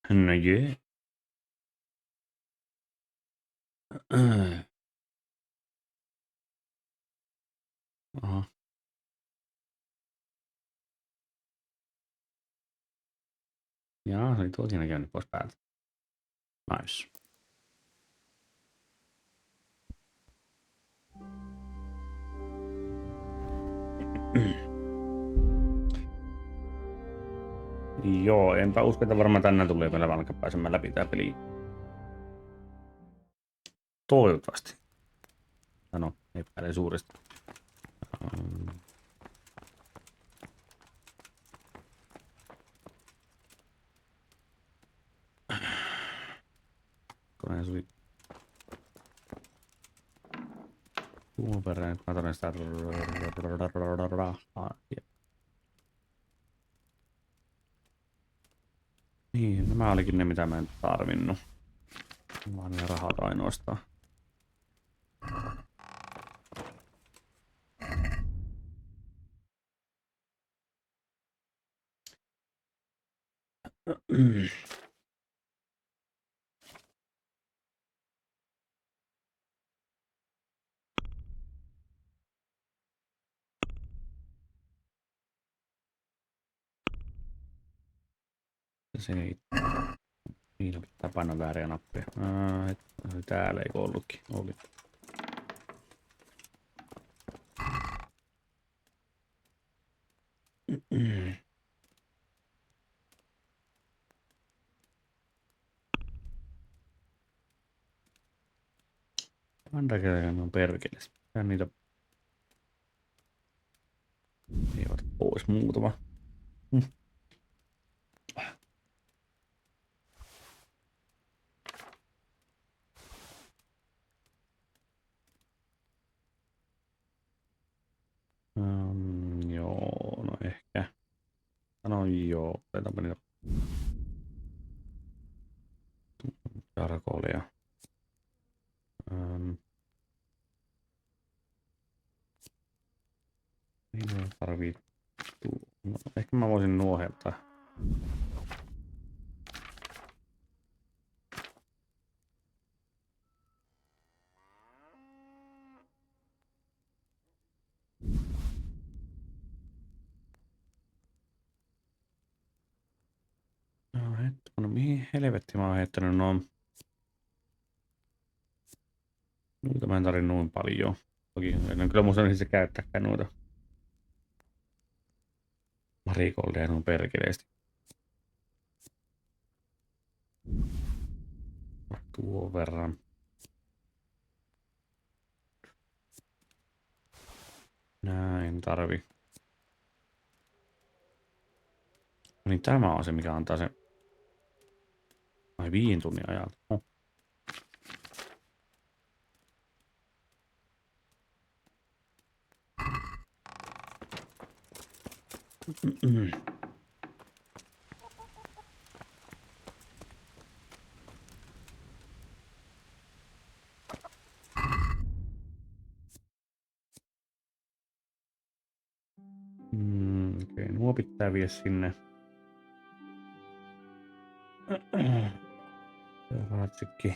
No jee. Aha. Jaa, se oli tuo siinä käynyt pois päältä. Nice. Joo, enpä usko, että varmaan tänään tulee vielä valka pääsemään läpi tää peli. Toivottavasti. No, epäilen suuresti. Koneen se oli tuon verran, että mä tarvitsen sitä rahaa. Niin, nämä olikin ne, mitä mä en tarvinnut. Vaan ne rahat ainoastaan. Se ei... Niin pitää painaa vääriä nappeja. Täällä ei ollutkin. Oli. Pandakeleen on perkeles. Tää niitä... Eivät pois muutama. Joo, no ehkä. No joo, otetaanpa niitä charcoalia. Niin tarvii... No, ehkä mä voisin nuoheltaa. No mihin helvettiin mä oon heittänyt noin? Noita mä en tarvi noin paljon. Toki en kyllä muista niissä käyttääkään noita marikoldeja noin perkeleesti. Tuon verran. Näin tarvi. No niin tämä on se mikä antaa sen. Ai 5 tunnin ajalta. Oh. Okei, nuo pitää vie sinne. Ratsikki.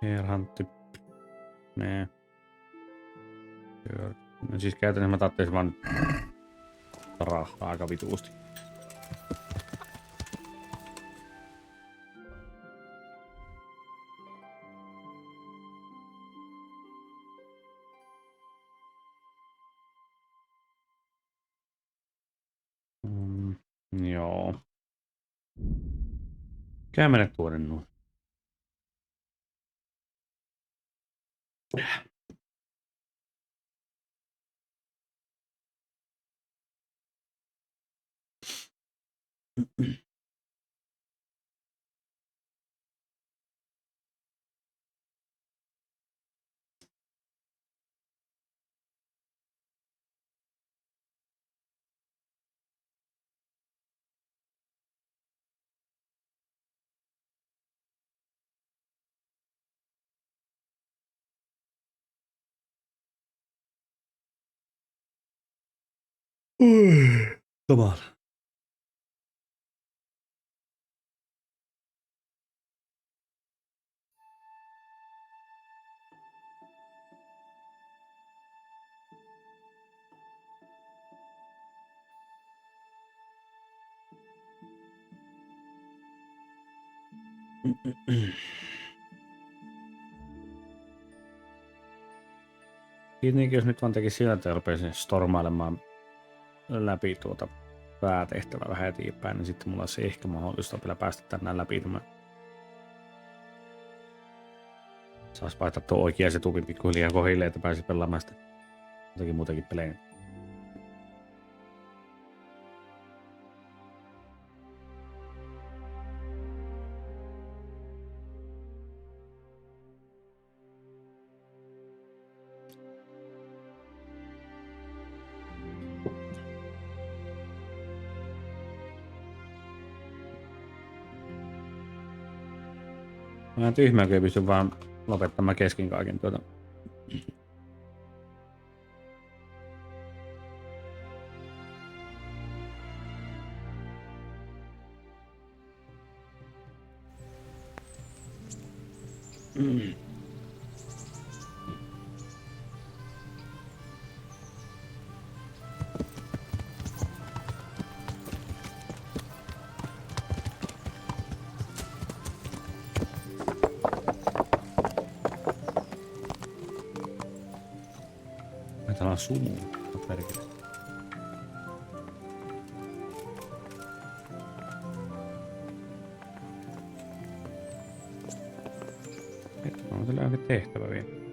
Herhantti. Nee. No siis käytännössä mä tarvitsin vaan rahaa aika vituusti. Joo. Käy mennä tuonne noin. Kamala. Tietenkin jos nyt vaan tekisi sillä, että rupeaisin stormailemaan läpi tuota päätehtävää vähän eteenpäin, niin sitten mulla olisi ehkä mahdollista vielä päästä tänään läpi. Saisi vaihtaa tuo oikea se tupin pikkuhiljaa kohille, että pääsi pelaamaan sitä jotakin muutakin pelejä. Mä en tyhmää, kun ei pysty vaan lopettamaan kesken kaiken tuota. Täällä on sumu. Perkele. On täällä jokin tehtävä vielä.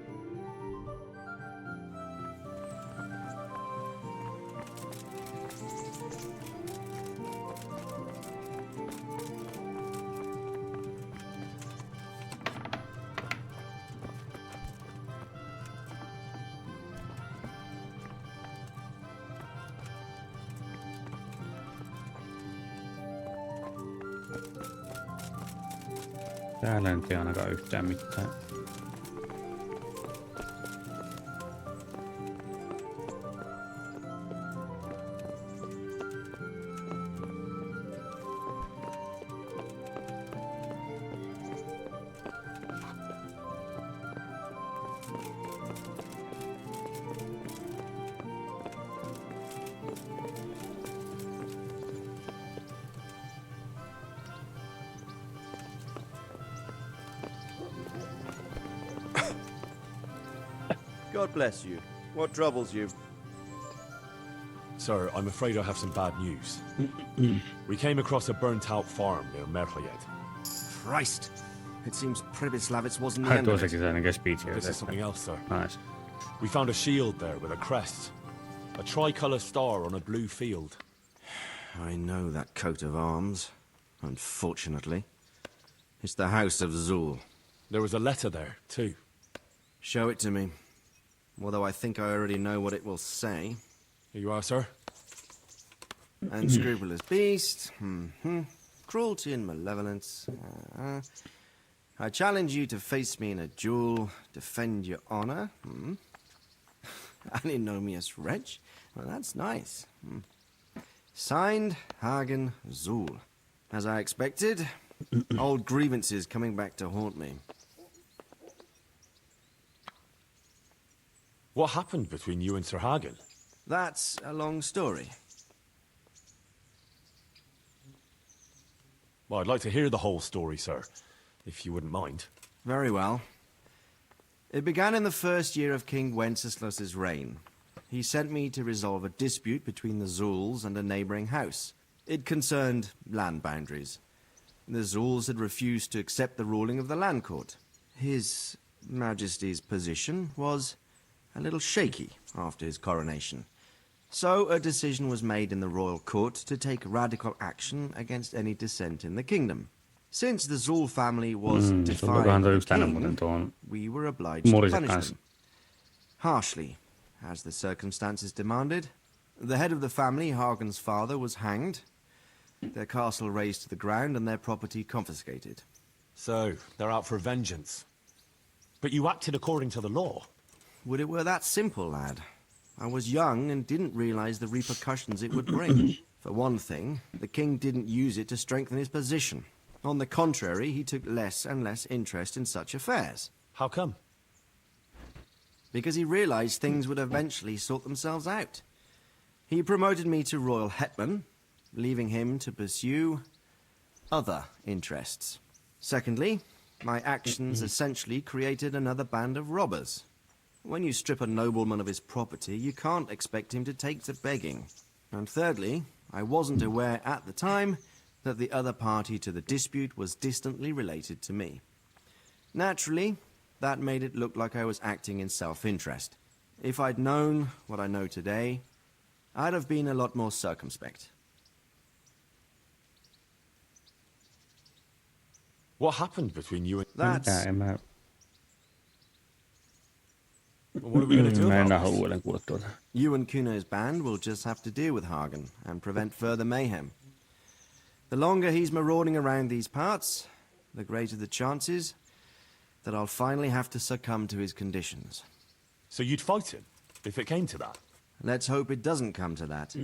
Täällä nyt ei ainakaan yhtään mitään. God bless you. What troubles you? Sir, I'm afraid I have some bad news. We came across a burnt-out farm near Merliet. Christ! It seems Pribyslavitz wasn't the end of it. This is something else, sir. Nice. We found a shield there with a crest. A tricolour star on a blue field. I know that coat of arms, unfortunately. It's the House of Zul. There was a letter there, too. Show it to me. Although I think I already know what it will say. Here you are, sir. Unscrupulous beast. Cruelty and malevolence. I challenge you to face me in a duel, defend your honor. Antinomious wretch. Well, that's nice. Signed, Hagen Zul. As I expected, old grievances coming back to haunt me. What happened between you and Sir Hagen? That's a long story. Well, I'd like to hear the whole story, sir, if you wouldn't mind. Very well. It began in the first year of King Wenceslas's reign. He sent me to resolve a dispute between the Zuls and a neighboring house. It concerned land boundaries. The Zuls had refused to accept the ruling of the land court. His Majesty's position was a little shaky after his coronation. So a decision was made in the royal court to take radical action against any dissent in the kingdom. Since the Zul family was defying the king, we were obliged to punish them. Harshly, as the circumstances demanded. The head of the family, Hagen's father, was hanged, their castle razed to the ground and their property confiscated. So, they're out for vengeance. But you acted according to the law. Would it were that simple, lad? I was young and didn't realize the repercussions it would bring. For one thing, the king didn't use it to strengthen his position. On the contrary, he took less and less interest in such affairs. How come? Because he realized things would eventually sort themselves out. He promoted me to royal hetman, leaving him to pursue other interests. Secondly, my actions essentially created another band of robbers. When you strip a nobleman of his property, you can't expect him to take to begging. And thirdly, I wasn't aware at the time that the other party to the dispute was distantly related to me. Naturally, that made it look like I was acting in self-interest. If I'd known what I know today, I'd have been a lot more circumspect. What happened between you and... That's... What are we going to do Mä en about nähdä this? uudelleen kuule tuota. You and Kuno's band will just have to deal with Hagen and prevent further mayhem. The longer he's marauding around these parts, the greater the chances that I'll finally have to succumb to his conditions. So you'd fight him, if it came to that? Let's hope it doesn't come to that.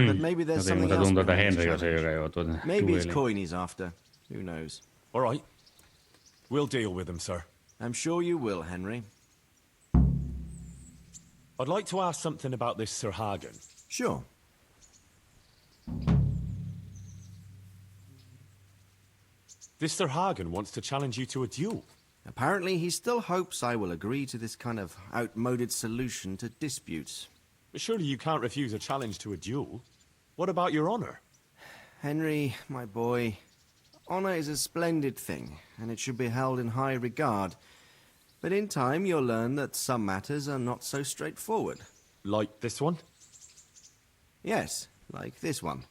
But maybe there's Jotenkin something musta else tuntuu, että behind his Henry on se, challenge. joka joutuu Maybe it's dueliin. coin he's after. Who knows? All right. We'll deal with him, sir. I'm sure you will, Henry. I'd like to ask something about this Sir Hagen. Sure. This Sir Hagen wants to challenge you to a duel. Apparently, he still hopes I will agree to this kind of outmoded solution to disputes. But surely you can't refuse a challenge to a duel. What about your honor? Henry, my boy, honor is a splendid thing, and it should be held in high regard. But in time, you'll learn that some matters are not so straightforward. Like this one? Yes, like this one.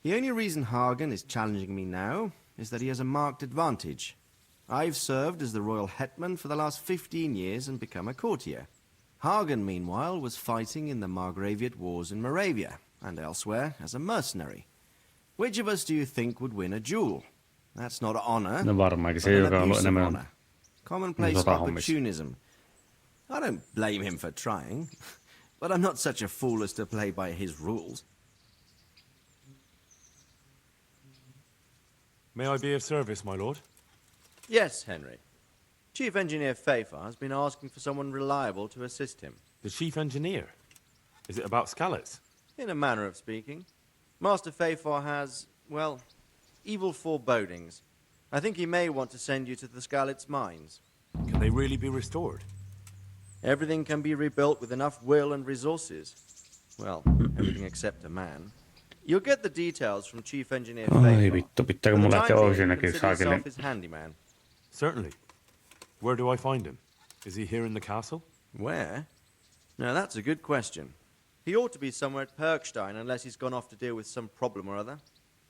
The only reason Hagen is challenging me now is that he has a marked advantage. I've served as the royal hetman for the last 15 years and become a courtier. Hagen, meanwhile, was fighting in the Margraviate Wars in Moravia and elsewhere as a mercenary. Which of us do you think would win a duel? That's not honor, No varmaankin but se, an joka on ollut abuse of enemmän honor. Commonplace sotahommissa. opportunism. I don't blame him for trying, but I'm not such a fool as to play by his rules. May I be of service, my lord? Yes, Henry. Chief Engineer Fafar has been asking for someone reliable to assist him. The chief engineer? Is it about Scalets? In a manner of speaking. Master Fafar has, well, evil forebodings. I think he may want to send you to the Scalets mines. Can they really be restored? Everything can be rebuilt with enough will and resources. Well, everything except a man. You'll get the details from Chief Engineer Ai Fafar. vittu, pitääkö For the mun lähteä time being, Oceanakin consider yourself saakeliin? his handyman. Certainly. Where do I find him? Is he here in the castle? Where? Now, that's a good question. He ought to be somewhere at Perkstein unless he's gone off to deal with some problem or other.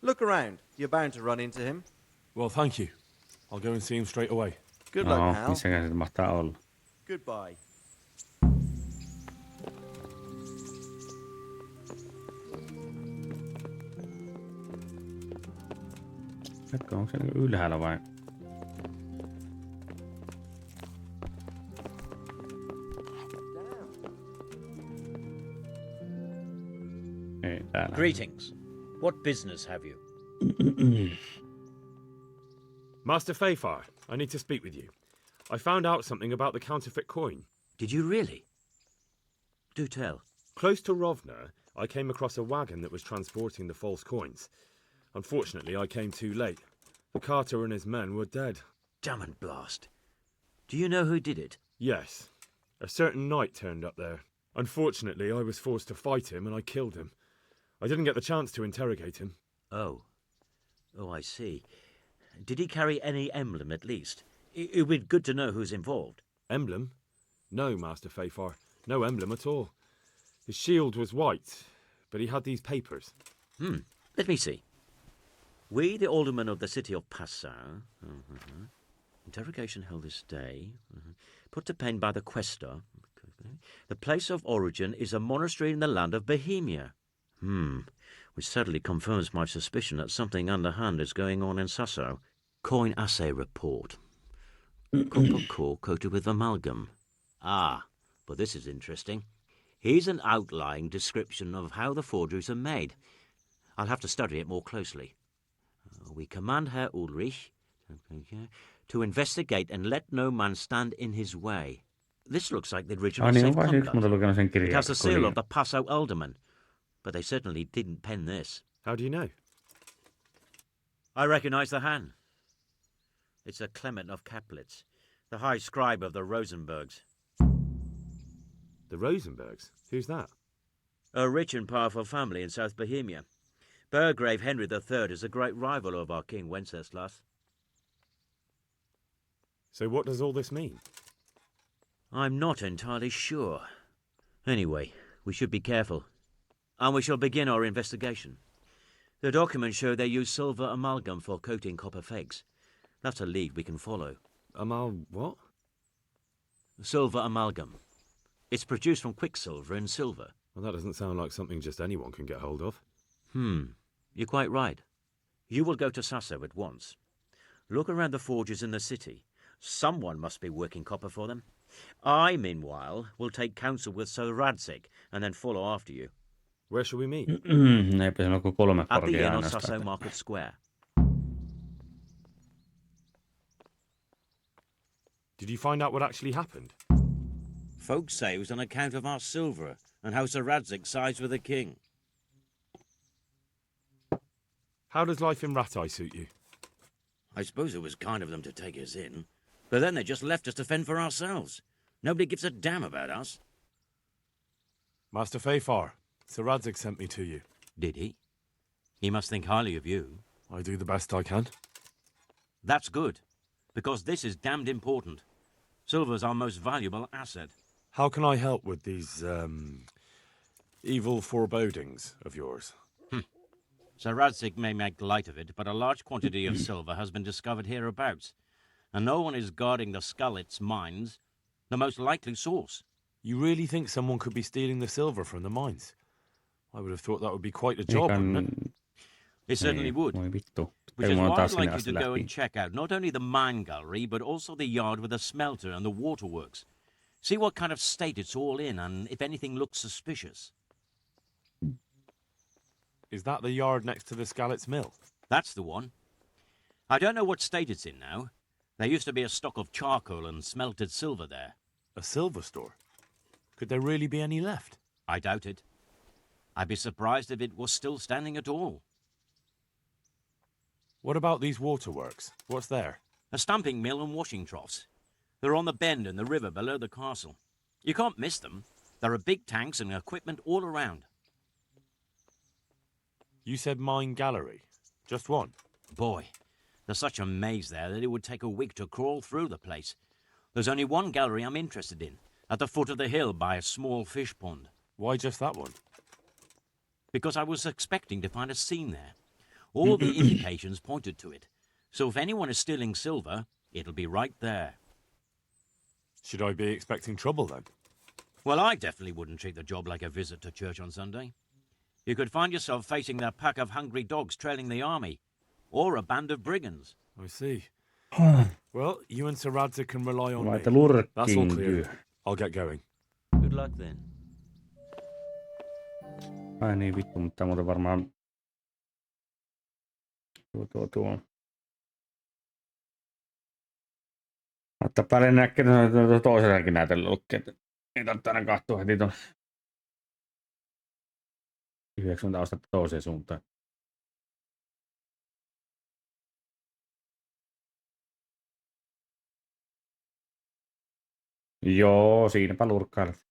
Look around. You're bound to run into him. Well, thank you. I'll go and see him straight away. Good luck, No, Hal. missäkään se mahtaa olla. Goodbye. Hetkö, onko se niinku ylhäällä vai? Ei täällä. Greetings. What business have you? Master Fafar, I need to speak with you. I found out something about the counterfeit coin. Did you really? Do tell. Close to Rovna, I came across a wagon that was transporting the false coins. Unfortunately, I came too late. The carter and his men were dead. Damn and blast. Do you know who did it? Yes, a certain knight turned up there. Unfortunately, I was forced to fight him and I killed him. I didn't get the chance to interrogate him. Oh. Oh, I see. Did he carry any emblem at least? It would be good to know who's involved. Emblem? No, Master Fafar, no emblem at all. His shield was white, but he had these papers. Let me see. We, the aldermen of the city of Passau. Interrogation held this day. Put to pen by the questor. The place of origin is a monastery in the land of Bohemia. Which certainly confirms my suspicion that something underhand is going on in Sasso. Coin assay report. Copper core coated with amalgam. Ah, but this is interesting. Here's an outline description of how the forgeries are made. I'll have to study it more closely. We command Herr Ulrich to investigate and let no man stand in his way. This looks like the original Niin, safe onko se yksi compact. muuta lukenut sen It kirjaa? has the seal of the Passau alderman, but they certainly didn't pen this. How do you know? I recognize the hand. It's a Clement of Kaplitz, the high scribe of the Rosenbergs. The Rosenbergs? Who's that? A rich and powerful family in South Bohemia. Burgrave Henry III is a great rival of our King Wenceslas. So what does all this mean? I'm not entirely sure. Anyway, we should be careful. And we shall begin our investigation. The documents show they use silver amalgam for coating copper fakes. That's a lead we can follow. What? Silver amalgam. It's produced from quicksilver and silver. Well, that doesn't sound like something just anyone can get hold of. You're quite right. You will go to Sasso at once. Look around the forges in the city. Someone must be working copper for them. I, meanwhile, will take counsel with Sir Radzik and then follow after you. Where shall we meet? Eipä se ole kuin 3 At the korkia inn on ainoastaan. Sasso Market Square. Did you find out what actually happened? Folks say it was on account of our silver and how Sir Radzik sides with the king. How does life in Rattay suit you? I suppose it was kind of them to take us in, but then they just left us to fend for ourselves. Nobody gives a damn about us. Master Fayfar, Sir Radzik sent me to you. Did he? He must think highly of you. I do the best I can. That's good, because this is damned important. Silver's our most valuable asset. How can I help with these, evil forebodings of yours? Sir Radzik may make light of it, but a large quantity of silver has been discovered hereabouts, and no one is guarding the Skullets mines, the most likely source. You really think someone could be stealing the silver from the mines? I would have thought that would be quite a job, wouldn't it? It certainly would. Voi vittu. Which Ei is mulla why taas I'd like sinne you asti to go läpi. and check out not only the mine gallery, but also the yard with the smelter and the waterworks. See what kind of state it's all in, and if anything looks suspicious. Is that the yard next to the Skalitz mill? That's the one. I don't know what state it's in now. There used to be a stock of charcoal and smelted silver there. A silver store? Could there really be any left? I doubt it. I'd be surprised if it was still standing at all. What about these waterworks? What's there? A stamping mill and washing troughs. They're on the bend in the river below the castle. You can't miss them. There are big tanks and equipment all around. You said mine gallery. Just one? Boy, there's such a maze there that it would take a week to crawl through the place. There's only one gallery I'm interested in, at the foot of the hill by a small fish pond. Why just that one? Because I was expecting to find a scene there. All the indications pointed to it. So if anyone is stealing silver, it'll be right there. Should I be expecting trouble then? Well, I definitely wouldn't treat the job like a visit to church on Sunday. You could find yourself facing that pack of hungry dogs trailing the army, or a band of brigands. I see. Well, you and Sir Radzik can rely on me. Laita That's all lurkkiin clear. kyllä. I'll get going. Good luck then. Ai niin vittu, mutta muuten varmaan tuo. Mutta päälle näkee toisellakin näytellä lukee, että ei tarvitse aina katsoa heti tuon 90 astetta toiseen suuntaan. Joo, siinäpä lurkkailet.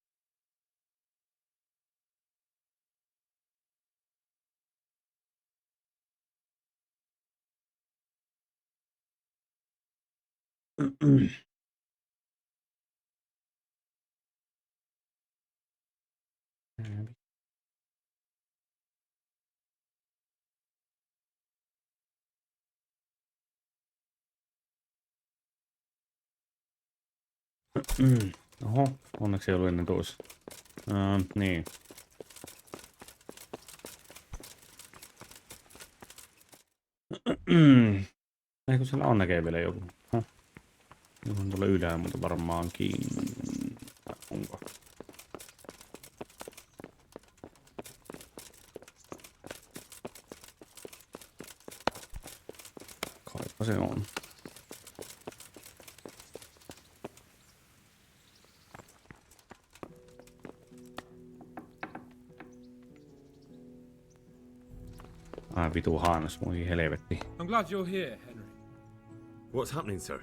Oho, onneksi ei ollut ennen tuossa. Niin. Eikö siellä on näkee vielä joku? Joku on tuolla ylhäällä, mutta varmaankin. Tai onko? se on. Vitu haanas, moi helvetti. I'm glad you're here, Henry. What's happening, sir?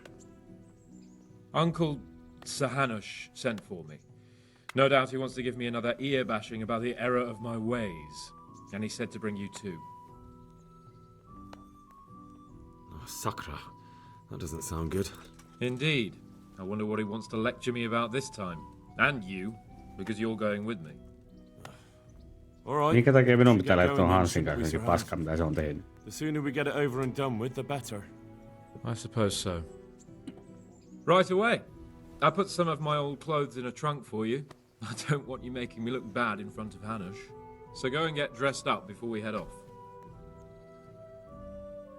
Uncle Sir Hanush sent for me. No doubt he wants to give me another ear bashing about the error of my ways. And he said to bring you too. Oh, Sakra. That doesn't sound good. Indeed. I wonder what he wants to lecture me about this time. And you, because you're going with me. All right. Minkä takia minun Should pitää get lähteä going then, Hansin shouldn't kanssa we, kaikki Sir paska, Hans? mitä se on tehnyt? The sooner we get it over and done with, the better. I suppose so. Right away. I put some of my old clothes in a trunk for you. I don't want you making me look bad in front of Hanush. So go and get dressed up before we head off.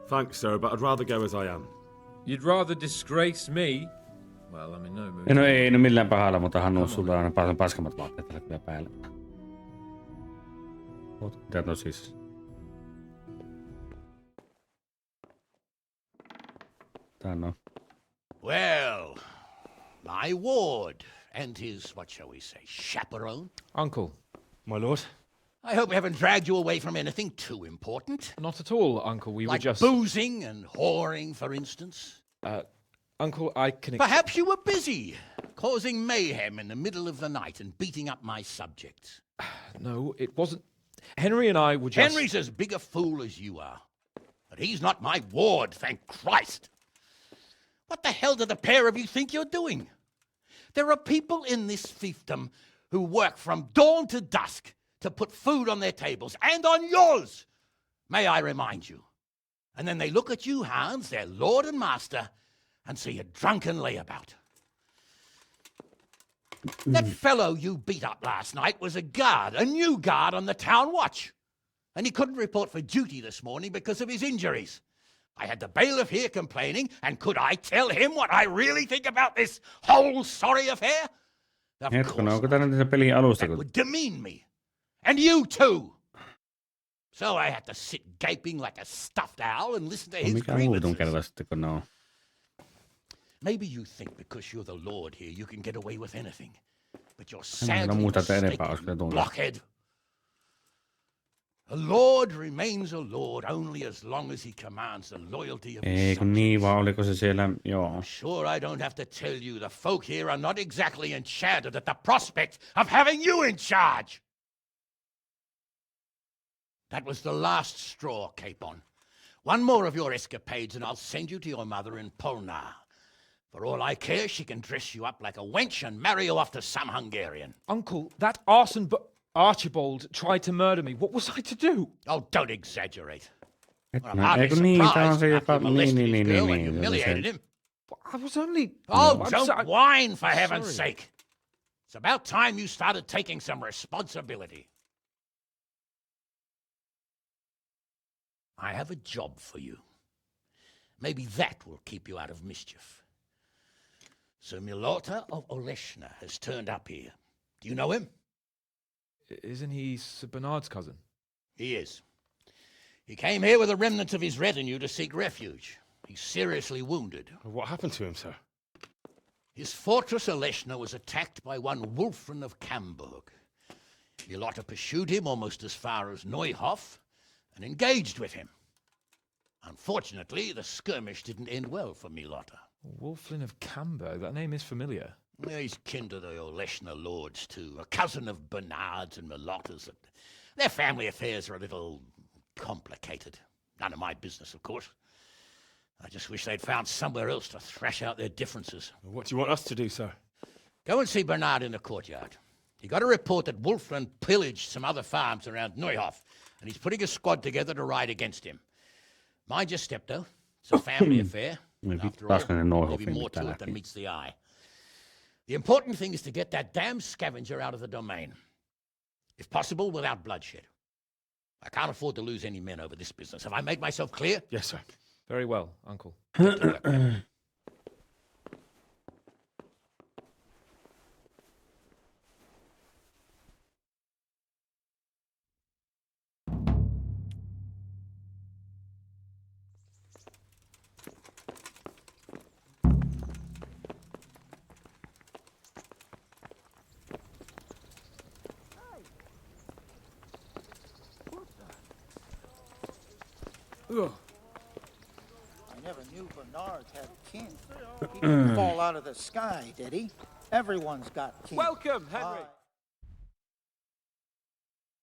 Thanks, sir, but I'd rather go as I am. You'd rather disgrace me? Well, I'm in no mood. No ei millään pahalla, mutta Hannu, sulla on paljon paskammat vaatteet tällä kyllä päällä. Mitä on siis? Tän on. Well, my ward and his, what shall we say, chaperone. Uncle, My lord? I hope we haven't dragged you away from anything too important. not at all, Uncle. We were Like just... boozing and whoring, for instance. Uncle, I can... Perhaps you were busy, causing mayhem in the middle of the night and beating up my subjects. No, it wasn't... Henry and I were just... Henry's as big a fool as you are. But he's not my ward, thank Christ. What the hell do the pair of you think you're doing? There are people in this fiefdom who work from dawn to dusk to put food on their tables, and on yours, may I remind you. And then they look at you, Hans, their lord and master, and see a drunken layabout. That fellow you beat up last night was a guard, a new guard on the town watch. And he couldn't report for duty this morning because of his injuries. I had the bailiff here complaining, and could I tell him what I really think about this whole sorry affair? Of Hetkinen, onko course tää not. nyt se pelin alusta? That Kun... would demean me. And you too. So I had to sit gaping like a stuffed owl and listen to his Mikä muutun grievances. kerta sitten, kun ne on? Maybe you think because you're the lord here you can get away with anything. But you're En mä sadly muuta tätä enempää, mistaken, koska tuntuu. blockhead. A lord remains a lord only as long as he commands the loyalty of his Ei kun subjects. niin, vaan oliko se siellä, joo. Sure, I don't have to tell you, the folk here are not exactly enchanted at the prospect of having you in charge. That was the last straw, Capon. One more of your escapades and I'll send you to your mother in Polnar. For all I care, she can dress you up like a wench and marry you off to some Hungarian. Uncle, that arson... Archibald tried to murder me. What was I to do? Oh, don't exaggerate. Well, I'm Hetkinen, hardly eikö niin, tää on surprised se, after joka... you molested his girl and se oli humiliated se. him. I was only... Oh, I'm don't so- whine, for heaven's sorry. sake. It's about time you started taking some responsibility. I have a job for you. Maybe that will keep you out of mischief. Sir Milota of Oleshna has turned up here. Do you know him? Isn't he Sir Bernard's cousin? He is. He came here with a remnant of his retinue to seek refuge. He's seriously wounded. What happened to him, sir? His fortress Oleshna was attacked by one Wulfrin of Camburg. Milota pursued him almost as far as Neuhof and engaged with him. Unfortunately, the skirmish didn't end well for Milota. Wolflin of Camber. That name is familiar. He's kin to the Oleshna lords, too, a cousin of Bernard's and Milota's. Their family affairs are a little complicated. None of my business, of course. I just wish they'd found somewhere else to thrash out their differences. What do you want us to do, sir? Go and see Bernard in the courtyard. He got a report that Wulfrin pillaged some other farms around Neuhof, and he's putting a squad together to ride against him. Mind your step, though. It's a family affair. Maybe After all, taas ne Neuhofin maybe more pitää to it than läpi. meets the eye. The important thing is to get that damn scavenger out of the domain. If possible, without bloodshed. I can't afford to lose any men over this business. Have I made myself clear? Yes, sir. Very well, Uncle. Get to work, then. I never knew Bernard had kin. He didn't fall out of the sky, did he? Everyone's got kin. Welcome, Henry.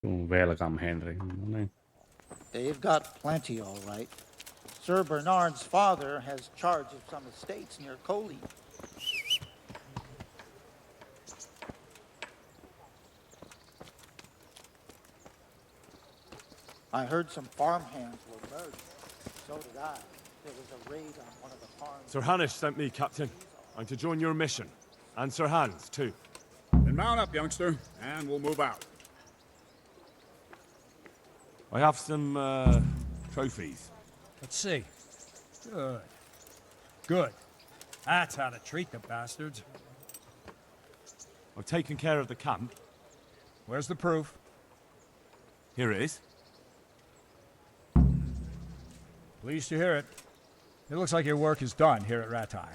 Welcome, Henry. No niin. They've got plenty, all right. Sir Bernard's father has charge of some estates near Coley. I heard some farmhands were murdered. So did I. There was a raid on one of the farms. Sir Hanish sent me, Captain. I'm to join your mission. And Sir Hans, too. Then mount up, youngster, and we'll move out. I have some, trophies. Let's see. Good. Good. That's how to treat the bastards. I've taken care of the camp. Where's the proof? Here it is. Pleased to hear it. It looks like your work is done here at Ratai.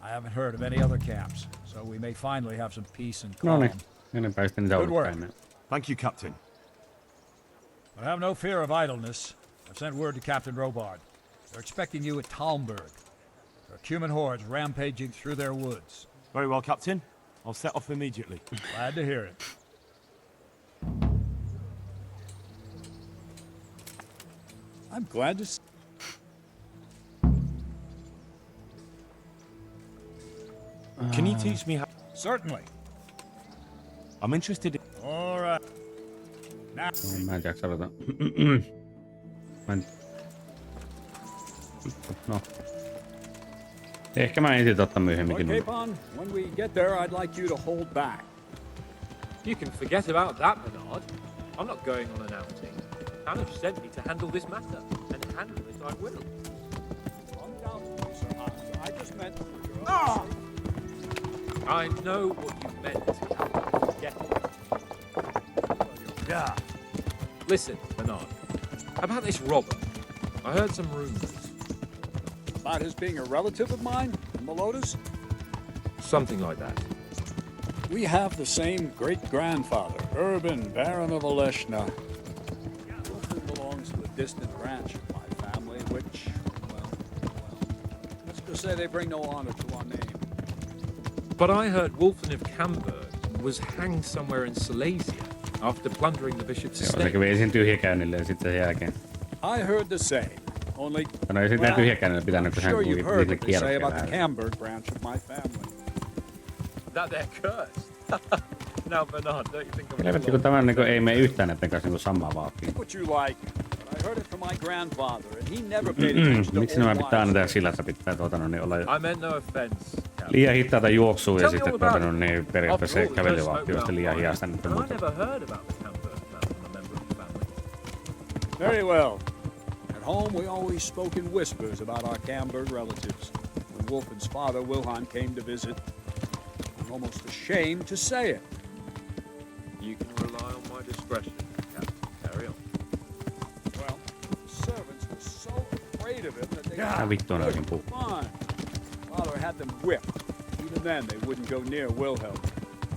I haven't heard of any other camps, so we may finally have some peace and No calm. niin. Enempää sitten niitä Good work. ollutkaan. Thank you, Captain. But have no fear of idleness. I've sent word to Captain Robard. They're expecting you at Talmberg. There are Cuman hordes rampaging through their woods. Very well, Captain. I'll set off immediately. Glad to hear it. I'm glad to see. Can you teach me how... Certainly. I'm interested in... All right. Now. Mä en jaksa ruveta. Mä en... No. Ehkä mä ensin totta myöhemminkin. Lord Capon, when we get there, I'd like you to hold back. You can forget about that, Bernard. I'm not going on an outing. Hanish sent me to handle this matter, and handle it I will. Undoubtedly, Sir Hans. I just meant for your own Ah! sake. I know what you meant. Forget it. Yeah. Listen, Bernard. About this robber. I heard some rumors. About his being a relative of mine in Melotus? Something like that. We have the same great-grandfather, Urban, Baron of Oleshna. Wilfred belongs to a distant branch of my family, which, well, let's just say they bring no honor to our name. But I heard Wolfen of Camberg was hanged somewhere in Silesia after plundering the bishop's Joo, se estate. kävi ensin tyhjäkäynnille ja sitten sen jälkeen. I heard the same, only... No ei sitten tyhjäkäynnille I'm pitänyt, kun hän sure you've kuitenkin heard what they say kierroksia about the vähän. Camberg branch of my family. That they're cursed. Now, Bernard, don't you think I'm Helvetti, kun tämä niin ei mene yhtään näiden kanssa niin samaa vauhtia. What you like, but I heard it from my grandfather, and he never paid attention to Miksi nämä old pitää aina tehdä wives' sillä, että pitää niin olla I meant no offense. liian hitaita juoksua ja Tell me sitten all about it. niin periaatteessa After all, kävelyvauhti on there's sitten no liian doubt hidasta. about it. Niin I never heard about the Camberg man from a member of the family. Very well. At home, we always spoke in whispers about our Camberg relatives. When Wolfen's father, Wilhelm, came to visit, I'm almost ashamed to say it. You can rely on my discretion, Captain. Carry on. Well, the servants were so afraid of him that they Mitä vittua ne oikein puhuu? fine. Father had them whipped. Even then, they wouldn't go near Wilhelm.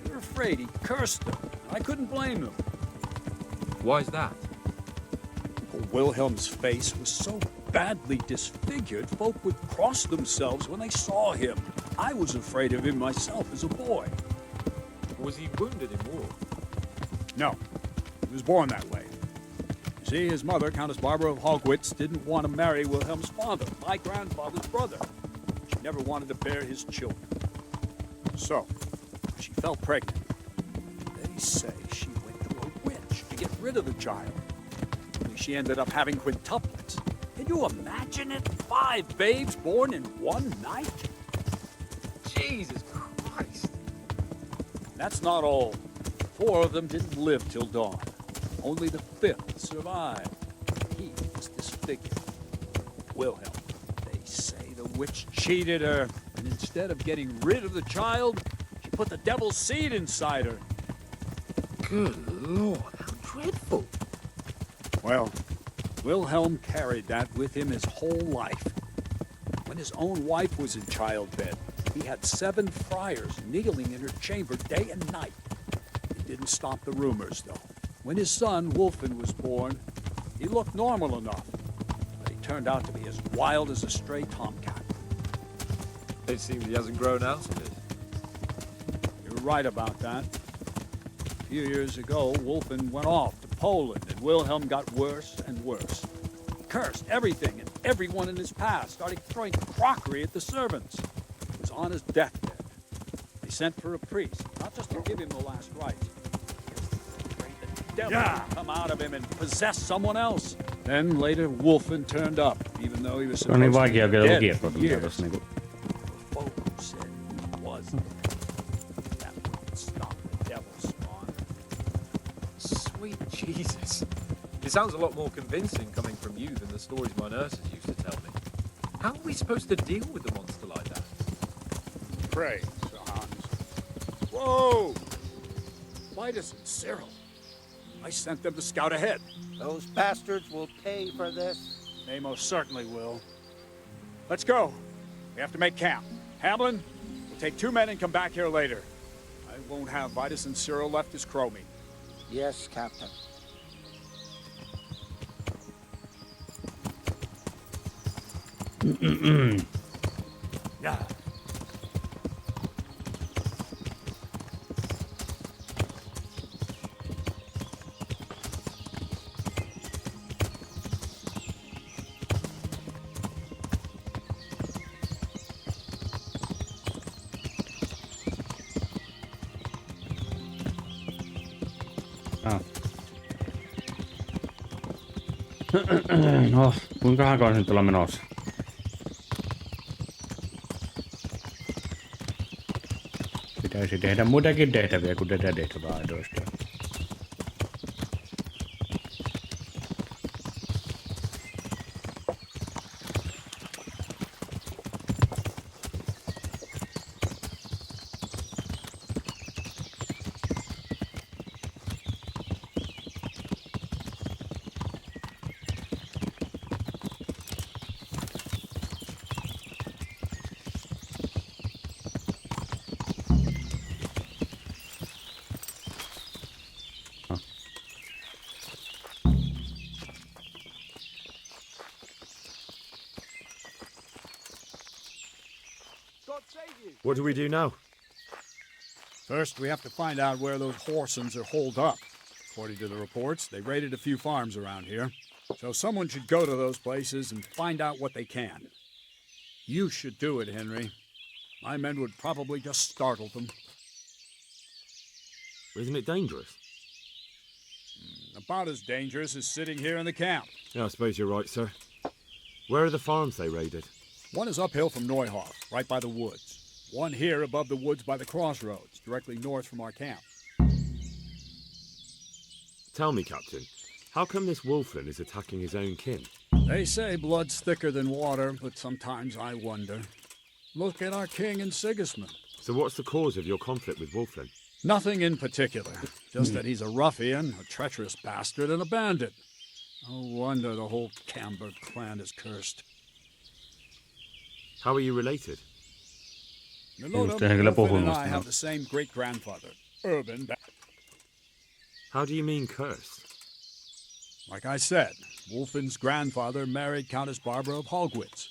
They were afraid he cursed them. I couldn't blame them. Why's that? Wilhelm's face was so badly disfigured, folk would cross themselves when they saw him. I was afraid of him myself as a boy. Was he wounded in war? No, he was born that way. You see, his mother, Countess Barbara of Hogwitz, didn't want to marry Wilhelm's father, my grandfather's brother. She never wanted to bear his children. So, she fell pregnant. They say she went to a witch to get rid of the child. Only she ended up having quintuplets. Can you imagine it? 5 babes born in one night? Jesus Christ! That's not all. 4 of them didn't live till dawn. Only the 5th survived. He was disfigured. Wilhelm. They say the witch cheated her, and instead of getting rid of the child, she put the devil's seed inside her. Good Lord, how dreadful! Well, Wilhelm carried that with him his whole life. When his own wife was in childbed, he had 7 friars kneeling in her chamber day and night. It didn't stop the rumors, though. When his son, Wolfen, was born, he looked normal enough. But he turned out to be as wild as a stray tomcat. It seems he hasn't grown out of it. You're right about that. A few years ago, Wolfen went off to Poland, and Wilhelm got worse and worse. He cursed everything and everyone in his path, started throwing crockery at the servants. He was on his deathbed. They sent for a priest, not just to give him the last rites, because the devil would come out of him and possess someone else. Then later, Wolfen turned up, even though he was Se on niin supposed to vaikea be kyllä dead lukia for tuota, mitä years. tuossa niinku... Folk said he wasn't. That wouldn't stop the devil's spawn. Sweet Jesus. It sounds a lot more convincing coming from you than the stories my nurses used to tell me. How are we supposed to deal with a monster like that? Pray, Sir Hans. Whoa! Vitus and Cyril. I sent them to scout ahead. Those bastards will pay for this. They most certainly will. Let's go. We have to make camp. Hamlin, we'll take 2 men and come back here later. I won't have Vitus and Cyril left as crow meat. Yes, Captain. Yeah. No, kuinka kauan nyt ollaan menossa? Pitäisi tehdä muitakin tehtäviä kuin tätä tehtävää aidoista. What do we do now? First, we have to find out where those Horsons are holed up. According to the reports, they raided a few farms around here. So someone should go to those places and find out what they can. You should do it, Henry. My men would probably just startle them. Isn't it dangerous? About as dangerous as sitting here in the camp. Yeah, I suppose you're right, sir. Where are the farms they raided? One is uphill from Neuhof, right by the woods. One here above the woods by the crossroads, directly north from our camp. Tell me, Captain, how come this Wolflin is attacking his own kin? They say blood's thicker than water, but sometimes I wonder. Look at our king and Sigismund. So what's the cause of your conflict with Wolflin? Nothing in particular, just that he's a ruffian, a treacherous bastard, and a bandit. No wonder the whole Camberg clan is cursed. How are you related? Milota, kyllä Wolfen and puhunut I have the same great-grandfather, Urban. How do you mean cursed? Like I said, Wolfen's grandfather married Countess Barbara of Hogwitz.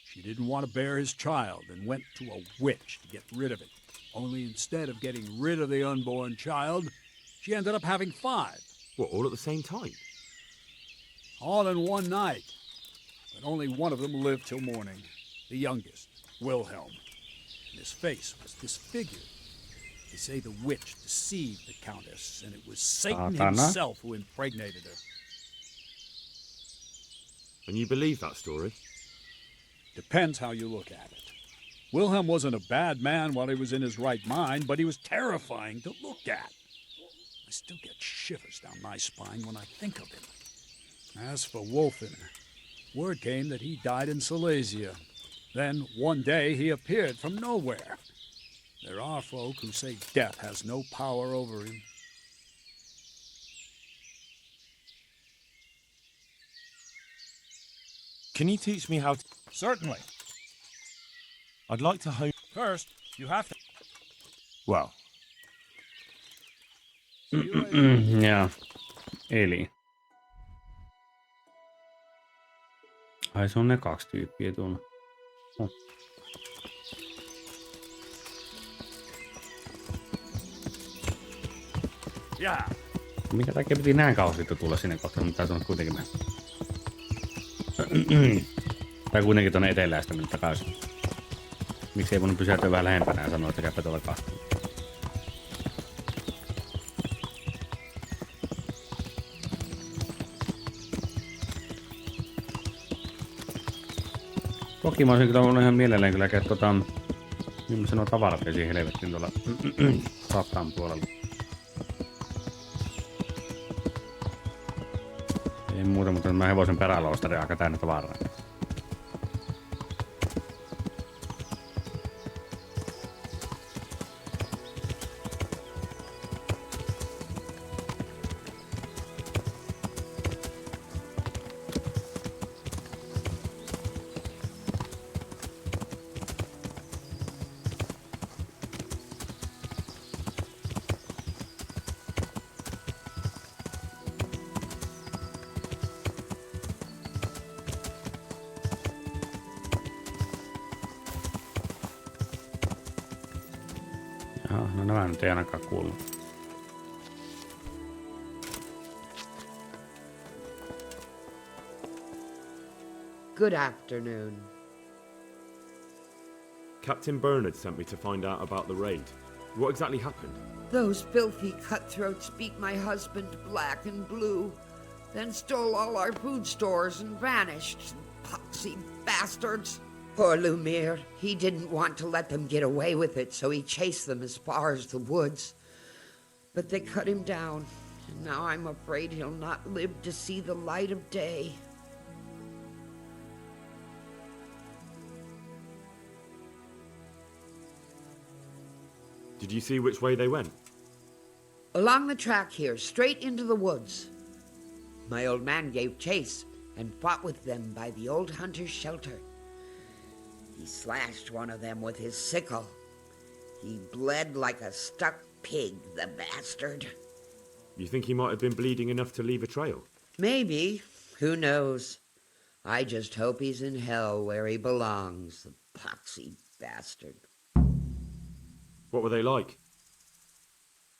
She didn't want to bear his child and went to a witch to get rid of it. Only instead of getting rid of the unborn child, she ended up having 5. What, all at the same time? All in one night. But only one of them lived till morning. The youngest, Wilhelm. And his face was disfigured. They say the witch deceived the Countess, and it was Satan himself who impregnated her. And you believe that story? Depends how you look at it. Wilhelm wasn't a bad man while he was in his right mind, but he was terrifying to look at. I still get shivers down my spine when I think of him. As for Wolfen, word came that he died in Silesia. Then, one day, he appeared from nowhere. There are folk who say death has no power over him. Can you teach me how to... Certainly. I'd like to hone... First, you have to... Well, Ja, eli. Ai se on ne 2 tyyppiä tuolla. Oh. Yeah. Mikä takia piti näin kauan sitten tulla sinne kohtaan, mutta tässä on kuitenkin mennä. Tai kuitenkin tuonne etelään sitä mennä takaisin. Miksi ei voinut pysäytyä vähän lähempänä ja sanoa, että käypä tuolla kahteen. Toki mä olisin kyllä ollut ihan mielelläni kyllä käydä millaisen nuo tavarat vesi helvettiin tuolla sattaan puolella. Ei muuta, mutta mä hevosen peräloostari aika täynnä tavaraa. No nämä nyt ei ainakaan kuulu. Good afternoon. Captain Bernard sent me to find out about the raid. What exactly happened? Those filthy cutthroats beat my husband black and blue, then stole all our food stores and vanished. Poxy bastards. Poor Lumiere. He didn't want to let them get away with it, so he chased them as far as the woods. But they cut him down, and now I'm afraid he'll not live to see the light of day. Did you see which way they went? Along the track here, straight into the woods. My old man gave chase and fought with them by the old hunter's shelter. He slashed one of them with his sickle. He bled like a stuck pig, the bastard. You think he might have been bleeding enough to leave a trail? Maybe. Who knows? I just hope he's in hell where he belongs, the poxy bastard. What were they like?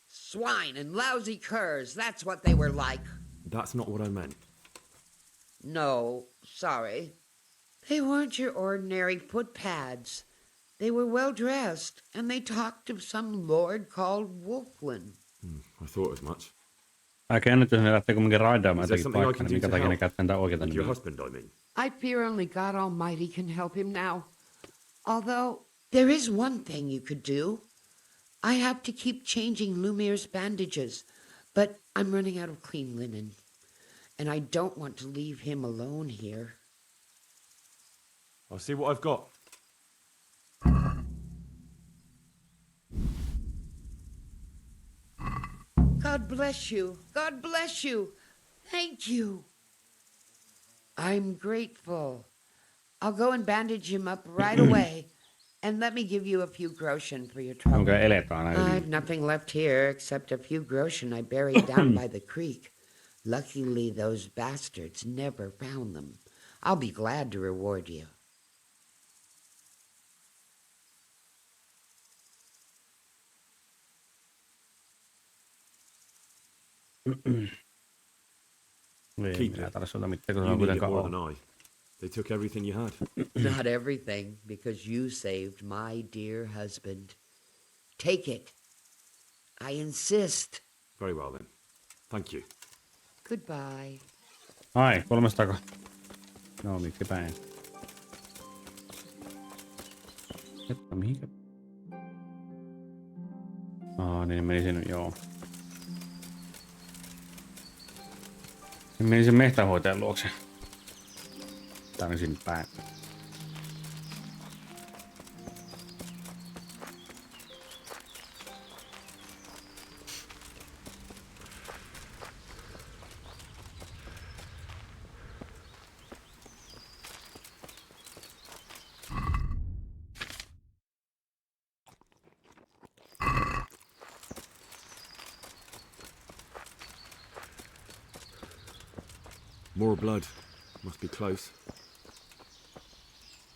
Swine and lousy curs, that's what they were like. That's not what I meant. No, sorry. They weren't your ordinary footpads. They were well dressed, and they talked of some lord called Wolflin. I thought as much. Aika jännittää, ne lähtee kumminkin raidaamaan Is there jotakin something I paikkaa, can niin do mikä to takia ne help? käyttää niitä oikeita Like your nimiä. husband, I mean. I fear only God Almighty can help him now. Although, there is one thing you could do. I have to keep changing Lumiere's bandages, but I'm running out of clean linen. And I don't want to leave him alone here. I'll see what I've got. God bless you. God bless you. Thank you. I'm grateful. I'll go and bandage him up right away. And let me give you a few groschen for your trouble. Onko eletään aina yli? I've nothing left here except a few groschen I buried down by the creek. Luckily, those bastards never found them. I'll be glad to reward you. Keep Minä it. tarvitse sulta mitään, kun se You on need it kuitenkaan more ole. than I. They took everything you had. Not everything, because you saved my dear husband. Take it. I insist. Very well then. Thank you. Goodbye. Ai, 300. No, miksi päin. Että mihinkä? Niin meni sinne, joo. Menin sen mehtähoitajan luokse. Tää sinne päin. More blood. Must be close.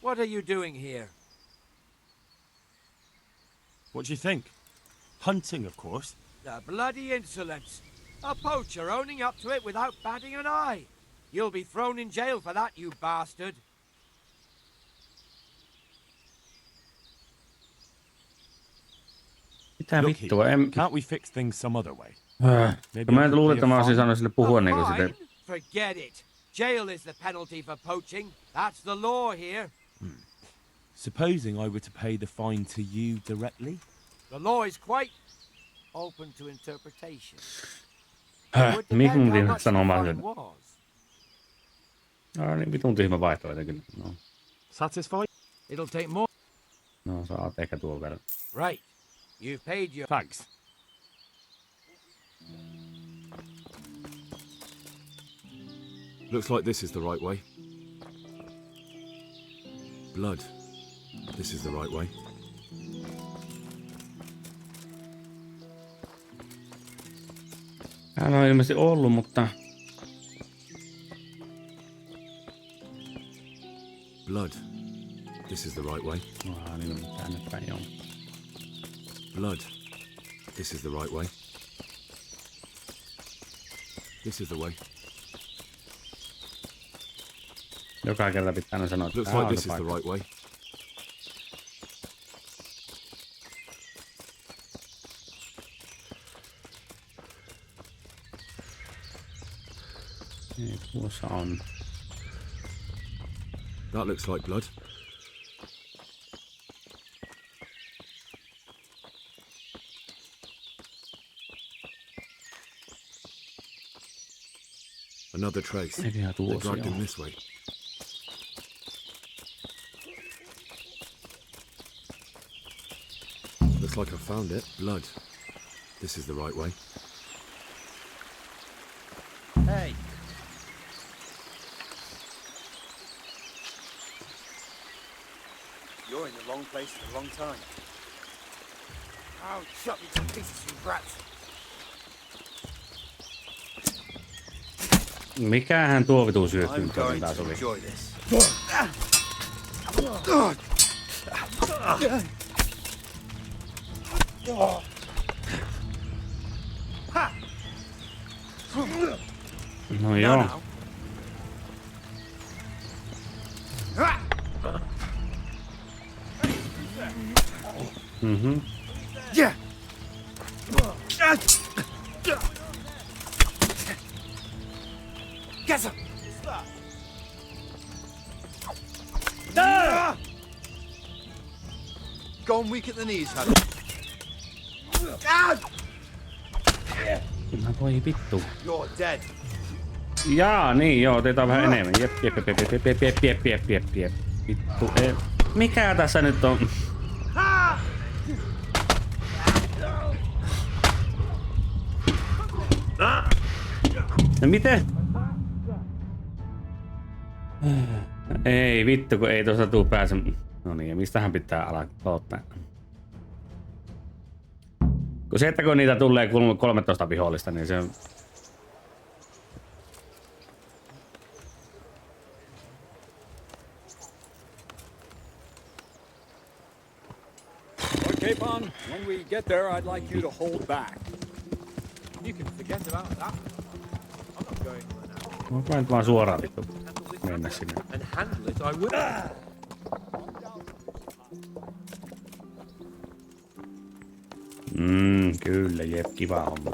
What are you doing here? What do you think? Hunting, of course. The bloody insolence! A poacher owning up to it without batting an eye! You'll be thrown in jail for that, you bastard! Mitä Look, vittua? can't we fix things some other way? Mä luulen, että mä olisin saanut sille puhua niinku Fine? sitten. Forget it. Jail is the penalty for poaching. That's the law here. Supposing I were to pay the fine to you directly? The law is quite open to interpretation. Mihin mun tiedät sanomaan sen? Niin vitun tyhmä vaihtoehto kyllä. No. Satisfied? It'll take more. No, saat ehkä tuon verran. Right. You've paid your... Thanks. Looks like this is the right way. Blood. This is the right way. Hän on ilmeisesti ollut, mutta... Blood. This is the right way. Niin tänne päin, joo. Blood. This is the right way. This is the way. Joka kerta pitää aina sanoa, että Looks like this is the right way. Niin, tuossa on. That looks like blood. Another trace. They dragged him this way. Looks like I found it. Blood. This is the right way. Hey. You're in the wrong place at the wrong time. I'll chop you to pieces, you brats. Mikähän tuo vitun syötty taas oli? No joo. Mhm. Yeah. Get some. Gone weak at the knees, Harry. Mä voi vittu. You're dead. Jaa, niin joo, teitä on vähän enemmän. Jep. Vittu, ei. Mikä tässä nyt on? No miten? Ei vittu, kun ei tuosta tuu pääse. No niin, ja mistähän pitää aloittaa? Kun se, että kun niitä tulee 13 vihollista, niin se on... Okay, Capon, when we get there, I'd like you to hold back. You can forget about that. I'm not going there now. Mä nyt vaan suoraan vittu mennä sinne. And handle it, I will. Kyllä, jep, kiva homma.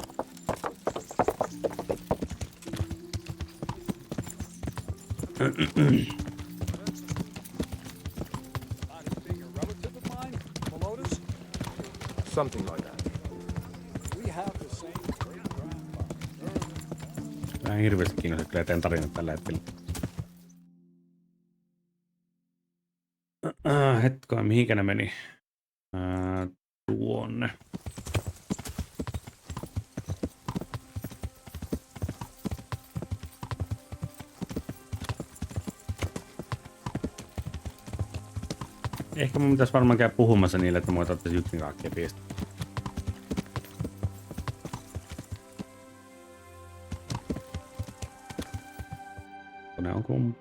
Something like that. We have the same Vähän hirveästi kiinnostaa kyllä teen tarinat tällä hetkellä. Hetkoa, mihinkä ne meni? Tuonne. Ehkä mun pitäisi varmaan käydä puhumassa niille, että mä ottaisin yksin kaikkea piestä. Ne on kun...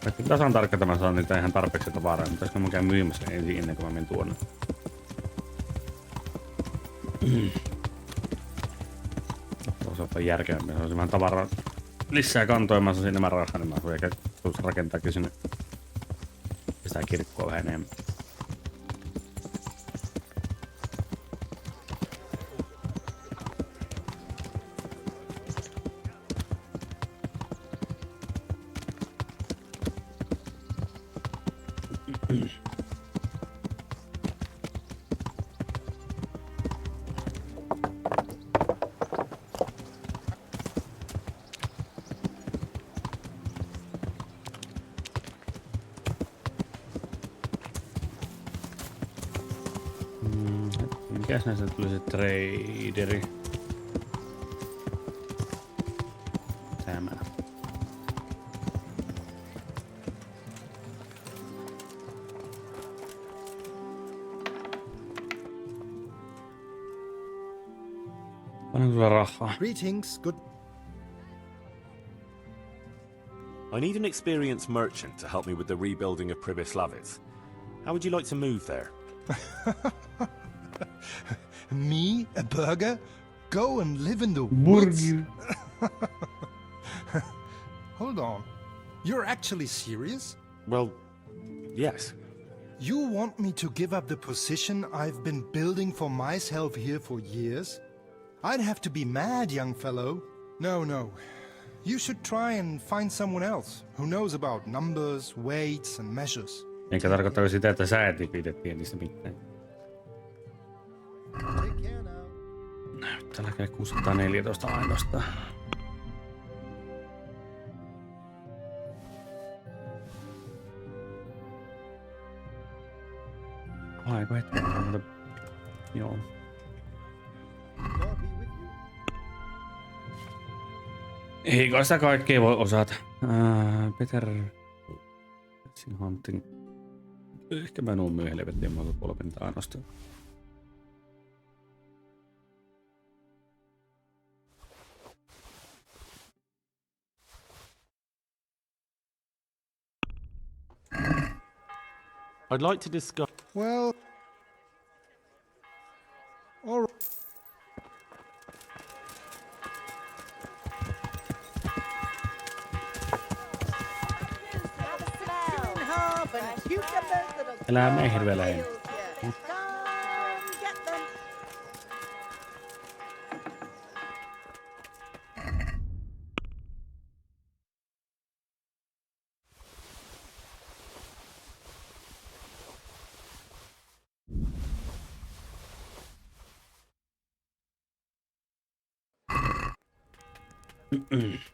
Vaikka tasan tarkka mä saan niitä ihan tarpeeksi tavaraa, mutta pitäisikö mä käyn myymässä ensin ennen kuin mä menen tuonne. Tuossa on järkevämpi, se olisi vähän tavaraa lisää kantoimassa sinne mä rahaa, niin mä voin ehkä rakentaakin sinne sitä kirkkoa vähän enemmän. Mikäs näistä tuli se traderi? Tämä. Paljon sulla rahaa? Greetings, good. I need an experienced merchant to help me with the rebuilding of Pribyslavitz. How would you like to move there? Me, a burger? Go and live in the woods? Hold on. You're actually serious? Well, yes. You want me to give up the position I've been building for myself here for years? I'd have to be mad, young fellow. No. You should try and find someone else who knows about numbers, weights and measures. Eikä tarkoittaako sitä, että sä et pidettiin niistä mitään? Täällä käy 614 ainoastaan. Aika hetken. Joo. Ei kai sitä kaikkea voi osata. Peter... Hunting. Ehkä mä nuun myy helvettiin muuta polpinta ainoastaan. I'd like to discuss... Well... All right. Elämä ei hirveellä ei.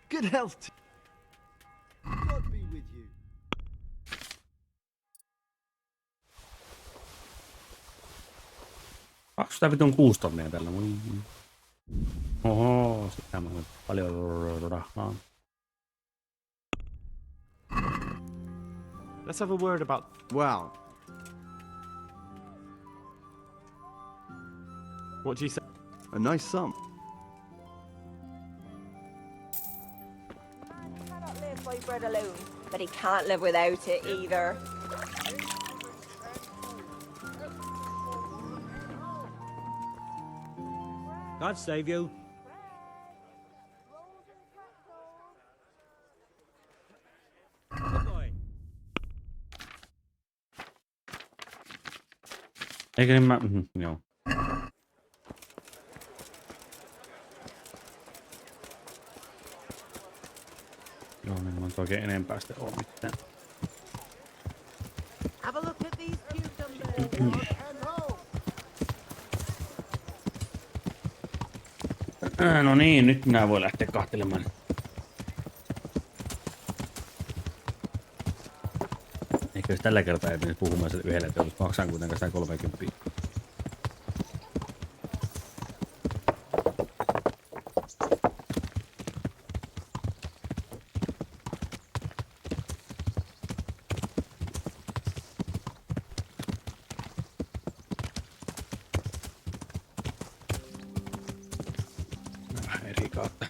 Good health. God be with you. Sitä vitun 6 tonnia tällä. Oho, sitä mä paljon rahaa. Let's have a word about... Well. What do you say? A nice sum. He cannot live by bread alone, but he can't live without it either. God save you. Eikö niin mä... joo. Joo, niin mä oon oikein enempää sitten oo mitään. Have a look at these cucumbers. No niin, nyt minä voin lähteä kahtelemaan. Eikö jos tällä kertaa ei mene puhumaan sitä yhdellä teolla, maksan kuitenkaan sitä 30. Eri kautta.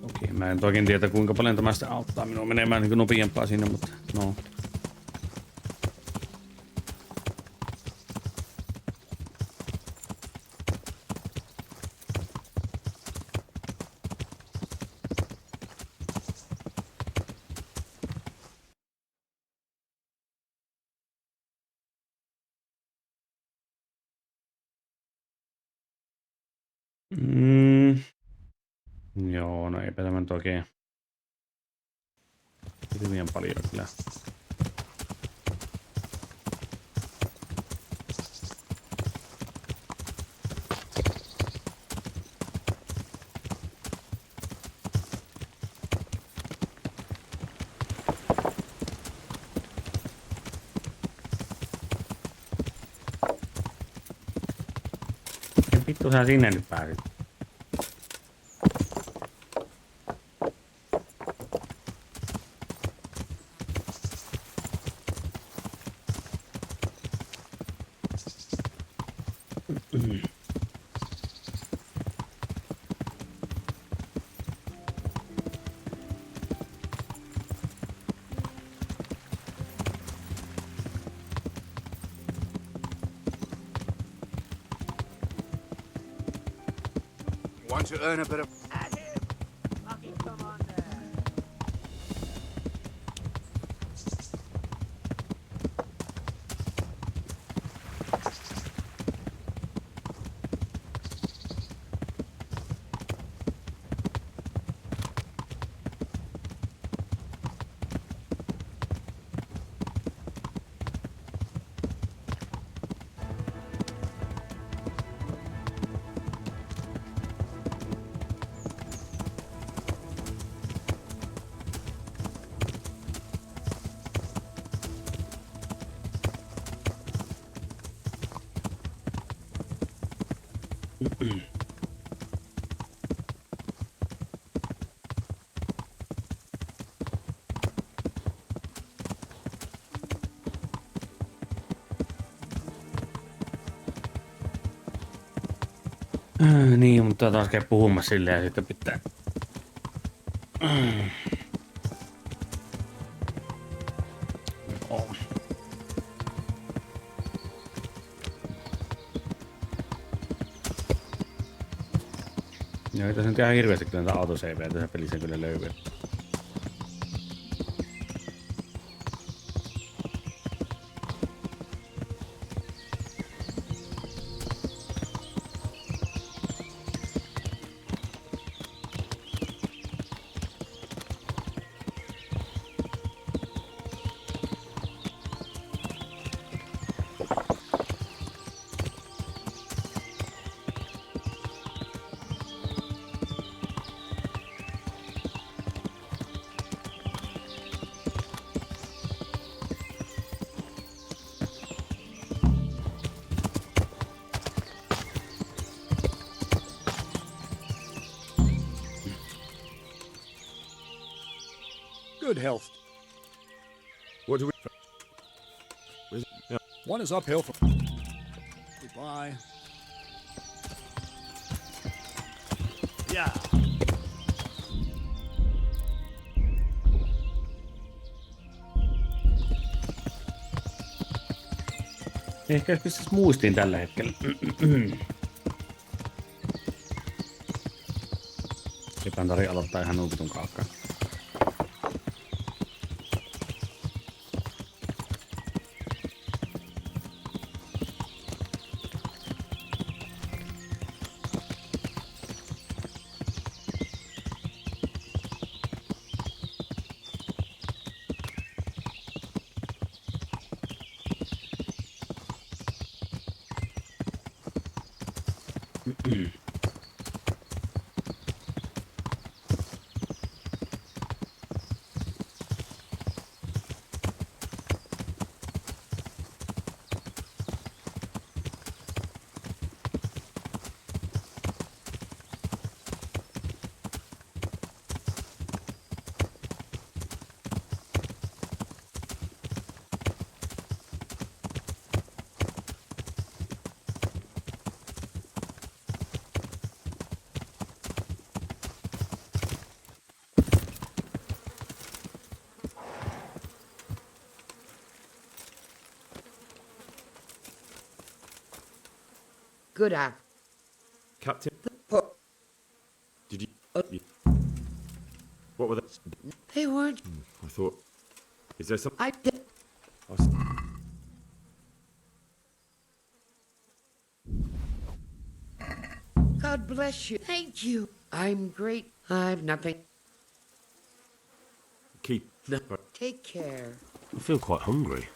Okei, mä en toki tiedä kuinka paljon tämä sitten auttaa minua menemään niin nopeampaa sinne, mutta no. Joo, no eipä tämä nyt oikein hirveän paljon kyllä. Vittu sä sinne nyt pääsit. Want to earn a bit of... Niin, mutta taas käy puhumassa silleen ja sitten pitää... Oh. Joo, ei tässä nyt ihan hirveästi kyllä näitä autoseiveja tässä pelissä kyllä löytyy. Good health. What do we... Yeah. One is uphill from... Goodbye. Yeah. Ehkä jos pistäisi muistiin tällä hetkellä. Eipä tarvitse aloittaa ihan nuukitun kaakkaan. good at. Captain, Po- did you... What were they? They weren't. I thought... Is there some... I did. I s- God bless you. Thank you. I'm great. I've nothing. Keep... No. Take care. I feel quite hungry.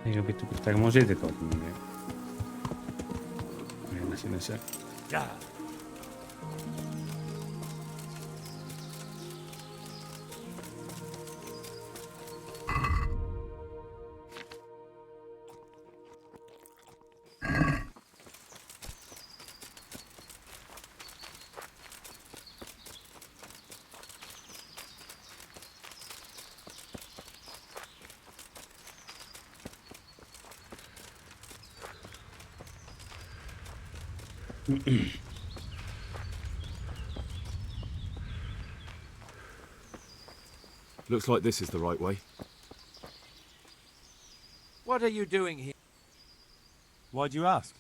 Eikö vittu, pitääkö mun silti tuolta mennä? Mennä sinne se. Yeah. Looks like this is the right way. What are you doing here? Why do you ask?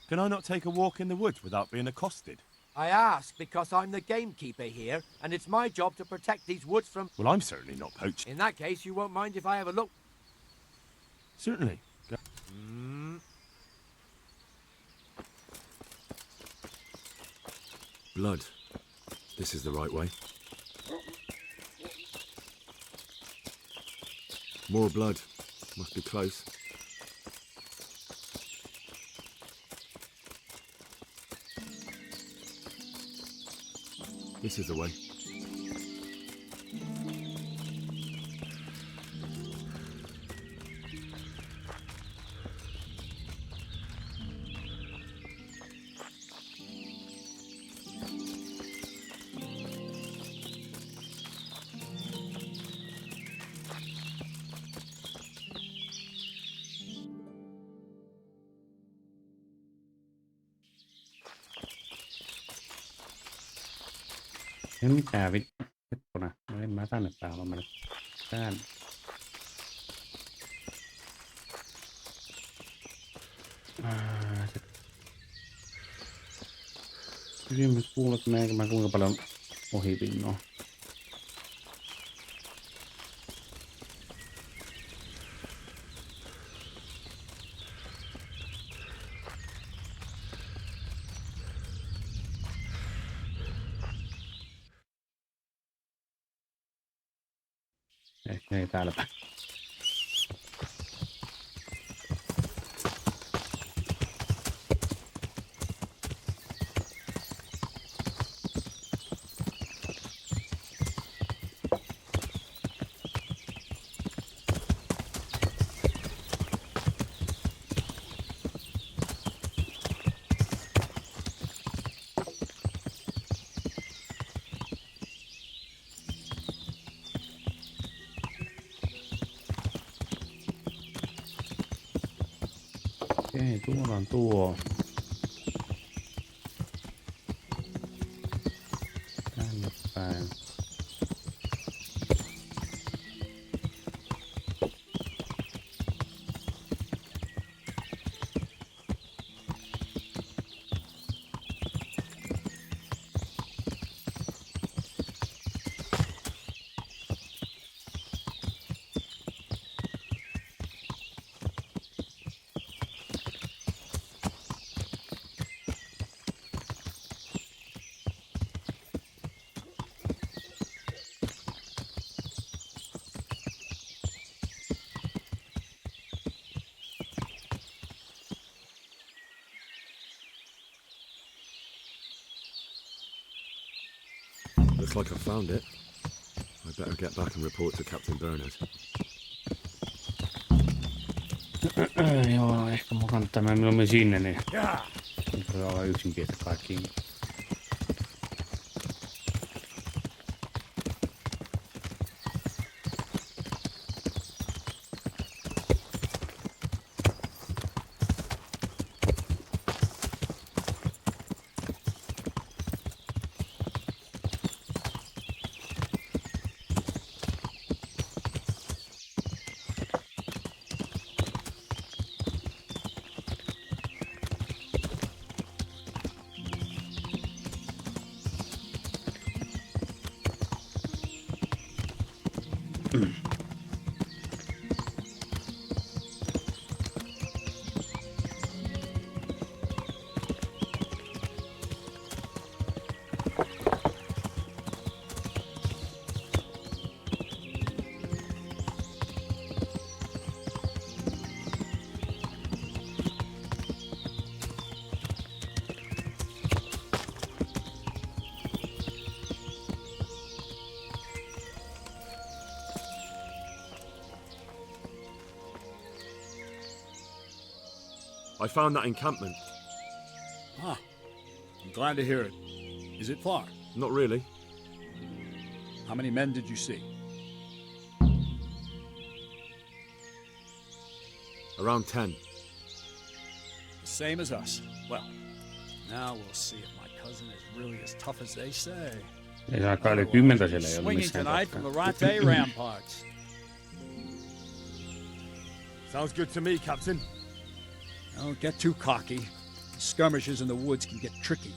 Can I not take a walk in the woods without being accosted? I ask because I'm the gamekeeper here, and it's my job to protect these woods from... Well, I'm certainly not poaching. In that case, you won't mind if I have a look. Certainly. Go. Blood. This is the right way. More blood. Must be close. This is the way. Ei mitään vittu. Hetkona. No en mä tänne päin ole mennyt. Tän. Kysymys kuuluu, että meneekö mä kuinka paljon ohi pinnoa. Ehkä ei täällä päin. Okei, tuolla on tuo. Tänne päin. Looks like I found it. I better get back and report to Captain Bernard. Joo, ehkä mun kannattaa mennä mieluummin sinne, niin se voi olla yksin pietä kaikkiin. I found that encampment. Ah, I'm glad to hear it. Is it far? Not really. How many men did you see? Around 10. The same as us. Well, now we'll see if my cousin is really as tough as they say. Ei saa kai yli 10 siellä ei ollut Swinging missään tonight from kohtaa. the Rate ramparts. Sounds good to me, Captain. Don't get too cocky. Skirmishes in the woods can get tricky.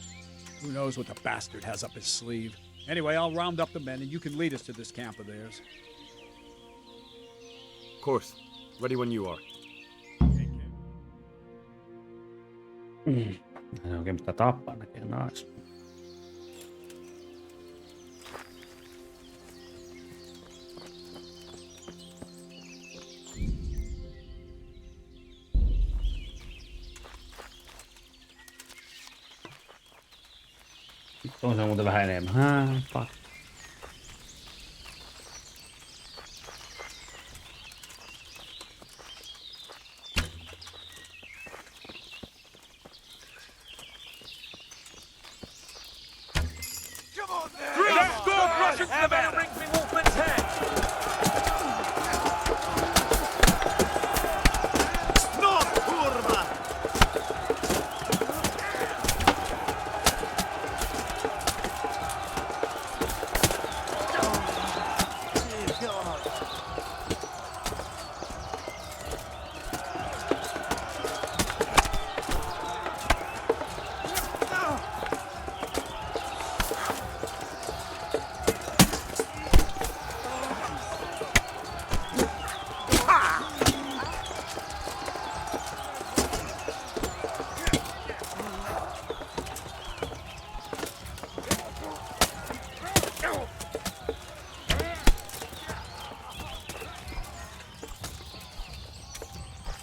Who knows what the bastard has up his sleeve? Anyway, I'll round up the men and you can lead us to this camp of theirs. Of course. Ready when you are. Se oikein pitää tappaa näkee nais. On se muuten vähän enemmän. Fuck. Let's go! Rush into the man who brings me Wolfman's head! No, kurva!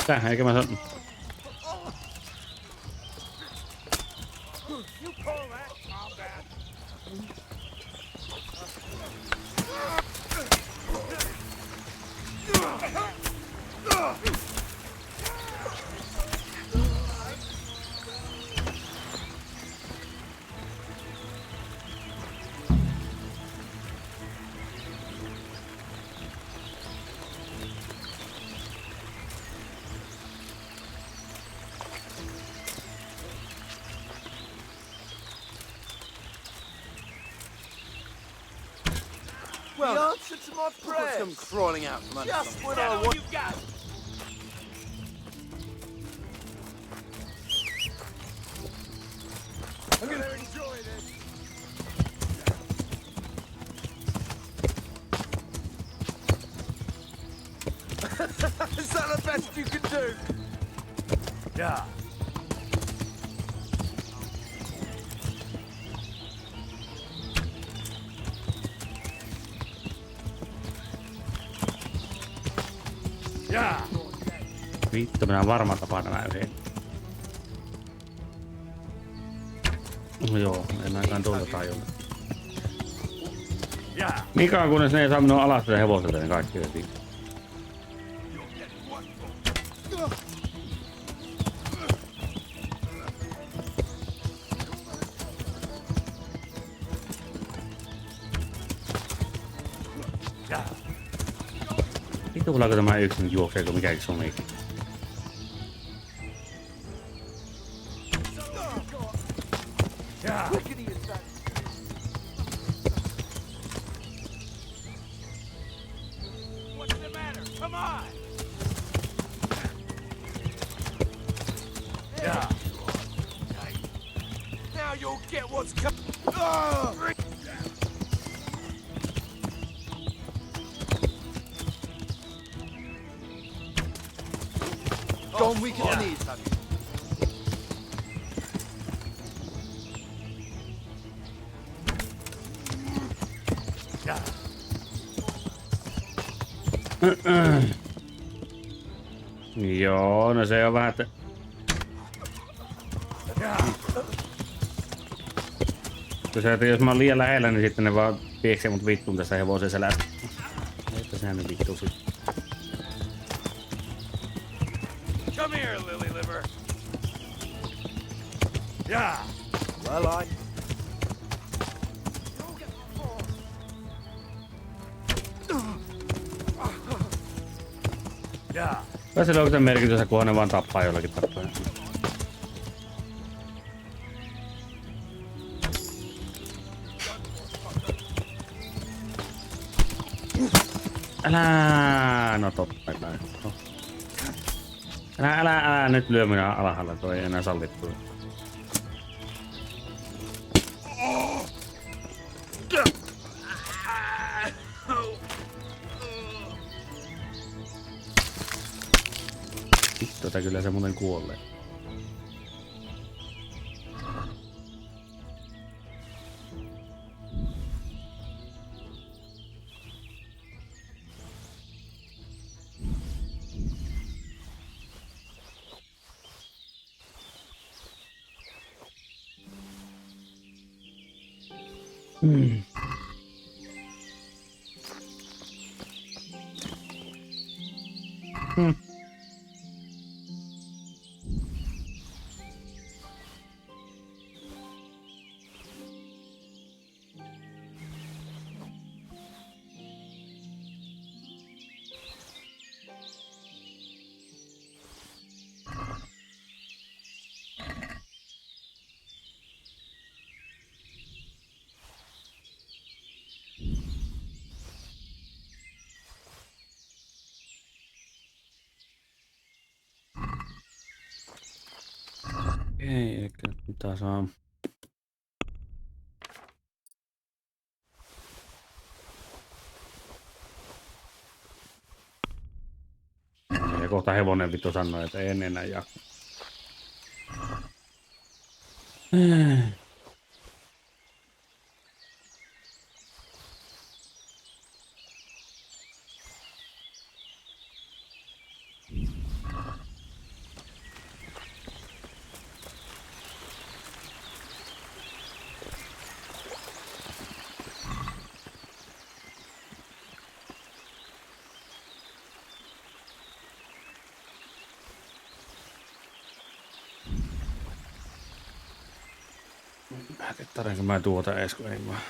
Tähän eikä mä sanon. Well, the answer to my prayers. Come crawling out from under just when I want. You got. I'm gonna enjoy this. Is that the best you can do? Yeah. Vittu, minä varmaan tapaan nämä yhden. No joo, en mäkään tuolta tajunnut. Niin kauan kunnes ne ei saa minua alas tätä hevoselta, niin kaikki veti. Vittu, kullaanko tämä yksin juokseeko mikäkin somikin? What's the matter? Come on! Yeah. Now you'll get what's coming. Gone weak at the knees, have you? Joo, no se on vähän, että... Jos mä oon liian lähellä, niin sitten ne vaan pieksee mut vittuun tästä hevosen selästä. Että sehän ne vittu sit. Come here, Lily Liver. Yeah. Well, I... Yeah. Vai sillä oikein merkitystä, kunhan ne vaan tappaa jollakin tapaa. Älä! No totta kai. No. Älä nyt lyö minä alhaalla, toi ei enää sallittu. Vittu, kyllä se muuten kuolee. Ei, eli mitä saa. Ja kohta hevonen vittu sanoi, että ei enää jaksa. Tarviinko mä tuota ees, kun ei vaan.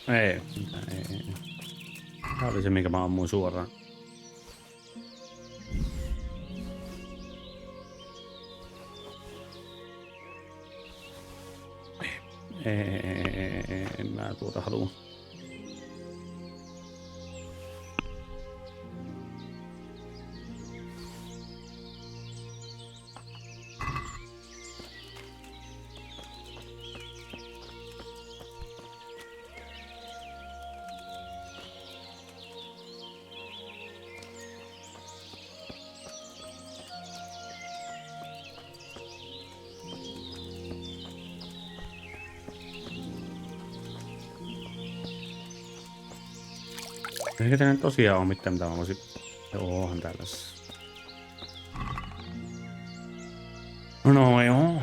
Ei. Tää oli se, minkä mä ammuin suoraan. En mä tuota halua. Eikä tää tosiaan ole mitään, mitä mä voisin... Joo, onhan täällä. No joo.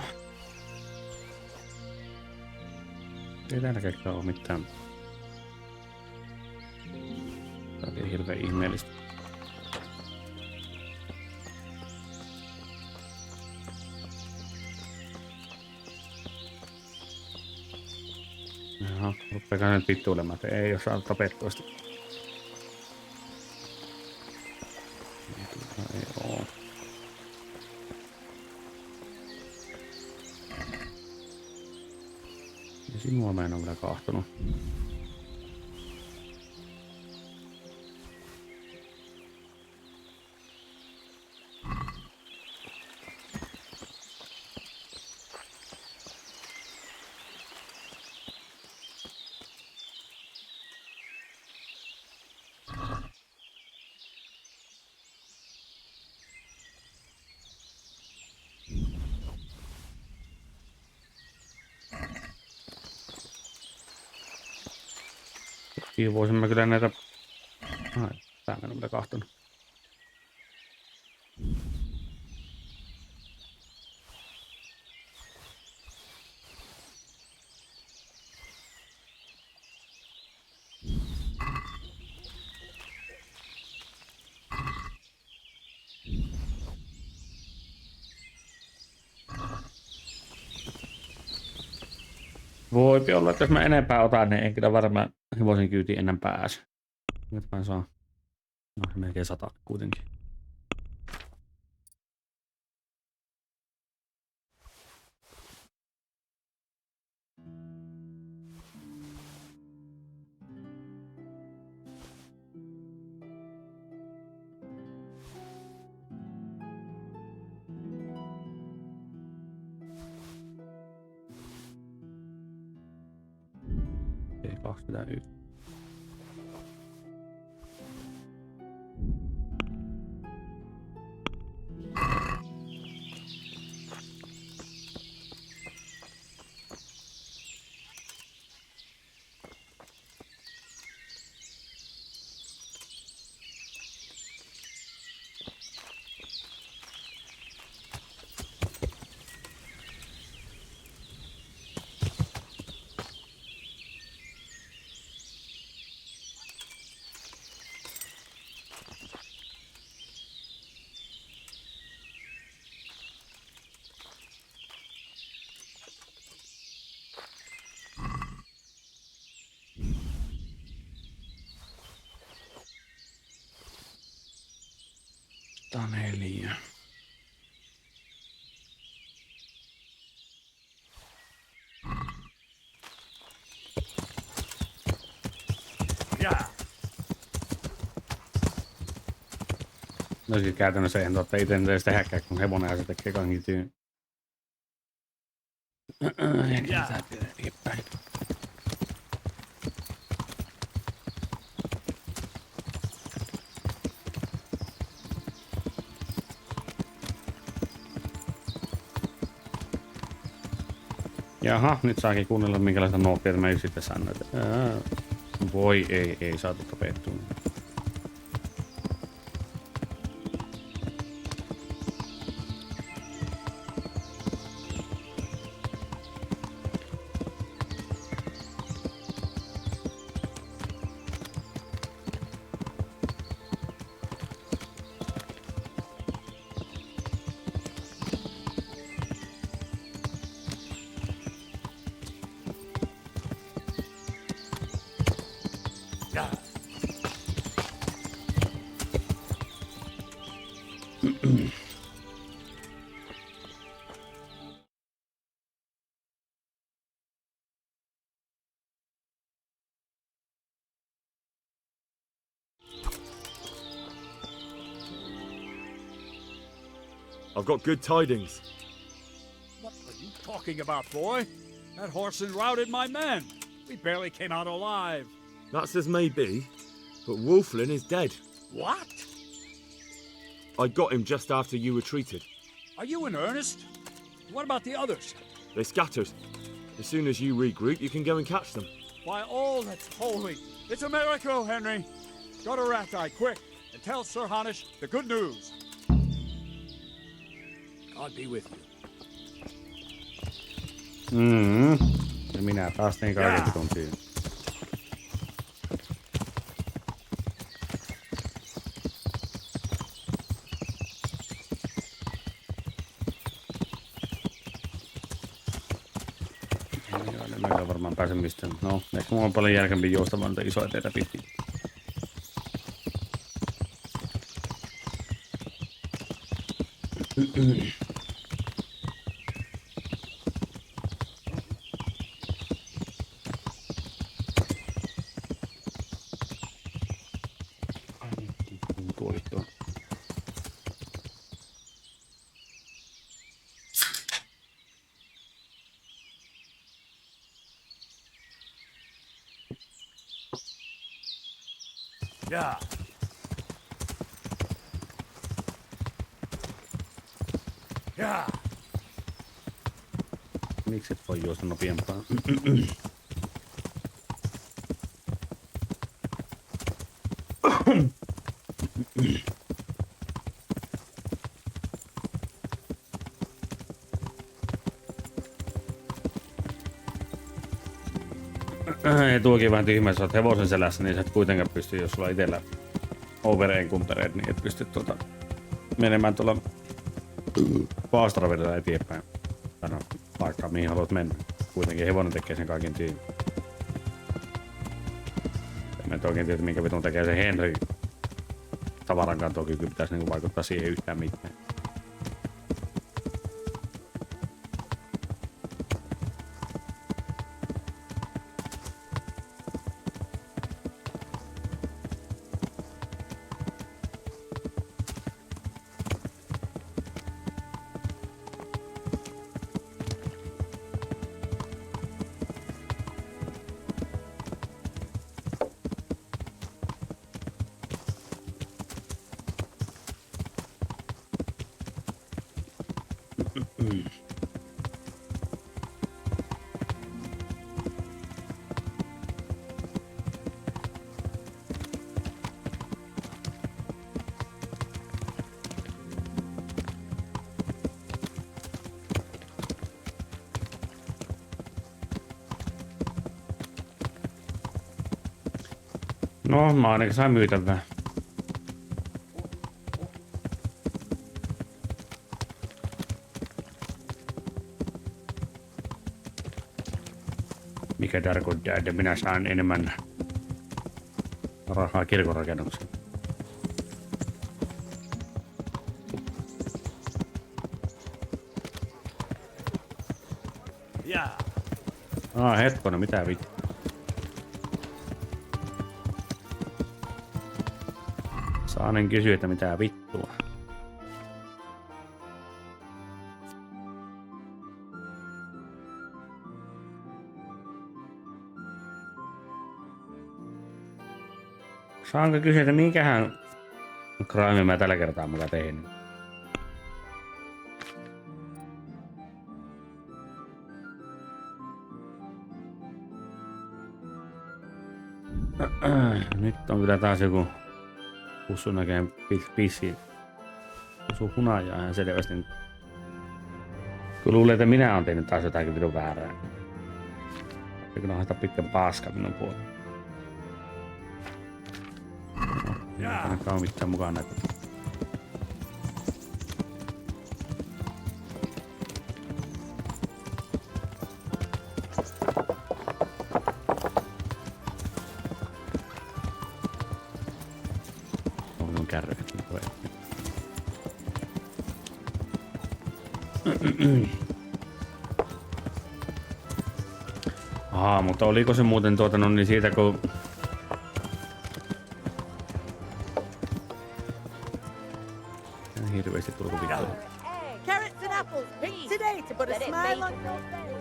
Ei täällä ole mitään. Tää oli hirveen ihmeellistä. Jaha, ruppeekaan nyt vittuilemaan, että ei oo saanut tapettua sitä. Sinua mä en ole kyllä kahtonut. Voisin mä kyllä näitä... Tää en ole vielä kahtonut. Voipi olla, että jos mä enempää otan, niin en kyllä varmaan hevosen kyytiin ennen pääse. Nyt mä saan. No, melkein 100 kuitenkin. Okei, 21. Tanelia. No siis käytännössä eihän totta itse edes tehdäkään, kun hevonen ja se tekee kankityyn. Ja kääntää eteenpäin. Jaha, nyt saakin kuunnella minkälaista nuoppiota mä sitten sanoin. Voi ei saatu tapettua. I've got good tidings. What are you talking about, boy? That horse routed my men. We barely came out alive. That's as may be, but Wolflin is dead. What? I got him just after you retreated. Are you in earnest? What about the others? They scattered. As soon as you regroup, you can go and catch them. By all that's holy, it's a miracle, Henry. Go to Ratheye, quick, and tell Sir Hanish the good news. God be with you. Ja minä taas tein kaiken ton tyyn. Meillä varmaan pääse mistään. No, ehkä mulla on paljon järkempi joustamaan niitä isoja teitä pitkin. Yeah. Yeah. Miksi et voi juosta nopeampaa? Ja tuokin vähän tyhmä, jos olet hevosen selässä, niin sä et kuitenkaan pysty, jos sulla itsellä overeen kumpereet, niin et pysty menemään tuolla paastoravedellä eteenpäin. Tai no, vaikka mihin haluat mennä. kuitenkin hevonen tekee sen kaiken tyyn. En mä oikein tiedä, minkä vitun tekee se Henry. Tavarankantokyky pitäisi niinku vaikuttaa siihen yhtään mitään. No, mä ainakin sain myytävää. Mikä tarkoittaa, että minä saan enemmän rahaa kirkonrakennukseen. Hetkonen, mitä vittu? Saanen kysyä, että mitä vittua. Saanko kysyä, että minkähän crime mä tällä kertaa mukaan tein? Nyt on kyllä taas joku pussun näkeen pissi. Pussu hunajaa ihan selvästi. Kun luulee, että minä oon tehnyt taas jotakin vitun väärää. Kyllä on haista pitkän paska minun puolella. Ei ainakaan mitään mukaan näitä. On kärryket. Mutta oliko se muuten no niin siitä kun hirveesti tulko vittua. Carrots and apples, picked today to put a smile on your face.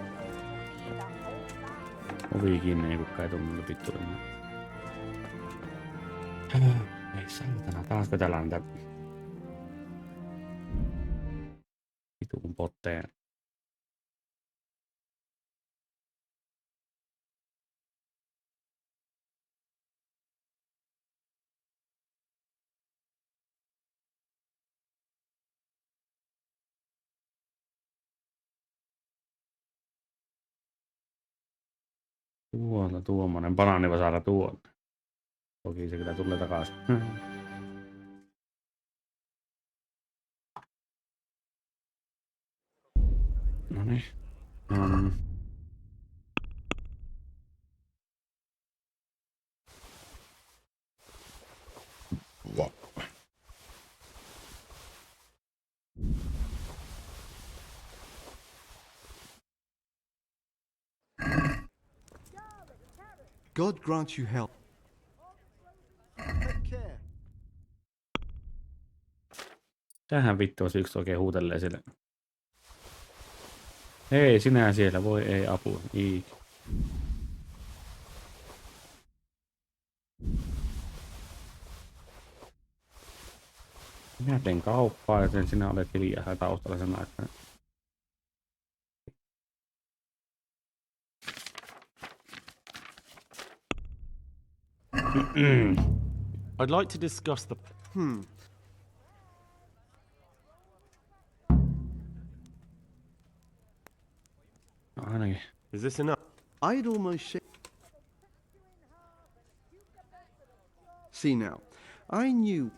Ovi kiinni, ei kukaan ei tunnu vittu. Ei saatana, taasko täällä on niitä vitun potteja. Tuolta tuommoinen banaanivasaara tuolta. Toki se kyllä tulee takaisin. Noniin. God grant you help. Take care. Tähän vittu se yksi oikein huutelee sille. Hei, sinä siellä, voi ei apua. Iik. Minä teen kauppaa, joten sinä olet hiljaa taustalla sen aikana. I'd like to discuss the... No ainakin. Is this enough? I'd almost see now. I knew.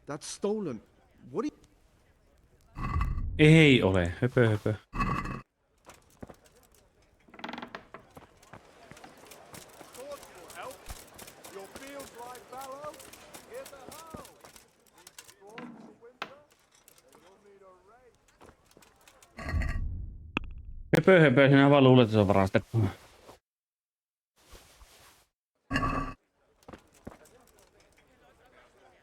That's stolen. What do you... Ei ole, höpö. Höpö, sinä vaan luulet, että se on varastettu.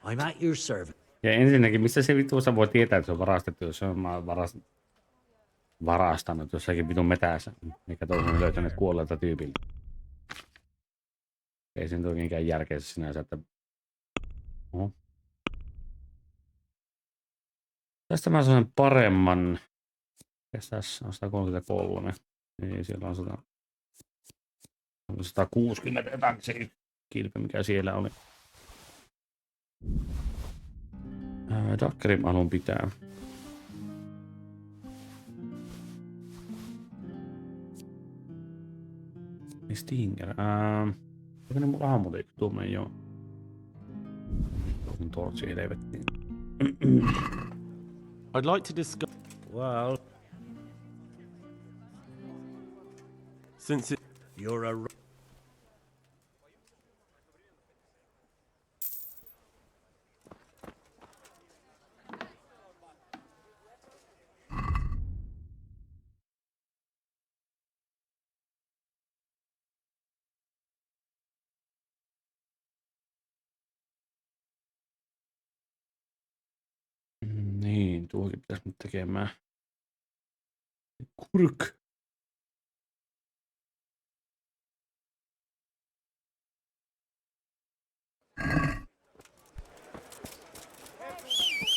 I'm at your service. Ja ensinnäkin, missä se vitussa voi tietää, että se on varastettu, jos se on varastanut jossakin vitun metässä, mikä toisen löytänyt kuolleelta tyypiltä. Ei se nyt oikeinkään järkeä sinänsä, että... Oho. Tästä mä saan paremman. Tässä on 133. Ei, siellä on 160 jotain se kilpe, mikä siellä oli. Dakkerin alun pitää. Stinger. Eikö ne mulla aamuliikku tuommoinen joo? Tosin tortsi helvettiin. I'd like to discuss... Well... Since you're a... Niin, tuokin pitäisi nyt tekemään. Kurk.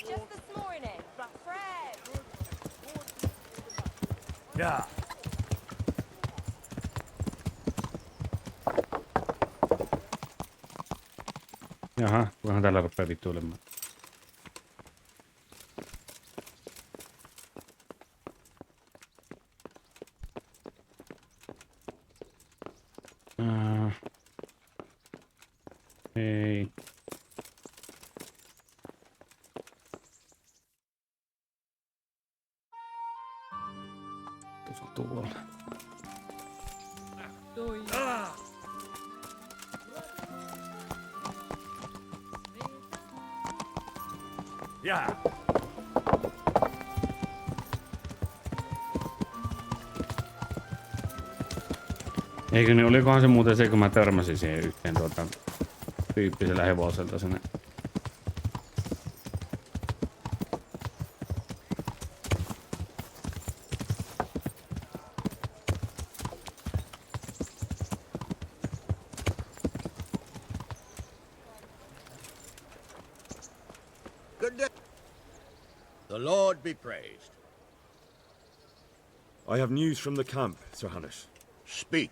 Just this morning. Fred. Yeah. Jaha, kunhan tällä rupeaa vittuilemaan. Ei. Tuossa on tuolla. Yeah. Eikö niin, olikohan se muuten se, kun mä törmäsin siihen yhteen tyyppisellä hevoselta sinne. Good day. The Lord be praised. I have news from the camp, Sir Hanush. Speak.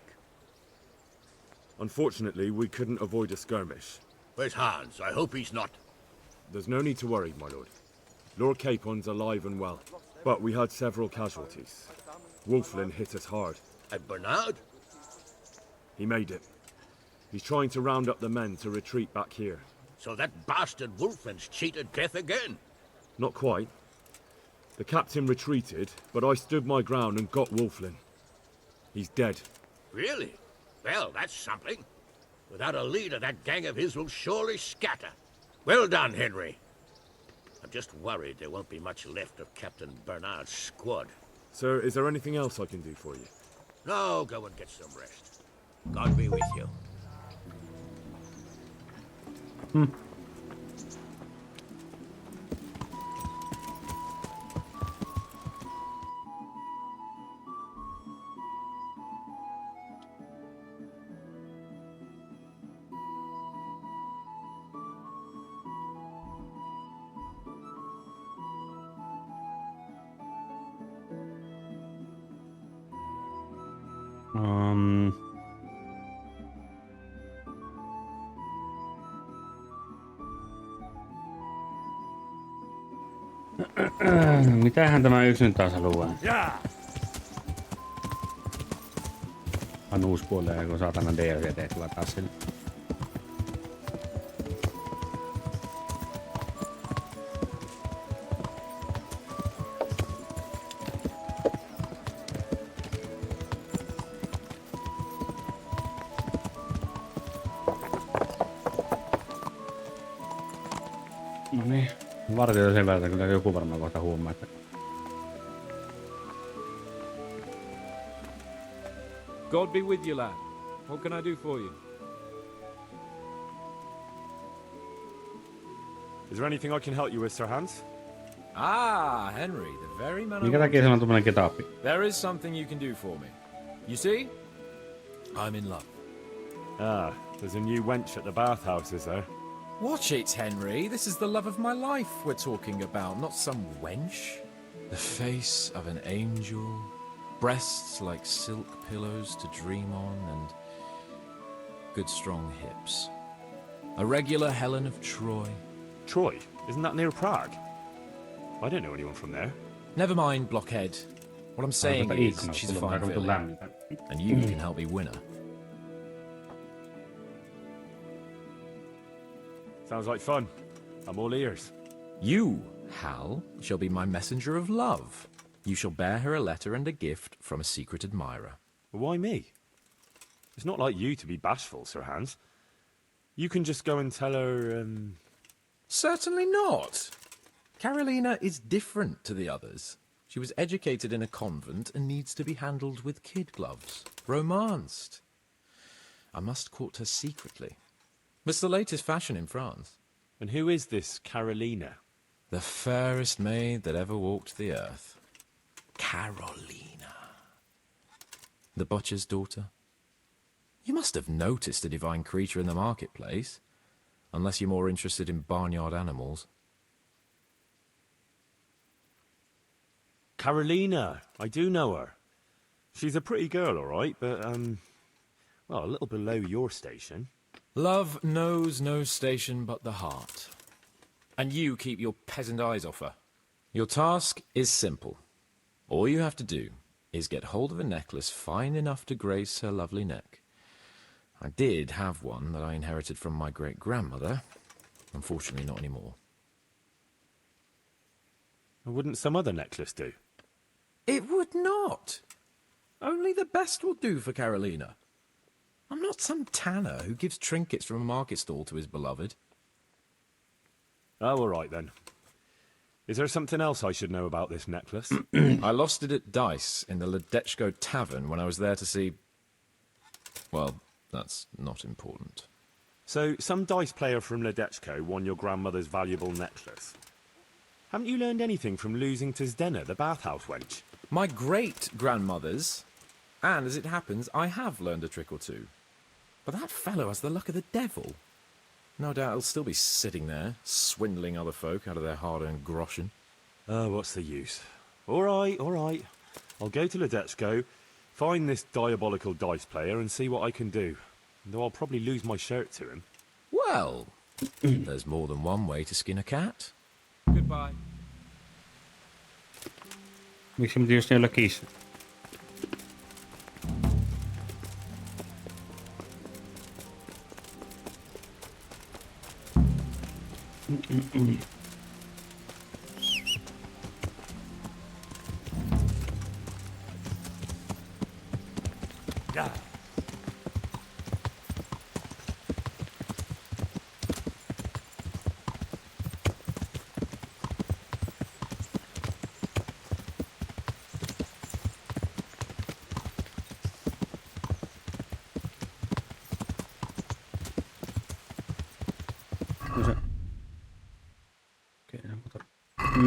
Unfortunately, we couldn't avoid a skirmish. Where's Hans? I hope he's not. There's no need to worry, my lord. Lord Capon's alive and well, but we had several casualties. Wolflin hit us hard. And Bernard? He made it. He's trying to round up the men to retreat back here. So that bastard Wolflin's cheated death again? Not quite. The captain retreated, but I stood my ground and got Wolflin. He's dead. Really? Well, that's something. Without a leader, that gang of his will surely scatter. Well done, Henry. I'm just worried there won't be much left of Captain Bernard's squad. Sir, is there anything else I can do for you? No, go and get some rest. God be with you. Mitähän tämä yksi nyt taas haluaa? Hanuus kuolee, kun saatana DLC tehtävä taas sille. No niin. Vartioita sen verran, kyllä joku varmaan kohta huomaa, että... God be with you, lad. What can I do for you? Is there anything I can help you with, Sir Hans? Ah, Henry, the very man I Minkä takia se on tommonen ketappi? There is something you can do for me. You see? I'm in love. Ah, there's a new wench at the bathhouse, is there? Watch it, Henry. This is the love of my life we're talking about, not some wench. The face of an angel, breasts like silk pillows to dream on, and good strong hips. A regular Helen of Troy. Troy? Isn't that near Prague? I don't know anyone from there. Never mind, blockhead. What I'm saying is, she's a fine filly, and you can help me win her. Sounds like fun. I'm all ears. You, Hal, shall be my messenger of love. You shall bear her a letter and a gift from a secret admirer. Why me? It's not like you to be bashful, Sir Hans. You can just go and tell her, Certainly not. Carolina is different to the others. She was educated in a convent and needs to be handled with kid gloves. Romanced. I must court her secretly. It's the latest fashion in France. And who is this Carolina? The fairest maid that ever walked the earth. Carolina. The butcher's daughter. You must have noticed a divine creature in the marketplace. Unless you're more interested in barnyard animals. Carolina, I do know her. She's a pretty girl, all right, but, well, a little below your station. Love knows no station but the heart. And you keep your peasant eyes off her. Your task is simple. All you have to do is get hold of a necklace fine enough to grace her lovely neck. I did have one that I inherited from my great-grandmother. Unfortunately, not anymore. Wouldn't some other necklace do? It would not. Only the best will do for Carolina. I'm not some tanner who gives trinkets from a market stall to his beloved. Oh, all right, then. Is there something else I should know about this necklace? I lost it at dice in the Ledechko Tavern when I was there to see... Well, that's not important. So, some dice player from Ledechko won your grandmother's valuable necklace. Haven't you learned anything from losing to Zdena, the bathhouse wench? My great-grandmother's. And, as it happens, I have learned a trick or two. But that fellow has the luck of the devil. No doubt he'll still be sitting there, swindling other folk out of their hard-earned groschen. Oh, what's the use? All right, all right. I'll go to Ledechko, find this diabolical dice player and see what I can do. Though I'll probably lose my shirt to him. Well, there's more than one way to skin a cat. Goodbye. Miksi mä just niillä kissä?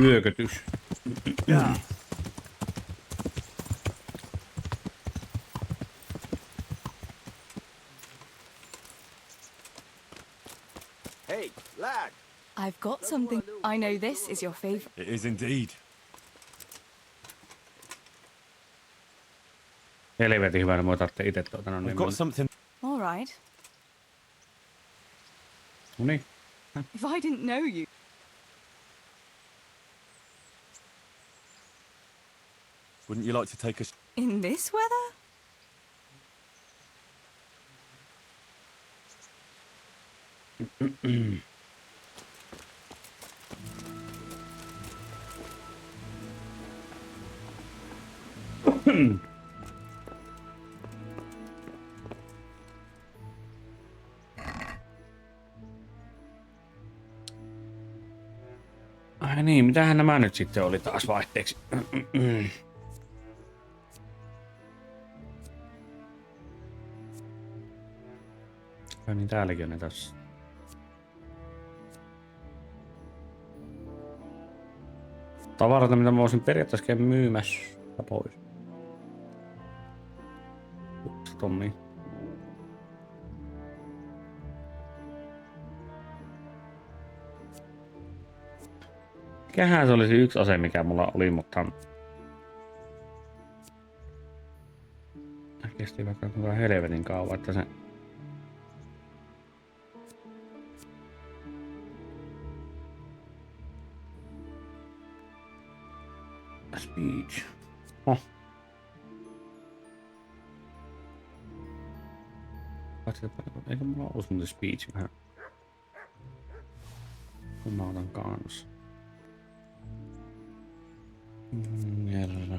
Yökötys. Hey, lad. I've got something. I know this is your favorite. It is indeed. Helvetin hyvä, mä otatte itse tuota. I've got something. All right. No niin. If I didn't know you. Wouldn't you like to take a... In this weather? Ai niin, mitähän nämä nyt sitten oli taas vaihteeksi? Ai niin, täälläkin on ne tässä. Tavaroita, mitä mä voisin periaatteessa käydä myymässä pois. Tommi. Mikähän se olisi yksi ase, mikä mulla oli, mutta... Kesti vaikka kuinka helvetin kauan, että se... Speech. Oh. Eikö mulla ollut muuten speech vähän? Kun mä otan kanssa. Herra.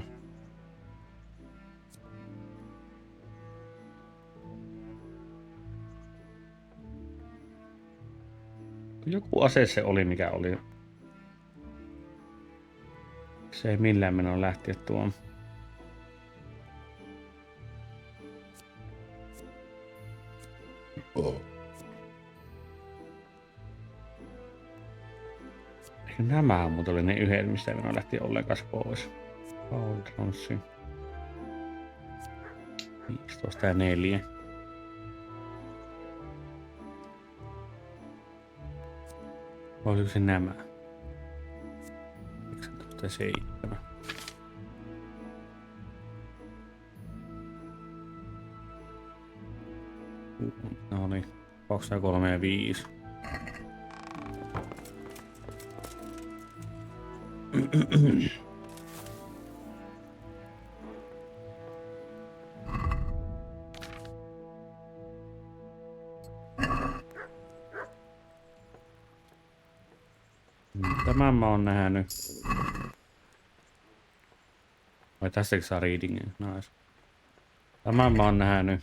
Joku ase se oli, mikä oli. Se ei millään menoa lähteä tuomaan. Eikö nämä muuten oli ne yhdet, mistä ei menoa lähteä ollenkaan pois? Pauldronssi. 15 ja 4. Oliko se nämä? 19 ja 7. No niin, 2 ja 3 ja 5. Tämän mä oon nähnyt. Vai tässäkin saa readingin? Nice. Tämän mä oon nähnyt.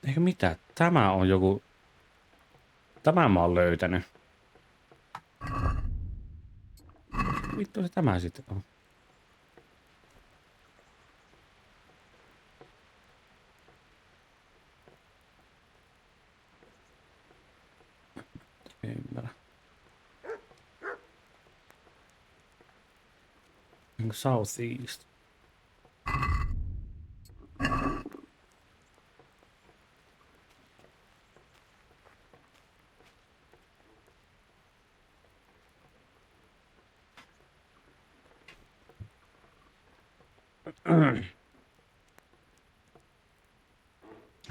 Eikö mitään? Tämä on joku... Tämän mä oon löytänyt. Vittu se tämä sitten on. Ymmärrä. Southeast.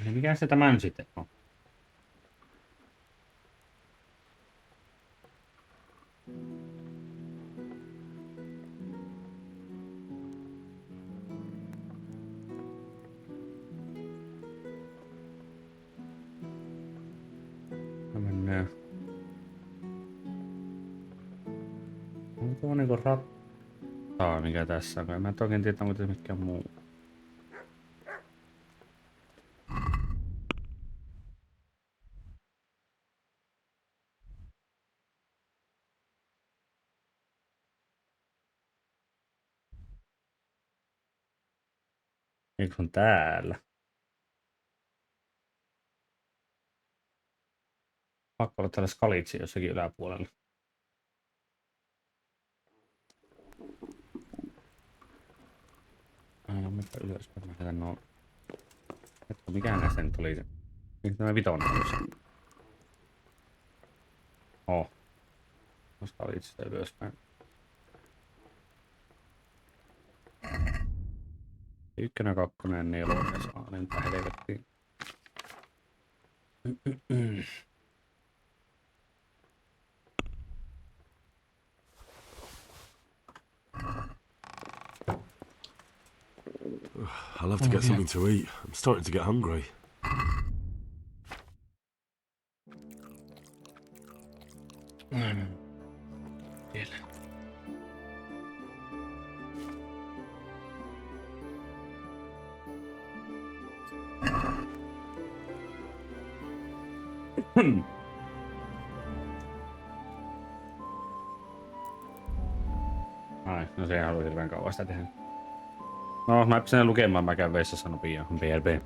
Eli mikä se tämä nyt sitten on? Mennään. On tuo niinku rattaa, mikä tässä on. Mä en oikein tiedä, onko tässä mikään muu. Eikö on täällä? Pakko olla täällä skalitsi jossakin yläpuolella. Mikä ylöspäin? Mä heitän noin. Hetko, mikä näistä nyt oli se? Mikä tämä vitonen oli se? Skalitsista ylöspäin. Ykkönen, kakkonen, nelonen saa, niin mitä helvettiin. I'll have to get something to eat. I'm starting to get hungry. Vielä. Ai, no se ei halua hirveän kauan sitä tehdä. No, mä sen lukemaan, mä käyn vessassa nopeaa. BRB.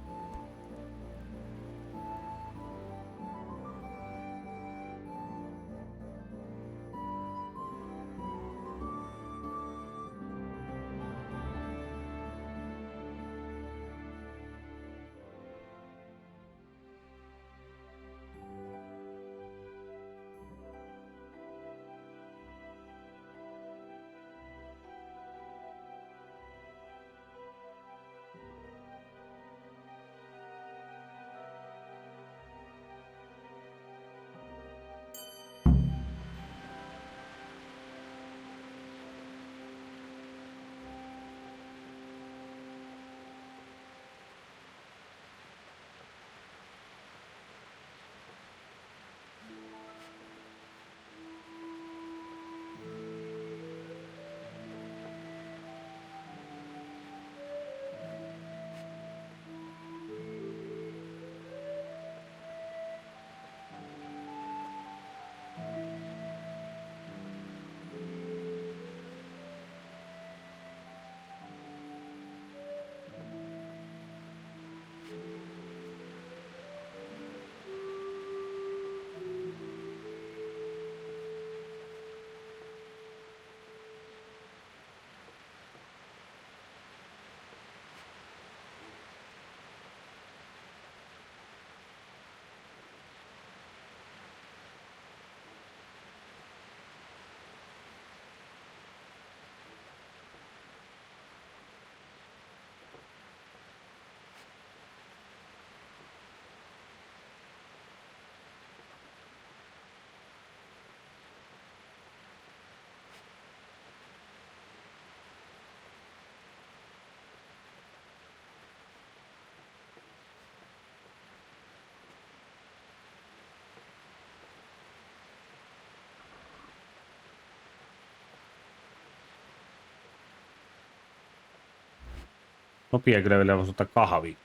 Nopea kyllä vielä voisi ottaa kahvi.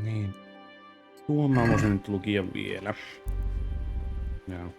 Niin. Tuon mä voisin nyt lukia vielä. Joo.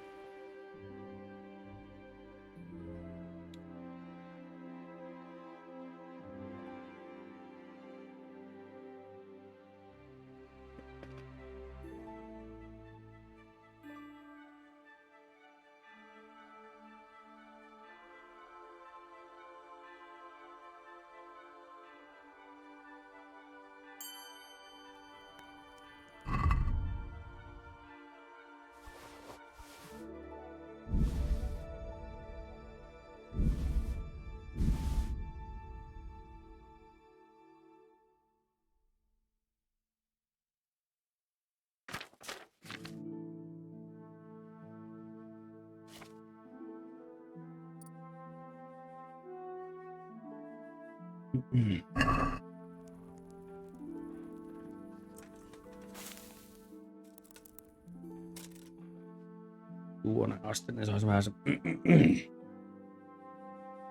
Tuonne asti, niin se olisi vähän se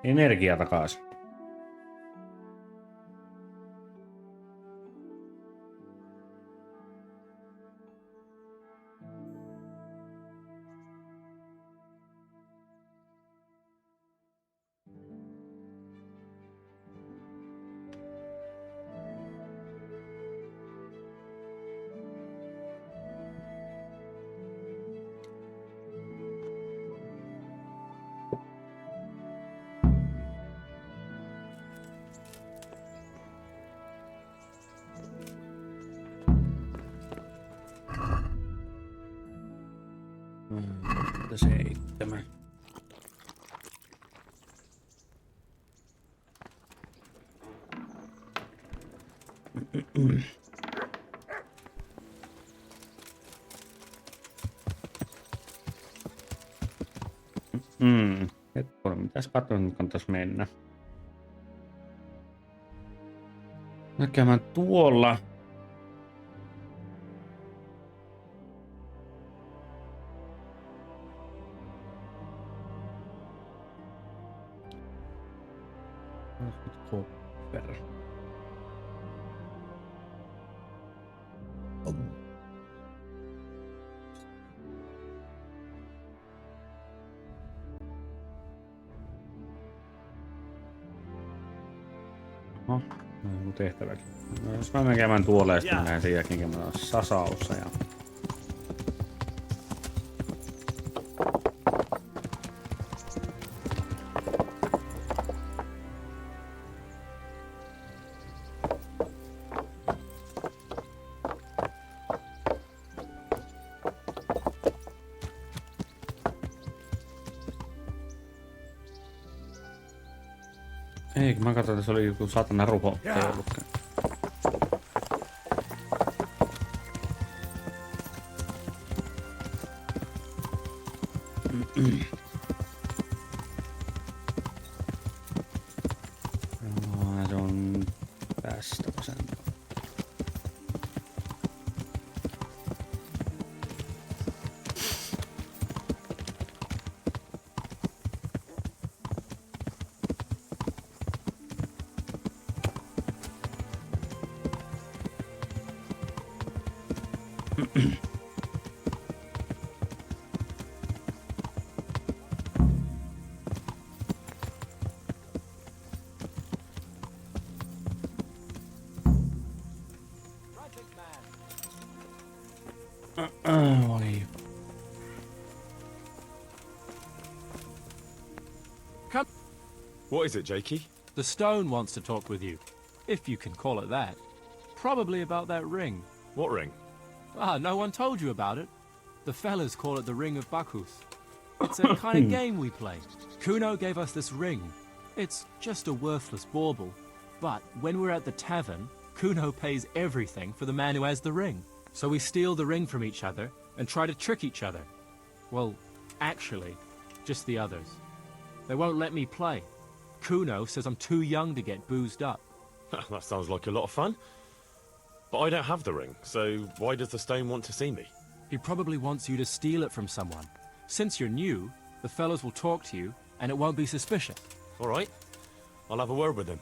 energia takaisin. Seitsemän. Hetkonen, mitäs katsoin, nyt kannattaisi mennä. Näkemään tuolla. Kopper. Oho, no tehtäväkin. No, jos mä menen käymään tuolla ja sitten mennään sen jälkeen käymään Sasaussa ja... Ei, kun mä katsoin, että se oli joku satana ruho. Ei ollutkaan. Se on tästä vasenta. Oi. Come. What is it, Jakey? The stone wants to talk with you, if you can call it that. Probably about that ring. What ring? Ah, no one told you about it. The fellas call it the Ring of Bacchus. It's a kind of game we play. Kuno gave us this ring. It's just a worthless bauble. But when we're at the tavern, Kuno pays everything for the man who has the ring. So we steal the ring from each other and try to trick each other. Well, actually, just the others. They won't let me play. Kuno says I'm too young to get boozed up. That sounds like a lot of fun. But I don't have the ring, so why does the stone want to see me? He probably wants you to steal it from someone. Since you're new, the fellows will talk to you, and it won't be suspicious. All right. I'll have a word with him.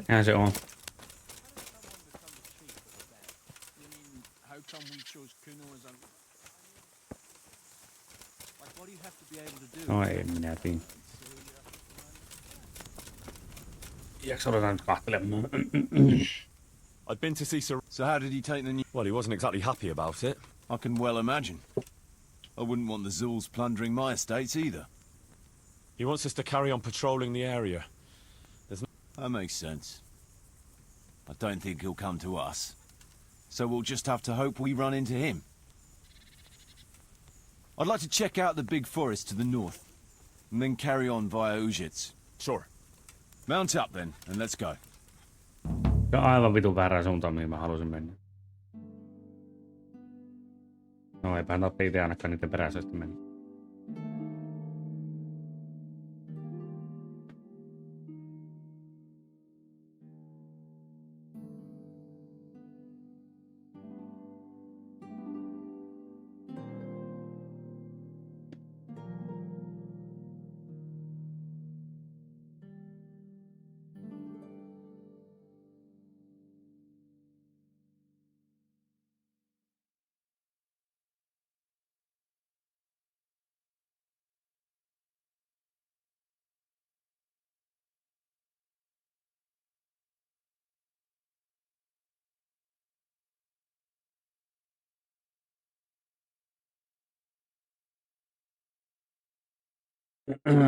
Eihän se on. How come we chose Kuno as a... Like, what do you have to be able to do? No ei minä tiedä. Jääks odotan nyt kahtelemaan? I'd been to see Sir... So how did he take the news? Well, he wasn't exactly happy about it. I can well imagine. I wouldn't want the Zulls plundering my estates either. He wants us to carry on patrolling the area. That makes sense. I don't think he'll come to us. So we'll just have to hope we run into him. I'd like to check out the big forest to the north, and then carry on via Ujits. Sure. Mount up then, and let's go. Se on aivan vitun väärä suuntaan, mihin mä halusin mennä. No eipähän tarvitse itse ainakaan niiden peräisesti mennä.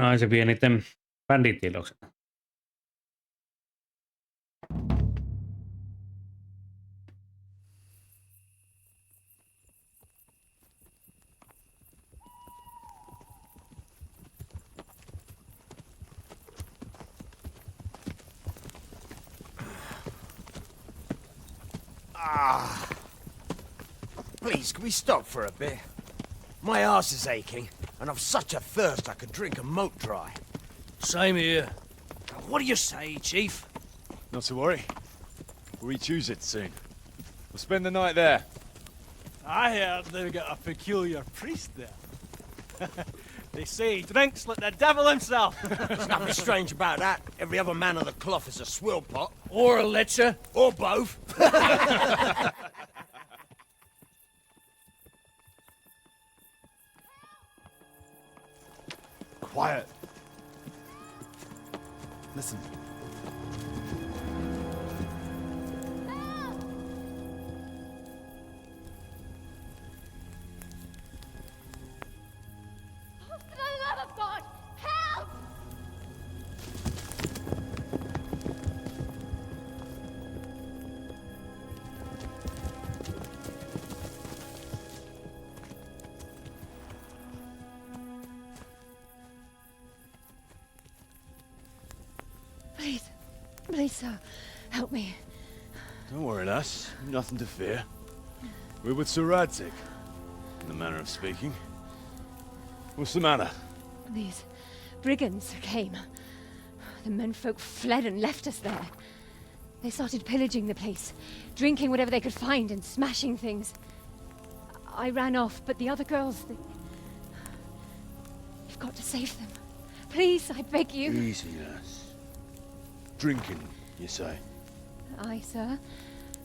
Ai se vie niiden bänditiedokset. Please, can we stop for a bit? My arse is aching, and I've such a thirst I could drink a moat dry. Same here. What do you say, Chief? Not to worry. We'll reach Ujits soon. We'll spend the night there. I heard they've got a peculiar priest there. They say he drinks like the devil himself. There's nothing strange about that. Every other man of the cloth is a swill pot. Or a licher. Or both. Quiet. Listen. For the love of God, help! Please, sir, help me. Don't worry, lass. Nothing to fear. We're with Sir Radzig, in the manner of speaking. What's the matter? These brigands came. The menfolk fled and left us there. They started pillaging the place, drinking whatever they could find and smashing things. I ran off, but the other girls, You've got to save them. Please, I beg you. Easy, lass. Drinking, you say? Aye, sir.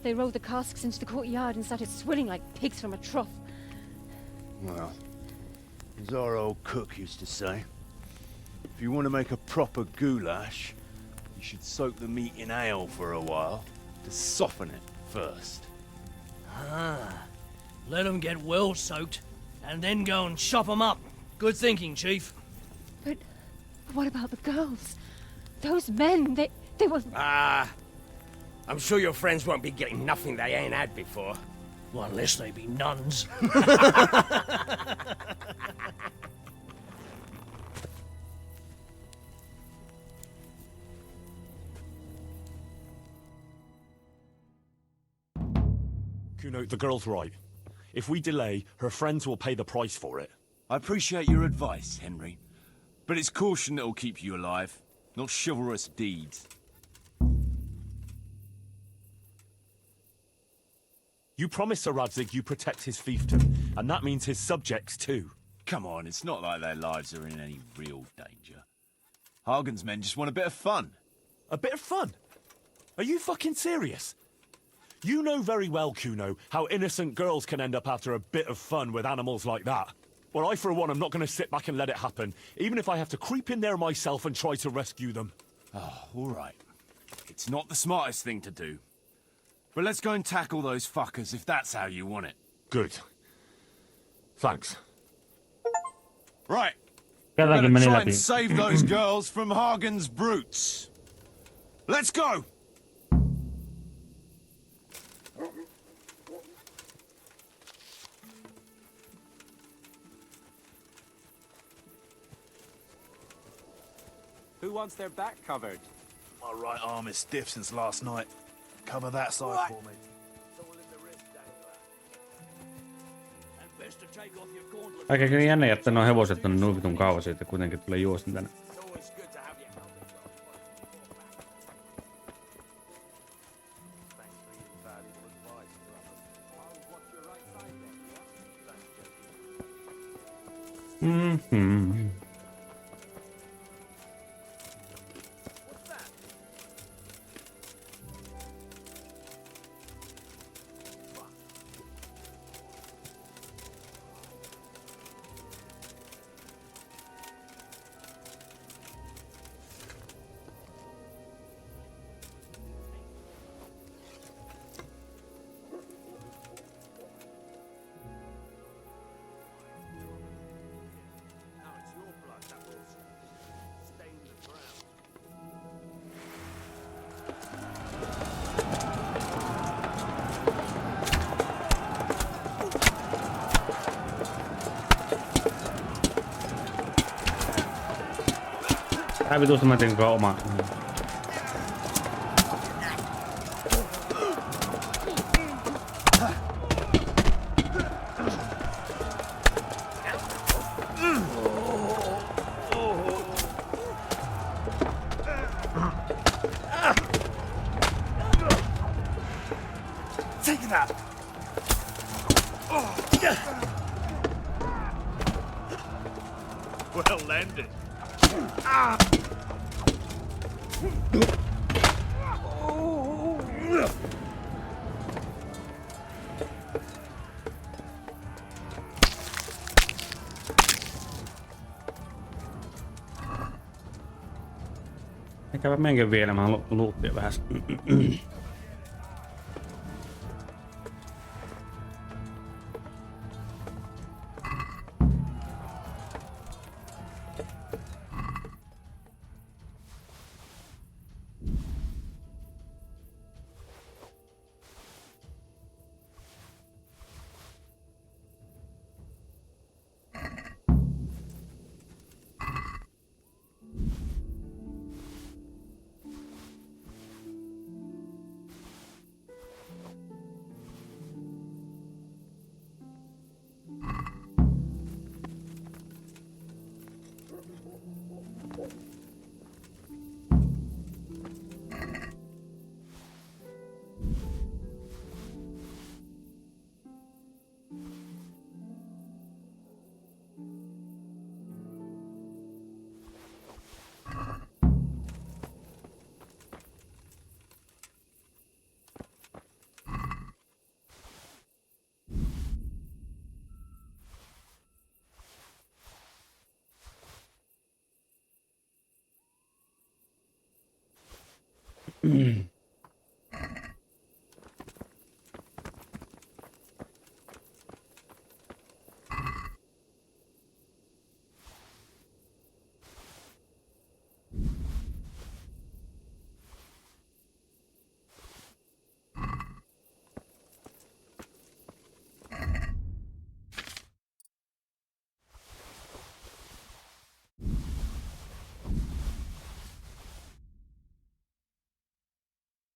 They rolled the casks into the courtyard and started swilling like pigs from a trough. Well, as our old cook used to say, if you want to make a proper goulash, you should soak the meat in ale for a while to soften it first. Ah, let them get well soaked, and then go and chop them up. Good thinking, Chief. But what about the girls? Those men, they were... I'm sure your friends won't be getting nothing they ain't had before. Well, unless they be nuns. Kuno, the girl's right. If we delay, her friends will pay the price for it. I appreciate your advice, Henry. But it's caution that'll keep you alive, not chivalrous deeds. You promised Sir Radzig you protect his fiefdom, and that means his subjects too. Come on, it's not like their lives are in any real danger. Hagen's men just want a bit of fun. A bit of fun? Are you fucking serious? You know very well, Kuno, how innocent girls can end up after a bit of fun with animals like that. Well, I, for one, am not going to sit back and let it happen, even if I have to creep in there myself and try to rescue them. Oh, all right. It's not the smartest thing to do. But let's go and tackle those fuckers if that's how you want it. Good. Thanks. Right. Kerrankin meni try läpi. and save those girls from Hagen's brutes. Let's go! Who wants their back covered? My right arm is stiff since last night. Cover that side for me. Aika kyllä jännä jättää nuo hevoset on noin vitun kauan siitä, kuitenkin tulee juosten tänne. Mm-hmm. Vitusta mä tein oma. Take that. Well landed. Eikä menkin vielä, mä haluan luuttia vähän.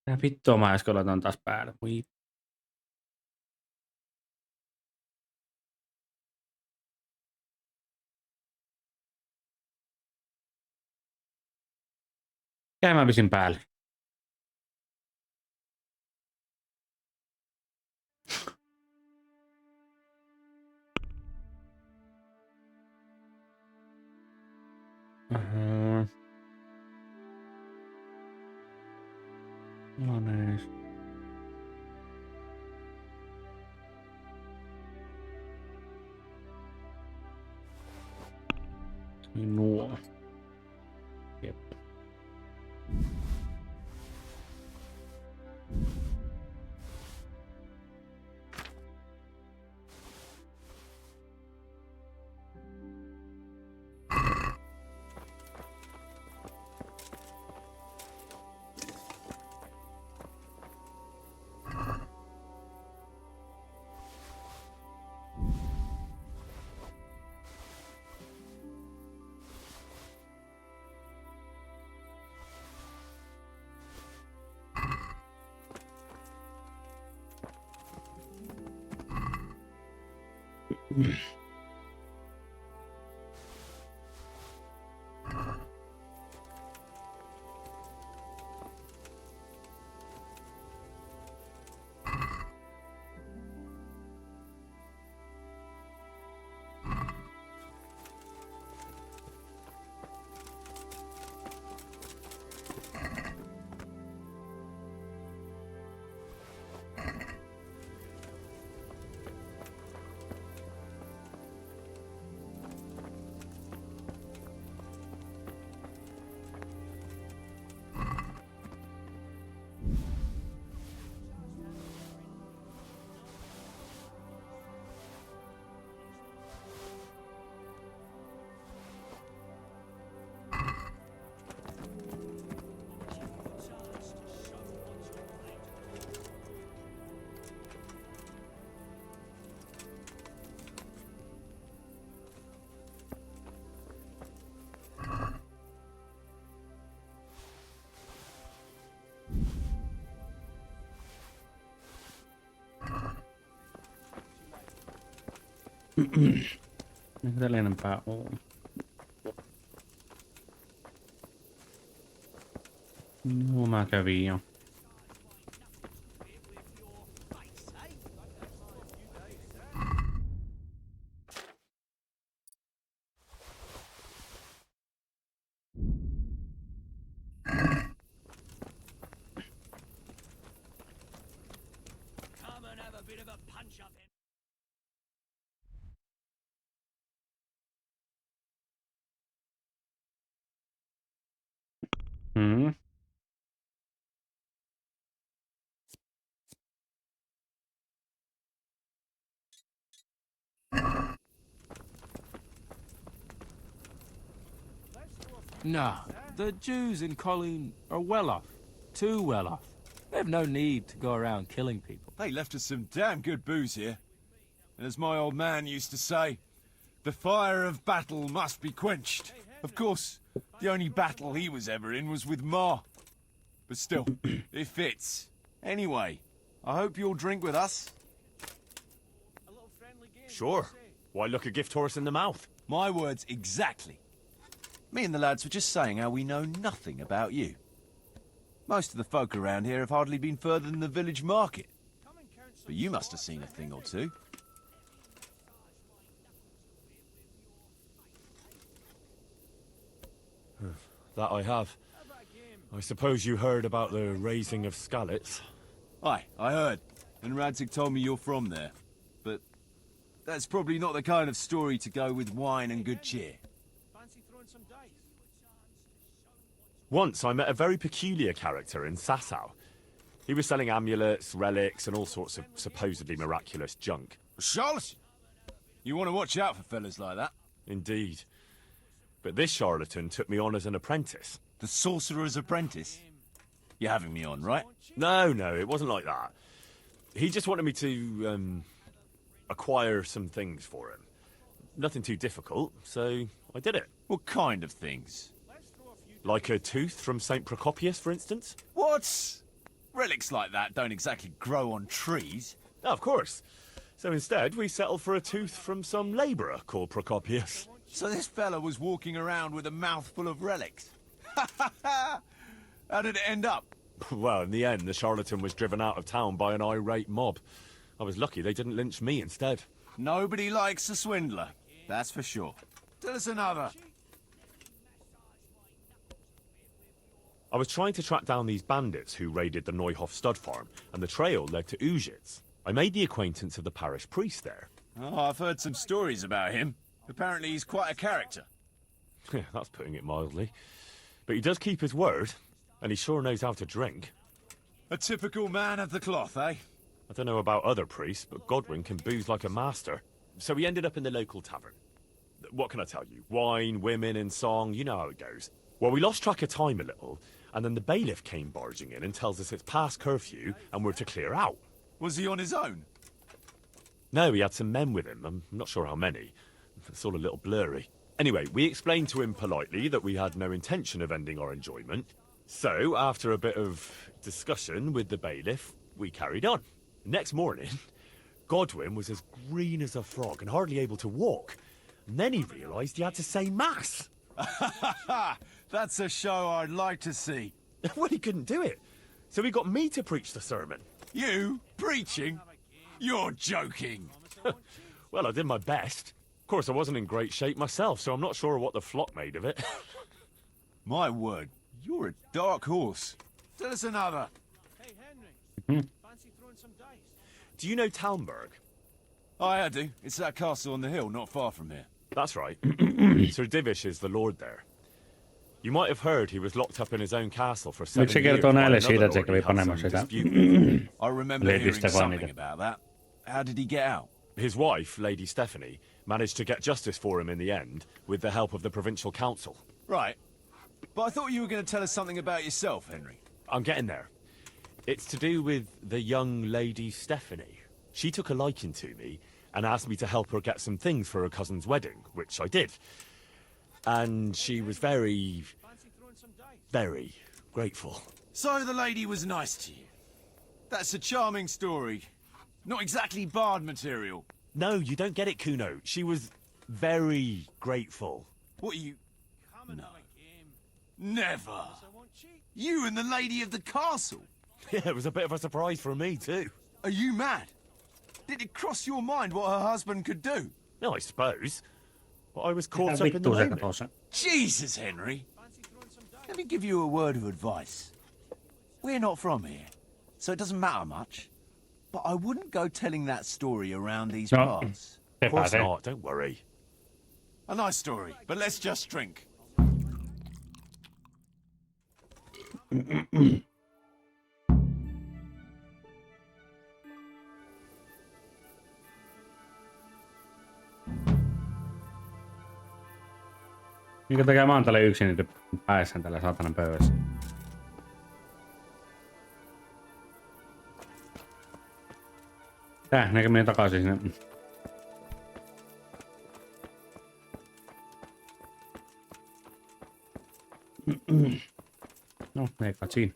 Tää vittua mä äsken laitan taas päälle. Voi. Käy mä pisin päälle. No niin. Nuo. Jep. Eikö tällä enempää oo? No, mä kävin jo. Come and have a bit of a punch up in. Mm. No, the Jews in Colleen are well off. Too well off. They have no need to go around killing people. They left us some damn good booze here. And as my old man used to say, the fire of battle must be quenched. Of course, the only battle he was ever in was with Ma. But still, it fits. Anyway, I hope you'll drink with us. Sure. Why look a gift horse in the mouth? My words exactly. Me and the lads were just saying how we know nothing about you. Most of the folk around here have hardly been further than the village market. But you must have seen a thing or two. That I have. I suppose you heard about the raising of Skalitz. Aye, I heard. And Radzig told me you're from there. But that's probably not the kind of story to go with wine and good cheer. Once I met a very peculiar character in Sasau. He was selling amulets, relics, and all sorts of supposedly miraculous junk. Charlatan! You want to watch out for fellas like that. Indeed. But this charlatan took me on as an apprentice. The sorcerer's apprentice? You're having me on, right? No, it wasn't like that. He just wanted me to, acquire some things for him. Nothing too difficult, so I did it. What kind of things? Like a tooth from St. Procopius, for instance? What? Relics like that don't exactly grow on trees. Oh, of course. So instead, we settled for a tooth from some labourer called Procopius. So this fella was walking around with a mouthful of relics. How did it end up? Well, in the end, the charlatan was driven out of town by an irate mob. I was lucky they didn't lynch me instead. Nobody likes a swindler, that's for sure. Tell us another. I was trying to track down these bandits who raided the Neuhof stud farm, and the trail led to Ujitz. I made the acquaintance of the parish priest there. Oh, I've heard some stories about him. Apparently he's quite a character. That's putting it mildly. But he does keep his word, and he sure knows how to drink. A typical man of the cloth, eh? I don't know about other priests, but Godwin can booze like a master. So we ended up in the local tavern. What can I tell you? Wine, women, and song, you know how it goes. Well, we lost track of time a little, and then the bailiff came barging in and tells us it's past curfew and we're to clear out. Was he on his own? No, he had some men with him. I'm not sure how many. It's all a little blurry. Anyway, we explained to him politely that we had no intention of ending our enjoyment. So, after a bit of discussion with the bailiff, we carried on. Next morning, Godwin was as green as a frog and hardly able to walk. And then he realised he had to say mass. That's a show I'd like to see. Well, he couldn't do it. So he got me to preach the sermon. You? Preaching? You're joking. Well, I did my best. Of course, I wasn't in great shape myself, so I'm not sure what the flock made of it. My word, you're a dark horse. Tell us another. Hey, Henry. Fancy throwing some dice? Do you know Talmberg? I do. It's that castle on the hill, not far from here. That's right. Sir Divish is the lord there. You might have heard he was locked up in his own castle for 7 Miksi se years. kertoo while näille another siitä, että se lord kävi he had some panemassa sitä dispute with. I remember hearing lehdistä vaan something niitä. about that. How did he get out? His wife, Lady Stephanie, managed to get justice for him in the end with the help of the provincial council. Right. But I thought you were going to tell us something about yourself, Henry. I'm getting there. It's to do with the young Lady Stephanie. She took a liking to me and asked me to help her get some things for her cousin's wedding, which I did. And she was very grateful. So the lady was nice to you. That's a charming story. Not exactly bard material. No, you don't get it, Kuno. She was very grateful. What are you... No. Never. You and the lady of the castle. Yeah, it was a bit of a surprise for me, too. Are you mad? Did it cross your mind what her husband could do? No, I suppose. But I was caught up in the moment. Jesus, Henry. Let me give you a word of advice. We're not from here, so it doesn't matter much. But I wouldn't go telling that story around these parts. Of course not, don't worry. A nice story, but let's just drink. Minkä takia mä oon täällä yksin niitä päässään tällä saatanan pöydässä? Näkö menen takaisin sinne? No, eikä siinä.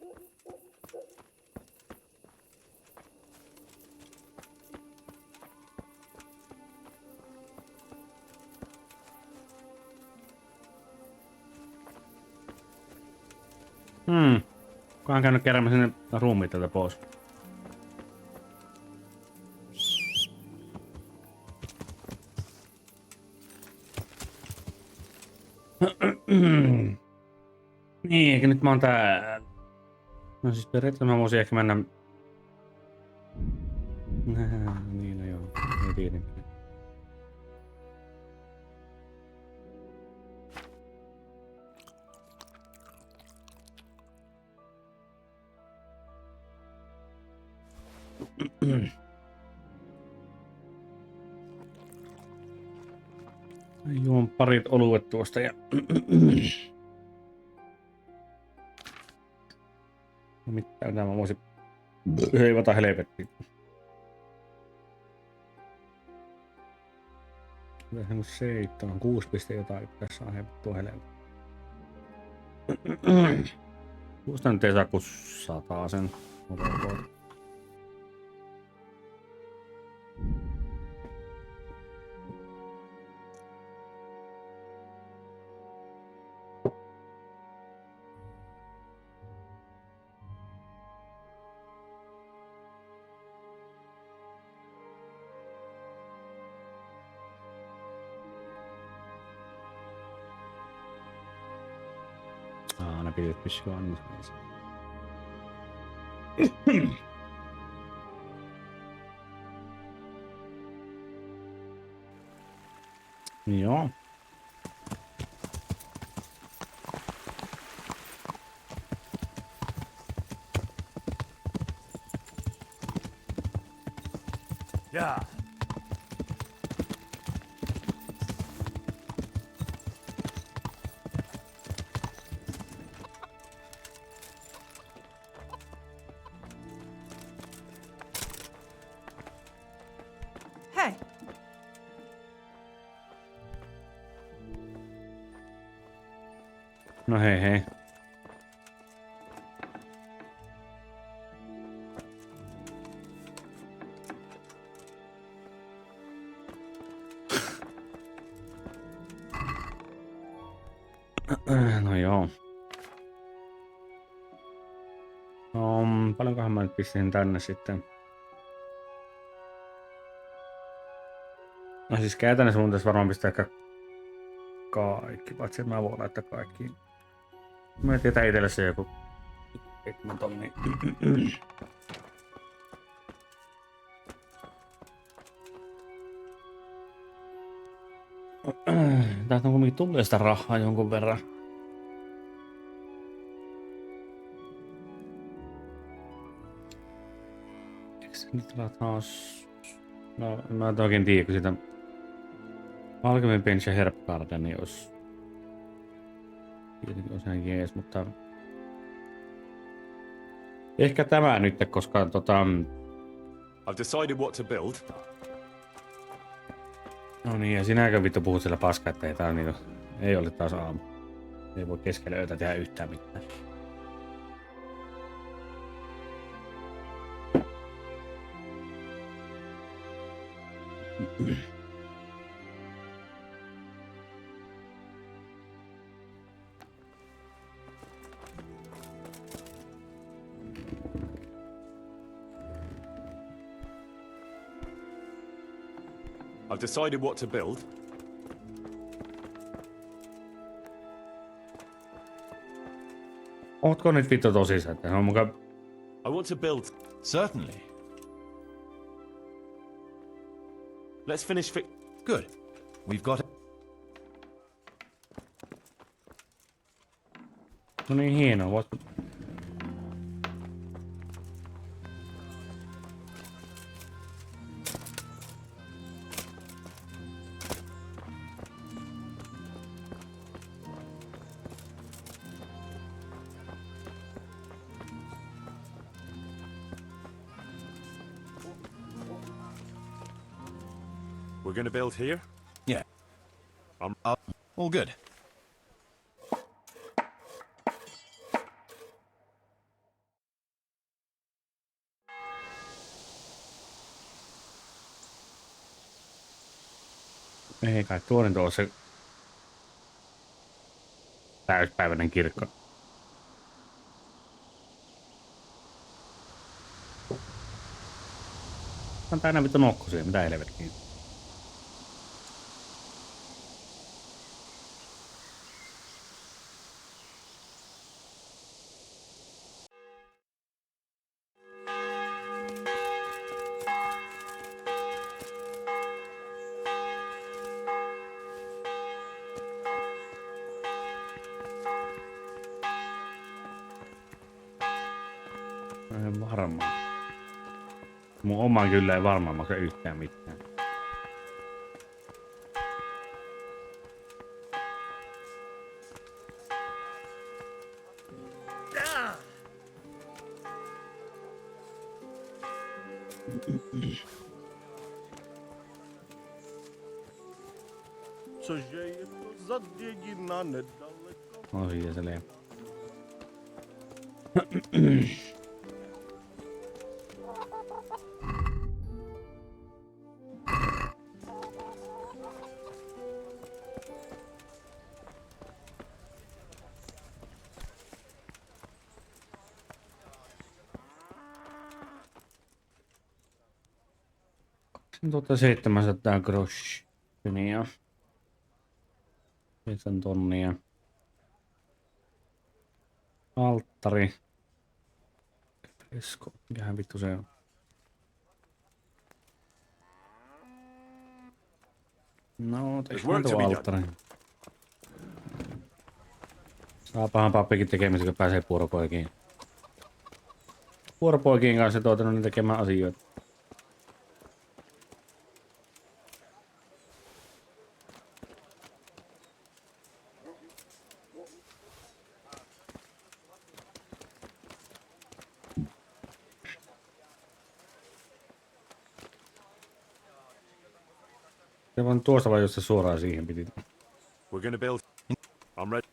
Kuka on käynyt keräämään sinne ruumiit tätä pois? Niin, eikä nyt mä oon täällä. No siis periaatteessa mä voisin ehkä mennä... Niin, no joo. Ei tiedä. Juon parit oluet tuosta ja... No mitään, mä voisin heivata helvettiin. Tässä on 7, 6 piste jotain, tässä on heivottua helvettiin. Kuusta nyt ei saa kun 100 sen. Ne pidet pysyy aina. Joo. Yeah. Hey. No hei hei. No joo. No, paljonkohan mä nyt pistin tänne sitten? No siis käytännössä mun tässä varmaan pistää ehkä kaikki, paitsi että mä voin laittaa kaikki. Mä tietää itselle se joku 7 tonni. Täältä on kuitenkin tullut sitä rahaa jonkun verran. Eikö se nyt taas... No, mä en oikein tiedä, kun sitä... Alkemin Bench ja Herb Garden niin olisi... Tietenkin olisi ihan jees, mutta... Ehkä tämä nyt, koska I've decided what to build. No niin, ja sinäkö vittu puhut sillä paskaa, että ei tää niinku... Ei ole taas aamu. Ei voi keskellä yötä tehdä yhtään mitään. I've decided what to build. Ootko nyt vittu tosissaan, että on mukaan... I want to build. Certainly. Let's finish Good. We've got... No niin, hienoa. Voitko... We're going to build here? Yeah. All good. Ei kai, tuo nyt on se täyspäiväinen kirkko. On täynnä vittu nokkosia, mitä helvettiä. En varmaan. Mun oma kyllä ei varmaan maksa yhtään mitään. Oi, ja se lee. Tuota 700 groshia. 7 tonnia. Alttari. Fresko. Mikähän vittu se on? No, tehdään tuo alttari. Saapahan pappikin tekemistä, kun pääsee vuoropoikiin. Vuoropoikien kanssa niin tekemään asioita. Se vaan tuosta vai jos se suoraan siihen piti. We're gonna build. I'm ready.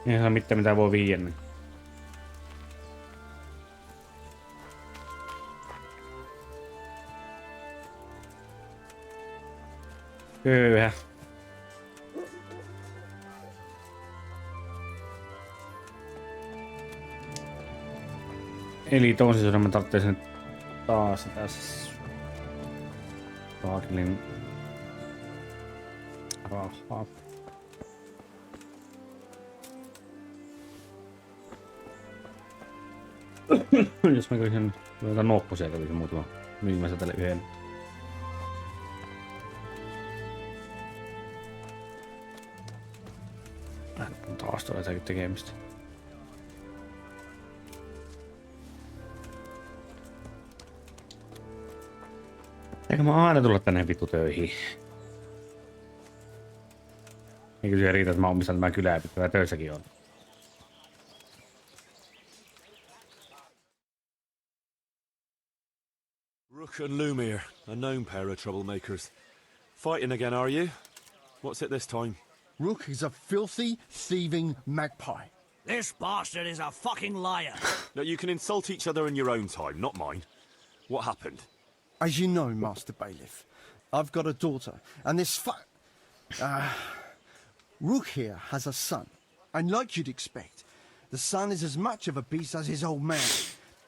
Ei saa mitään mitä voi viiä. Niin. Köyhä. Eli toisin sanoen mä tarvitsen taas tässä Raakelin rahaa. Jos mä kävisin jotain nopposia kävisin muutama myymässä tälle yhden. Taas tulee jotakin tekemistä. Eikö mä aina tulla tänne vittu töihin? Eikö se riitä, että mä omistan tämän kylää, pitää töissäkin on. Rook and Lumiere, a known pair of troublemakers. Fighting again, are you? What's it this time? Rook is a filthy, thieving magpie. This bastard is a fucking liar. No, you can insult each other in your own time, not mine. What happened? As you know, Master Bailiff, I've got a daughter, and this Rook here has a son. And like you'd expect, the son is as much of a beast as his old man.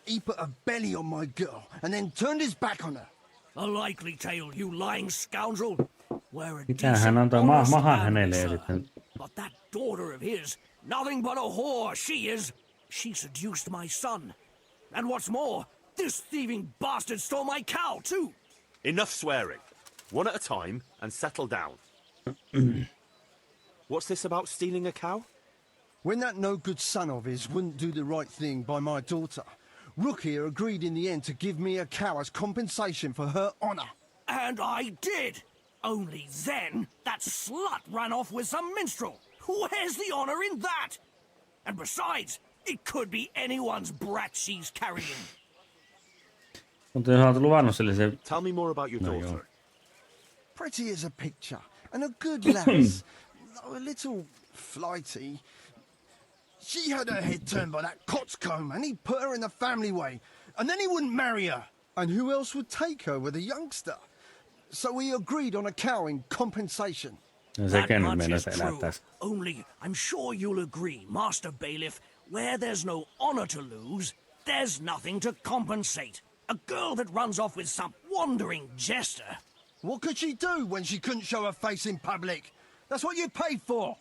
He put a belly on my girl, and then turned his back on her. A likely tale, you lying scoundrel. We're a Mitä hän antaa mahan hänelle ja sitten... But that daughter of his, nothing but a whore she is. She seduced my son. And what's more, this thieving bastard stole my cow too. Enough swearing. One at a time, and settle down. What's this about stealing a cow? When that no-good son of his wouldn't do the right thing by my daughter, Rook here agreed in the end to give me a cow as compensation for her honour. And I did. Only then, that slut ran off with some minstrel. Where's the honour in that? And besides, it could be anyone's brat she's carrying. Tell me more about your daughter. Pretty as a picture, and a good lass, though a little flighty. She had her head turned by that coxcomb, and he put her in the family way, and then he wouldn't marry her. And who else would take her with a youngster? So we agreed on a cow in compensation. That much is true. Only, I'm sure you'll agree, Master Bailiff, where there's no honour to lose, there's nothing to compensate. A girl that runs off with some wandering jester. What could she do when she couldn't show her face in public? That's what you paid for.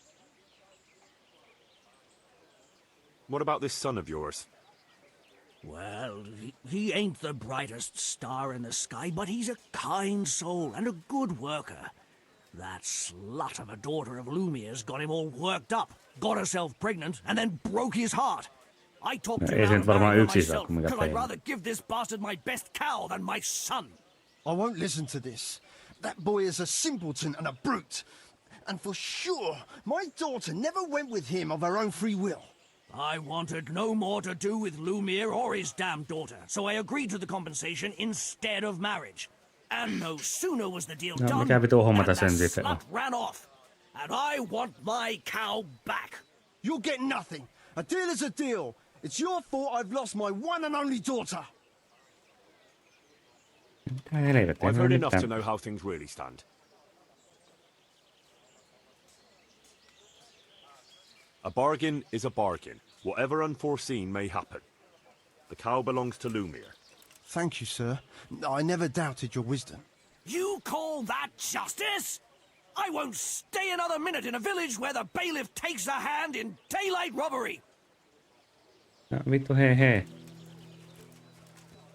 What about this son of yours? Well, he ain't the brightest star in the sky, but he's a kind soul and a good worker. That slut of a daughter of Lumiere's got him all worked up, got herself pregnant, and then broke his heart. I talked him out of myself, because I'd rather give this bastard my best cow than my son. I won't listen to this. That boy is a simpleton and a brute. And for sure, my daughter never went with him of her own free will. I wanted no more to do with Lumiere or his damned daughter, so I agreed to the compensation instead of marriage. And no sooner was the deal done than the slut ran off. And I want my cow back. You'll get nothing. A deal is a deal. It's your fault I've lost my one and only daughter. I've heard enough to know how things really stand. A bargain is a bargain, whatever unforeseen may happen. The cow belongs to Lumiere. Thank you, sir. I never doubted your wisdom. You call that justice? I won't stay another minute in a village where the bailiff takes a hand in daylight robbery. No, vittu hei.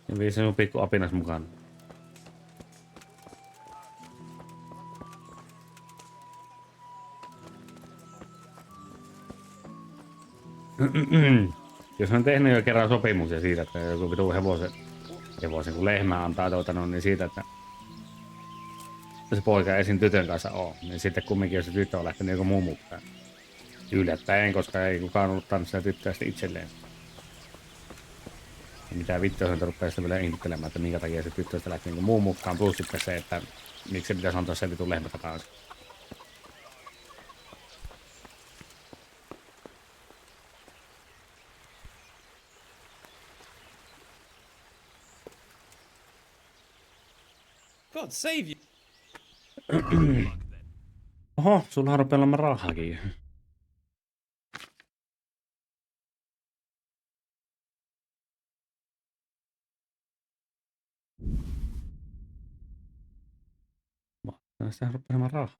Ja vii sinun pikku apinas mukaan. Jos on tehnyt jo kerran sopimuksen siitä, että joku vitu hevosen kun lehmä antaa niin siitä, että se poika ei siinä tytön kanssa ole, niin sitten kumminkin jos se tyttö on lähtenyt joku muu mukaan. Yllättäen, koska ei kukaan ollut tanssia tyttöä sitten itselleen. Ja mitä vittua sen rupeaa sitten vielä ihmettelemään, että minkä takia se tyttö sitten lähti muu mukaan, plus sitten se, että miksi se pitäisi antaa se vitun lehmä takaisin. God save you. Oho, sulla rupeaa olemaan rahakin. Sitä rupeaa olemaan rahaa.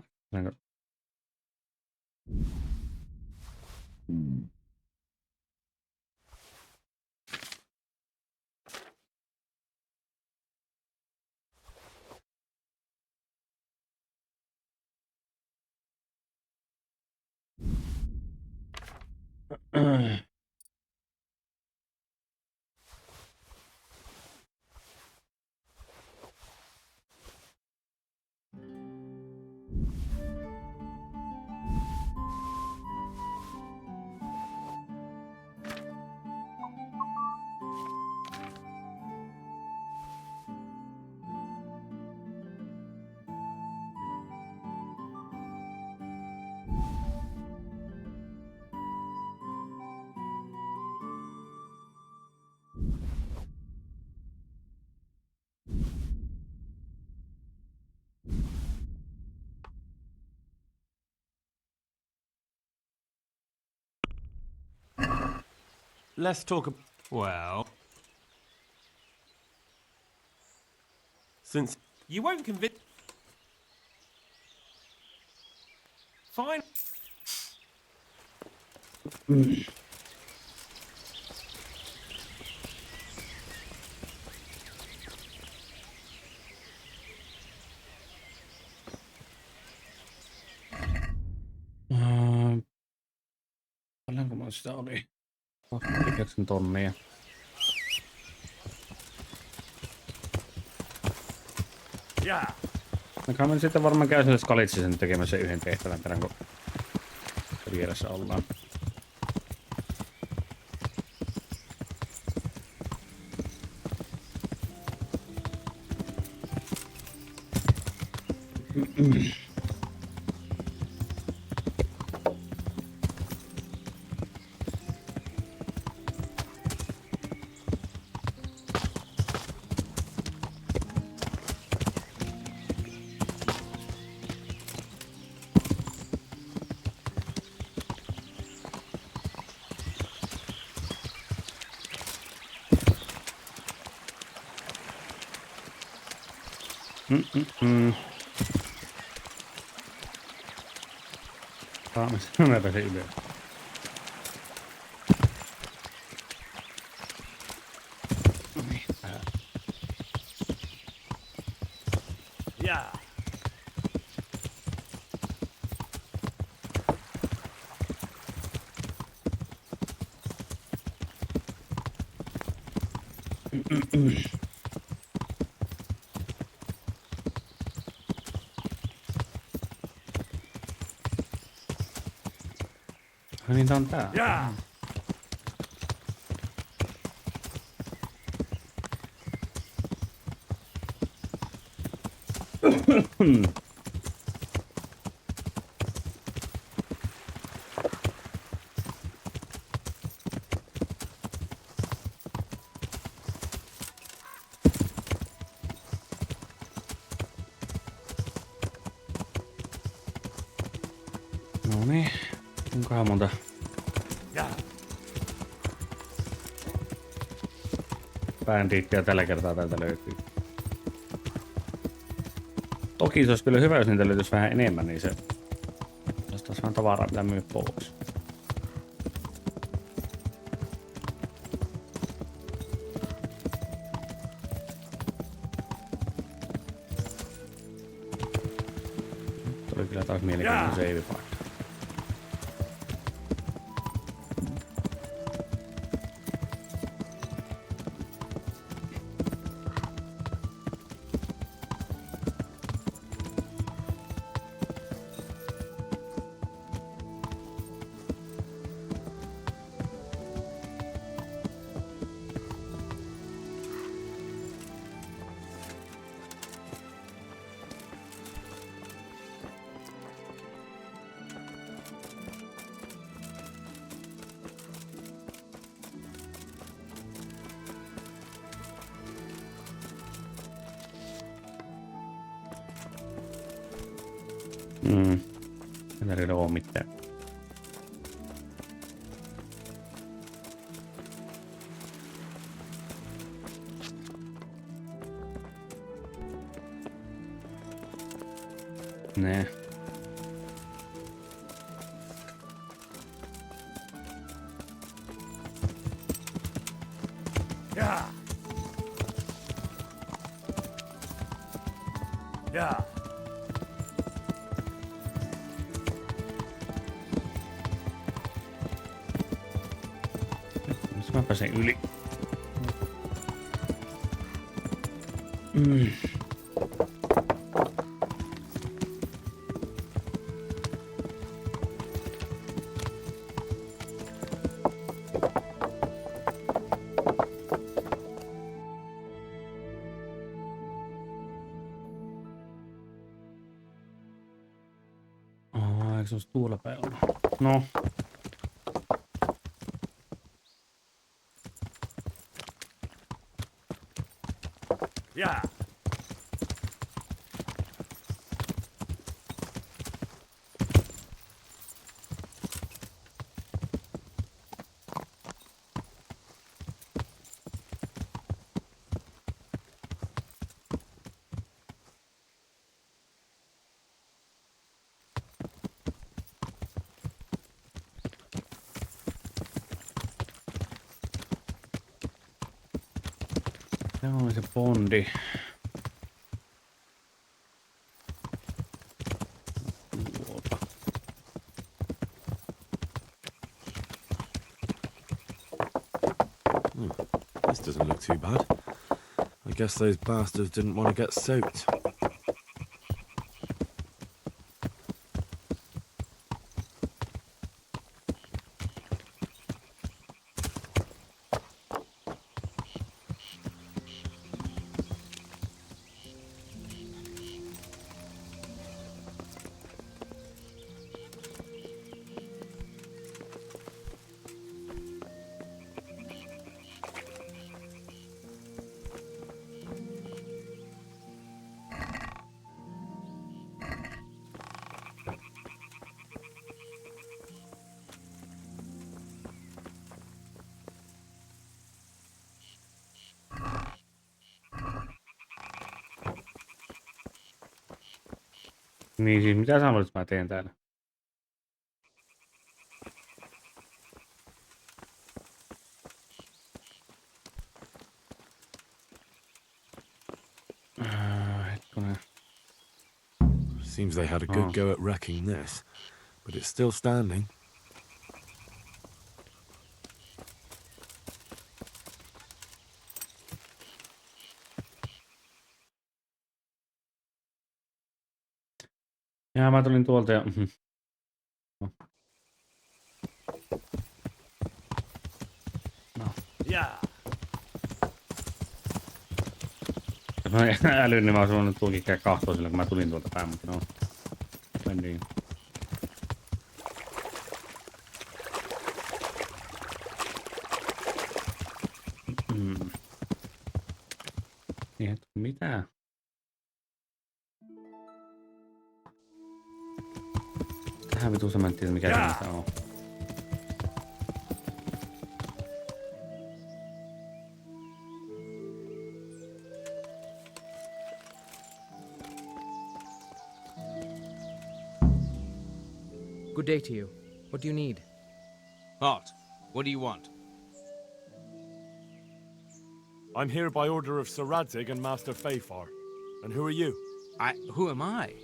Let's talk. Well, since You won't convince. Fine. Paljonko mulla sitä oli? 29 tonnia. Yeah. No kai mä sitten varmaan käy sille Skalitsisen tekemässä yhden tehtävän perään, kun vieressä ollaan. Mä pääsen ylös. Yeah. Niin tää on tää. Yeah. No niin. Kuinkahan monta? Yeah. Bandittia tällä kertaa täältä löytyy. Toki se olisi kyllä hyvä, jos niitä löytyisi vähän enemmän, niin se olisi taas vähän tavaraa, mitä myy pois. Tuli kyllä taas mielenkiintoinen save-paikka. Ei tarvitse oo mitään. Nee. Yeah. Yeah. Missä mä pääsen yli? Eikö se olisi tuolla päin olla? No. Yeah. Se on se Bondi. Tuota. This doesn't look too bad. I guess those bastards didn't want to get soaked. Niin siis mitä sä haluat, että mä teen täällä? Hetkonen. Seems they had a good go at wrecking this, but it's still standing. Jaa, mä tulin tuolta ja... No. Yeah. Jos mä älyn, niin mä olisin voinut tuokin käydä kahtoa sillä, kun mä tulin tuolta päin, mutta no. Mendin. Niin, mitä? Tähän vitussa mä en tiedä mikä niistä on. Good day to you. What do you need? Halt. What do you want? I'm here by order of Sir Radzig and Master Fafar. And who are you? Who am I?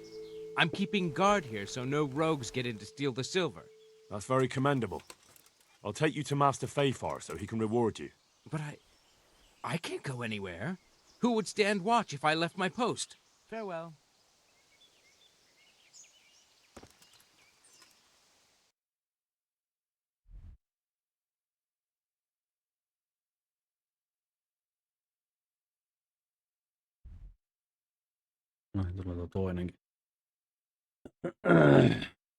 I'm keeping guard here so no rogues get in to steal the silver. That's very commendable. I'll take you to Master Fafar so he can reward you. But I can't go anywhere. Who would stand watch if I left my post? Farewell. No, tulee tuo toinenkin.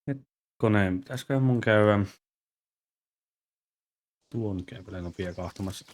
Hetkonen, pitäisikö mun käydä tuon käy nopea kahtomassa.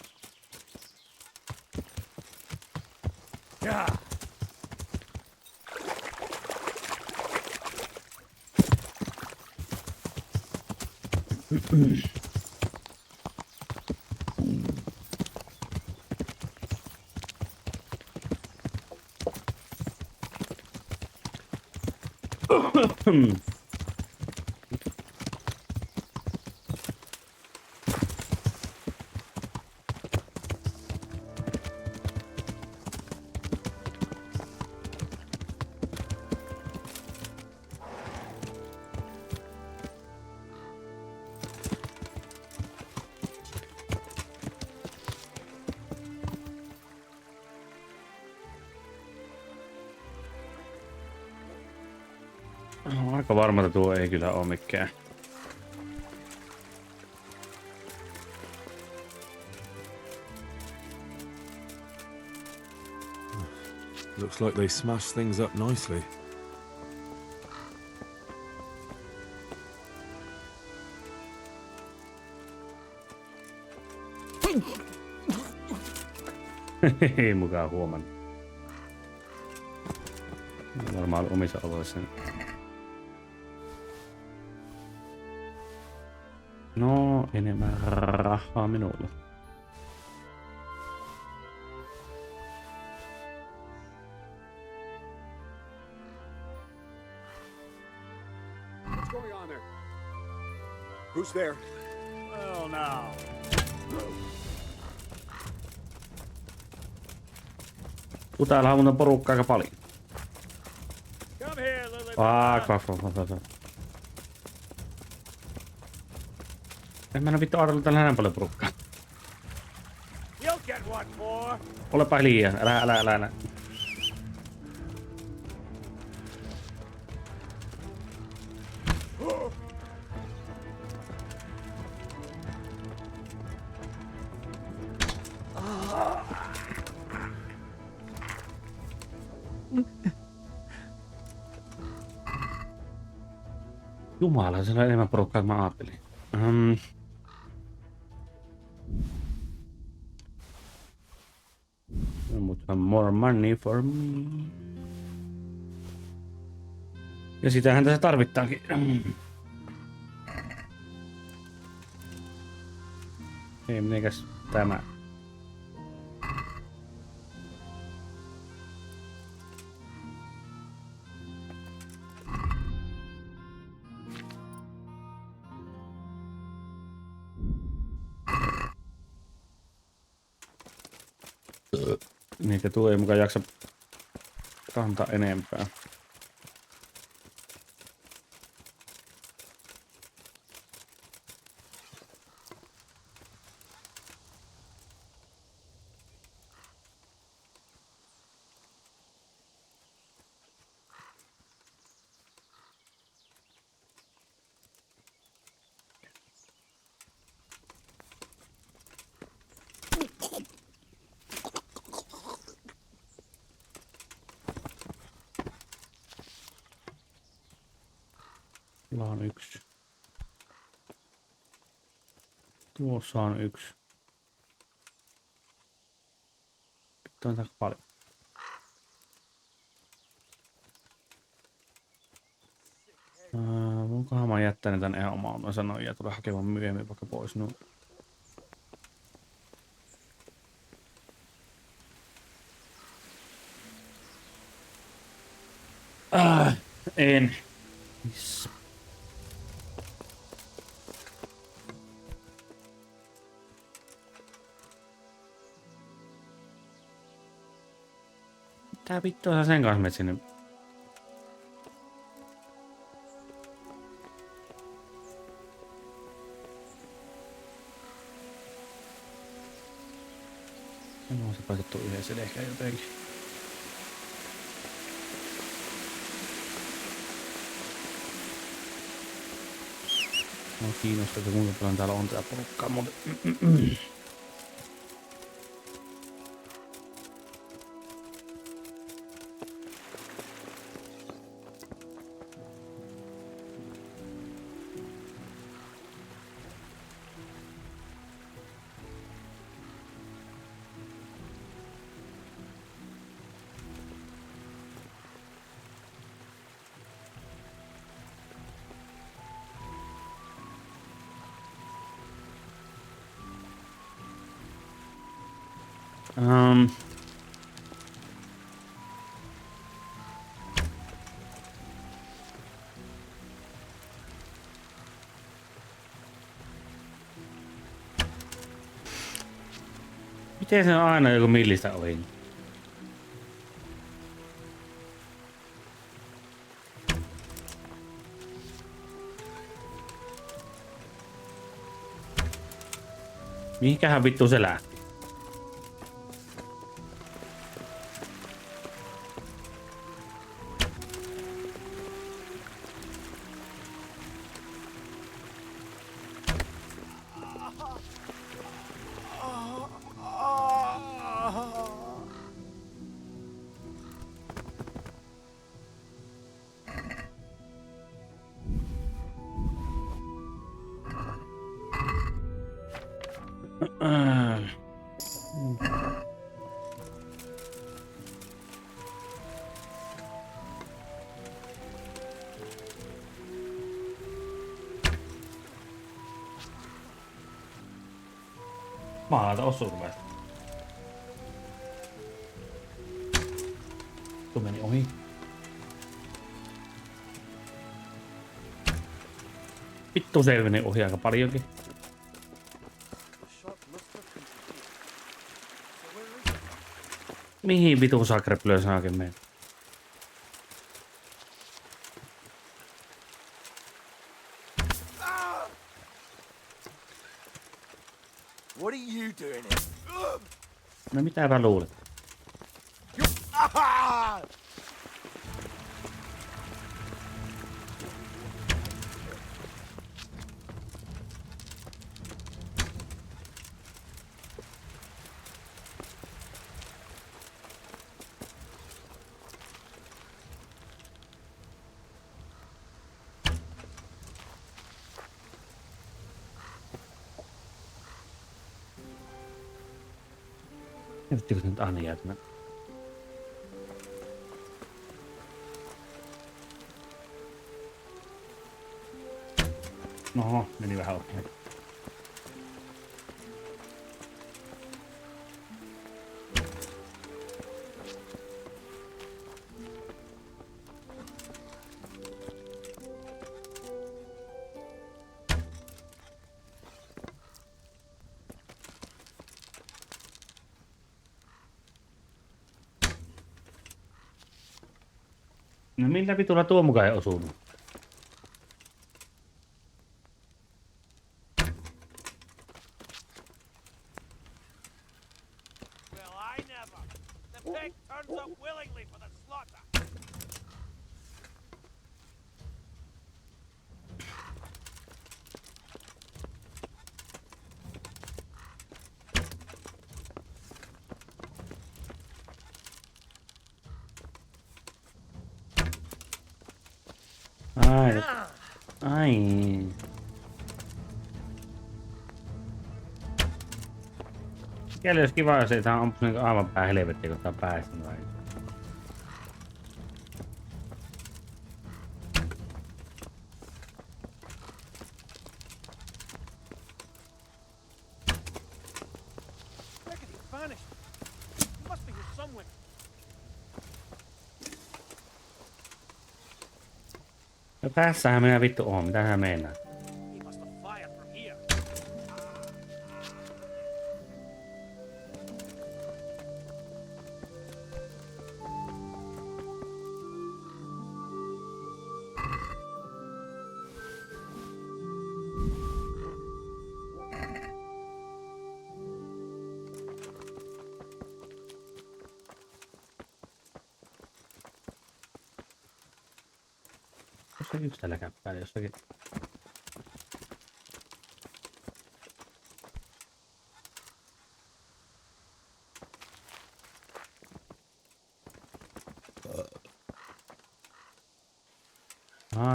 Aika varma, että tuo ei kyllä oo mikään. Looks like they smashed things up nicely. Ei mukaan huomannut. Varmaan oli omissa oloissa. No, enemmän rahaa minulle. What's going on there? Who's there? Well, now. Täällä on muuten porukkaa aika paljon. Come here, Lily. Fuck. En mä vittu ajatellut täällä näin paljon porukkaa. You'll get one more. Olepa hiljaa, älä. Jumala, siellä on enemmän porukkaa kuin mä ajattelin. Mutta more money for me. Ja sitähän tässä tarvittaankin. Ei, mitenkäs tämä? Niitä tuo ei mukaan jaksa kantaa enempää. Tuolla on yksi. Tuossa on yksi. Pitää on paljon. Voinkohan mä jättänyt tän ihan omaan sanoin ja tulla hakemaan myöhemmin vaikka pois nuo. En. Missä? Tää vittu sä sen kanssa menet sinne. En oo se päätetty yhdessä ehkä jotenkin. Mua kiinnostaa, että kuinka paljon täällä on tää porukkaa muuten. Miten se on aina joku millistä ohi? Mihinkähän vittu se lähti? Maalata osuudesta. Tuo meni ohi. Vittu se meni ohi aika paljonkin. Mihin vitun sakreplöön saakin mennä? What are you doing here? No mitä mä luulet? Vittu nyt aina jäätynä. Oho, meni vähän ohi. No millä vitulla tuo mukaan ei osunut? Ai. Ai. Mikäli olisi kiva, jos ei tää ampuisi niinku aivan pää helvettiä, kun tää on päästä vai? No tässähän minä vittu oon, mitä hän meinaa? Tuossa yksi tällä käppäällä jossakin.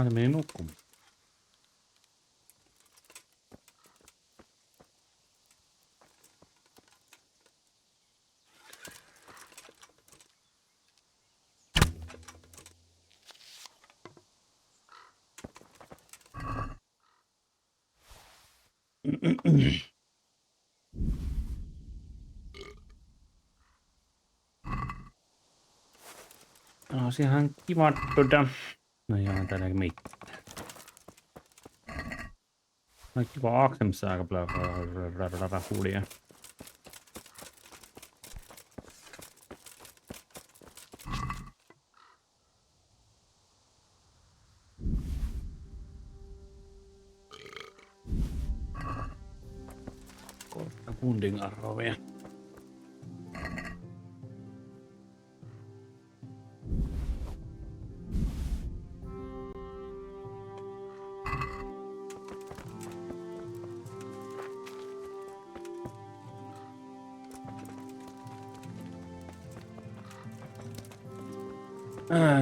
Se meni nukkumaan. No, ihan kiva No joo, täällä ei mitään. No kiva aksemissa aika paljon huulia. Kohta kundin arrovia.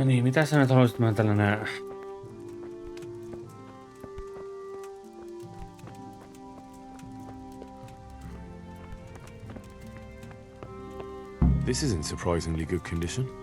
Niin, mitä sä nyt haluaisit mä tällainen... This is in surprisingly good condition.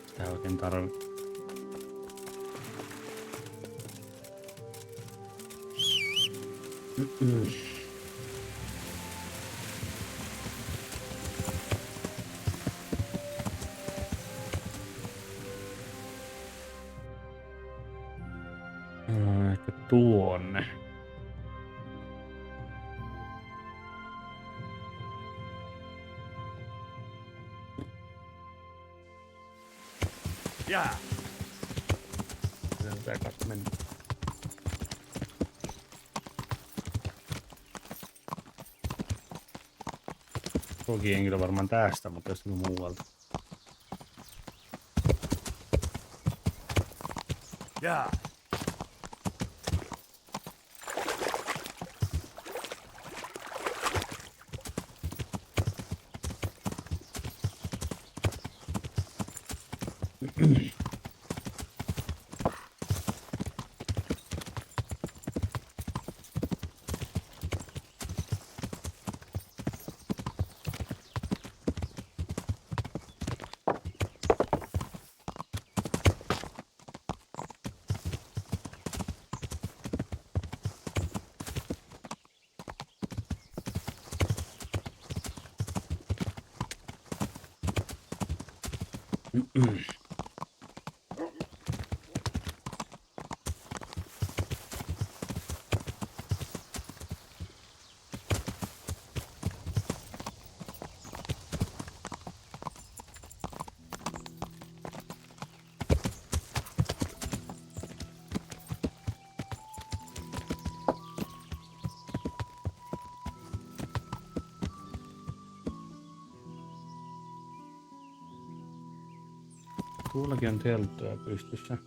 Sitä oikein tarvii. Ehkä tuonne. Yeah. Pitää kanssa mennä. Toki en kyllä varmaan tästä, mutta jostakin muualta. Yeah. Tuollakin on telttoja pystyssä.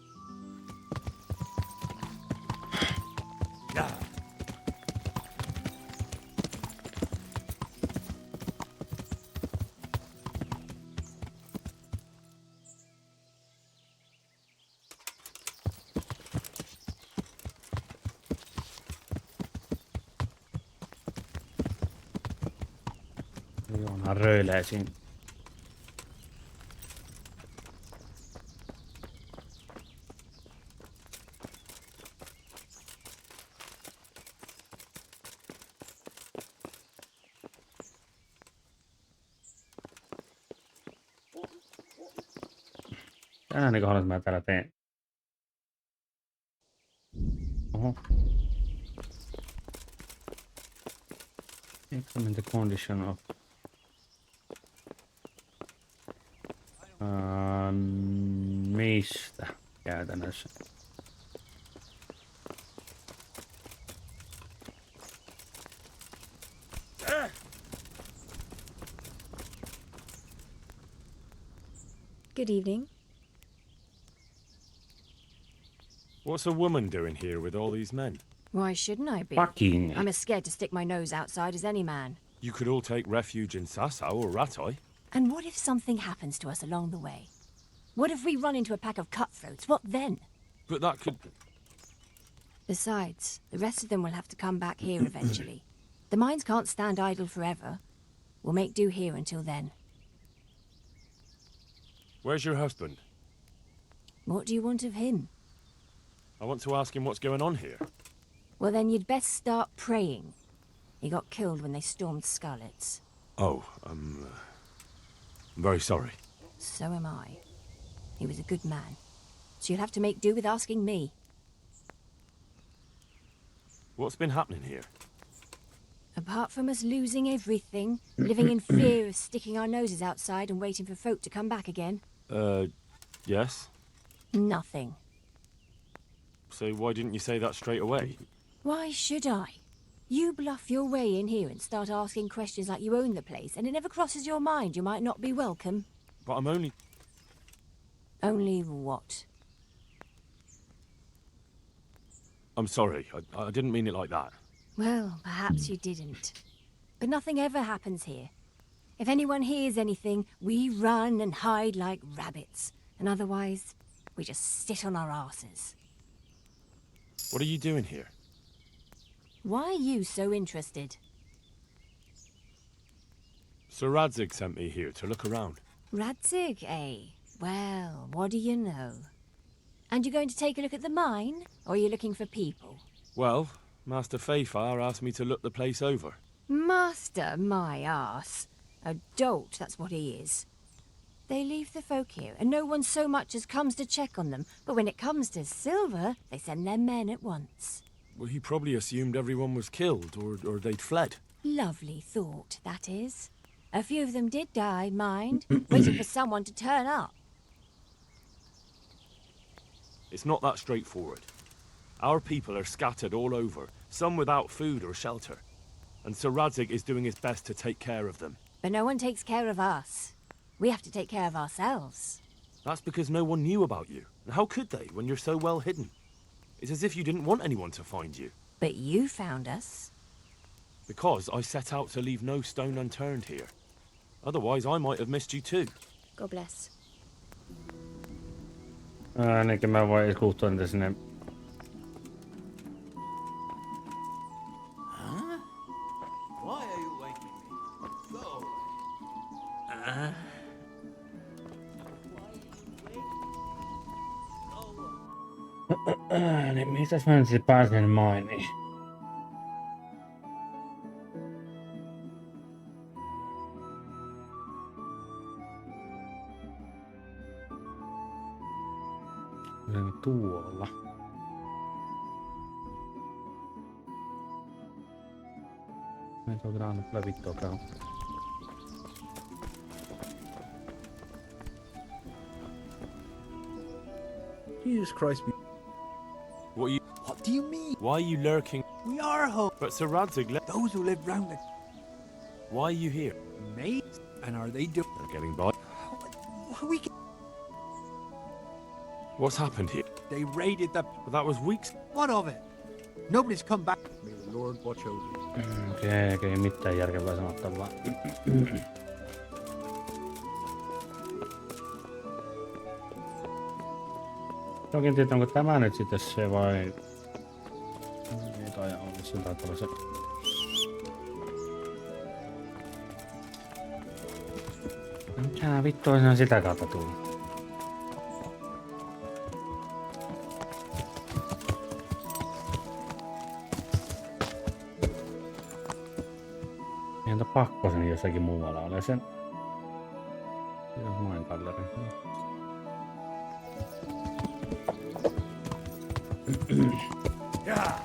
Joona röilee siinä. Tänään kohdassa mä täällä teen. Oho. Examine the condition of mistä käytännössä? Good evening. What's a woman doing here with all these men? Why shouldn't I be? Fucking. I'm as scared to stick my nose outside as any man. You could all take refuge in Sasau or Ratoi. And what if something happens to us along the way? What if we run into a pack of cutthroats? What then? But that could... Besides, the rest of them will have to come back here eventually. The mines can't stand idle forever. We'll make do here until then. Where's your husband? What do you want of him? I want to ask him what's going on here. Well, then you'd best start praying. He got killed when they stormed Scarlet's. Oh, I'm very sorry. So am I. He was a good man. So you'll have to make do with asking me. What's been happening here? Apart from us losing everything, living in fear of sticking our noses outside and waiting for folk to come back again. Yes? Nothing. So why didn't you say that straight away? Why should I? You bluff your way in here and start asking questions like you own the place, and it never crosses your mind you might not be welcome. But I'm only... Only what? I'm sorry. I didn't mean it like that. Well, perhaps you didn't. But nothing ever happens here. If anyone hears anything, we run and hide like rabbits. And otherwise, we just sit on our asses. What are you doing here? Why are you so interested? Sir Radzig sent me here to look around. Radzig, eh? Well, what do you know? And you're going to take a look at the mine? Or are you looking for people? Well, Master Fayfar asked me to look the place over. Master, my arse. A dolt, that's what he is. They leave the folk here, and no one so much as comes to check on them. But when it comes to silver, they send their men at once. Well, he probably assumed everyone was killed, or they'd fled. Lovely thought, that is. A few of them did die, mind, waiting for someone to turn up. It's not that straightforward. Our people are scattered all over, some without food or shelter. And Sir Radzig is doing his best to take care of them. But no one takes care of us. We have to take care of ourselves. That's because no one knew about you. And how could they, when you're so well hidden? It's as if you didn't want anyone to find you. But you found us. Because I set out to leave no stone unturned here. Otherwise, I might have missed you too. God bless. Ainakin mä voin iskuuttua niitä sinne. Huh? Why are you waking me? Go away. Niin mitäs mä nyt sit pääsen mainiin? Tuolla. Meitä on grannut kyllä vittuakaan. Jesus Christ. What do you mean? Why are you lurking? We are home. But Sir Radzig left. Those who live round the... Why are you here? Me? And are they doing... They're getting by. We can... What's happened here? They raided the... But that was weeks... What of it? Nobody's come back. May the Lord watch over you. Okei, mitään järkevää sanottavaa. Jokin tiedä, onko tämä nyt sitten se vai... Ei taida olla, se taitaa olla se. Mitä vittua sinä sitä kautta tullut? Ihan pakko sen jossakin muualla ole sen. Siinä on main kalleri. Yeah.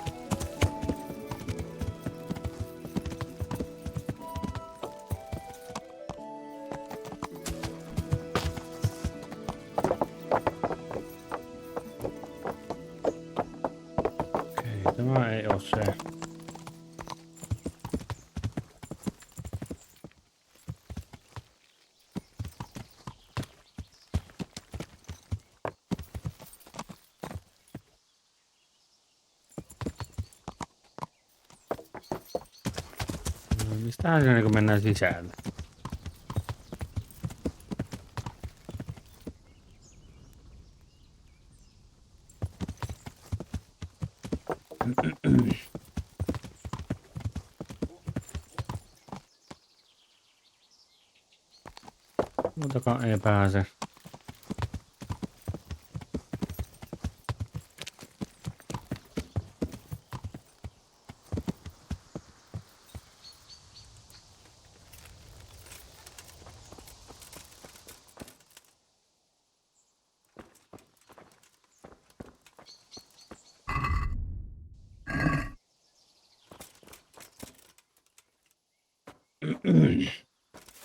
Okei, tämä ei oo se. Mistähän se niin mennään sisälle? Muutakaan ei pääse.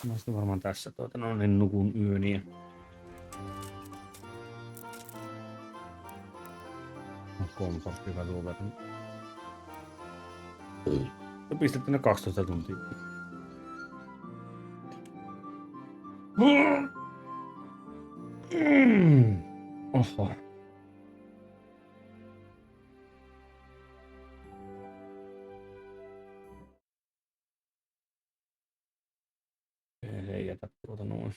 Mä sitten varmaan tässä niin nukun yöni. Kompakti hyvä tuo verran. Ja pistettiin ne 12 tuntia. Oho. Ei jätä tuota noin.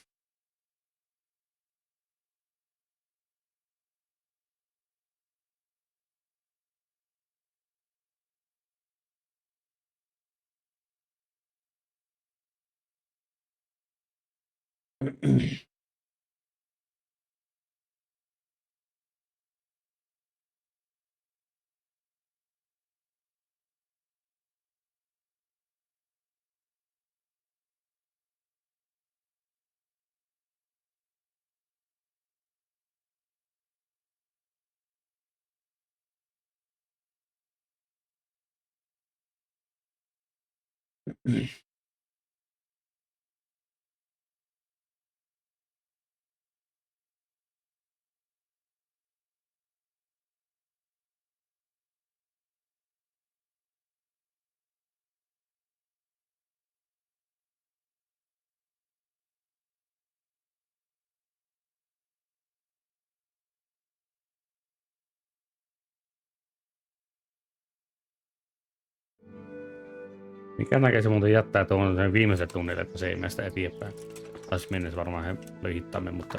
Mikä näkee se muuten jättää tuohon sen viimeisen tunnille, että se ei mene sitä eteenpäin. Taisi mennessä varmaan he löihittämme, mutta...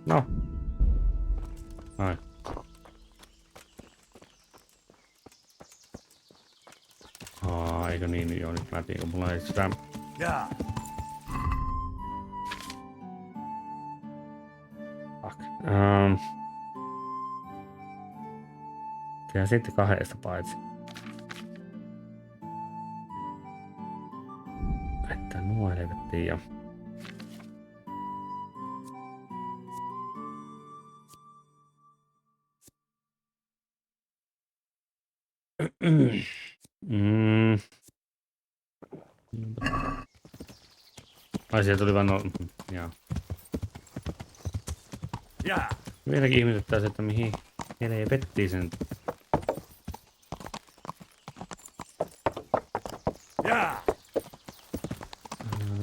No. Noin. Eikö niin? Joo, nyt mä tiedän, kun mulla ei sitä... Fuck. Ja sitten 2 paitsi. Että nuo helvettiin ja... Ai siellä tuli vaan jaa. Vieläkin ihmetyttää se, että mihin helvettiin sen...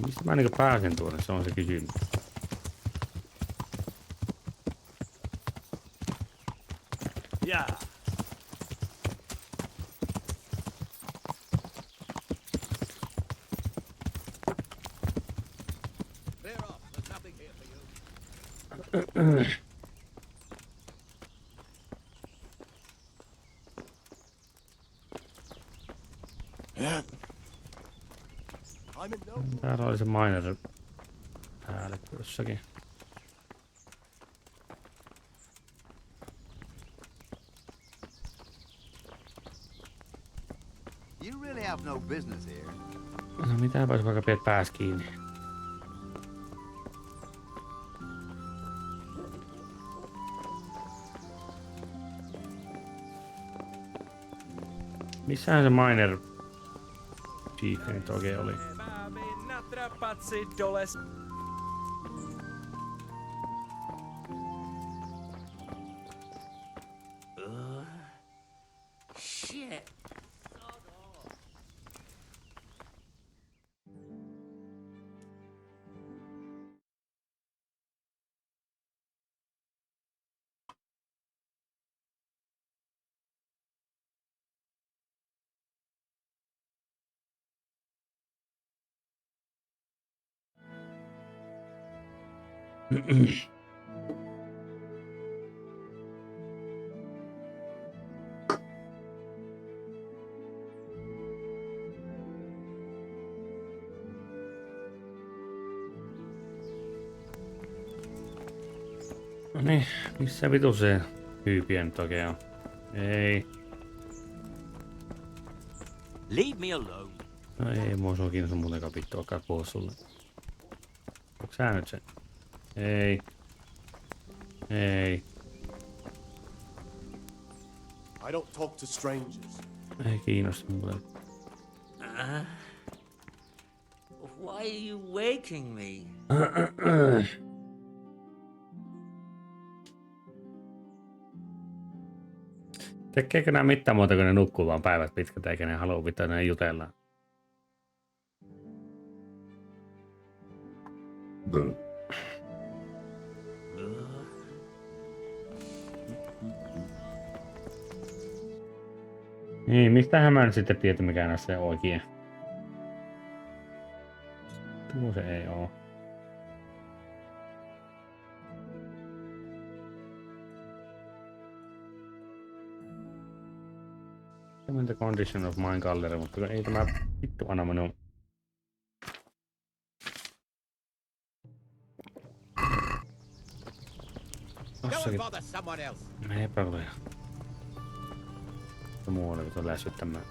Mistä mä niinku pääsen tuonne, se on se kysymys. Täällä oli se miner päälle jossakin. You really have no business here. No mitäpä jos vaikka pidät pääs kiinni. Missähän se miner chief nyt oikein oli? Shit. No niin, missä vitu se hyypiö nyt oikein on? Ei. Leave me alone. No ei mua sua kiinnosta muutenkaan vittu alkaa puhua sulle. Onks sä nyt se? Ei. Ei. I don't talk to strangers. Ei kiinnosta muuten. Why are you waking me? Tekeekö nää mitään muuta kuin ne nukkuu vaan päivät pitkät eikä ne halua pitää ne jutella? Niin, mistähän mä nyt sitten tiedän mikä on se oikein? Tuo se ei oo. The condition of mine gallery, mutta ei tämä vittu anna minun. Tossakin. Epäilyjä. Muualle kun tulee syttämään.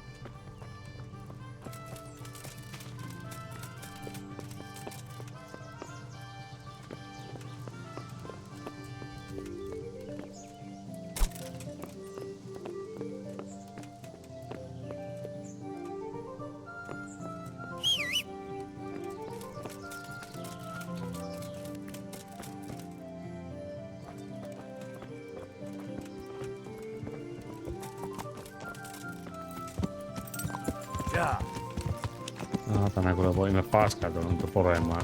No, tänään kun voimme paskaa tuolla poremaan.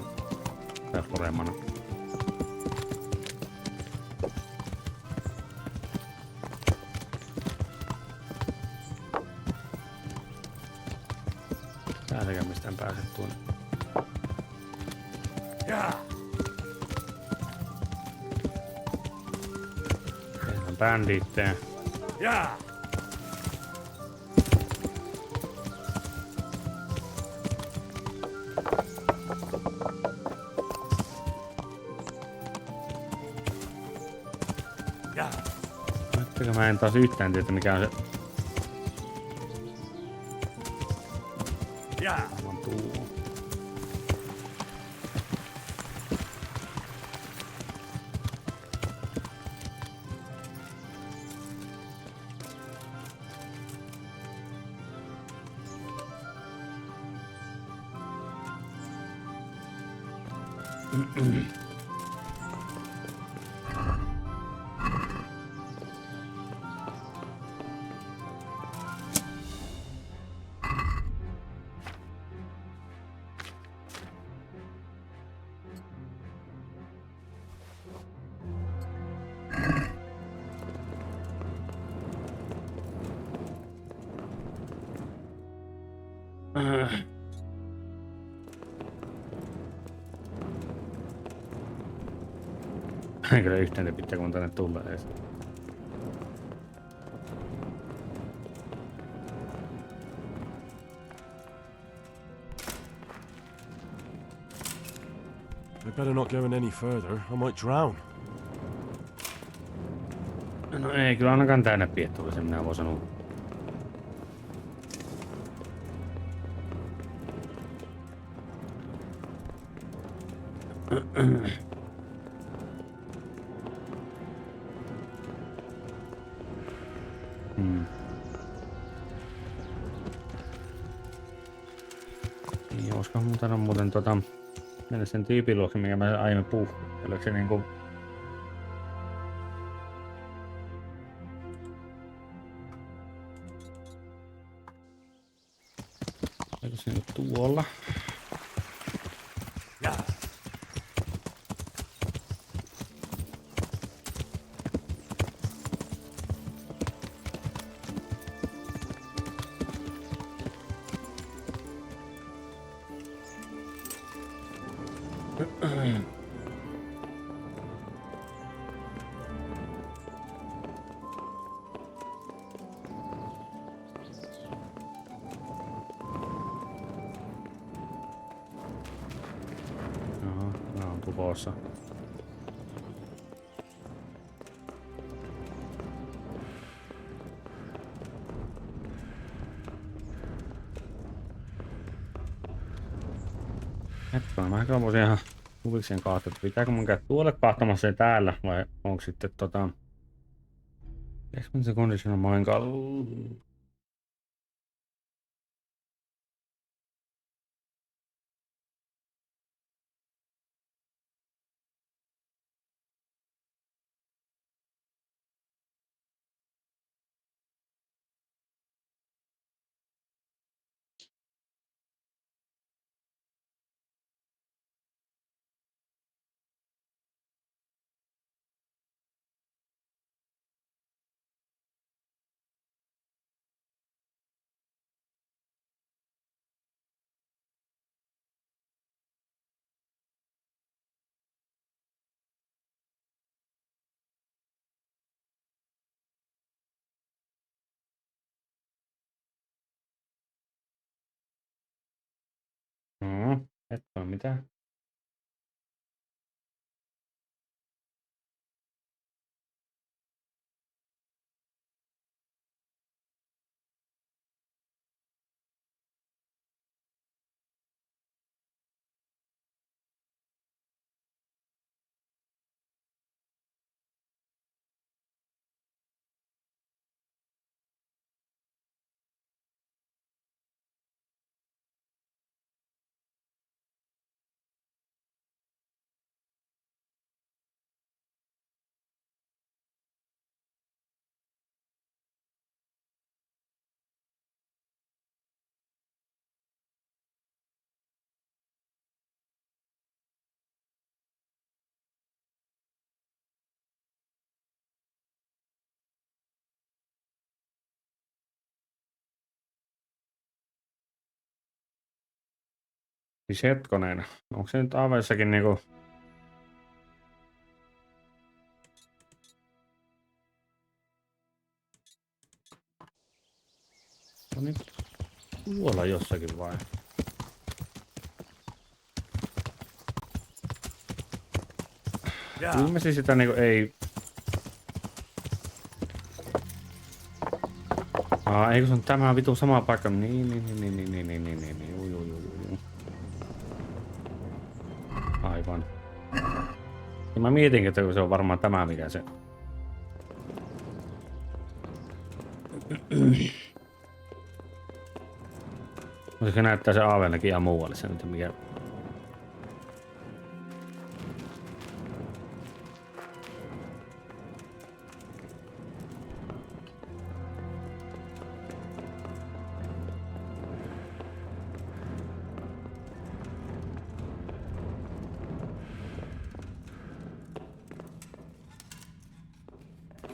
Tai poremana. Täälläkään mistään pääse tuonne. Tehdään bändittejä. Mä en taas yhtään tiedä mikä on se. Tuo. Kyllä yhteen pitää kun tänne tulla ees. We better not go in any further. I might drown. No ei kyllä ainakaan tänne piettu, sen minä voin sanoa. Niin, olisiko muuten mennä sen tyypin luokse, mikä mä aiemmin puhuin. Oliko se niinku... Oliko se nyt tuolla? Tukossa. Hetkinen, mä voisin ihan huvikseen kahtaa, että pitääkö mun käydä tuolle kahtamassa se täällä, vai onko sitten expensive condition of mine call. Hetkinen, mitä? Siis hetkonen, onko se nyt Avessakin niinku... No niin, tuolla jossakin vai? Ilmeisesti sitä niinku ei... Eikö se on tämä vitu sama paikka? Niin. Juu. Aivan. Ja mä mietinkin, että se on varmaan tämä, mikä se... Voisiko näyttää se aavenakin ihan muualle se nyt, mikä...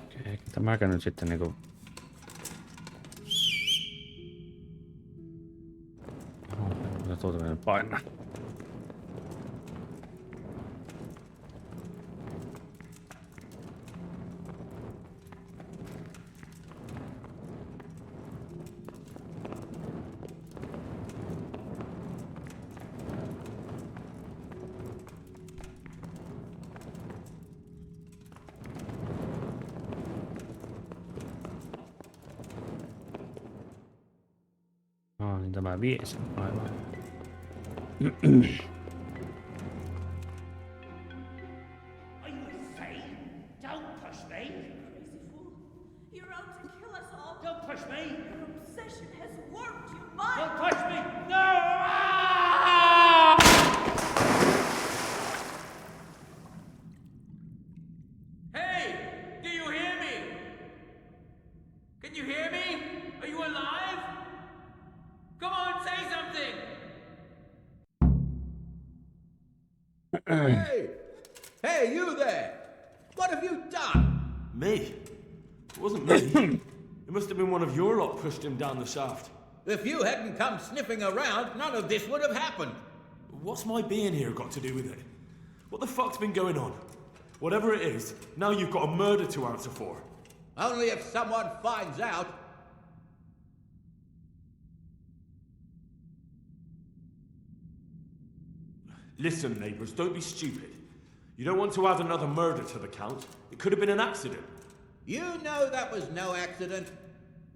Okei, tämäkö nyt sitten niinku... Tuota painaa. Niin tämä viesi. Aivan. Are you insane? Don't push me! Crazy fool. You're out to kill us all. Don't push me! Your obsession has warped your mind. Don't push me! No! Hey! Do you hear me? Can you hear me? Are you alive? Come on, say something! Hey! Hey, you there! What have you done? Me? It wasn't me. It must have been one of your lot pushed him down the shaft. If you hadn't come sniffing around, none of this would have happened. What's my being here got to do with it? What the fuck's been going on? Whatever it is, now you've got a murder to answer for. Only if someone finds out. Listen, neighbours, don't be stupid. You don't want to add another murder to the count. It could have been an accident. You know that was no accident.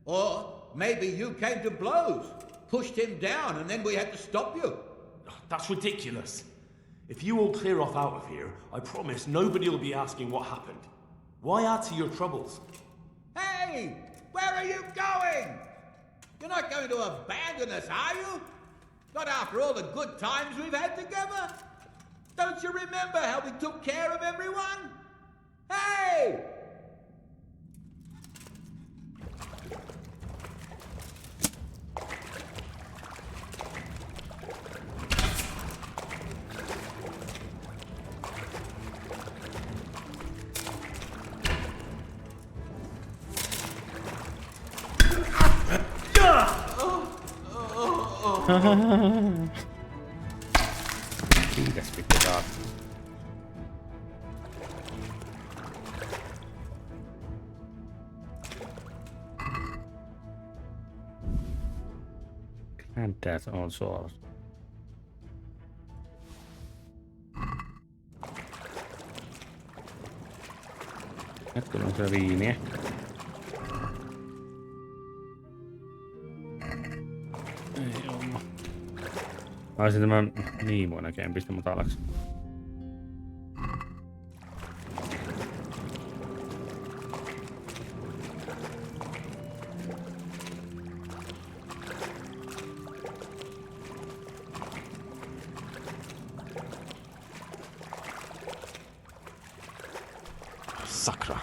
Or maybe you came to blows, pushed him down, and then we had to stop you. That's ridiculous. If you all clear off out of here, I promise nobody will be asking what happened. Why add to your troubles? Hey! Where are you going? You're not going to abandon us, are you? Not after all the good times we've had together? Don't you remember how we took care of everyone? Hey! Kiitos vittu taas. Granddad's all sorts. Nyt kun on se viiniä. Ei olla. Taisin tämän niimoin näkeen pistä mut alaksi. Sakra.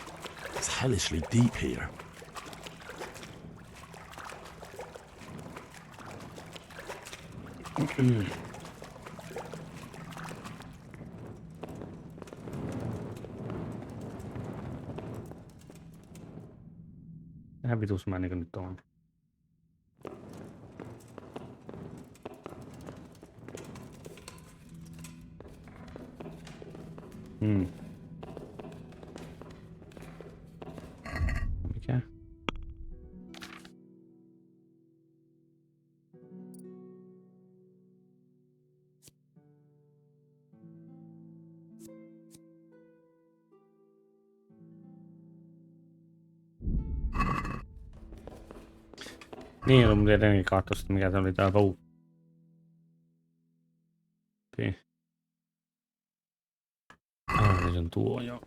It's hellishly deep here. Tähän vitus mä niin nyt on. Mikä? Niin, on tietenkin katsoa sitten, mikä se oli tää ruutti. Se on tuo jo.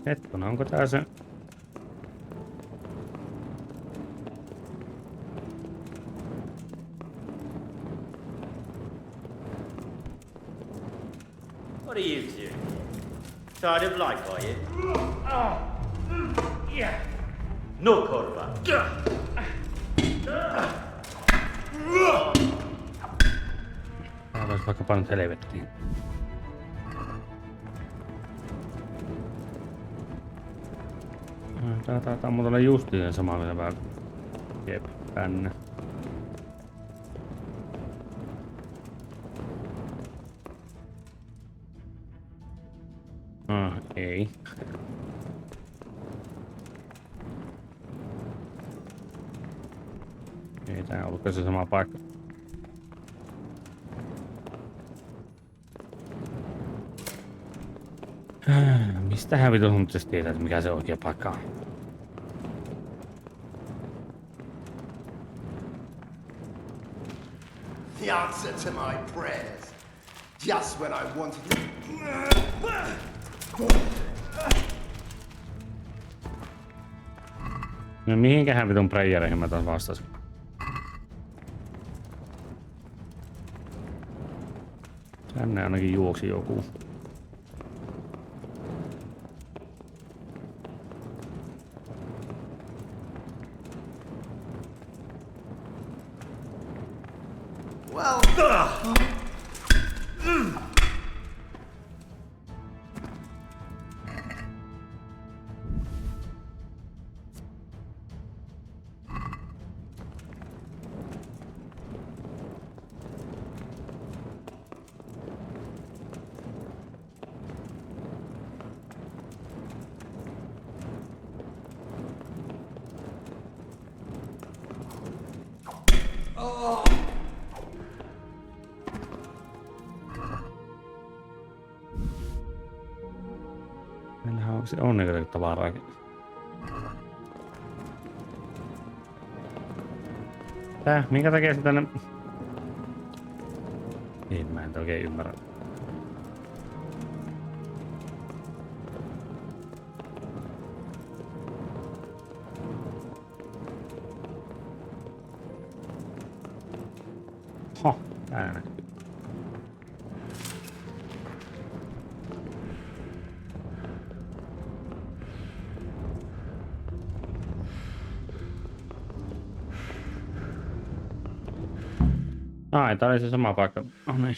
Hetkona, onko tää se? What are you two? Tired of life, are you? Yeah. No, Korva. Tää olisi vaikka pannut helvettiin. Tää taitaa muuten olla justiin sama mitä vähän keppänne. Ei. Ei tää ollutko se sama paikka. Mistähän vitus nyt jos tietää, että mikä se oikea paikka on? The answer to my prayers. Just when I wanted to... No mihinkähän vitun prayereihin mä taas vastasin? Tänne ainakin juoksi joku. Well... On niin tavaraakin. Minkä takia se tänne... Niin, mä en oikein ymmärrä. Tää näkyy. Ai, tää oli se sama paikka. Oh niin.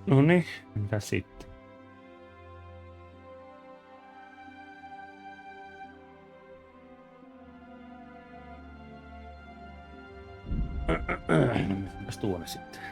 No niin, mitä sitten? Mitäs tuonne sitten?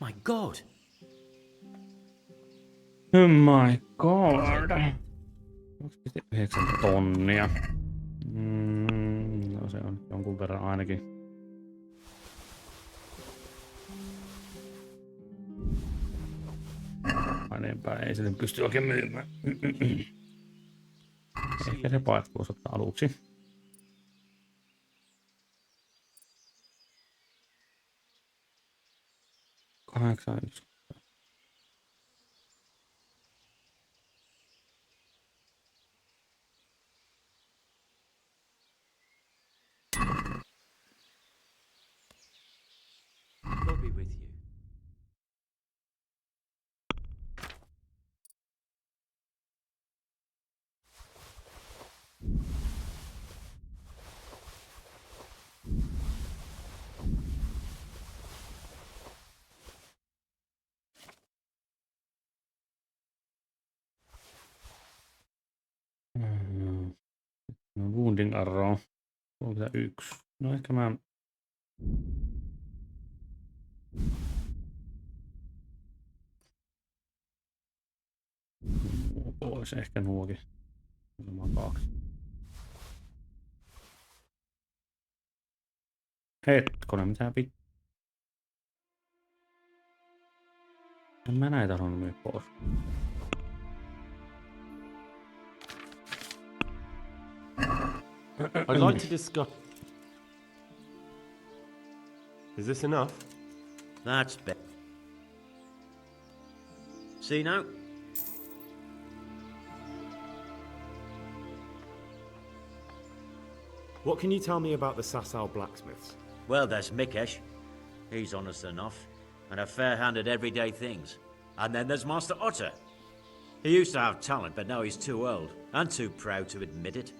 My God. Oh my God. 9 tonnia. No se on jonkun verran ainakin. Enempää ei sitten pysty oikein myymään. Ehkä se paikka voisi ottaa aluksi. Kahdeksan yksi. God be with you. No, wounding arrow. 31. No ehkä mä... Pois ehkä nuokin. Varmaan 2. Hetkonen, mitä pitää? En mä näitä halunnut myydä pois. I'd like to discuss... Is this enough? That's better. See now? What can you tell me about the Sasau blacksmiths? Well, there's Mikesh. He's honest enough, and a fair-hand at everyday things. And then there's Master Otter. He used to have talent, but now he's too old, and too proud to admit it.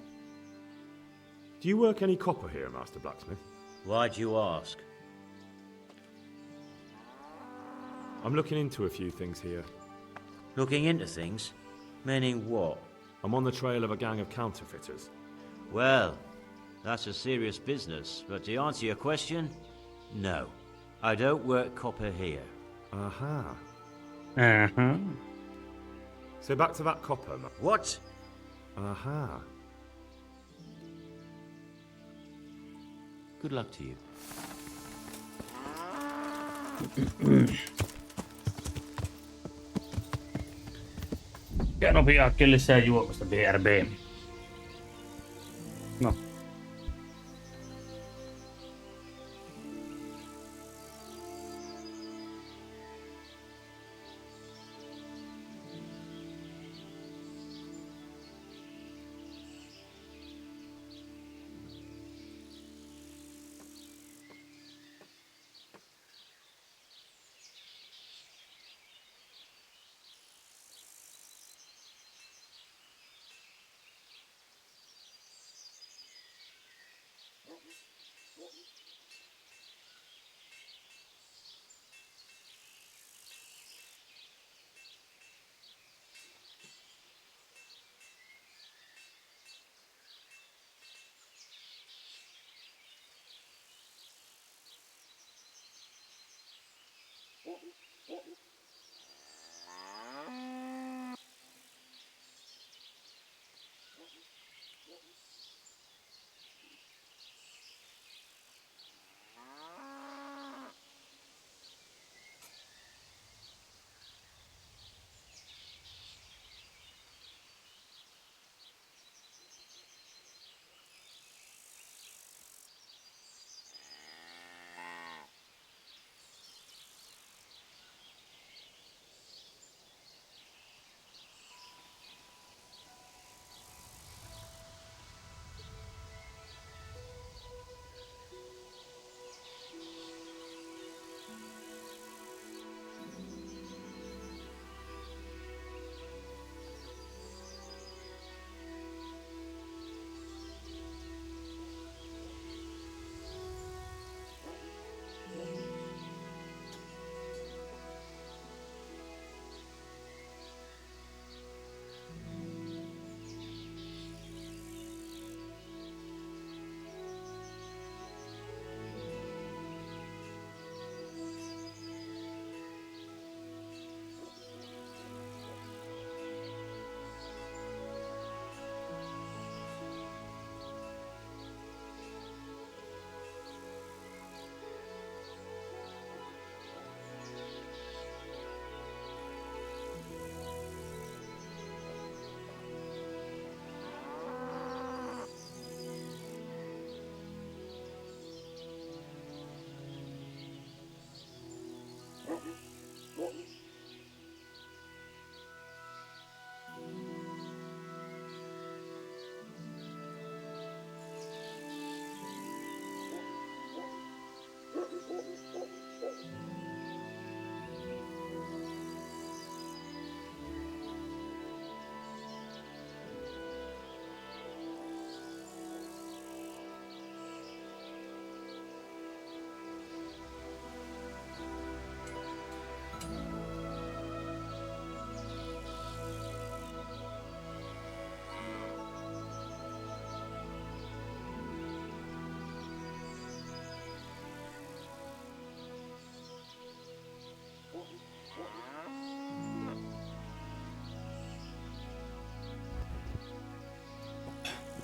Do you work any copper here, Master Blacksmith? Why'd you ask? I'm looking into a few things here. Looking into things? Meaning what? I'm on the trail of a gang of counterfeiters. Well, That's a serious business, but to answer your question, no. I don't work copper here. Aha. Uh-huh. So back to that copper. What? Aha. Good luck to you. Ja nopea lisää juomasta BRB. No.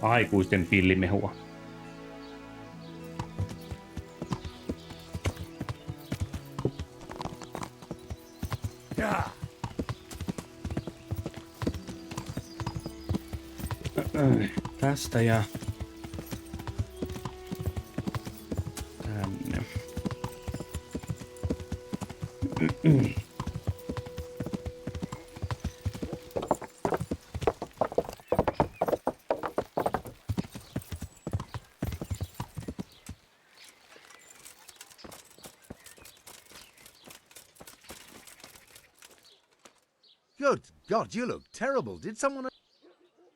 Aikuisten pillimehua. Tästä ja tänne. Good God, you look terrible. Did someone...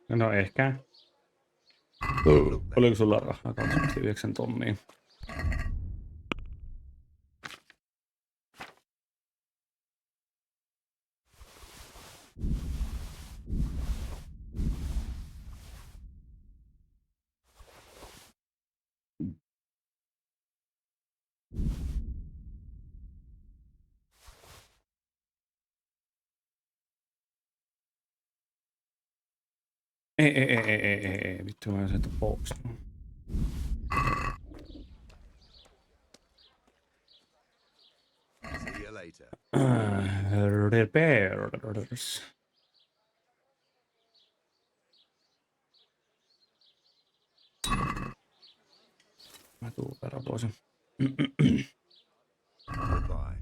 No ehkä. Oliko sulla rahaa 29 tonnia? Ei. Vittu mä sieltä box. See you later. Repairs. Mä tuun verran pois. Goodbye.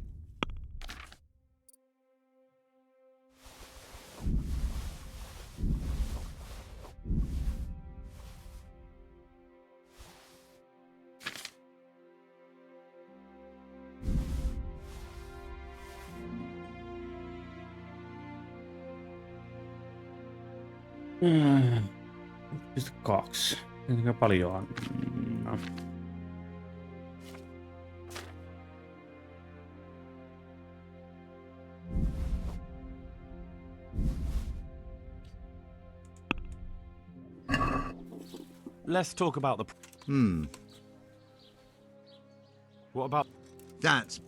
Sitten 2. Enkä paljon anna. Let's talk about the... What about... That's...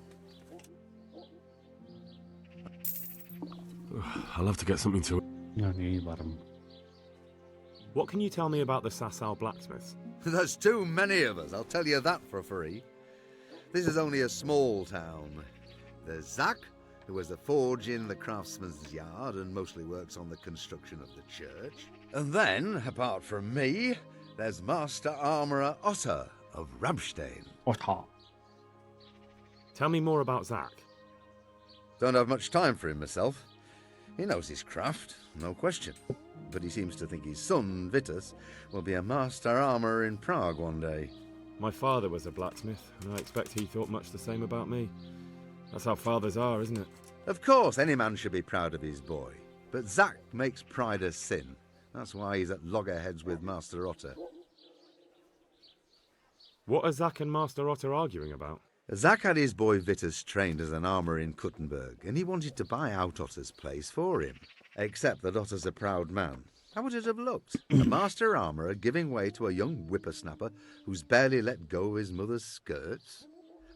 I'll have to get something to... No niin, varmaan. What can you tell me about the Sasau blacksmiths? There's too many of us, I'll tell you that for free. This is only a small town. There's Zach, who has a forge in the craftsman's yard and mostly works on the construction of the church. And then, apart from me, there's Master Armourer Otter of Ramstein. Otter. Tell me more about Zach. Don't have much time for him myself. He knows his craft, no question. But he seems to think his son, Vitus, will be a master armourer in Prague one day. My father was a blacksmith, and I expect he thought much the same about me. That's how fathers are, isn't it? Of course, any man should be proud of his boy. But Zach makes pride a sin. That's why he's at loggerheads with Master Otter. What are Zach and Master Otter arguing about? Zach had his boy Vitus trained as an armourer in Kuttenberg, and he wanted to buy out Otter's place for him. Except that Otter's a proud man. How would it have looked? A master armourer giving way to a young whippersnapper who's barely let go of his mother's skirts?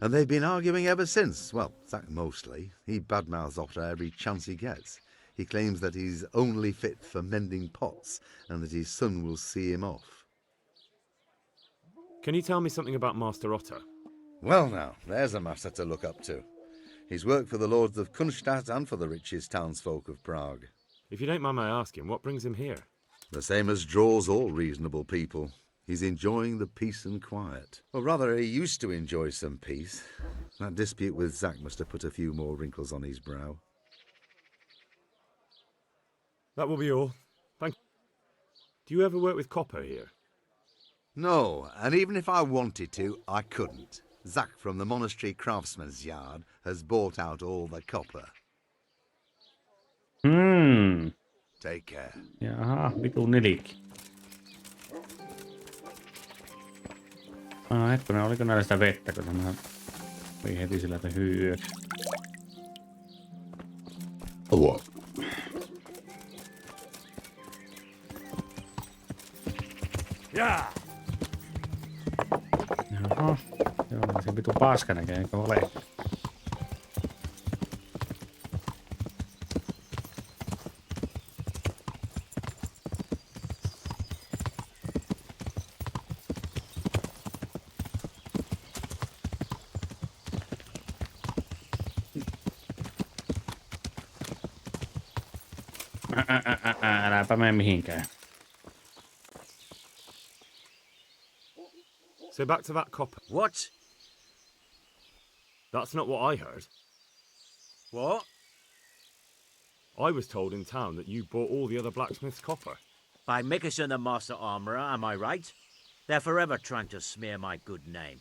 And they've been arguing ever since. Well, Zach mostly. He badmouths Otter every chance he gets. He claims that he's only fit for mending pots, and that his son will see him off. Can you tell me something about Master Otter? Well now, there's a master to look up to. He's worked for the lords of Kunstadt and for the richest townsfolk of Prague. If you don't mind my asking, what brings him here? The same as draws all reasonable people. He's enjoying the peace and quiet. Or rather, he used to enjoy some peace. That dispute with Zach must have put a few more wrinkles on his brow. That will be all. Thank you. Do you ever work with copper here? No, and even if I wanted to, I couldn't. Zach from the monastery craftsman's yard has bought out all the copper. Take care. Jaha, vitu nilikki. Hetkinen, oliko näillä sitä vettä, kun mä vei heti sillä, että hyöksi. Jaa! Jaha, joo, se vitu paska näkee, eikö ole? Äläpä mene mihinkään. So back to that copper. What? That's not what I heard. What? I was told in town that you bought all the other blacksmith's copper. By Mickelson the Master Armourer, am I right? They're forever trying to smear my good name.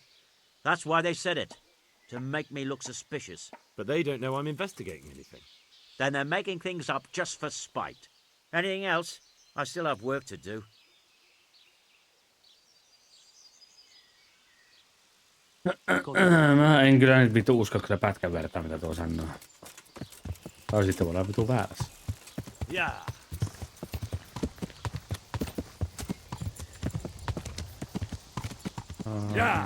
That's why they said it. To make me look suspicious. But they don't know I'm investigating anything. Then they're making things up just for spite. Anything else? I still have work to do. Mä en kyllä nyt vitu usko kyllä pätkän vertaa, mitä tuo sanoo. Tai sitten voi olla vitu väärässä. Jaa!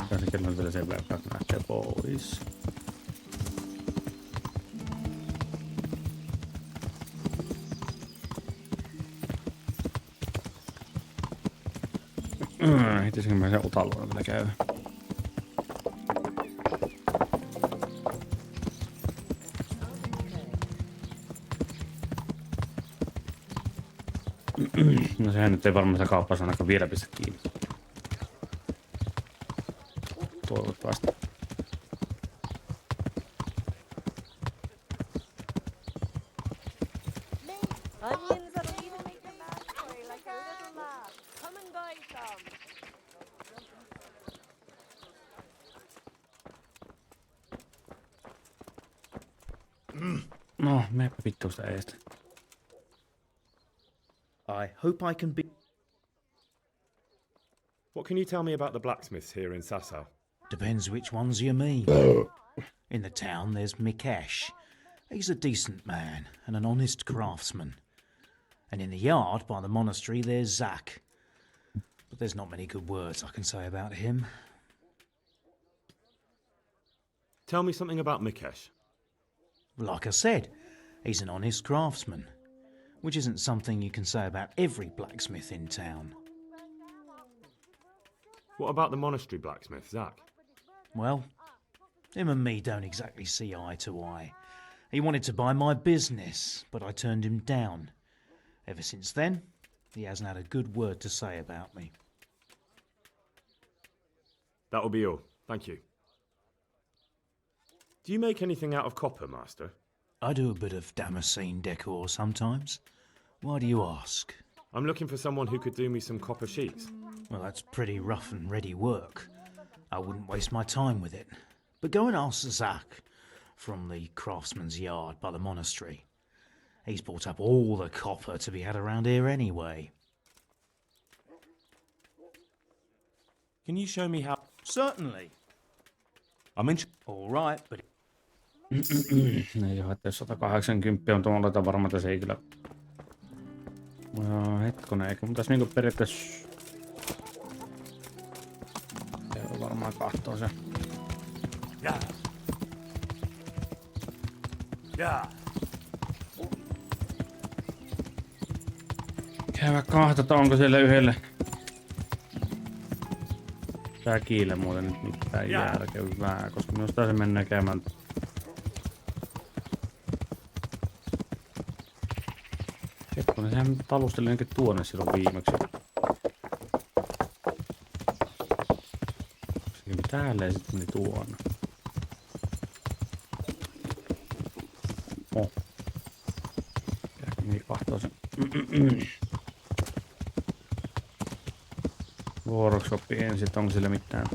Mikä se kello on vielä sen verran, että lähtee pois. Hittisinkö mä sen utaluona vielä käy? No sehän nyt ei varmaan se kauppa ainakaan vielä pistä kiinni. Toivottavasti. Onions are even make a man cry like a little lad. Come and buy some. No, meepä vittu sitä eestä. I hope I can be... What can you tell me about the blacksmiths here in Sasau? Depends which ones you mean. In the town, there's Mikesh. He's a decent man and an honest craftsman. And in the yard by the monastery, there's Zach. But there's not many good words I can say about him. Tell me something about Mikesh. Like I said, he's an honest craftsman, which isn't something you can say about every blacksmith in town. What about the monastery blacksmith, Zach? Well, him and me don't exactly see eye to eye. He wanted to buy my business, but I turned him down. Ever since then, he hasn't had a good word to say about me. That will be all. Thank you. Do you make anything out of copper, Master? I do a bit of Damascene decor sometimes. Why do you ask? I'm looking for someone who could do me some copper sheets. Well, that's pretty rough and ready work. I wouldn't waste my time with it. But go and ask Zach from the craftsman's yard by the monastery. He's bought up all the copper to be had around here anyway. Can you show me how... Certainly. I'm in... All right, but... Ei joo, että jos 180 on tuolla varmaan, että se ei kyllä... Hetkonen, eikö mun tässä niinku periaatteessa... Se on varmaan kahtoo se. Yeah. Yeah. Käydä kahtata, onko siellä yhdelle säkille muuten nyt mitään järkevää, koska minusta se mennään käymään. Hetkonen, sehän talusteli ainakin tuonne silloin viimeksi. Se kävi täällä ja sitten meni tuonne. Oh. Käy kahtoo sen. Workshoppi ensin, onko sillä mitään?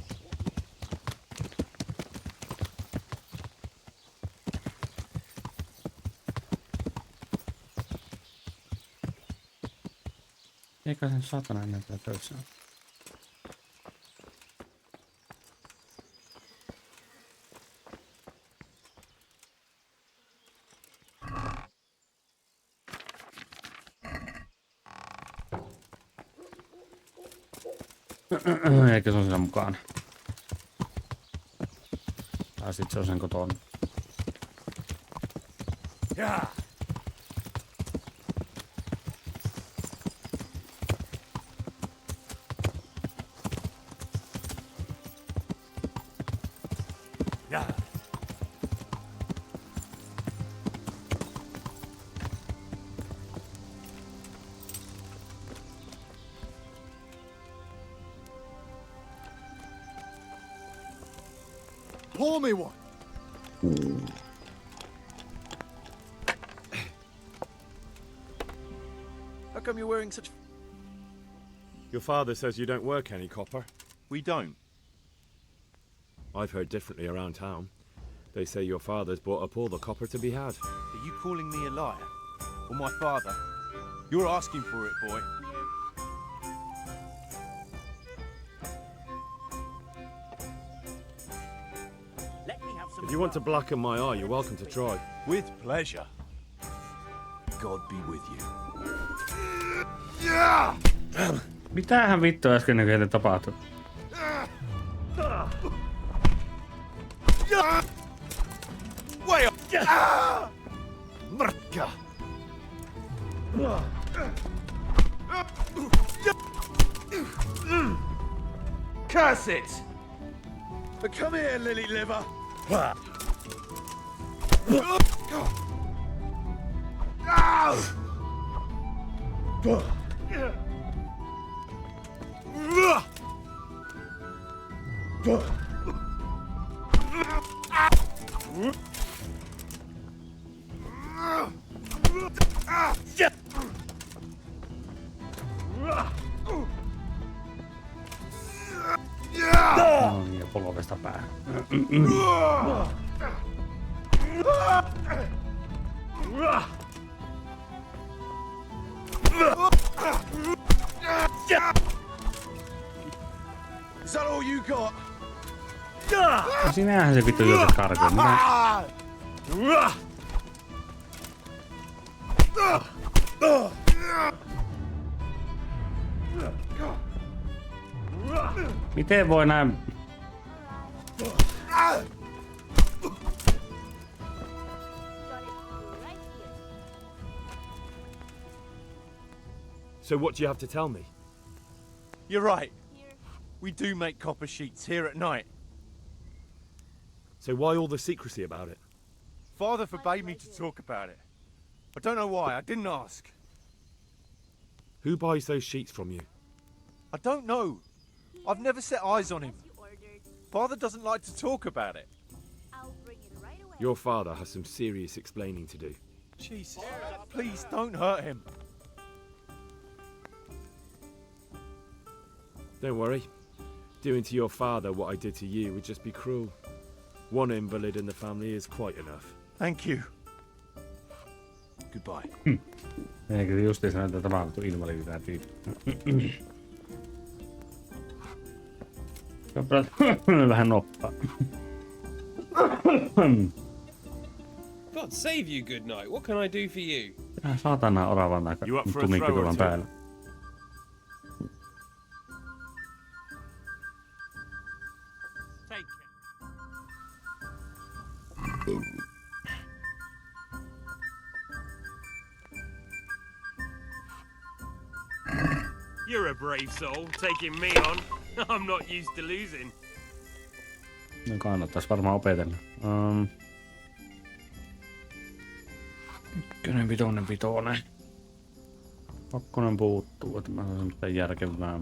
Eikä sen satana ennen täällä töissä ole. Eikä se on siellä mukana. Tai sit se on sen kotona. Yeah. Yeah. Pour me one. How come you're wearing such... Your father says you don't work any copper. We don't. I've heard differently around town. They say your father's bought up all the copper to be had. Are you calling me a liar? Or my father? You're asking for it, boy. If you want to blacken my eye, you're welcome to try. With pleasure. God be with you. Mitähän vittua äsken heille tapahtui? Way up! Mrka! Curse it! But come here, lily liver. No niin, ja polvesta päähän. Is that all you got? No sinähän se vittu juoset karkuun. Miten voi näin? So what do you have to tell me? You're right. We do make copper sheets here at night. So why all the secrecy about it? Father forbade me to talk about it. I don't know why, I didn't ask. Who buys those sheets from you? I don't know. I've never set eyes on him. Father doesn't like to talk about it. Your father has some serious explaining to do. Jesus, please don't hurt him. Don't worry. Doing to your father what I did to you would just be cruel. One invalid in the family is quite enough. Thank you. Goodbye. Eikö justiinsa näitä tapahtuu invalidi tää tyyppi? Vähän noppaa. God save you, good night. What can I do for you? Saatana oravan aika tumikki päällä. You're a brave soul, taking me on. I'm not used to losing. No kannattais varmaan opetella. Ykkönen, vitonen. Kakkonen puuttuu, että mä saan mitään järkevää.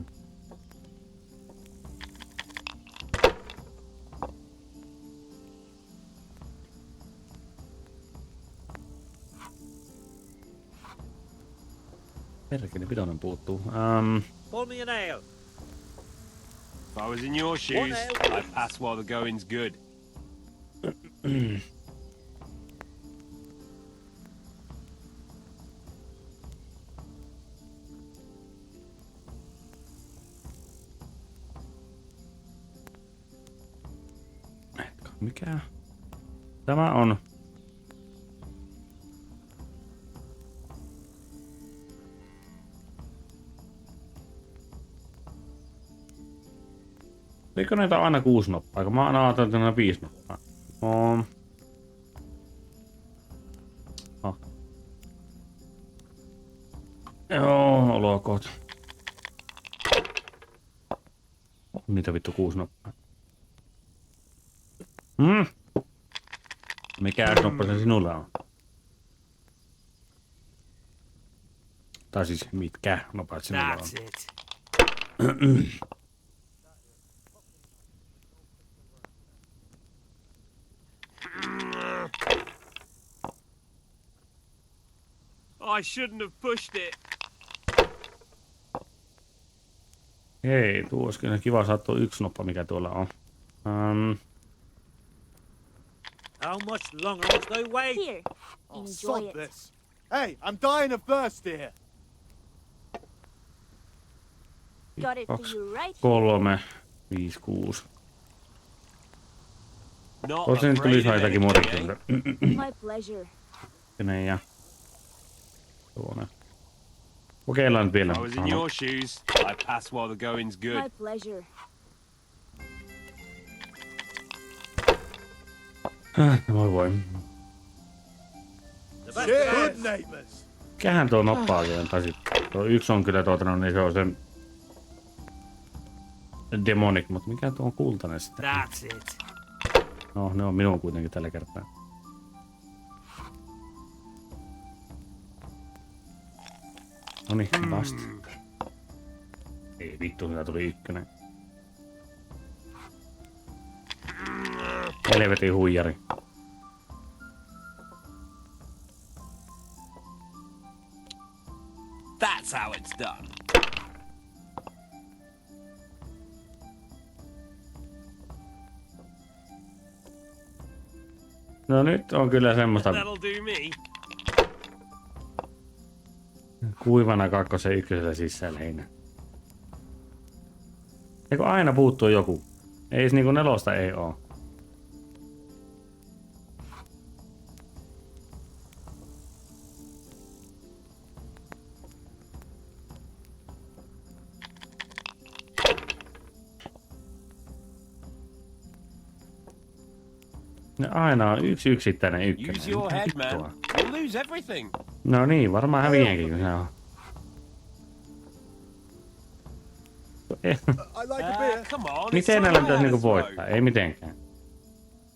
Perkele, vitonen puuttuu. Pull me a nail. If I was in your shoes, I'd pass while the going's good. Mikä? Tämä on. Eikö näitä aina 6 noppaa? Kun mä aina ajattelin, että näitä 5 noppaa. Joo, olkoot. On niitä vittu 6 noppaa. Mikä noppa se sinulla on? Tai siis mitkä nopat sinulla on? That's it. I shouldn't have pushed it. Hei, tuo olisi kyllä kiva saada tuo 1 noppa, mikä tuolla on. How much longer must I wait? Here, enjoy it. This. Hey, I'm dying of thirst here. Got it for 2, you right 3, 5, 6. Not Tuossa nyt tulisi jotakin muutakin. here. My pleasure. Kenen ja tuonne. Kokeillaan nyt vielä. If I was in your shoes, I'd pass while the going's good. My pleasure. Voi. Good neighbors. Mikähän tuo noppaa oikein tasit? Tuo 1 on kyllä niin se on sen demonic, mutta mikä tuo on kultainen sitten? That's it. No, ne on minun kuitenkin tällä kertaa. Noniin, vasta. Ei vittu, sitä tuli ykkönen. Helvetin huijari. That's how it's done. No nyt on kyllä semmoista That'll do me. kuivana kakkosen ykkösellä sisällä heinä. Eikö aina puuttuu joku? Ei niinku nelosta ei oo. No aina on yksi yksittäinen ykkönen. Use your Mitä head, vittua? man. You'll lose everything. No niin, varmaan häviänkin, kun se on. I like a beer. Come on. Miten näillä pitäisi niinku voittaa? Ei mitenkään.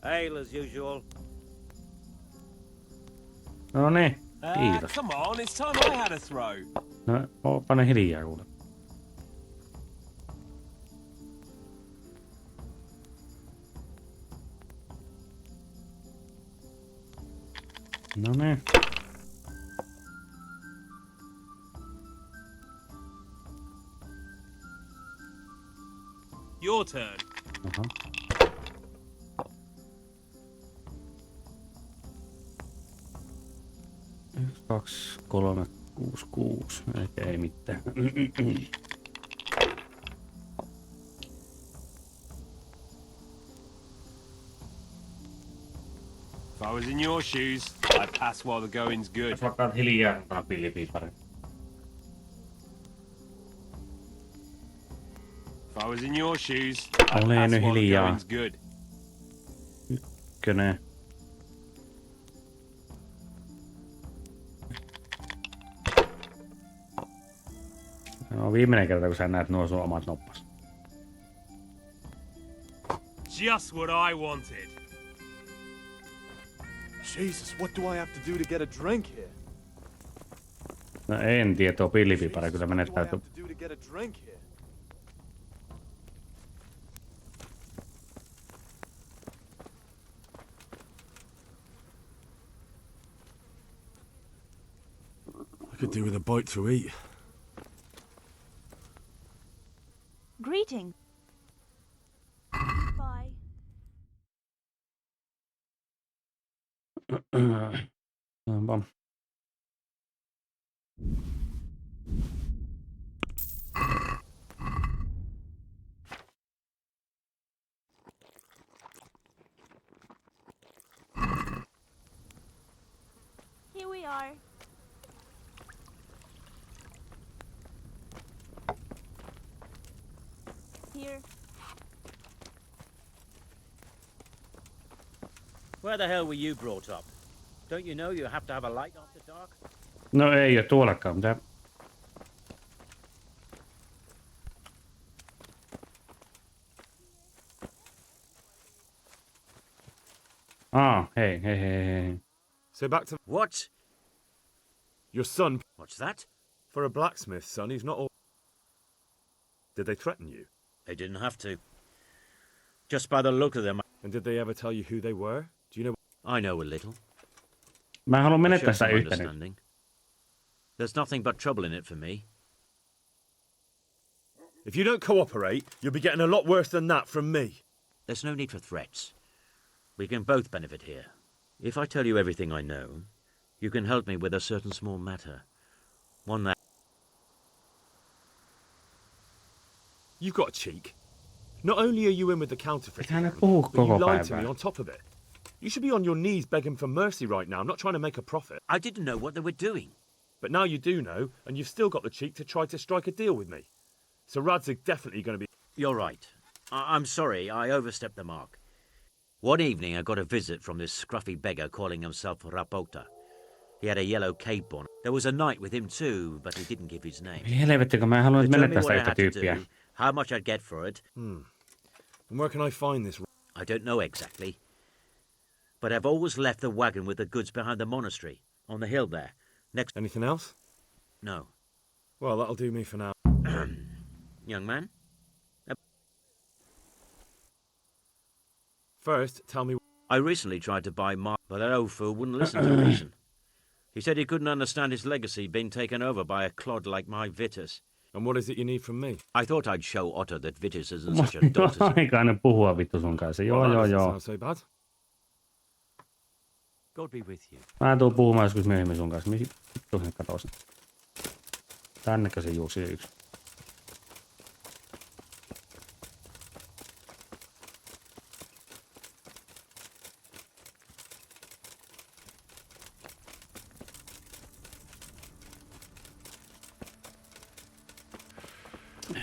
Ale as usual. No niin, kiitos. Come on, it's time I had a throw. No, ooppa ne hiljaa kuule. No niin. Your turn. Aha. Yksi, kaksi, kolme, kuusi, kuusi. Eikä ei mitään. If I was in your shoes, I'd pass while the going's good. Jos vaikka hiljaa, otetaan pillipiipari. If I was in your shoes, I'd Olen pass nyt while the hiljaa. going's good. Ykkönen. No viimeinen kerta, kun sä näet nuo sun omat noppas. Just what I wanted. Jesus, what do I have to do to get a drink here? No en tiedä, tuo pillipiipari kyllä menettäytyy. What do I have to do to get a drink here? I could do with a bite to eat. Greeting. Bye. Bam. Here we are. Here. Where the hell were you brought up? Don't you know you have to have a light after dark? No ei oo tuollakaan mitään. Hey. So back to... What? Your son... What's that? For a blacksmith, son, he's not all... Did they threaten you? They didn't have to. Just by the look of them. And did they ever tell you who they were? Do you know... I know a little. Mä haluan I menettää show sitä some yhtä nyt. understanding. There's nothing but trouble in it for me. If you don't cooperate, you'll be getting a lot worse than that from me. There's no need for threats. We can both benefit here. If I tell you everything I know, you can help me with a certain small matter. One that... You've got a cheek. Not only are you in with the counterfeit, Ethän ne puhu but you koko lied to me päivää. on top of it. You should be on your knees begging for mercy right now. I'm not trying to make a profit. I didn't know what they were doing. But now you do know, and you've still got the cheek to try to strike a deal with me. So Rads are definitely going to be... You're right. I'm sorry, I overstepped the mark. One evening I got a visit from this scruffy beggar calling himself Rapota. He had a yellow cape on. There was a knight with him too, but he didn't give his name. Helvetti, kun mä haluan They nyt told me menettää what sitä I yhtä had to tyyppiä. do, how much I'd get for it. And where can I find this? I don't know exactly. But I've always left the wagon with the goods behind the monastery, on the hill there. Next. Anything else? No. Well, that'll do me for now. Young man? First, tell me... I recently tried to buy Mark, but that old fool wouldn't listen to reason. He said he couldn't understand his legacy being taken over by a clod like my Vitus. And what is it you need from me? I thought I'd show Otto that Vitus isn't such a dolt as... Aikainen puhua vittu sun kanssa. Joo. Sound so bad. God be with you. Mä tuun puhumaan joskus myöhemmin sun kanssa. Mihin vittu sen katosi? Tännekö se juoksi yksi?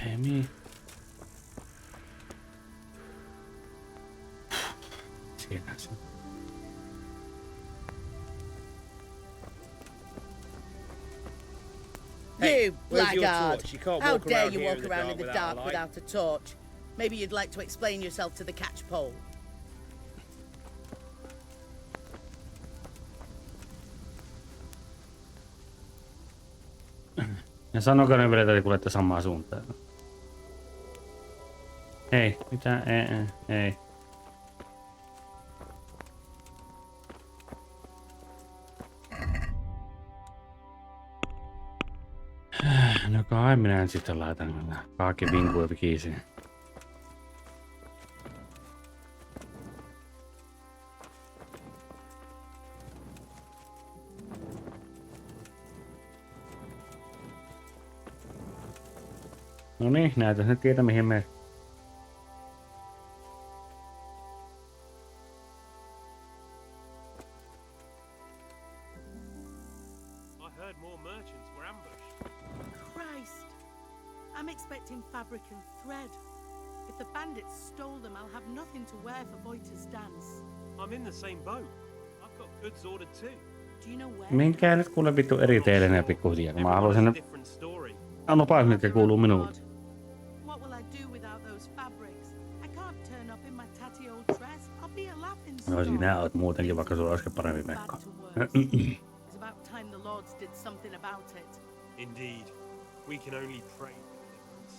Ei niin. Siinä se. You where's your blackguard! torch? You can't How walk dare around you here walk in the around dark in the without a dark light. without a torch? Maybe you'd like to explain yourself to the catchpole. Ja sanoko ne vielä, että kulette samaan suuntaan? Ei, mitä? Ei. No kai minä sitten laitan kaikki vinkuja kiisiin. No niin, näytäs nyt tietä mihin me. Christ! I'm expecting fabric and thread. If the bandits stole them, I'll have nothing to wear for Voita's dance. I'm in the same boat. I've got goods ordered too. Do you know where? Minkää nyt kuule vittu eri teille ne pikkuhiljaa, kun mä haluaisin ne... Nopeasti, mitkä kuuluu minulle. What will I do without those fabrics? I can't turn up in my tatty old dress. I'll be a laughing stock. No sinä oot muutenkin, vaikka sulla olisikin parempi mekko. It's about time the lords did something about it. Indeed. We can only pray for deliverance.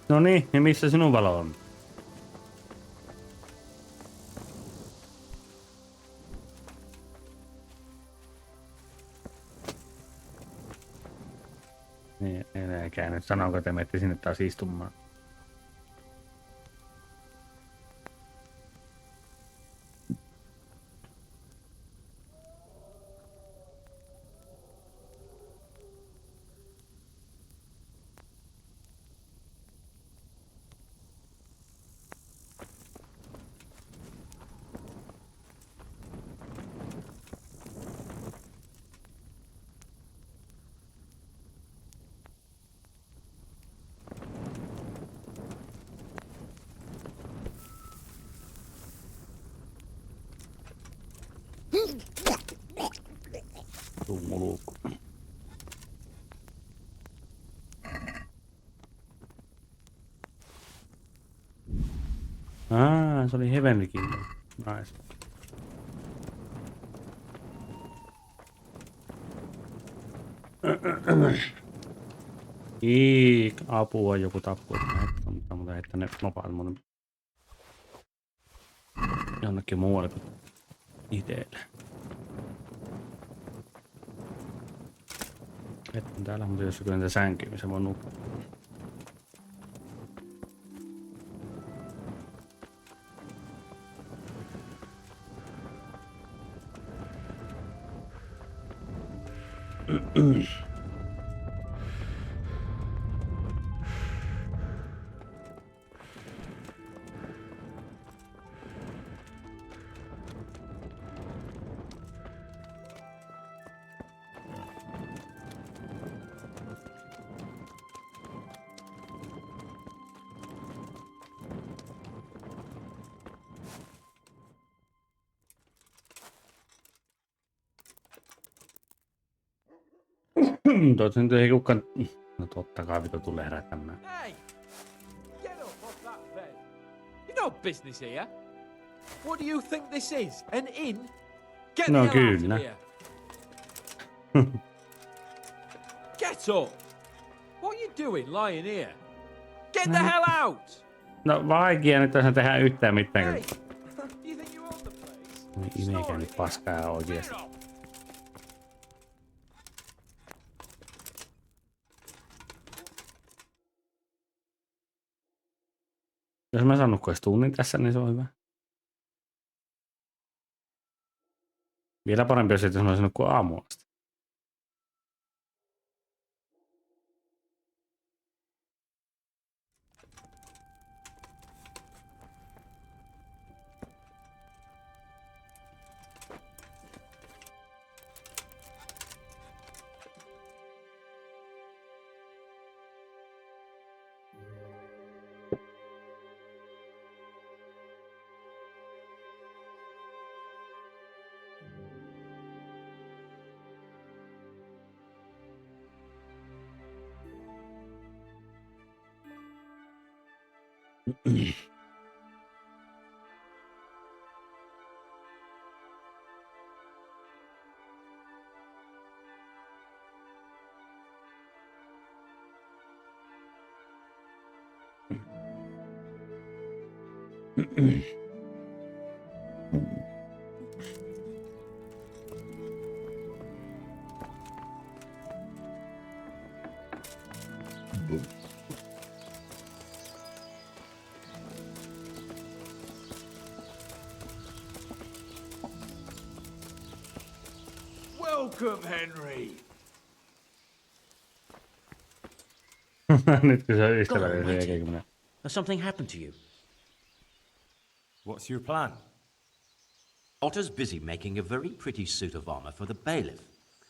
No niin, ja missä sinun valo on? Niin, älkää nyt sanonko, että menette sinne taas istumaan. Tummuluukku. Se oli Heavenlykin. Nice. Apua, joku tappui. Mutta mä heittän ne nopaat mun jonnekin muualle kuin itelle. Että täällä on jos kyllä niitä sänkyä, missä voi nukkua. Toivottavasti nyt ei kukaan... No totta kai Vito tulee herättämään. Hey! Get up off that bed. You're no business here. What do you think this is? An inn? Get No the hell out kyllä. of here. Get up! What are you doing lying here? Get the hell out! No vaikea nyt tässä tehdä yhtään mitään. Hey! Do you think you own the place? Imekää nyt paskaa oikeesti. Jos mä saan nukkua tunnin tässä, niin se on hyvä. Vielä parempi olisi, jos mä olisin nukkua aamuun asti. Welcome, Henry. Nyt kun se on ystävällinen jälkeen, kun minä... Has something happened to you? What's your plan? Otter's busy making a very pretty suit of armor for the bailiff.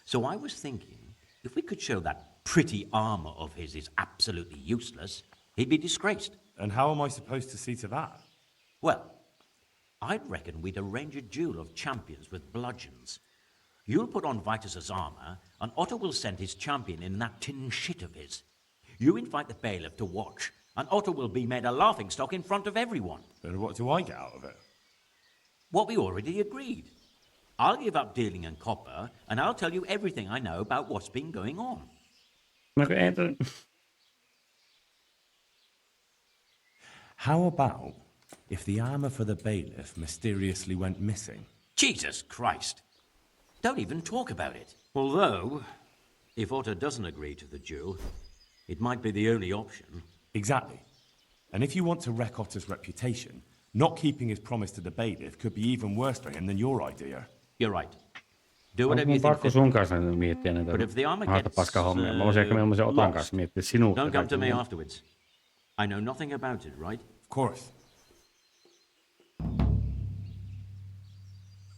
So I was thinking, if we could show that pretty armor of his is absolutely useless, he'd be disgraced. And how am I supposed to see to that? Well, I'd reckon we'd arrange a duel of champions with bludgeons. You'll put on Vitus's armor, and Otter will send his champion in that tin shit of his. You invite the bailiff to watch, and Otter will be made a laughingstock in front of everyone. Then what do I get out of it? What we already agreed. I'll give up dealing in copper, and I'll tell you everything I know about what's been going on. How about if the armor for the bailiff mysteriously went missing? Jesus Christ! Don't even talk about it. Although, if Otter doesn't agree to the duel, it might be the only option. Exactly. And if you want to wreck Otter's reputation, not keeping his promise to the bailiff could be even worse for him than your idea. You're right. Do Onko whatever you mun think pakko fit. sun kanssa miettiä näitä But if the armor maata gets paskahommia? Mä voisin ehkä mieluummin Otan lost, kanssa miettiä sinua. don't come to me afterwards. I know nothing about it, right? Of course.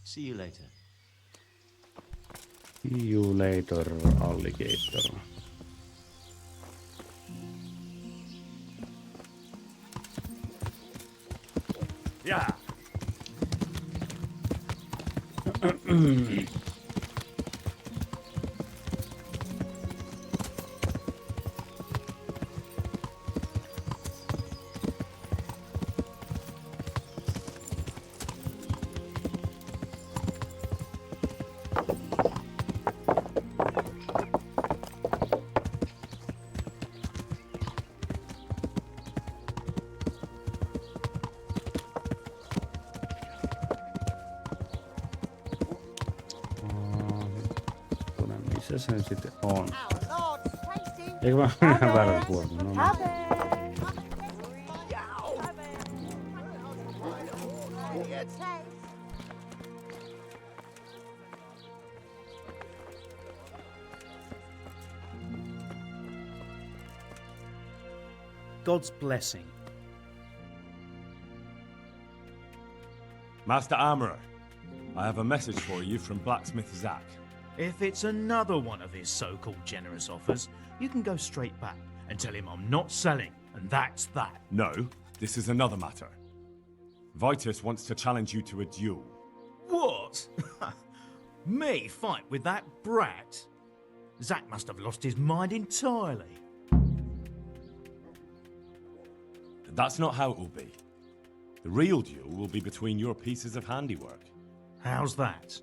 See you later. See you later, alligator. Yeah. Missä se nyt sitten on? Eikö vaan ihan väärä puolella? No, no. God's blessing. Master Armorer, I have a message for you from Blacksmith Zack. If it's another one of his so-called generous offers, you can go straight back and tell him I'm not selling, and that's that. No, this is another matter. Vitus wants to challenge you to a duel. What? Me fight with that brat? Zack must have lost his mind entirely. That's not how it will be. The real duel will be between your pieces of handiwork. How's that?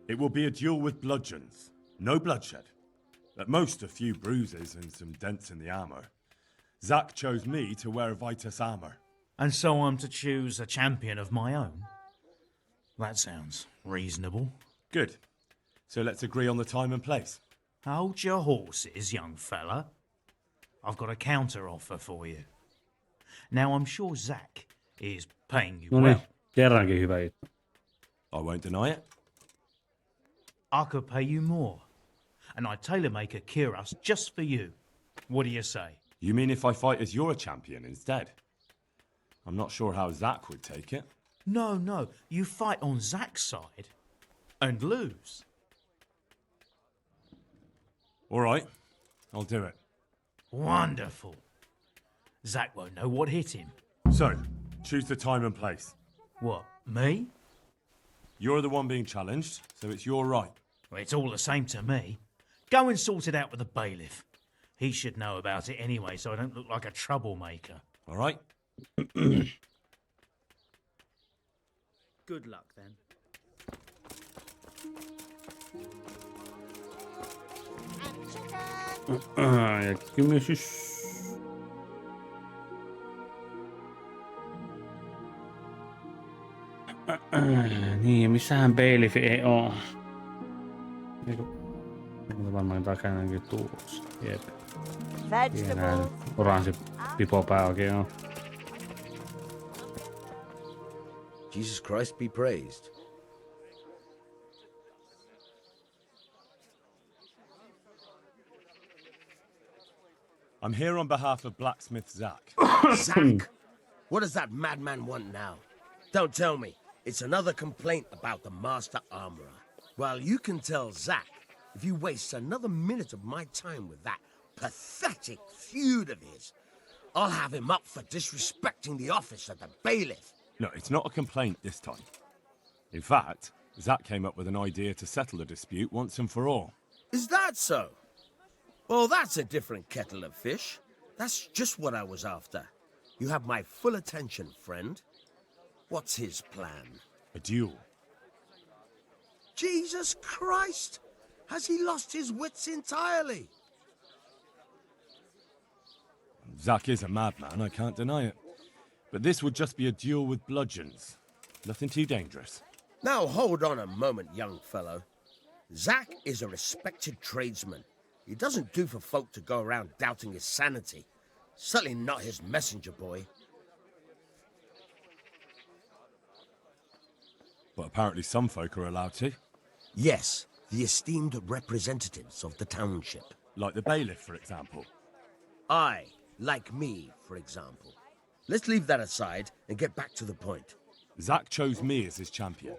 It will be a duel with bludgeons. No bloodshed. At most, a few bruises and some dents in the armor. Zack chose me to wear Vitus armor. And so I'm to choose a champion of my own? That sounds reasonable. Good. So let's agree on the time and place. Hold your horses, young fella. I've got a counter offer for you. Now, I'm sure Zack is paying you No niin, well. kerrankin hyvä juttu. I won't deny it. I could pay you more. And I'd tailor-make a cuirass just for you. What do you say? You mean if I fight as your champion instead? I'm not sure how Zack would take it. No. You fight on Zack's side and lose. All right, I'll do it. Wonderful. Zack won't know what hit him. So, choose the time and place. What, me? You're the one being challenged, so it's your right. Well, it's all the same to me. Go and sort it out with the bailiff. He should know about it anyway, so I don't look like a troublemaker. All right? Good luck then. Ja kymysys. Niin, missähän bailiff ei oo. Eiku varmaan takanakin tulossa. Jep. Pienään oranssi pipopää oikein on. Jesus Christ be praised. I'm here on behalf of blacksmith Zack. Zack? What does that madman want now? Don't tell me. It's another complaint about the Master Armorer. Well, you can tell Zack if you waste another minute of my time with that pathetic feud of his. I'll have him up for disrespecting the office of the bailiff. No, it's not a complaint this time. In fact, Zack came up with an idea to settle the dispute once and for all. Is that so? Well, that's a different kettle of fish. That's just what I was after. You have my full attention, friend. What's his plan? A duel. Jesus Christ! Has he lost his wits entirely? Zack is a madman, I can't deny it. But this would just be a duel with bludgeons. Nothing too dangerous. Now hold on a moment, young fellow. Zack is a respected tradesman. He doesn't do for folk to go around doubting his sanity. Certainly not his messenger boy. But apparently some folk are allowed to. Yes, the esteemed representatives of the township. Like the bailiff, for example. I, like me, for example. Let's leave that aside and get back to the point. Zack chose me as his champion.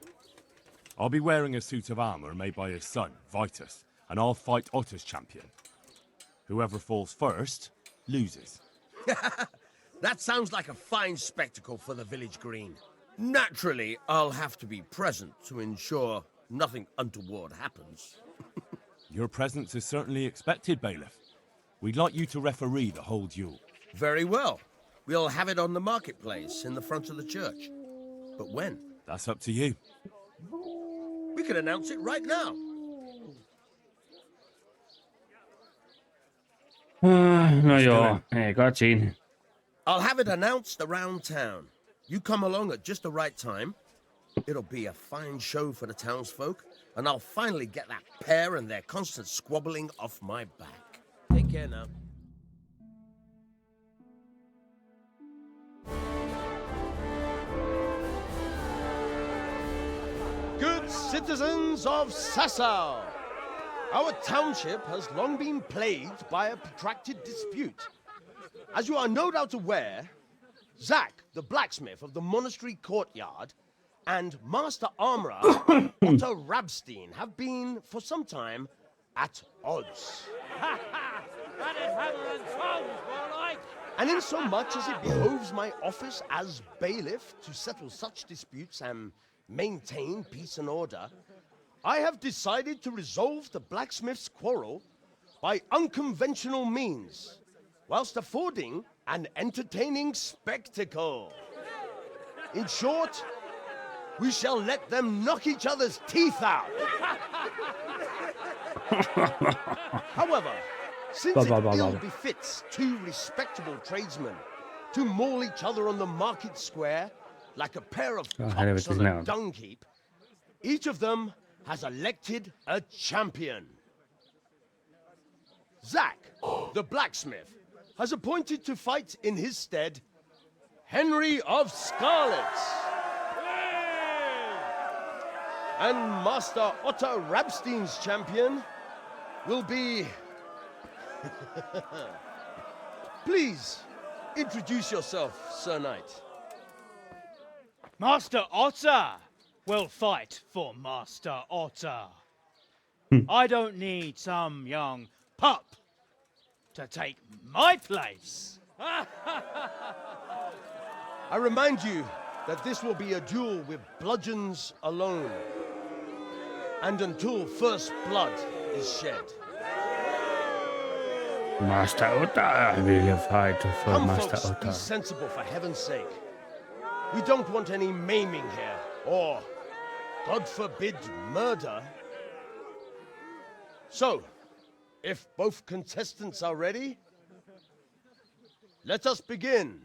I'll be wearing a suit of armor made by his son, Vitus, and I'll fight Otter's champion. Whoever falls first, loses. That sounds like a fine spectacle for the village green. Naturally, I'll have to be present to ensure nothing untoward happens. Your presence is certainly expected, bailiff. We'd like you to referee the whole duel. Very well. We'll have it on the marketplace in the front of the church. But when? That's up to you. We can announce it right now. No joo, ei kai siinä. I'll have it announced around town. You come along at just the right time. It'll be a fine show for the townsfolk, and I'll finally get that pair and their constant squabbling off my back. Take care now. Good citizens of Sasau, our township has long been plagued by a protracted dispute. As you are no doubt aware, Zack, the blacksmith of the monastery courtyard, and Master Armorer Otto Rabstein have been, for some time, at odds. That is hammer and tongs, more like. And in so much as it behoves my office as bailiff to settle such disputes and maintain peace and order, I have decided to resolve the blacksmith's quarrel by unconventional means, whilst affording an entertaining spectacle. In short, we shall let them knock each other's teeth out. However, since it ill befits two respectable tradesmen to maul each other on the market square like a pair of cocks on a dung heap, each of them has elected a champion. Zack, the blacksmith, has appointed to fight in his stead Henry of Scarlet. And Master Otto Rabstein's champion will be... Please, introduce yourself, Sir Knight. Master Otter will fight for Master Otter. I don't need some young pup to take my place. I remind you that this will be a duel with bludgeons alone, and until first blood is shed. Master Otter will fight for Come, Master folks, Otter. be sensible for heaven's sake. We don't want any maiming here, or, God forbid, murder. So, if both contestants are ready, let us begin.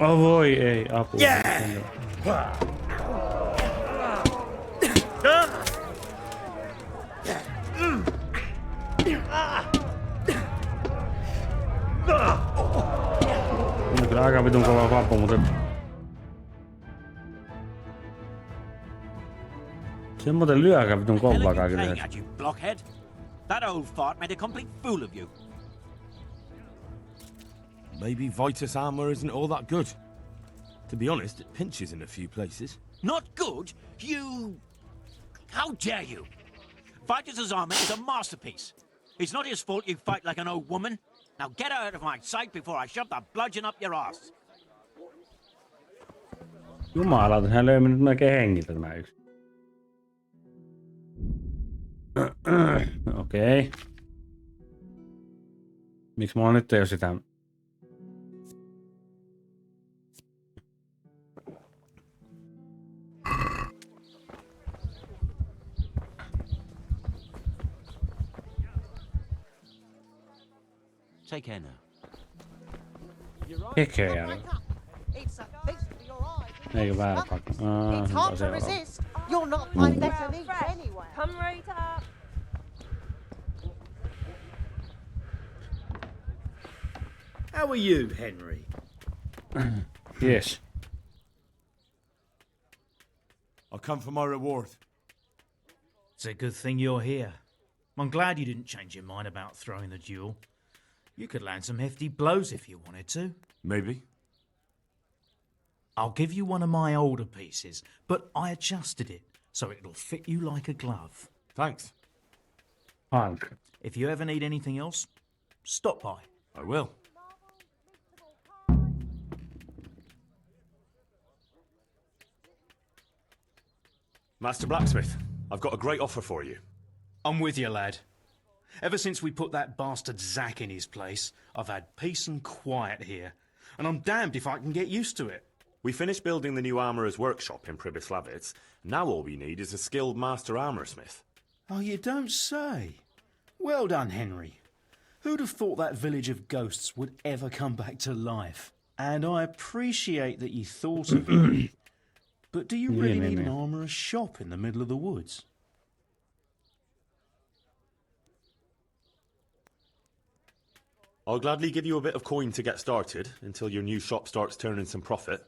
Oh voi ei, apua. On kyllä aika vitun kova vapu, mutta... Se muuten lyö aika vitun kovaa kaikille. You blockhead! That old fart made a complete fool of you. Maybe Vitus armor isn't all that good. To be honest, it pinches in a few places. Not good? You... How dare you? Vitus's armor is a masterpiece. It's not his fault you fight like an old woman. Now get out of my sight before I shove the bludgeon up your ass. Jumalauta, hän löi nyt melkein hengiltä tämä yksi. Okei. Miksi mulla nyt ei oo sitä... Take care now. Kekeä. Eikö väärä pakka? It's hard to resist. You're not my better than anyway. Come right up. How are you, Henry? Yes. I'll come for my reward. It's a good thing you're here. I'm glad you didn't change your mind about throwing the duel. You could land some hefty blows if you wanted to. Maybe. I'll give you one of my older pieces, but I adjusted it so it'll fit you like a glove. Thanks. Punk. If you ever need anything else, stop by. I will. Master Blacksmith, I've got a great offer for you. I'm with you, lad. Ever since we put that bastard Zack in his place, I've had peace and quiet here, and I'm damned if I can get used to it. We finished building the new armourer's workshop in Pribyslavitz. Now all we need is a skilled master armoursmith. Oh, you don't say. Well done, Henry. Who'd have thought that village of ghosts would ever come back to life? And I appreciate that you thought of it. But do you really need an armourer's shop in the middle of the woods? I'll gladly give you a bit of coin to get started until your new shop starts turning some profit.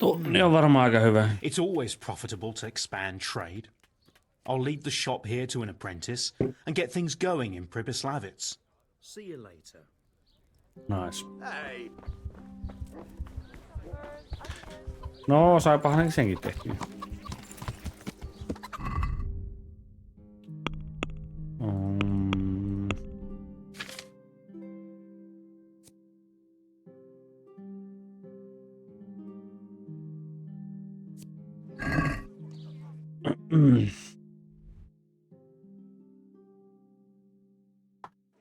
It's always profitable to expand trade. I'll leave the shop here to an apprentice and get things going in Pribyslavitz. See you later. Nice. Hey. No, saipahan ne senkin tehtyä.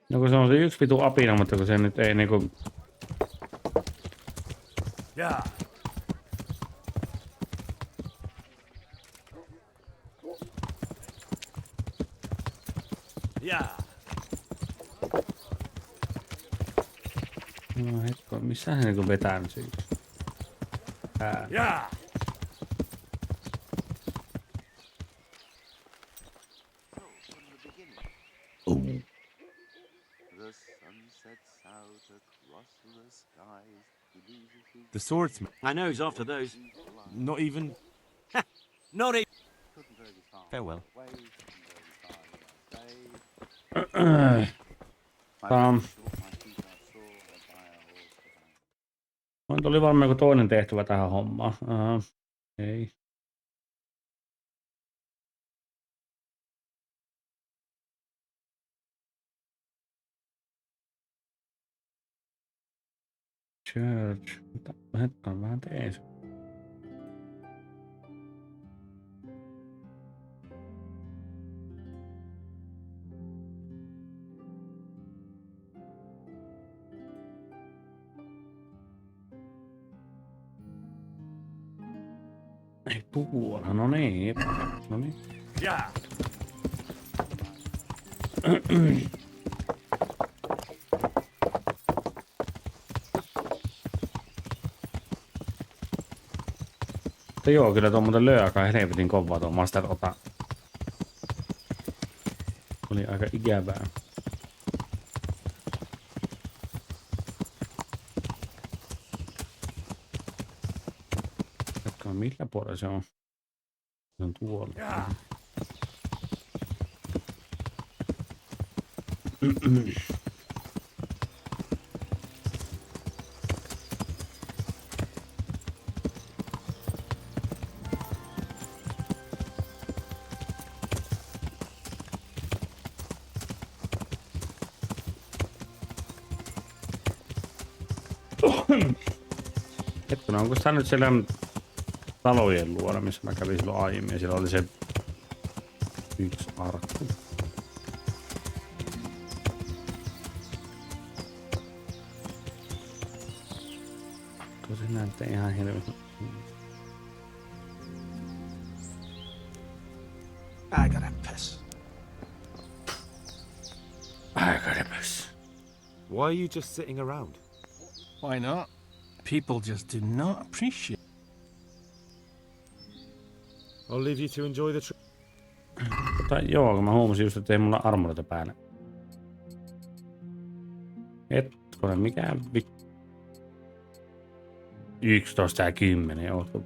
No kun se on se yksi vitu apina, mutta kun se nyt ei niinku... Yeah. Yeah. No hetko, missä hän niinku vetää nyt se yksi? Yeah. The swordsman. I know he's after those. Not even. Not even. Farewell. Tuli varmaan joku toinen tehtävä tähän hommaan. Ei. Church. Hetken vähän teen se. Ei tuolla, no niin. No niin. Yeah. Mutta joo, kyllä tuo muuten löö aika helvetin kovaa tuo Master Ota. Oli aika ikävää. Katsotaan millä puolella se on. Se on tuolla. Yeah. Hetkinen, onko tää nyt siellä talojen luona, missä mä kävin silloin aiemmin, ja siellä oli se yksi arkku. Tosi näyttää ihan helvetin. I gotta piss. I gotta piss. Why are you just sitting around? Why not? People just do not appreciate. I'll leave you to enjoy the trip. Tai joo, kun mä huomasin just, että ei mulla armorita päällä. Hetkonen, mikä vittu. 11 ja 10, ootko?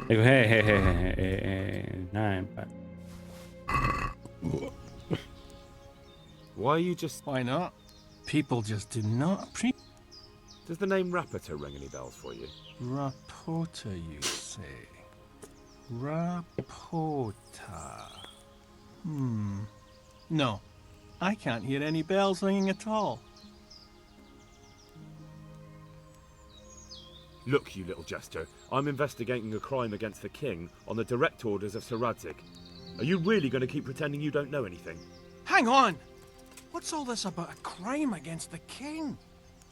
Eikö hei, näin päin. Why are you just... Why not? People just do not appreciate. Does the name Rapiter ring any bells for you? Rapporter, you say? Rapporter. No, I can't hear any bells ringing at all. Look, you little jester. I'm investigating a crime against the king on the direct orders of Sir Radzig. Are you really going to keep pretending you don't know anything? Hang on! What's all this about a crime against the king?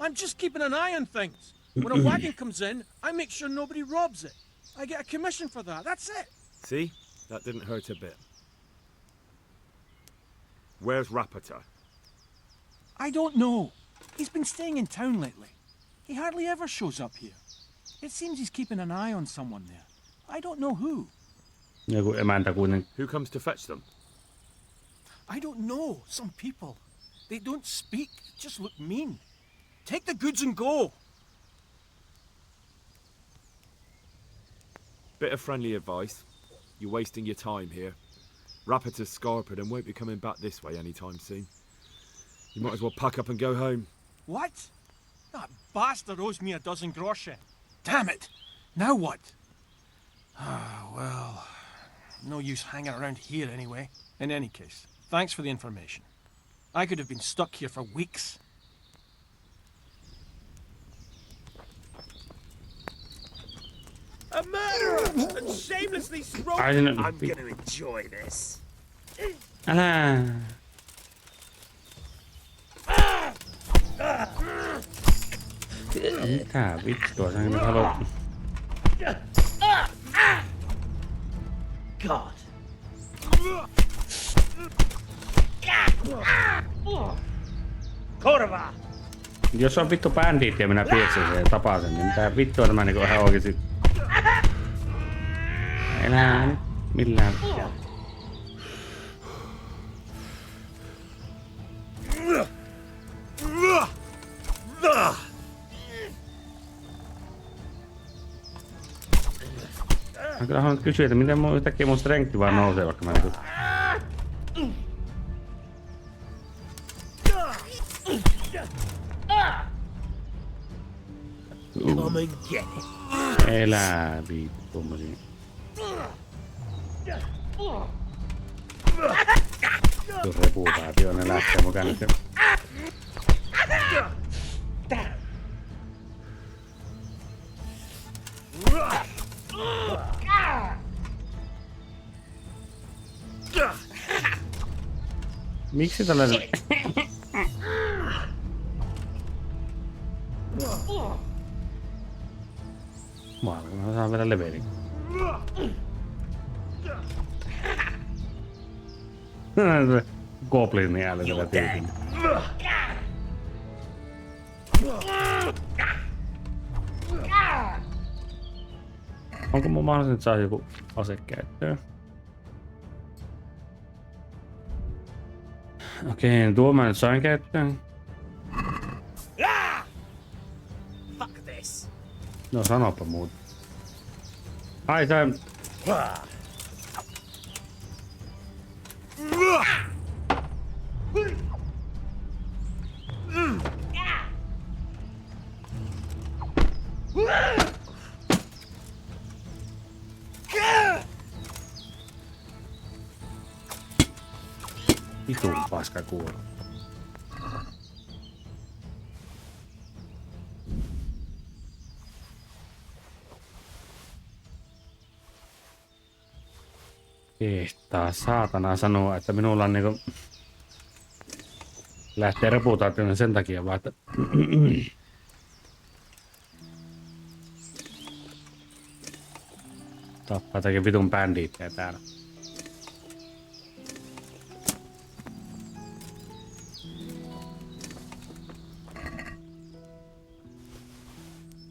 I'm just keeping an eye on things. When a wagon comes in, I make sure nobody robs it. I get a commission for that, that's it. See? That didn't hurt a bit. Where's Rapiter? I don't know. He's been staying in town lately. He hardly ever shows up here. It seems he's keeping an eye on someone there. I don't know who. Joku emäntä kuitenkin. Who comes to fetch them? I don't know. Some people. They don't speak, just look mean. Take the goods and go. Bit of friendly advice. You're wasting your time here. Rapiter's scarpered and won't be coming back this way anytime soon. You might as well pack up and go home. What? That bastard owes me a dozen groschen. Damn it! Now what? Ah, well, no use hanging around here anyway. In any case, thanks for the information. I could have been stuck here for weeks. A murderer! And shamelessly I'm gonna enjoy this. Älä. Mitä vittua sä nyt haluat? God. Korva! Jos on vittu bändiit ja minä pieksin sen ja tapaan sen, niin mitä vittua tämä niinku ihan oikeesti... Elää nyt millään... Mä kyllä haluan kysyä, että miten mun yhtäkkiä mun strengthi vaan nousee, vaikka mä niinku... Come and get it. Elää vittu tommosia. Tuo reputaatio, ne lähtee mun kännykkä. Miksi tällainen... Mä saan vielä levelin. Goblinin ääli tällä tyypillä. Onko mun mahdollista saada joku ase käyttöön? Okei, tuo mä nyt sain käyttöön. Fuck this. No sanopa muuta. Ai tää... Vitun paska kuolla. Kehtaa saatana sanoa, että minulla on niinku... Lähtee reputaatioon sen takia vaan, että... Tappaa jotakin vitun bändiittejä täällä.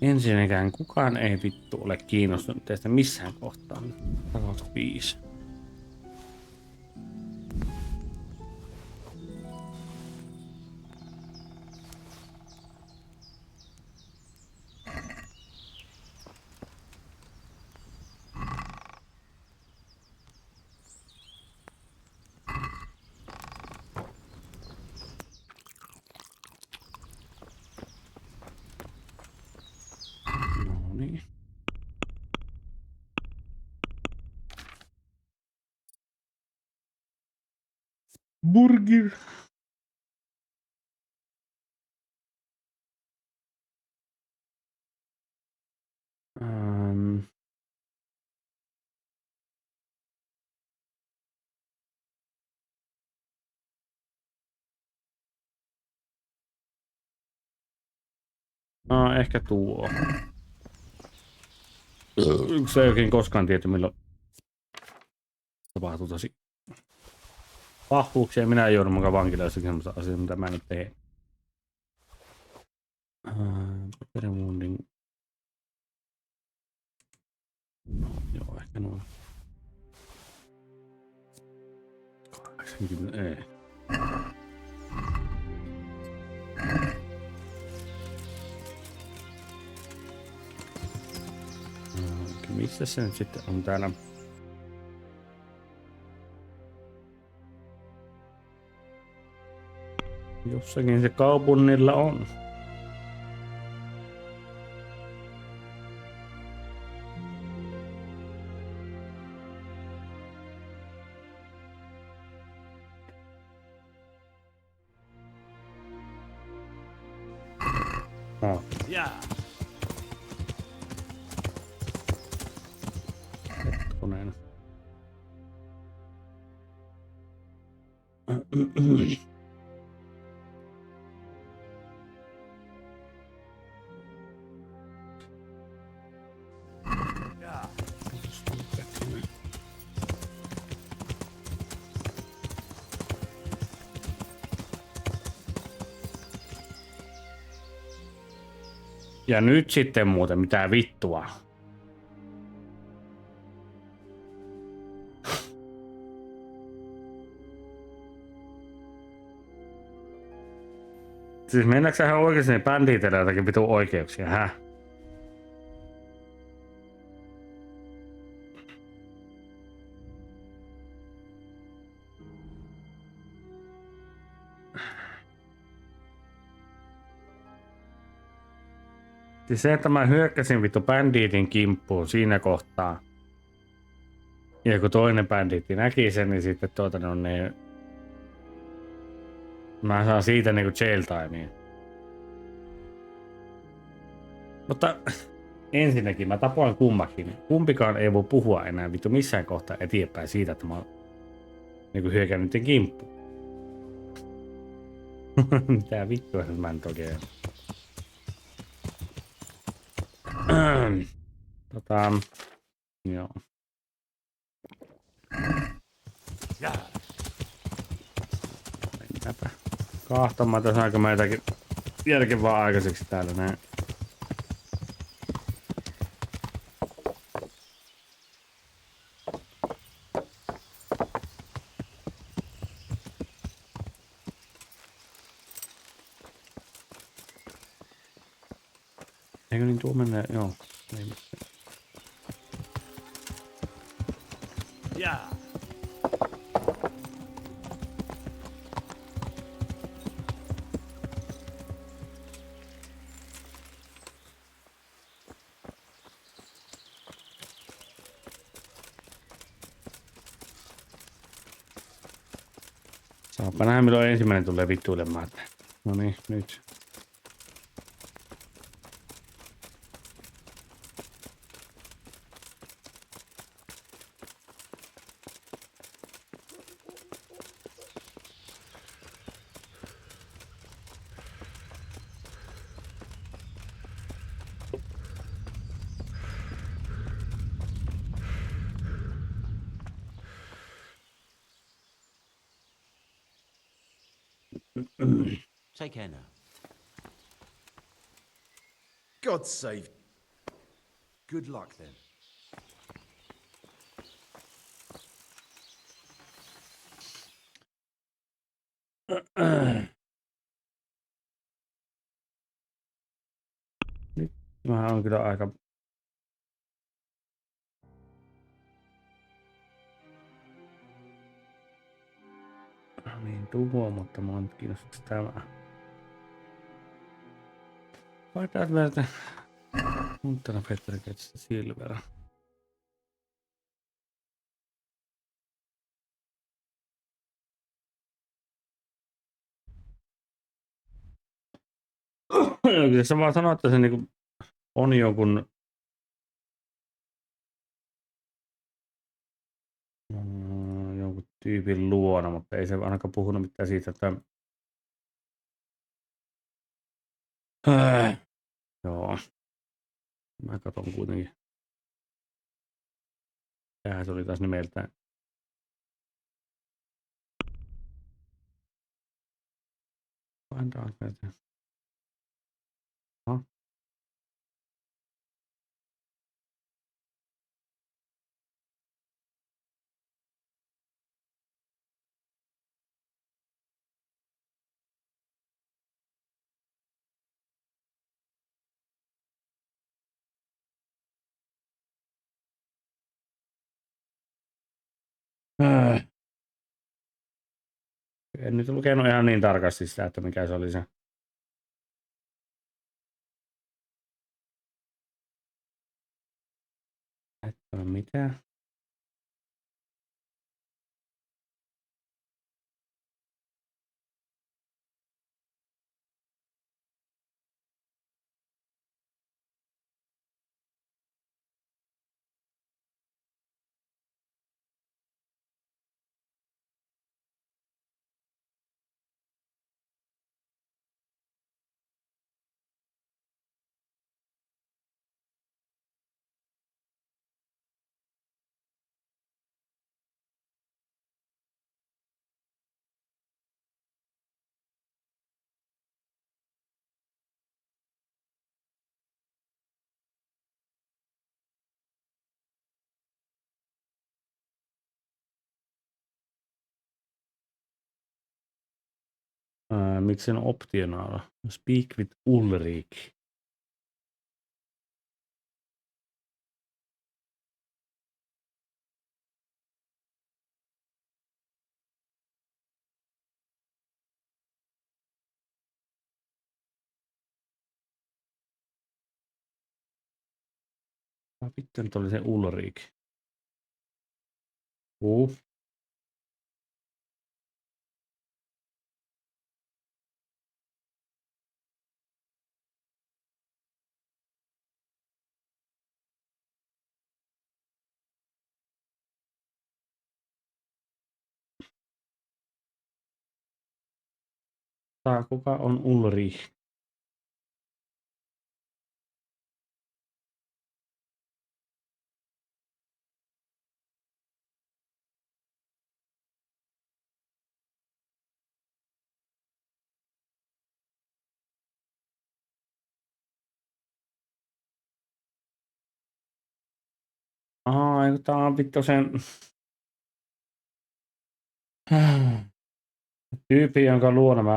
Ensinnäkään kukaan ei vittu ole kiinnostunut teistä missään kohtaa. 25. Burger. Ehkä tuo. Yksi ei oikein koskaan tiedä, milloin tapahtuu tosi vahvuuksia. Minä joudun mukaan vankilaan jossakin semmoista asiaa, mitä mä en nyt tee. Peremundin. No, joo, ehkä noin. 80, ei. Missä se nyt sitten on täällä? Jossakin se kaupungilla on. No. Yeah. Koneena. Ja nyt sitten muuten mitä vittua. Siis mennäänkö sä ihan oikeesti ne bänditellä jotakin vitu oikeuksia, häh? Siis se, että mä hyökkäsin vittu bändiitin kimppuun siinä kohtaa. Ja kun toinen bändiitti näki sen, niin sitten niin mä saan siitä niinku jail timea. Mutta ensinnäkin mä tapoin kummakin. Kumpikaan ei voi puhua enää vittu missään kohtaa eteenpäin siitä, että mä oon niinku hyökännyt niiden kimppuun. Mitä vittua mä nyt oikein. Joo. Mennäpä kahtomaan, tässä aika mä jotakin järkevää aikaiseksi täällä näin. Eikö niin tuo mennä? Joo. Ei mitään. Yeah. Saapa nähdä milloin ensimmäinen tulee vittuilemaan. No niin, nyt. Take care now. God save. Good luck then. Nyt mä on kyllä aika... Niin tuo, mutta mä oon nyt kiinnostunut tämä. Vai täältä Untana Fetterketstä Silvera. Kyllä sä vaan sanoit, että se niinku on jonkun tyypin luona, mutta ei se ainakaan puhunut mitään siitä, että joo. Mä katon kuitenkin. Tämähän se oli taas nimeltään. Find out better. No. En nyt lukenut ihan niin tarkasti sitä, että mikä se oli se. Että mitä? Miksi sen optionaala? Speak with Ulrich. Vittu nyt oli se Ulrich. Kuka on Ulrich? Ai, tää on vittu sen tyyppi, jonka luona mä,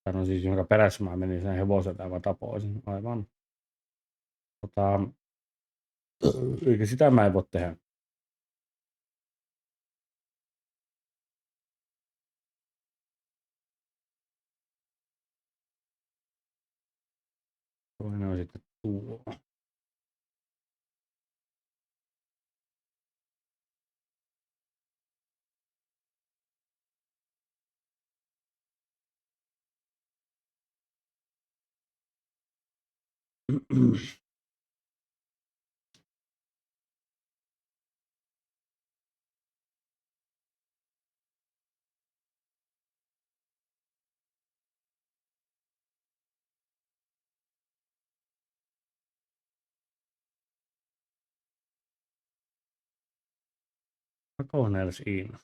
tai siis jonka perässä mä menin sen hevosen aivan tapoisin. Aivan. Eikä sitä mä en voi tehdä. Toinen on sitten tuo. Cornels in.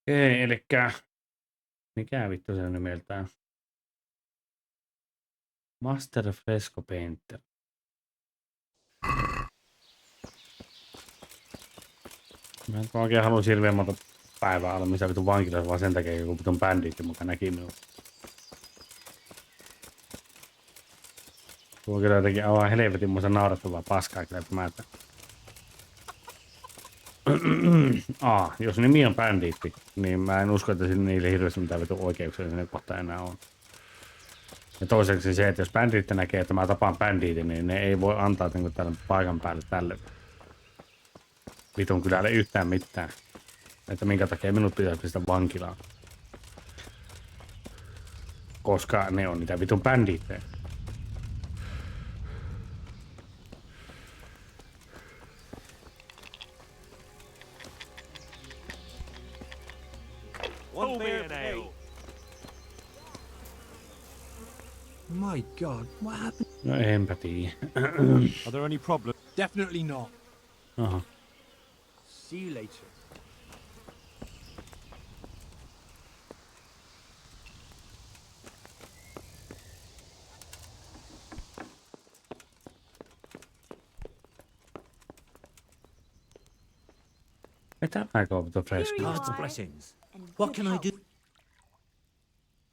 Okei, elikkä mikä vittu se on nimeltään? Master Fresco Painter. Mä en oikein halua hirveän monta päivää olla missä vitun vankilassa vaan sen takia, kun vitun bändiitti mukaan näki minun. Tuo kyllä jotenkin aivan helvetin muista naurettavaa paskaa kyllä, että mä että... jos nimi on bändiitti, niin mä en usko, että niille hirveästi mitään vitun oikeuksia sinne kohta enää on. Ja toiseksi se, että jos bändiitti näkee, että mä tapaan bändiitin, niin ne ei voi antaa niin tälle paikan päälle tälle vitun kylälle yhtään mitään. Että minkä takia minut pitäisi pistää vankilaan. Koska ne on niitä vitun bändiittejä. One beer and ale. My God, what happened? No enpä tiedä. Are there any problems? Definitely not. Aha. See you later. Mitä mä koon tuon Fresco? God's blessings. What can I do?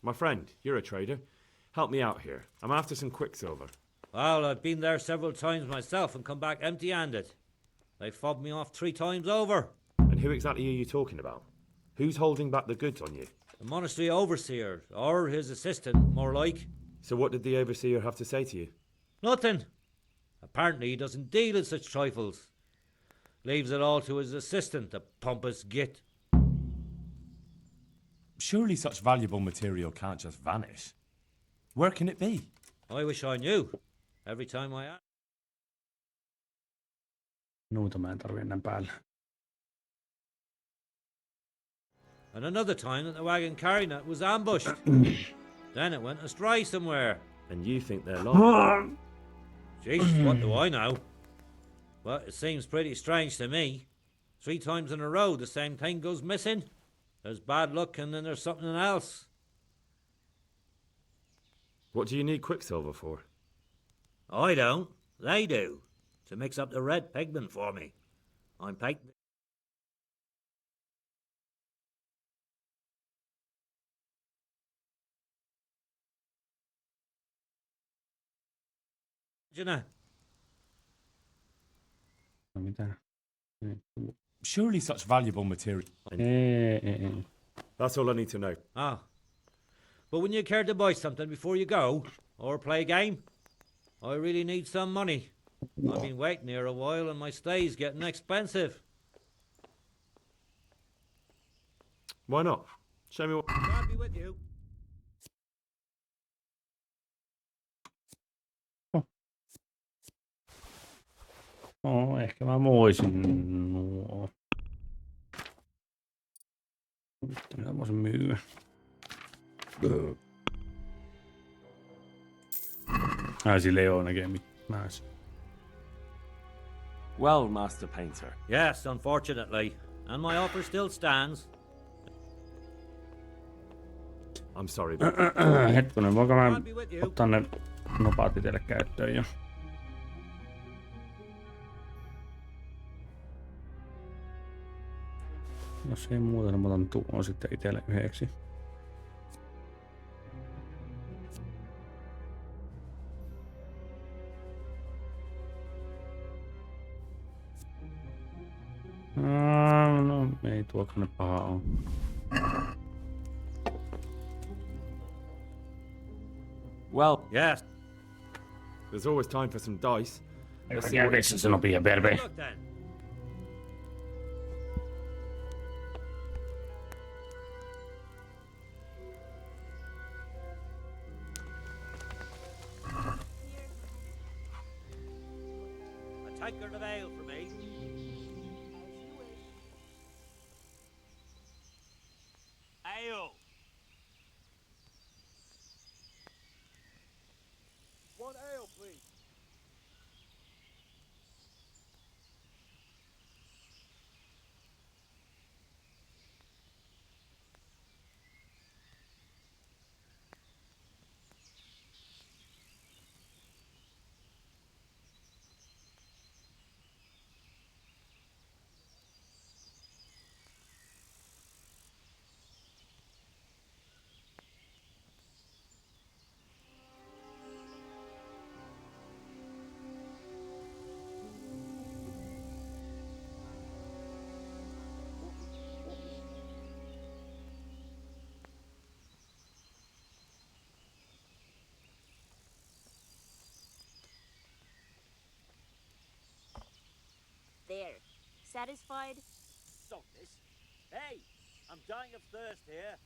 My friend, you're a trader. Help me out here. I'm after some quicksilver. Well, I've been there several times myself and come back empty-handed. They fobbed me off 3 times over. And who exactly are you talking about? Who's holding back the goods on you? The monastery overseer, or his assistant, more like. So what did the overseer have to say to you? Nothing. Apparently he doesn't deal in such trifles. Leaves it all to his assistant, the pompous git. Surely such valuable material can't just vanish. Where can it be? I wish I knew. Every time I ask. Noita mä en tarvi enää päällä. And another time that the wagon carrying it was ambushed. Then it went astray somewhere. And you think they're lying? Jeez, what do I know? But it seems pretty strange to me. 3 times in a row the same thing goes missing. There's bad luck and then there's something else. What do you need Quicksilver for? I don't. They do. To mix up the red pigment for me. I'm painting. Jenna. Mitä? Surely such valuable material. That's all I need to know. Ah. But wouldn't you care to buy something before you go? Or play a game? I really need some money. I've been waiting here a while and my stay's getting expensive. Why not? Show me what... I'll be with you. Ehkä mä voisin nuo. Mitä mä voisin myydä? Sillä ei oo näkemi. Well, Master Painter. Yes, unfortunately. And my offer still stands. I'm sorry. Hetkonen, voinko mä ottaa ne nopaat itselle käyttöön jo? Jos ei muuta, niin mä otan tuon sitten itselle yhdeksi. No, ei tuokaan paha on. Well, yes. There's always time for some dice. Let's see what this is gonna be a better. Look then. A tankard of ale for me. Ale. One ale, please. There. Satisfied? Stop this. Hey, I'm dying of thirst here.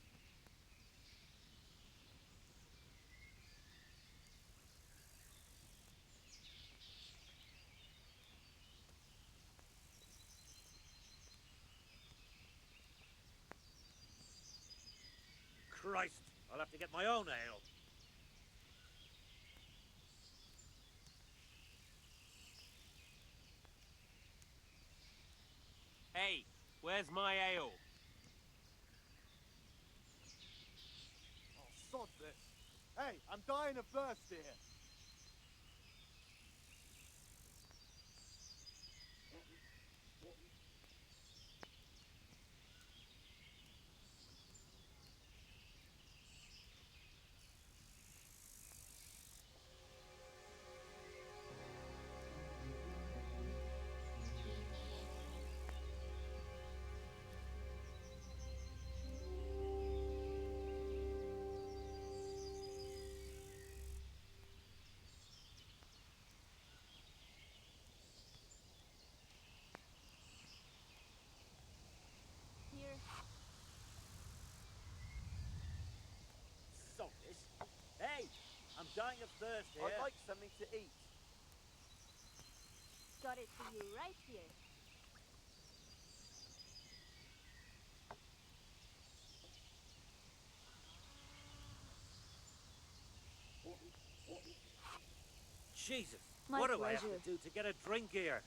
Christ, I'll have to get my own ale. Hey, where's my ale? Oh, sod this. Hey, I'm dying of thirst here. Here. Stop this. Hey, I'm dying of thirst here. I'd like something to eat. Got it for you right here. Jesus, My what do I have pleasure. to do to get a drink here?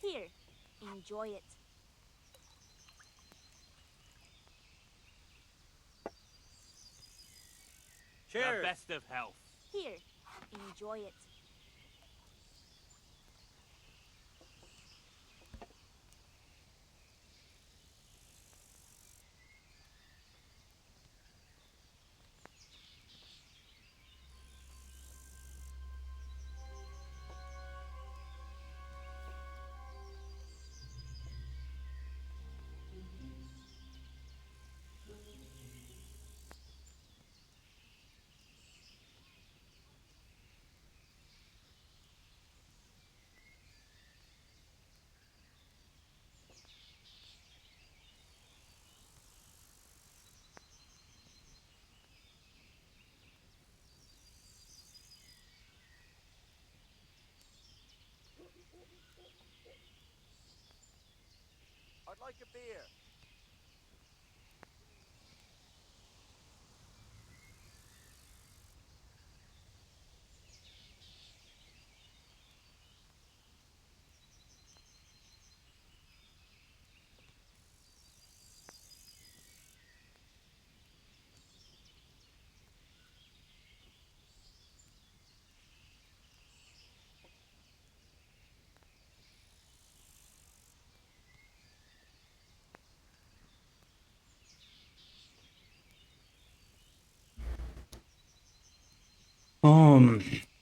Here. Enjoy it. The best of health. Here, enjoy it. I'd like a beer.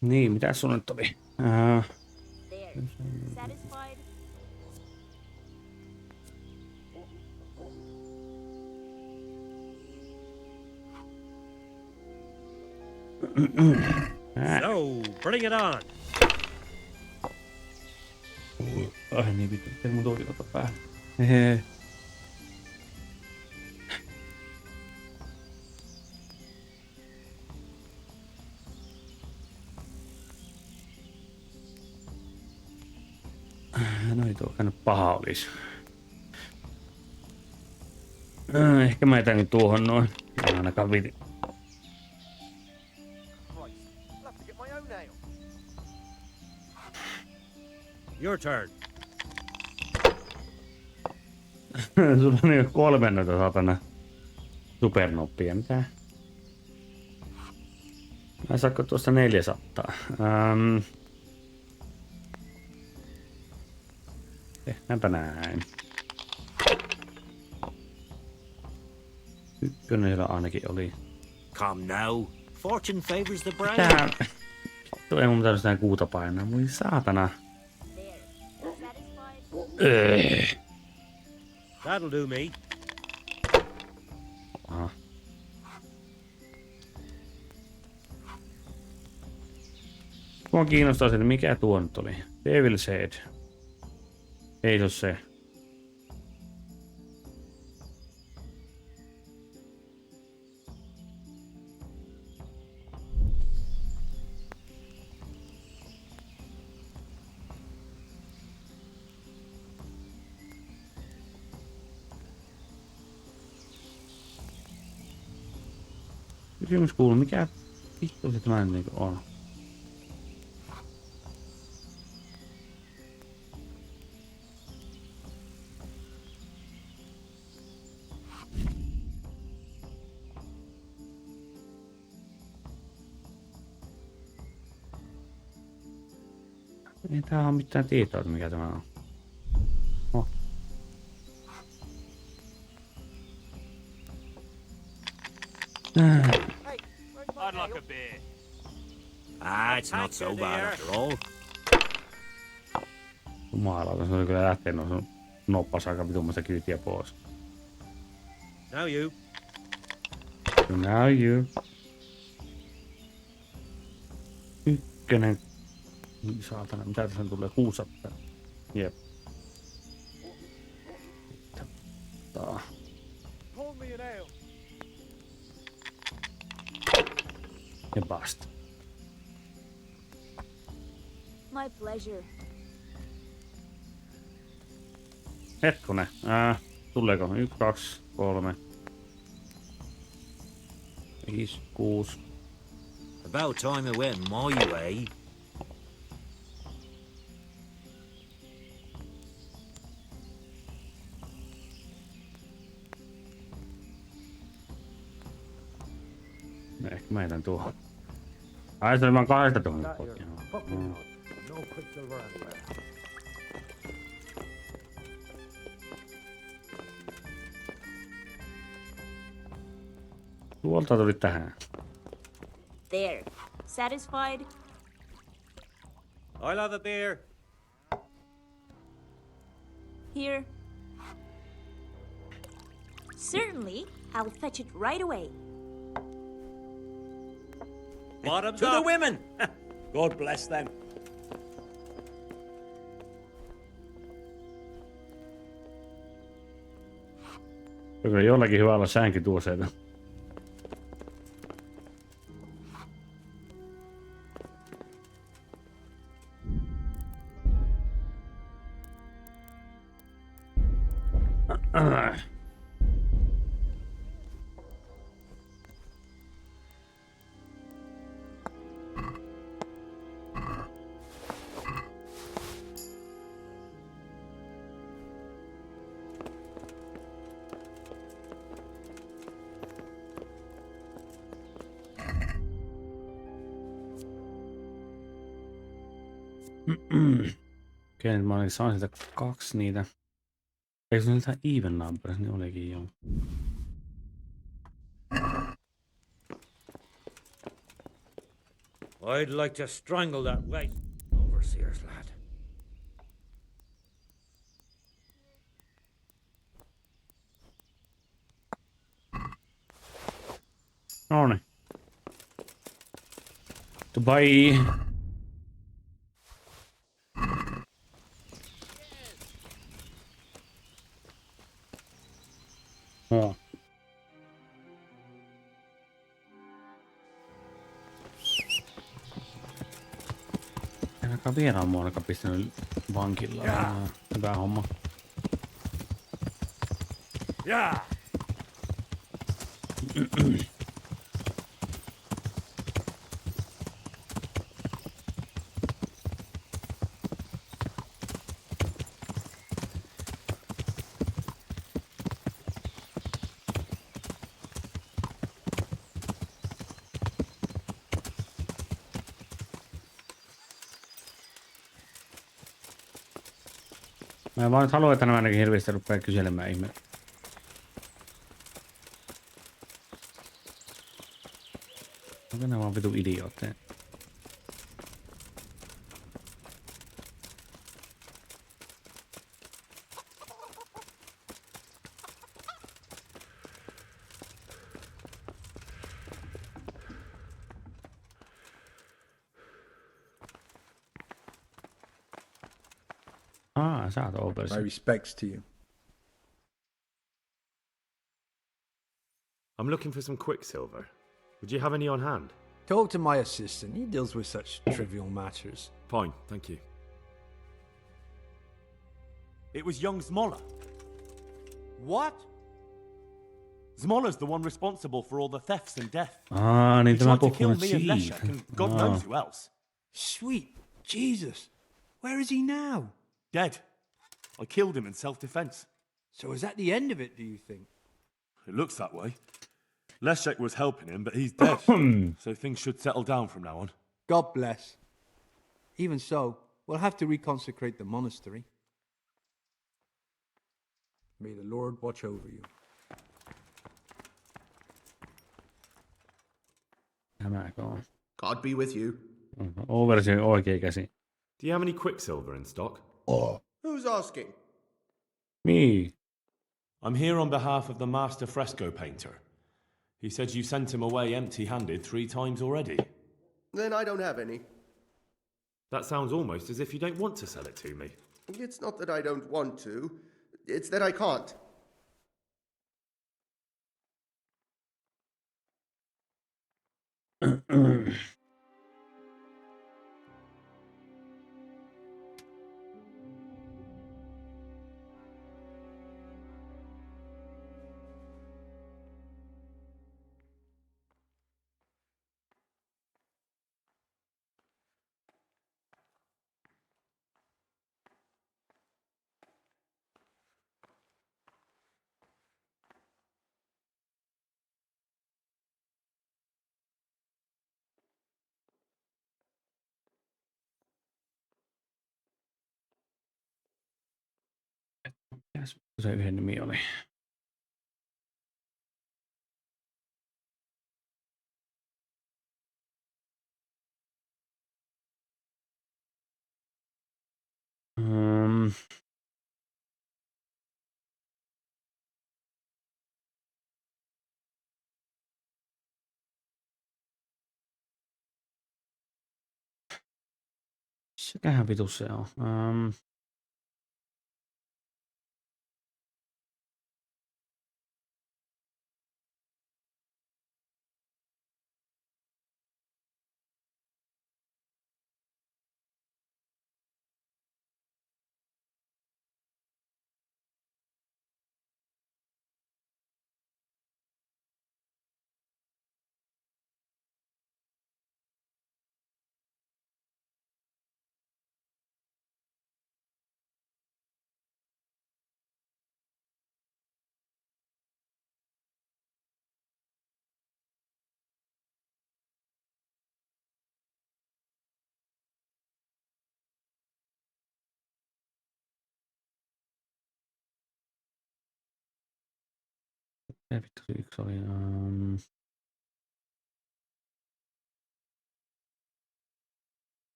Niin, mitä sun nyt oli? There. Satisfied? So, bring it on. Ai niin vittu, miten mun tuokin ottaa päähän? No ei tuo käynyt paha olisi. Ehkä mä jätän nyt tuohon noin. En ainakaan viti. I'll have to get my own ale. Your turn. Sulla on niinku 3 noita saatana supernoppia. Mitä? Mä saanko tuosta 400? Tehdäänpä näin. 1 siellä ainakin oli. Come now. Fortune favors the brave. Tää... Tuo ei mun pitänyt sitä kuuta painaa. Moi saatana. That'll do me. Aha. Mua kiinnostaa se, että mikä tuo nyt oli. Devil Said. Ei se oo se. Kysymys kuuluu, mikä vittu se tämä niinku on? Ei tää on mitään tietoa, että mikä tämä on. Oh. I'd like a beer. It's not so bad after all. Jumalauta, se oli kyllä lähtenyt sun noppas aika vitummasta kyytiä pois. Now you. Now you. 1. Saatana, mitä tässä tulee? 600. Jep. Tää. Pour me an ale. Ja basta. My pleasure. Hetkonen. Tuleeko? 1, 2, 3. 5, 6. About time it went my way. Ehkä mä jätän tuohon. Ai se oli vaan 2000 pokia. No quicksilver anywhere. Tuolta tuli tähän. There. Satisfied? I'll have a beer. Here. Certainly. I'll fetch it right away. Bottoms To up. the women! God bless them. Kyllä jollakin hyvä olla säänkin tuossa. Okei, mä olin sain sieltä 2 niitä. Eikö se niitä even numbers, niin olikin jo. I'd like to strangle that white overseer's lad. Noniin. Bye. Oh. Ainakaan vieraan mua ainakaan pistänyt vankilla. Hyvä homma. Yeah. Mä en vaan nyt halua, että nämä ainakin hirveästi rupeaa kyselemään ihme. Onko nämä vaan vitu idiootteja? Sä oot oversi. My respects to you. I'm looking for some quicksilver. Would you have any on hand? Talk to my assistant. He deals with such trivial matters. Fine, thank you. It was young Zmolla. What? Zmolla's the one responsible for all the thefts and death. Niin He tämä tried to kill puhunut me and siitä. Leszek and God knows who else. Sweet Jesus. Where is he now? Dead. I killed him in self-defense. So is that the end of it, do you think? It looks that way. Leszek was helping him, but he's dead. So things should settle down from now on. God bless. Even so, we'll have to reconsecrate the monastery. May the Lord watch over you. Tämäkö on? God be with you. Oversi oikea käsi. Do you have any quicksilver in stock? Who's asking? Me. I'm here on behalf of the master fresco painter. He said you sent him away empty-handed 3 times already. Then I don't have any. That sounds almost as if you don't want to sell it to me. It's not that I don't want to, it's that I can't. Mikäs se yhden nimi oli? Um, Missäköhän vitus se on? Ja vittu se yksi oli.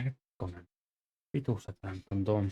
Hetkonen. Vitus se tää nyt on tuon.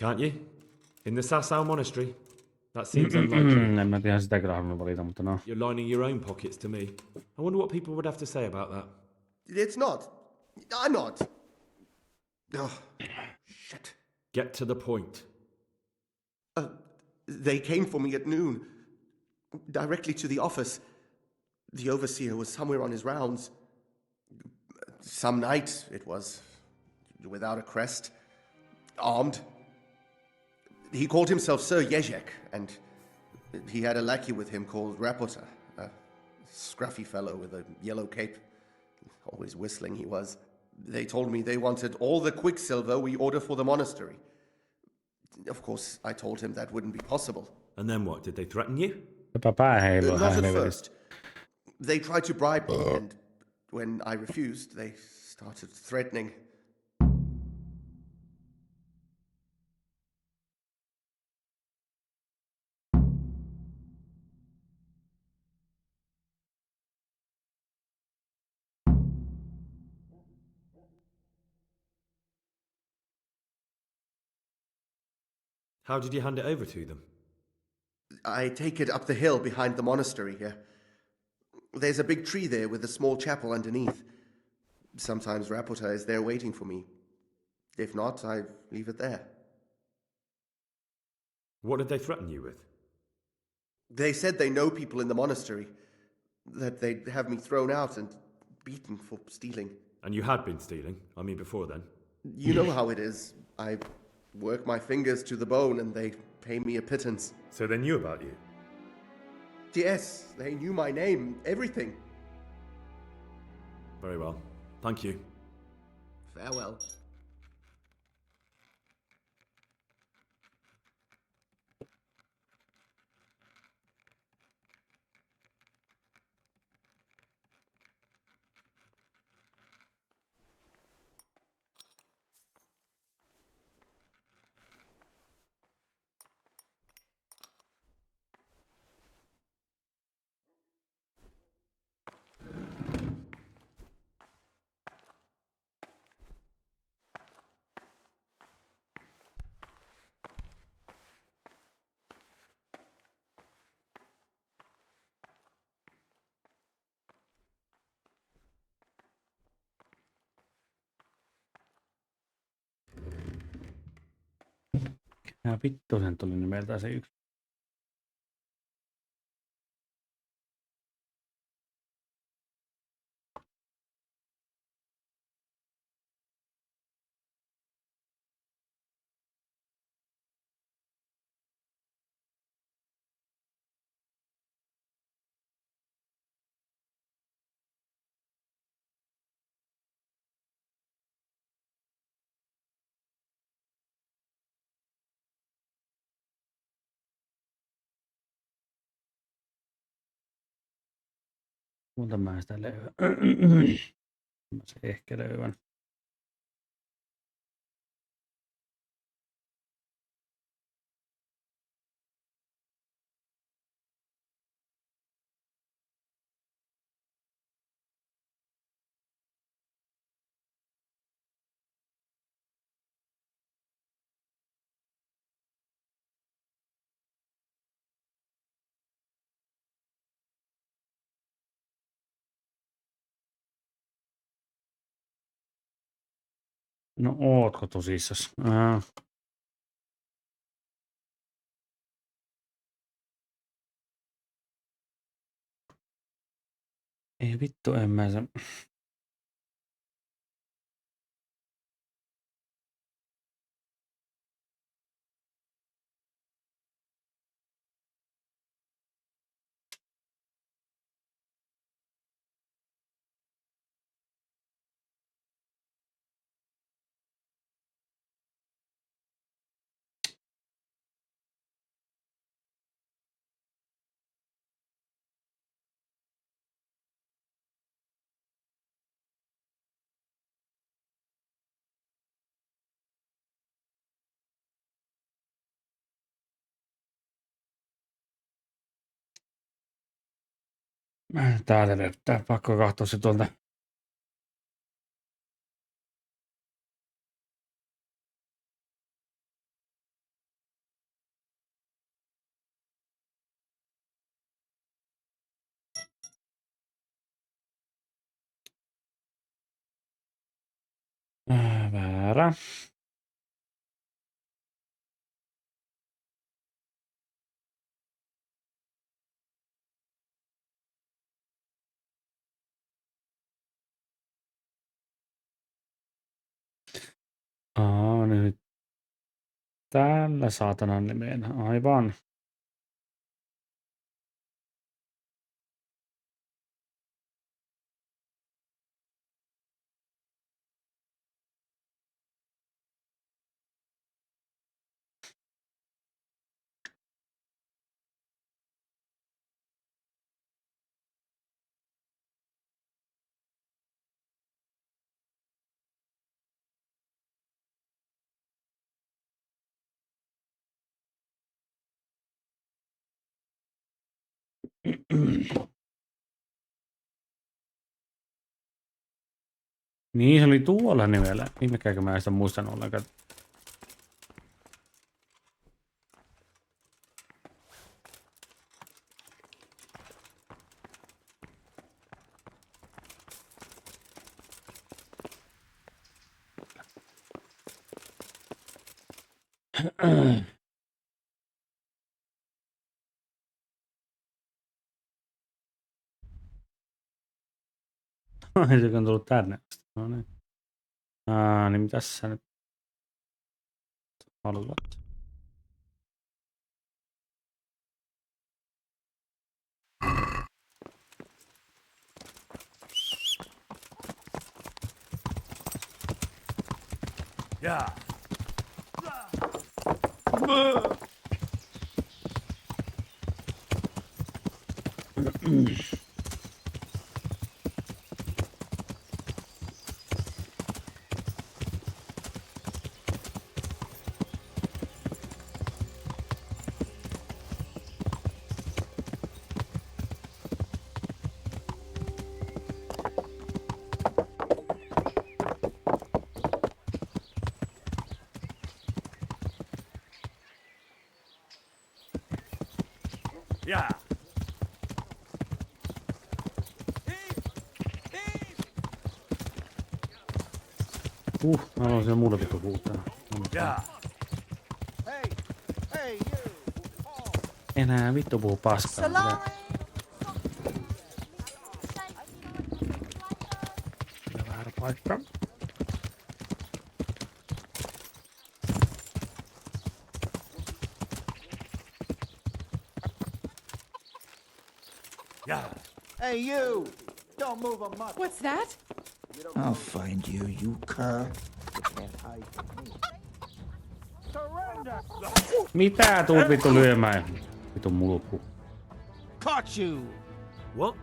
Can't you? In the Sasau monastery? That seems unlikely. En mä tiedä sitä kyllä halunnut valita, mutta no. You're lining your own pockets to me. I wonder what people would have to say about that. It's not. I'm not. Oh, shit. Get to the point. They came for me at noon, directly to the office. The overseer was somewhere on his rounds. Some night, it was, without a crest, armed. He called himself Sir Jezek, and he had a lackey with him called Rapota, a scruffy fellow with a yellow cape. Always whistling he was. They told me they wanted all the quicksilver we order for the monastery. Of course, I told him that wouldn't be possible. And then what? Did they threaten you? Jopa pää heiluu Not at helvetissä. first. They tried to bribe me, and when I refused, they started threatening. How did you hand it over to them? I take it up the hill behind the monastery here. There's a big tree there with a small chapel underneath. Sometimes Rapota is there waiting for me. If not, I leave it there. What did they threaten you with? They said they know people in the monastery, that they'd have me thrown out and beaten for stealing. And you had been stealing? I mean, before then? You know how it is. I work my fingers to the bone and they pay me a pittance. So they knew about you? Yes, they knew my name, everything. Very well. Thank you. Farewell. Ja vittu sen tuli nimeltään se yksi. Muuta mä en sitä löyä. Mä se ehkä löydän. No ootko tosissas? Ei vittu, en mä se... Täältä löytää. Pakko katsoa se tuolta. Väärä. Nyt tällä saatanan nimeen. Aivan. Niin se oli tuolla nimellä. Ihmekääkö mä en sitä muistan ollenkaan. Ai se on tullut tänne asti. No niin. Niin mitäs sä nyt haluat? Yeah. Yeah. Mä haluan sen muuta vittu huutaa. Yeah. Enää vittu puhu paskaa. Kyllä väärä paikka. Yeah. Hey, you! Don't move a muscle. What's that? I'll find you, you cur. You can't hide from me. Surrender! Mitä tuut vittu lyömään? Vittu mulkku. Caught you! What?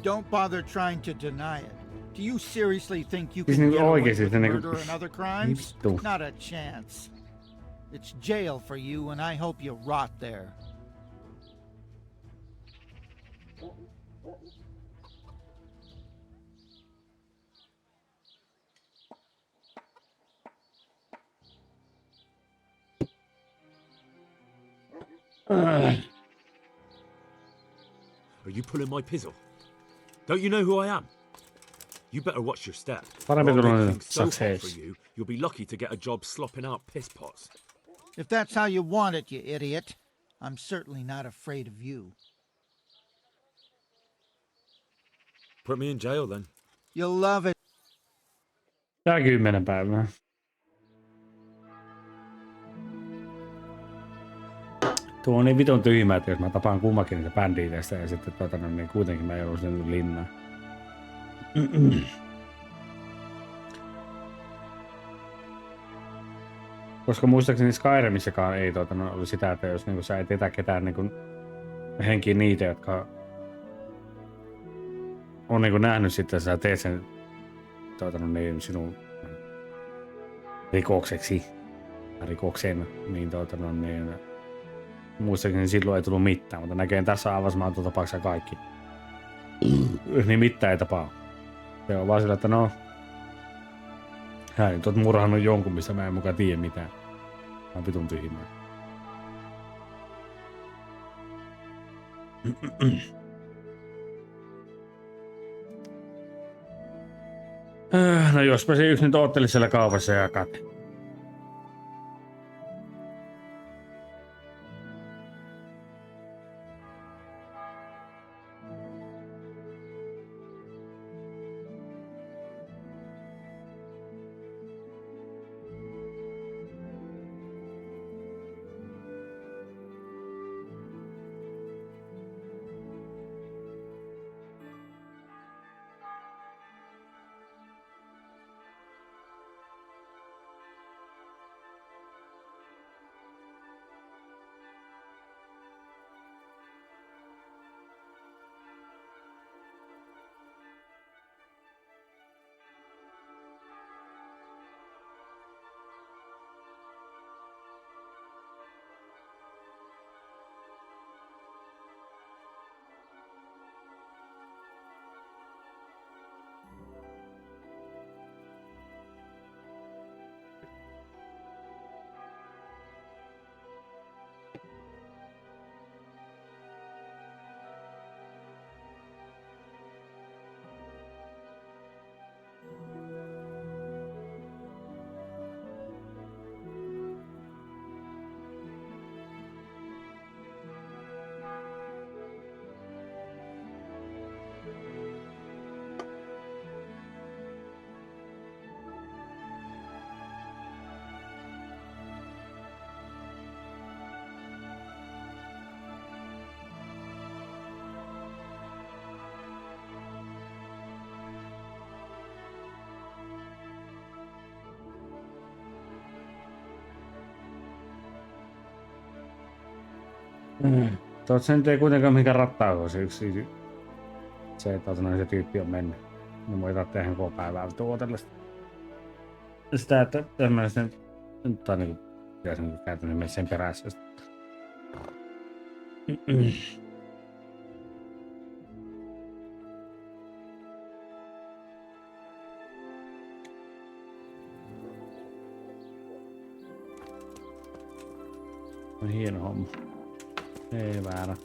Don't bother trying to deny it. Do you seriously think you Siis can niinku get away oikeesti, with että niinku- murder and other crimes? Vittu. Not a chance. It's jail for you, and I hope you rot there. Are you pulling my pizzle? Don't you know who I am? You better watch your step. Parempi Or I'll kun make on things so hot success. for you, you'll be lucky to get a job slopping out piss pots. If that's how you want it, you idiot, I'm certainly not afraid of you. Put me in jail then. You'll love it. Tää 10 päivää. Tuo on niin vitun tyhmää, että jos mä tapaan kummakin niitä bändiitä ja sitten niin kuitenkin mä joudun sinne linnaan. Koska muistaakseni Skyrimissäkaan ei oli sitä, että jos niinku sä et etä ketään niinku henkiä niitä, jotka on niinku nähnyt sitten, sä teet sen niin sinun rikoksen, niin niin muistaakseni silloin ei tullut mitään, mutta näkeen tässä avasmaantotapauksessa kaikki. Niin mitään ei tapaa. Se on vaan sillä, että no, hän nyt oot murhannut jonkun, missä mä en mukaan tiedä mitään. Mä oon vitun tyhmää. No jos mä se yksi nyt oottelisi siellä kaupassa ja kate. Tuossa nyt ei kuitenkaan mikään rattauko se yksi se, että se tyyppi on mennyt. Ne voi tehdä ihan koko päivää tuotella sitä, että tämmöisen tai niinku pitäisi niinku käytännössä mennä sen perässä. On hieno homma. Ei väärä.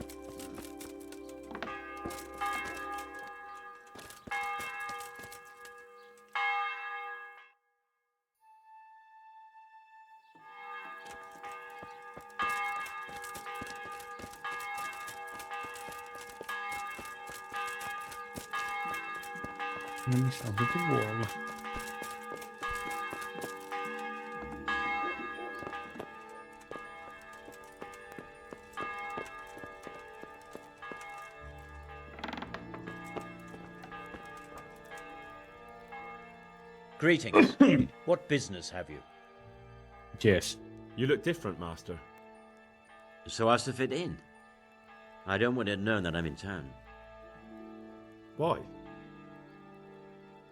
No missä on se tuolla? Greetings. What business have you? Yes. You look different, Master. So as to fit in. I don't want it known that I'm in town. Why?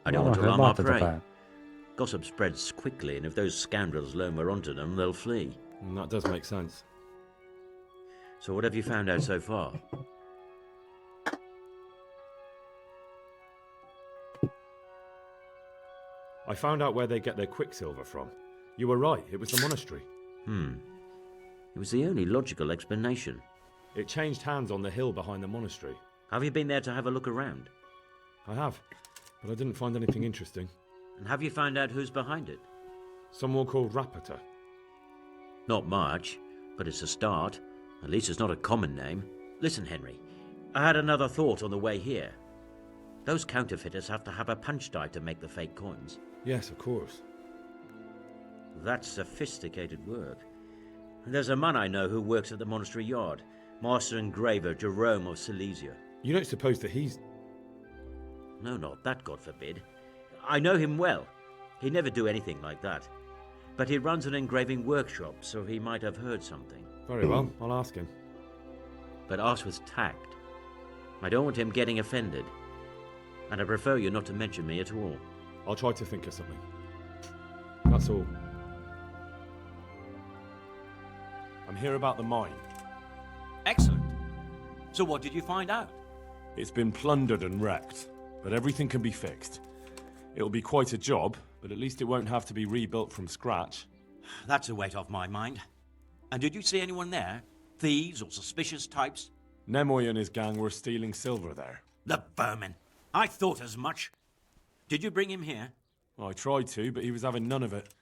I don't want to alarm our prey. Gossip spreads quickly, and if those scoundrels learn we're onto them, they'll flee. That does make sense. So what have you found out so far? I found out where they get their quicksilver from. You were right, it was the monastery. It was the only logical explanation. It changed hands on the hill behind the monastery. Have you been there to have a look around? I have, but I didn't find anything interesting. And have you found out who's behind it? Someone called Rapata. Not much, but it's a start. At least it's not a common name. Listen, Henry, I had another thought on the way here. Those counterfeiters have to have a punch die to make the fake coins. Yes, of course. That's sophisticated work. There's a man I know who works at the monastery yard, Master Engraver Jerome of Silesia. You don't suppose that he's... No, not that, God forbid. I know him well. He'd never do anything like that. But he runs an engraving workshop, so he might have heard something. Very well, I'll ask him. But ask with tact. I don't want him getting offended. And I prefer you not to mention me at all. I'll try to think of something. That's all. I'm here about the mine. Excellent. So what did you find out? It's been plundered and wrecked, but everything can be fixed. It'll be quite a job, but at least it won't have to be rebuilt from scratch. That's a weight off my mind. And did you see anyone there? Thieves or suspicious types? Nemoy and his gang were stealing silver there. The vermin. I thought as much. Did you bring him here? I tried to, but he was having none of it.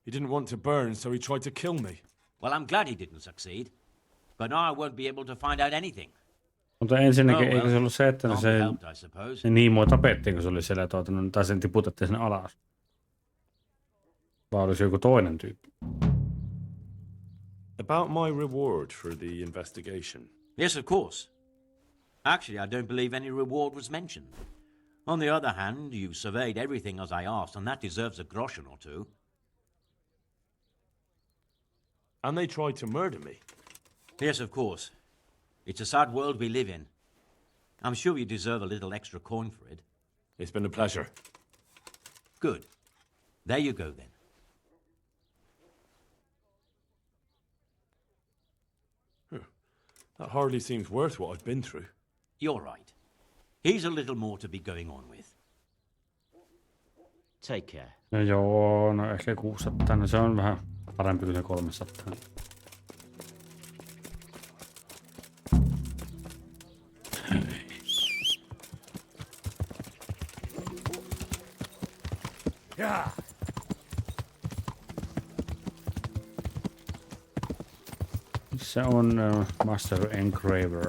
He didn't want to burn, so he tried to kill me. Well, I'm glad he didn't succeed. But now I won't be able to find out anything. Mutta ensinnäkin eikö se ollut se, että se Niimo tapettiin, kun se oli siellä tai sen tiputettiin sinne alas. Vai olisi joku toinen tyyppi? About my reward for the investigation. Yes, of course. Actually, I don't believe any reward was mentioned. On the other hand, you surveyed everything as I asked, and that deserves a groschen or two. And they tried to murder me. Yes, of course. It's a sad world we live in. I'm sure you deserve a little extra coin for it. It's been a pleasure. Good. There you go, then. That hardly seems worth what I've been through. You're right. Here's a little more to be going on with. Take care. No joo, no ehkä 600, no se on vähän parempi kuin se 300. Yeah. Se on Master Engraver.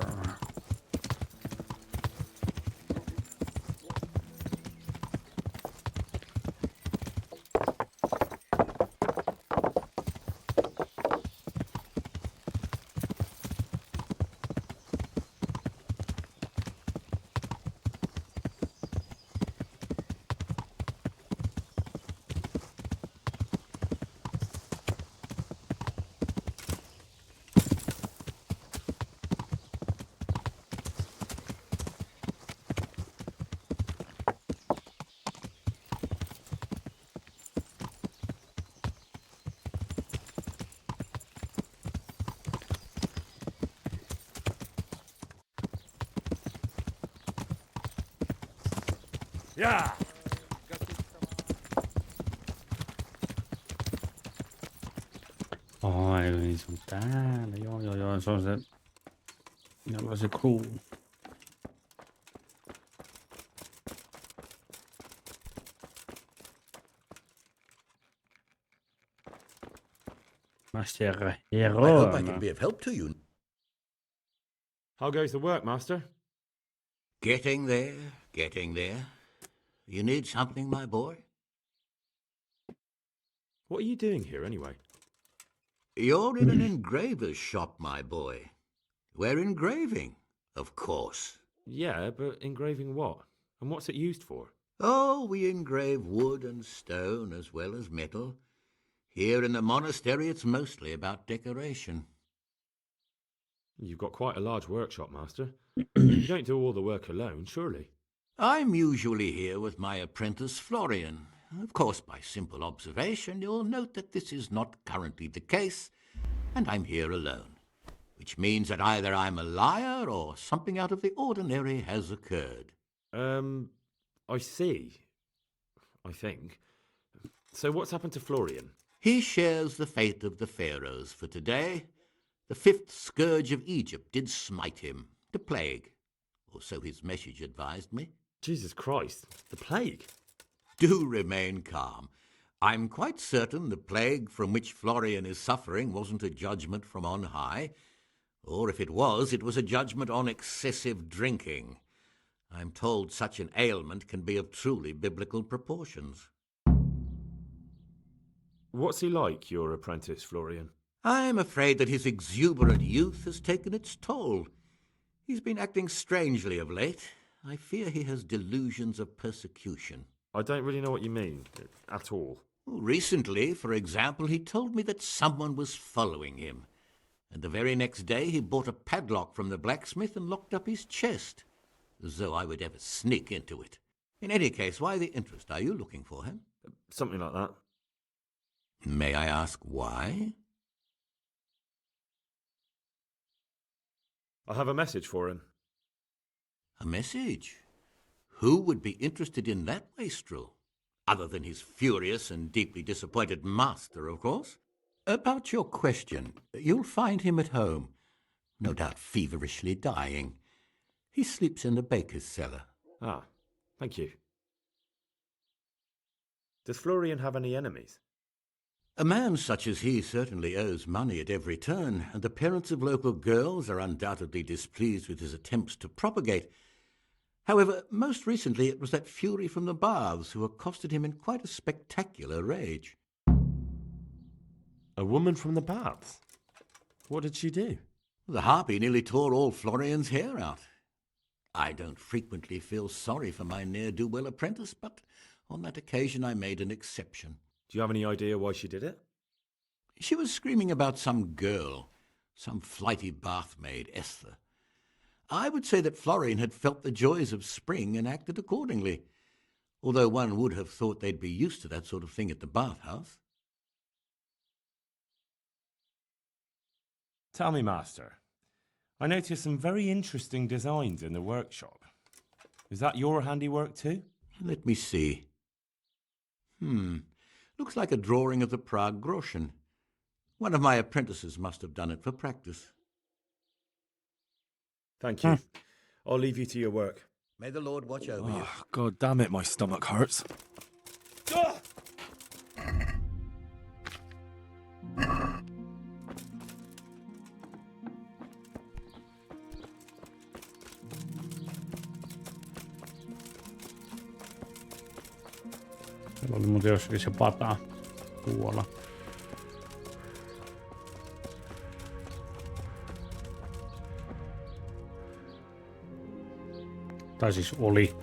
Yeah. Ai, niin se on täällä. Joo, se on se... Jolla se crew. Master I hope I can Jerome. be of help to you. How goes the work, Master? Getting there, getting there. You need something, my boy? What are you doing here, anyway? You're in an engraver's shop, my boy. We're engraving, of course. Yeah, but engraving what? And what's it used for? Oh, we engrave wood and stone as well as metal. Here in the monastery, it's mostly about decoration. You've got quite a large workshop, Master. You don't do all the work alone, surely? I'm usually here with my apprentice, Florian. Of course, by simple observation, you'll note that this is not currently the case, and I'm here alone, which means that either I'm a liar or something out of the ordinary has occurred. I see. I think. So what's happened to Florian? He shares the fate of the pharaohs for today. The fifth scourge of Egypt did smite him, the plague, or so his message advised me. Jesus Christ, the plague? Do remain calm. I'm quite certain the plague from which Florian is suffering wasn't a judgment from on high, or if it was a judgment on excessive drinking. I'm told such an ailment can be of truly biblical proportions. What's he like, your apprentice, Florian? I'm afraid that his exuberant youth has taken its toll. He's been acting strangely of late. I fear he has delusions of persecution. I don't really know what you mean, at all. Recently, for example, he told me that someone was following him. And the very next day he bought a padlock from the blacksmith and locked up his chest. As though I would ever sneak into it. In any case, why the interest? Are you looking for him? Something like that. May I ask why? I have a message for him. A message? Who would be interested in that wastrel? Other than his furious and deeply disappointed master, of course. About your question, you'll find him at home. No doubt feverishly dying. He sleeps in the baker's cellar. Ah, thank you. Does Florian have any enemies? A man such as he certainly owes money at every turn, and the parents of local girls are undoubtedly displeased with his attempts to propagate. However, most recently it was that fury from the baths who accosted him in quite a spectacular rage. A woman from the baths? What did she do? The harpy nearly tore all Florian's hair out. I don't frequently feel sorry for my ne'er-do-well apprentice, but on that occasion I made an exception. Do you have any idea why she did it? She was screaming about some girl, some flighty bathmaid, Esther. I would say that Florian had felt the joys of spring and acted accordingly, although one would have thought they'd be used to that sort of thing at the bathhouse. Tell me, Master, I noticed some very interesting designs in the workshop. Is that your handiwork too? Let me see. Looks like a drawing of the Prague Groschen. One of my apprentices must have done it for practice. Thank you. I'll leave you to your work. May the Lord watch over you. God damn it, my stomach hurts. Meillä oli muuten jossakin se pata tuolla. Tai siis oli.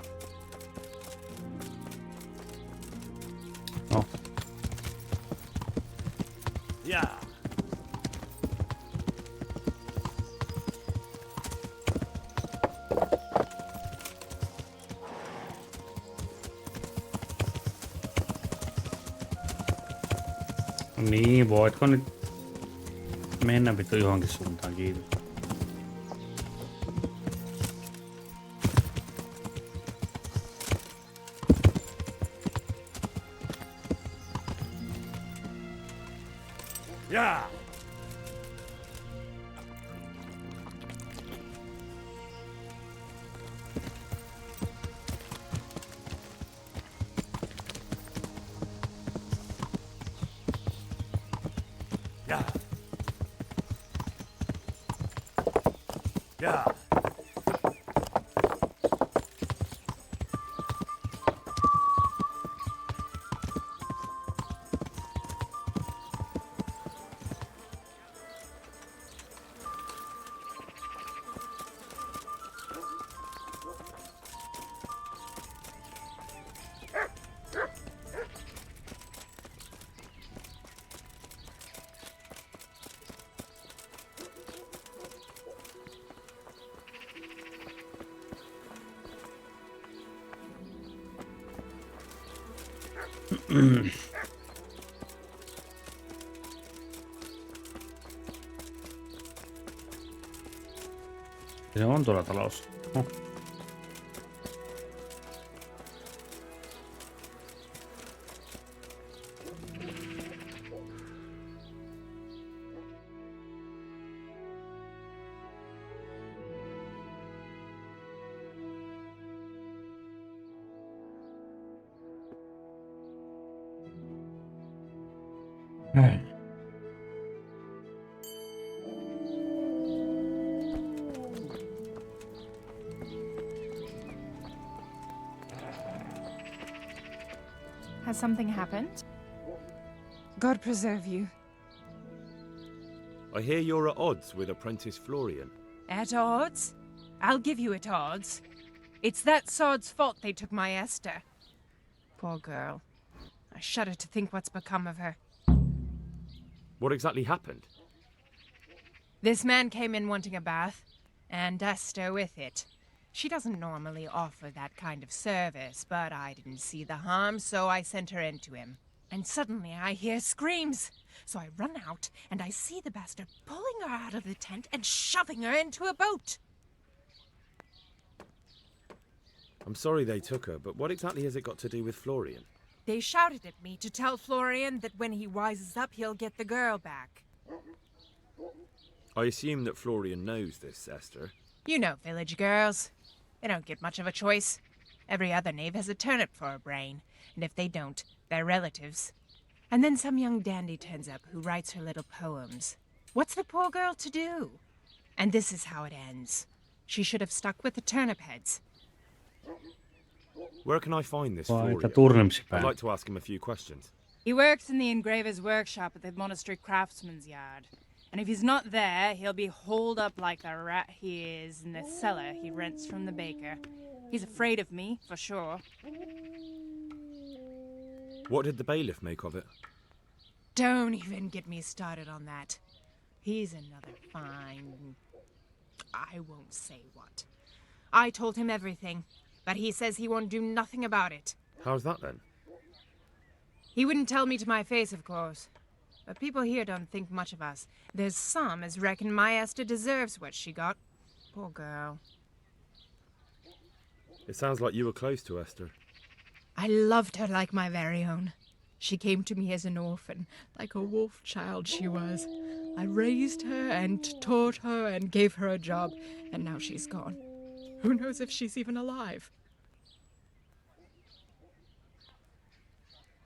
No. Yeah. Niin, voitko nyt mennä vittu johonkin suuntaan, kiitos. Yeah. Yeah. Yeah. Se on tuolla talossa. Has something happened? God preserve you. I hear you're at odds with Apprentice Florian. At odds? I'll give you at odds. It's that sod's fault they took my Esther. Poor girl. I shudder to think what's become of her. What exactly happened? This man came in wanting a bath, and Esther with it. She doesn't normally offer that kind of service, but I didn't see the harm, so I sent her in to him. And suddenly I hear screams. So I run out, and I see the bastard pulling her out of the tent and shoving her into a boat. I'm sorry they took her, but what exactly has it got to do with Florian? They shouted at me to tell Florian that when he wises up, he'll get the girl back. I assume that Florian knows this, Esther. You know village girls. They don't get much of a choice. Every other knave has a turnip for a brain, and if they don't, they're relatives. And then some young dandy turns up who writes her little poems. What's the poor girl to do? And this is how it ends. She should have stuck with the turnip heads. Where can I find this Vai, että Florian? turnemsi I'd päin. like to ask him a few questions. He works in the engraver's workshop at the monastery craftsman's yard. And if he's not there, he'll be holed up like the rat he is in the cellar he rents from the baker. He's afraid of me, for sure. What did the bailiff make of it? Don't even get me started on that. He's another fine... I won't say what. I told him everything, but he says he won't do nothing about it. How's that then? He wouldn't tell me to my face, of course. But people here don't think much of us. There's some as reckon my Esther deserves what she got. Poor girl. It sounds like you were close to Esther. I loved her like my very own. She came to me as an orphan, like a wolf child she was. I raised her and taught her and gave her a job, and now she's gone. Who knows if she's even alive?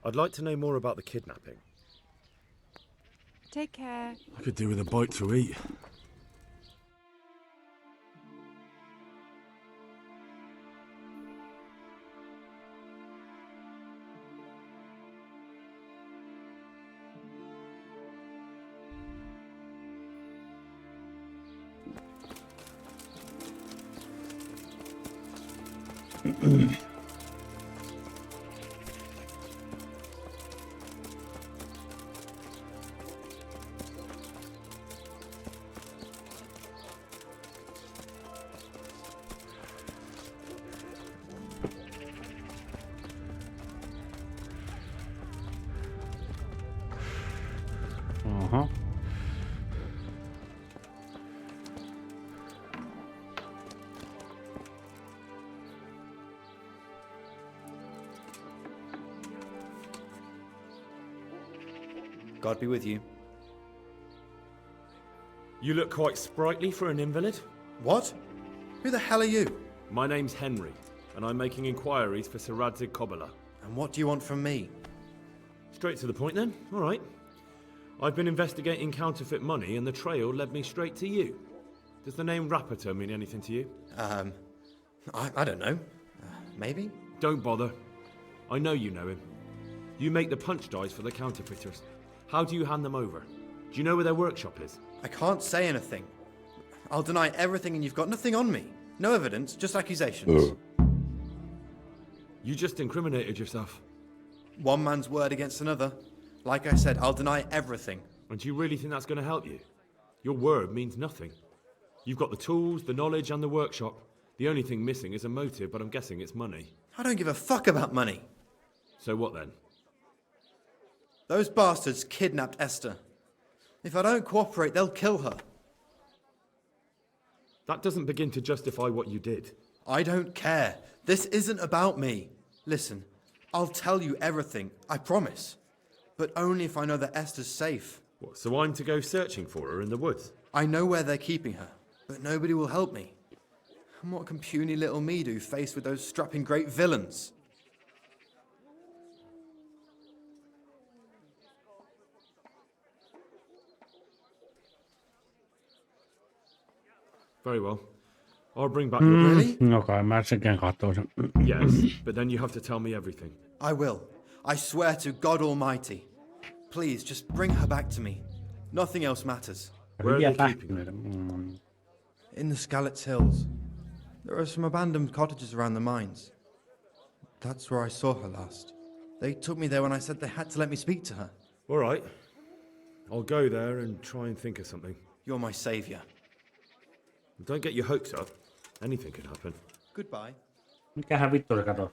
I'd like to know more about the kidnapping. Take care. I could do with a bite to eat. Aha. God be with you. You look quite sprightly for an invalid. What? Who the hell are you? My name's Henry, and I'm making inquiries for Sir Radzig Kobyla. And what do you want from me? Straight to the point then. All right. I've been investigating counterfeit money, and the trail led me straight to you. Does the name Rapito mean anything to you? I don't know. Maybe? Don't bother. I know you know him. You make the punch dies for the counterfeiters. How do you hand them over? Do you know where their workshop is? I can't say anything. I'll deny everything and you've got nothing on me. No evidence, just accusations. You just incriminated yourself. One man's word against another. Like I said, I'll deny everything. And do you really think that's going to help you? Your word means nothing. You've got the tools, the knowledge, and the workshop. The only thing missing is a motive, but I'm guessing it's money. I don't give a fuck about money. So what then? Those bastards kidnapped Esther. If I don't cooperate, they'll kill her. That doesn't begin to justify what you did. I don't care. This isn't about me. Listen, I'll tell you everything, I promise. But only if I know that Esther's safe. What, so I'm to go searching for her in the woods? I know where they're keeping her, but nobody will help me. And what can puny little me do faced with those strapping great villains? Very well. I'll bring back your... Really? No kai mä senkään kattoo sen. Yes, but then you have to tell me everything. I will. I swear to God Almighty. Please, just bring her back to me. Nothing else matters. Where are they keeping her? In the Skalitz Hills. There are some abandoned cottages around the mines. That's where I saw her last. They took me there when I said they had to let me speak to her. All right. I'll go there and try and think of something. You're my saviour. Don't get your hopes up. Anything could happen. Goodbye. Mikähän vittu se kato?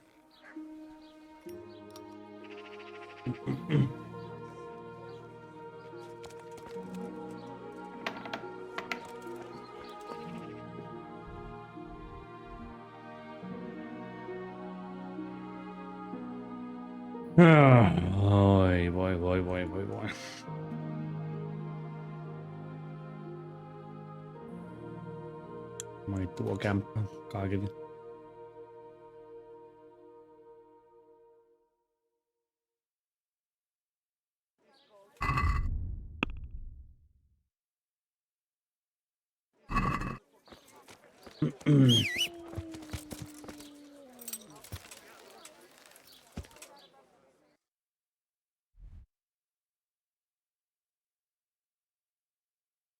Oi, voi. Moi tuo kämppä kaikille.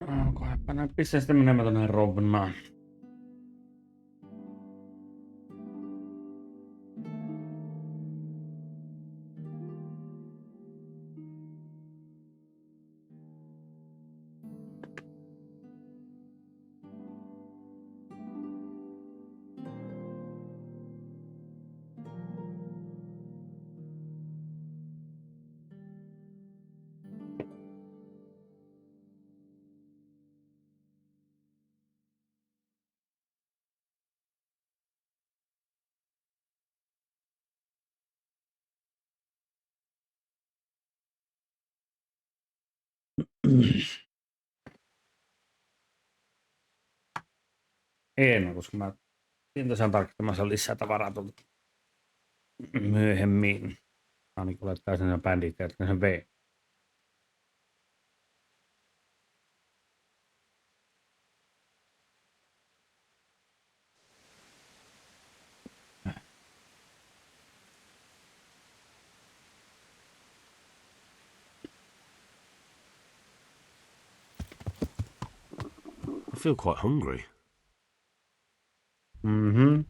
Onkohan näin pistää sitten menemään tonne Robnaan. En, koska mä sen tarkistamassa lisää tavaraa tuolta myöhemmin. Ainakin laittaa sen bändit ja sen V. I feel quite hungry. Mm-hmm.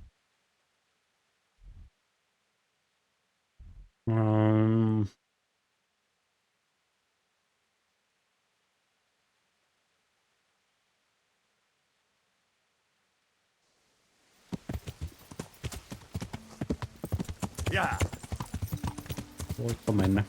Yeah. Voitko mennä?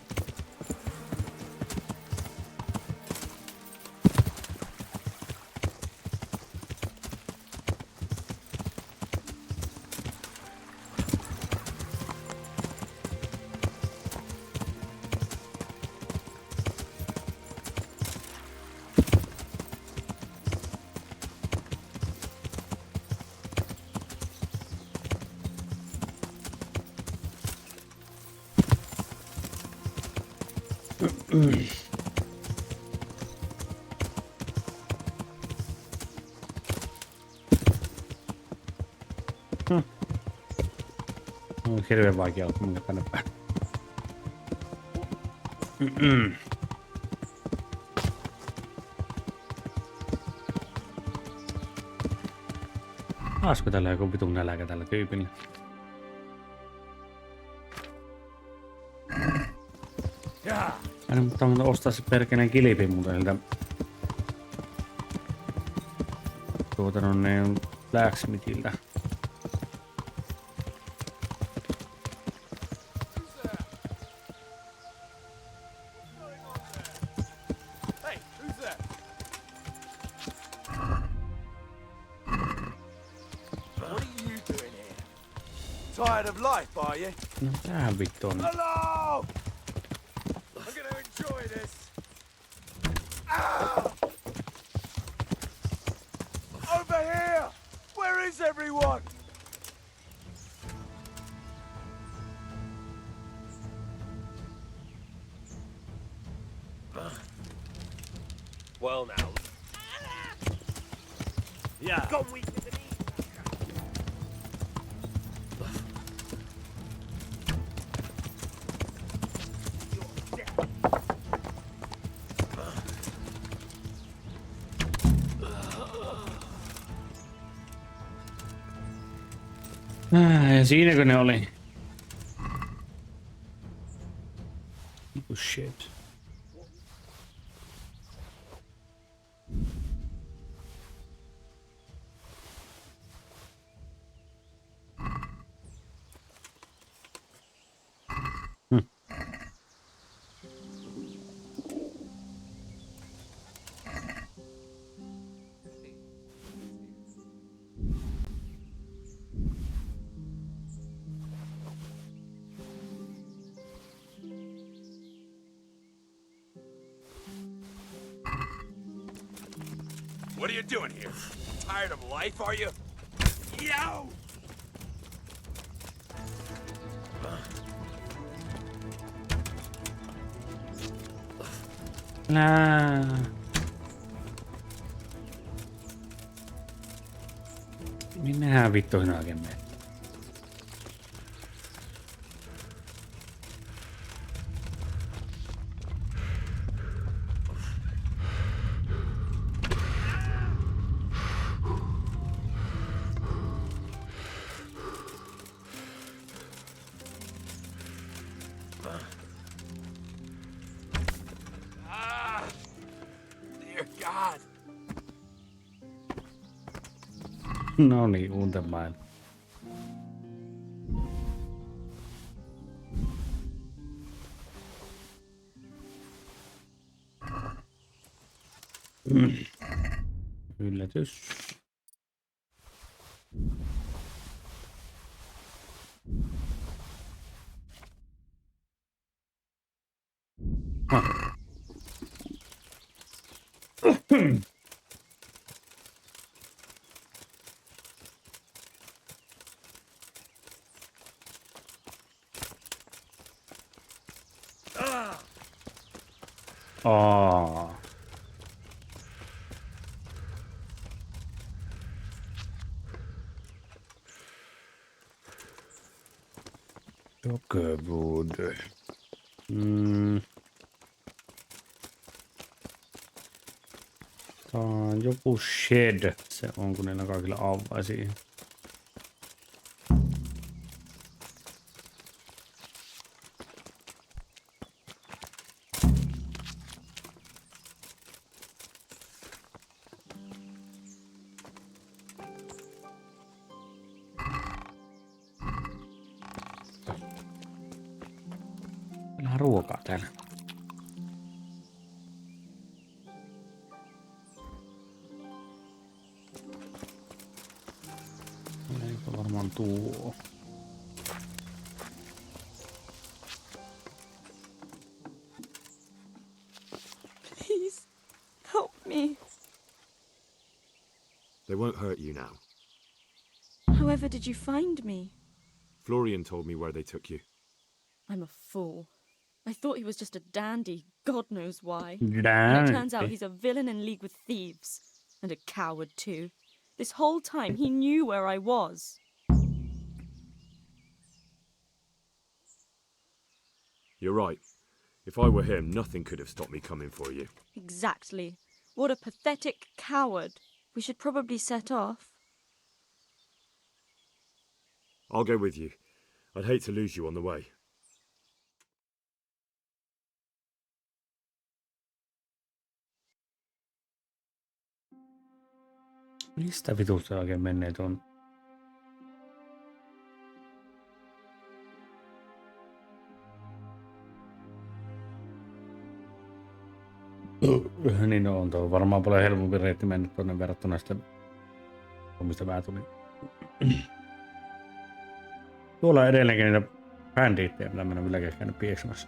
On hirveän vaikea ottaa minkä tänne päin. Taasko tällä joku vitun nälkä tällä tyypillä? Aina mutta on ostaa se perkeleen kilpi muuten siltä. Blacksmithiltä. Tired of life, are you? No tähän vittu on. Hello! I'm gonna enjoy this. Ah! Over here! Where is everyone? Well now. Yeah. Gone weak to the knee. Ja siinäkö ne oli? Oh shit. What are you doing here? Tired of life, are you? Yo! Nää. Minähän vittuihin oikein menen. Dear God. No niin, untemailla. Yllätys. Oh. Jokerwood. Tää on joku shed. Se on, kun niillä kaikilla avaisi. Meillä on ruokaa täällä. Eikö varmaan tuo. Please, help me. They won't hurt you now. However did you find me? Florian told me where they took you. I'm a fool. I thought he was just a dandy, God knows why. Damn And it turns out it. he's a villain in league with thieves. And a coward, too. This whole time, he knew where I was. You're right. If I were him, nothing could have stopped me coming for you. Exactly. What a pathetic coward. We should probably set off. I'll go with you. I'd hate to lose you on the way. Mistä vitusta oikein menneet on? Niin on tuo varmaan paljon helpompi reitti mennä tuonne verrattuna sitten, mistä mä tulin. Tuolla on edelleenkin niitä bändiittejä, mitä mä en ole vieläkään käynyt pieksämässä.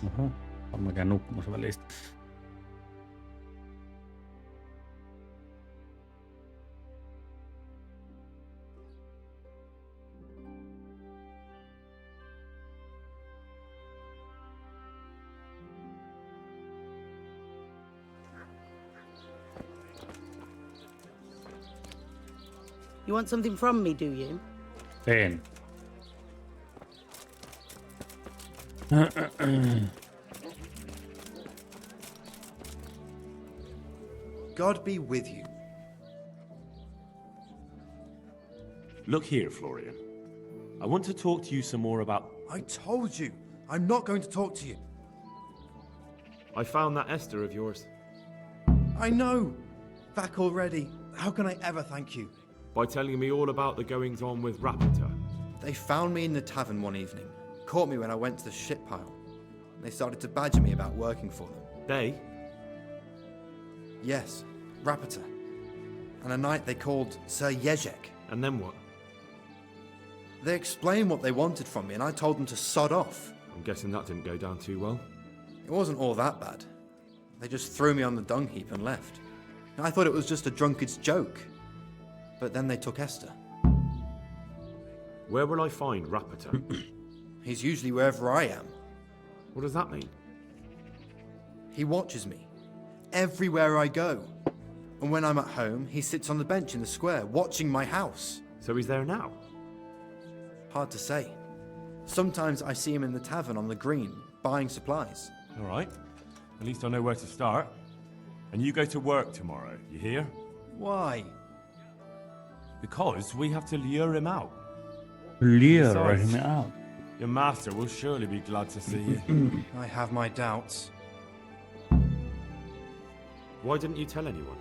Oho, varmaan käyn nukkumassa välistä. You want something from me, do you? En. God be with you. Look here, Florian. I want to talk to you some more about... I told you, I'm not going to talk to you. I found that Esther of yours. I know. Back already. How can I ever thank you? By telling me all about the goings-on with Rapita. They found me in the tavern one evening. Caught me when I went to the ship pile. They started to badger me about working for them. They? Yes, Rapita. And a night they called Sir Jezek. And then what? They explained what they wanted from me and I told them to sod off. I'm guessing that didn't go down too well. It wasn't all that bad. They just threw me on the dung heap and left. I thought it was just a drunkard's joke. But then they took Esther. Where will I find Rapita? He's usually wherever I am. What does that mean? He watches me. Everywhere I go. And when I'm at home, he sits on the bench in the square, watching my house. So he's there now? Hard to say. Sometimes I see him in the tavern on the green, buying supplies. All right. At least I know where to start. And you go to work tomorrow, you hear? Why? Because we have to lure him out. Lure him out? Your master will surely be glad to see you. I have my doubts. Why didn't you tell anyone?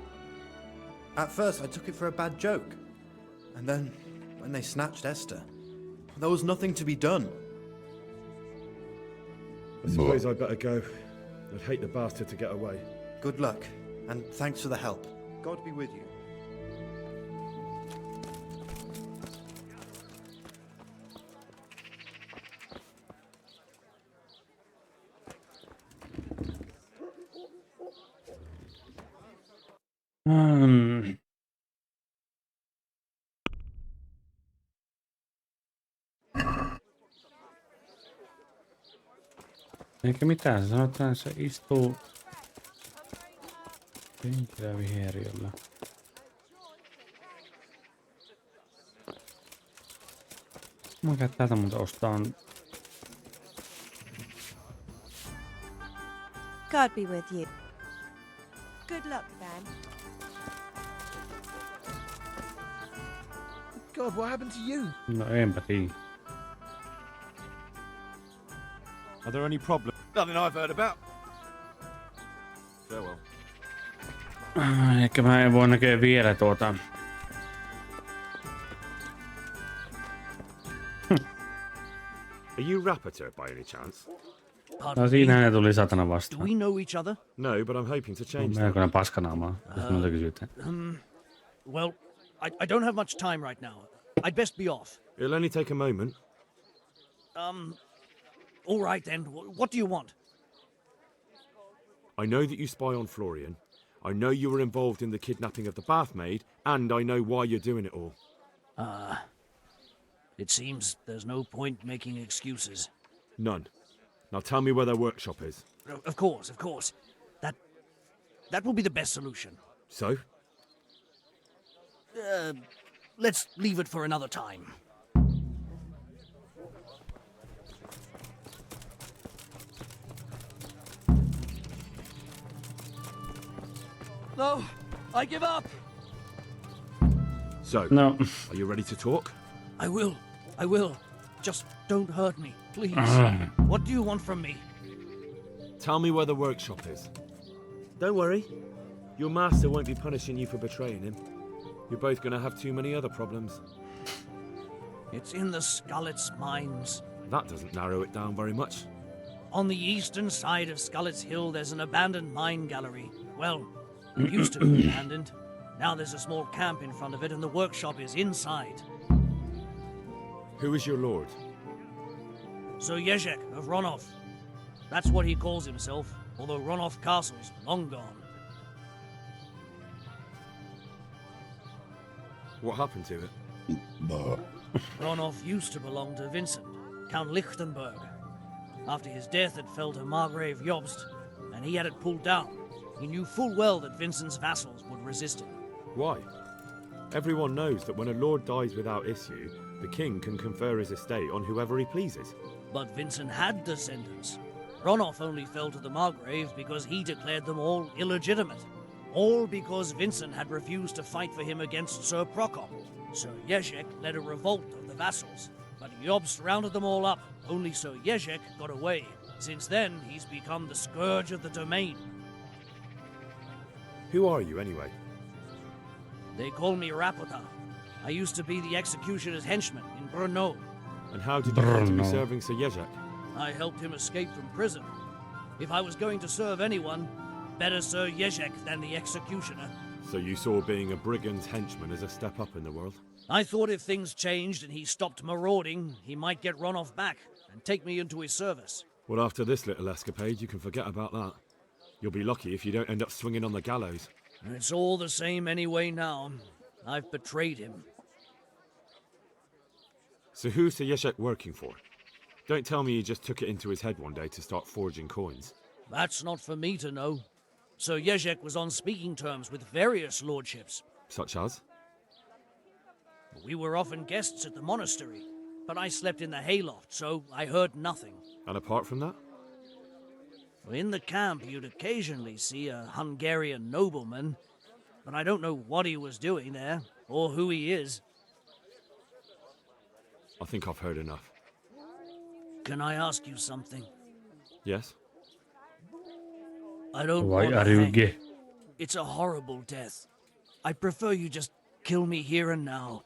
At first I took it for a bad joke. And then, when they snatched Esther, there was nothing to be done. I suppose I'd better go. I'd hate the bastard to get away. Good luck, and thanks for the help. God be with you. Eikä mitään, sanotaan se istuu penkillä viheriöllä. Mä käyn täältä muuta ostaan. God be with you. Good luck, then. God, what happened to you? No enpä tiedä. Are there any problems? Nothing I've heard about. Farewell. Ehkä mä en voi näkee vielä tuota. Are you Rapita by any chance? No siinähän ne tuli satana vastaan. Do we know each other? No, but I'm hoping to change that. Melkoinen paskanaamaa, jos minulta kysytään. Well, I don't have much time right now. I'd best be off. It'll only take a moment. All right then. What do you want? I know that you spy on Florian. I know you were involved in the kidnapping of the bath maid And I know why you're doing it all. It seems there's no point making excuses. None. Now tell me where their workshop is. Of course, of course. That will be the best solution. So? Let's leave it for another time. No, I give up. So, No. Are you ready to talk? I will. Just don't hurt me, please. What do you want from me? Tell me where the workshop is. Don't worry. Your master won't be punishing you for betraying him. You're both going to have too many other problems. It's in the Skullet's mines. That doesn't narrow it down very much. On the eastern side of Skullet's Hill, there's an abandoned mine gallery. Well, it used to be abandoned. Now there's a small camp in front of it, and the workshop is inside. Who is your lord? Sir Yezhek of Ronov. That's what he calls himself, although Ronov Castle's long gone. What happened to it? Ronov used to belong to Vincent, Count Lichtenberg. After his death, it fell to Margrave Jobst, and he had it pulled down. He knew full well that Vincent's vassals would resist him. Why? Everyone knows that when a lord dies without issue, the king can confer his estate on whoever he pleases. But Vincent had descendants. Ronov only fell to the Margrave because he declared them all illegitimate. All because Vincent had refused to fight for him against Sir Prokop. Sir Yezhek led a revolt of the vassals, but Jobst rounded them all up. Only Sir Yezhek got away. Since then, he's become the scourge of the domain. Who are you, anyway? They call me Rapota. I used to be the executioner's henchman in Brno. And how did you come to be serving Sir Yezhek? I helped him escape from prison. If I was going to serve anyone, better Sir Yezhek than the executioner. So you saw being a brigand's henchman as a step up in the world? I thought if things changed and he stopped marauding, he might get Ronov back and take me into his service. Well, after this little escapade, you can forget about that. You'll be lucky if you don't end up swinging on the gallows. It's all the same anyway now. I've betrayed him. So who's Sir Yezhek working for? Don't tell me he just took it into his head one day to start forging coins. That's not for me to know. Sir Yezhek was on speaking terms with various lordships. Such as? We were often guests at the monastery, but I slept in the hayloft, so I heard nothing. And apart from that? In the camp, you'd occasionally see a Hungarian nobleman, but I don't know what he was doing there, or who he is. I think I've heard enough. Can I ask you something? Yes? I don't Why want are to you hang. gay? It's a horrible death. I prefer you just kill me here and now.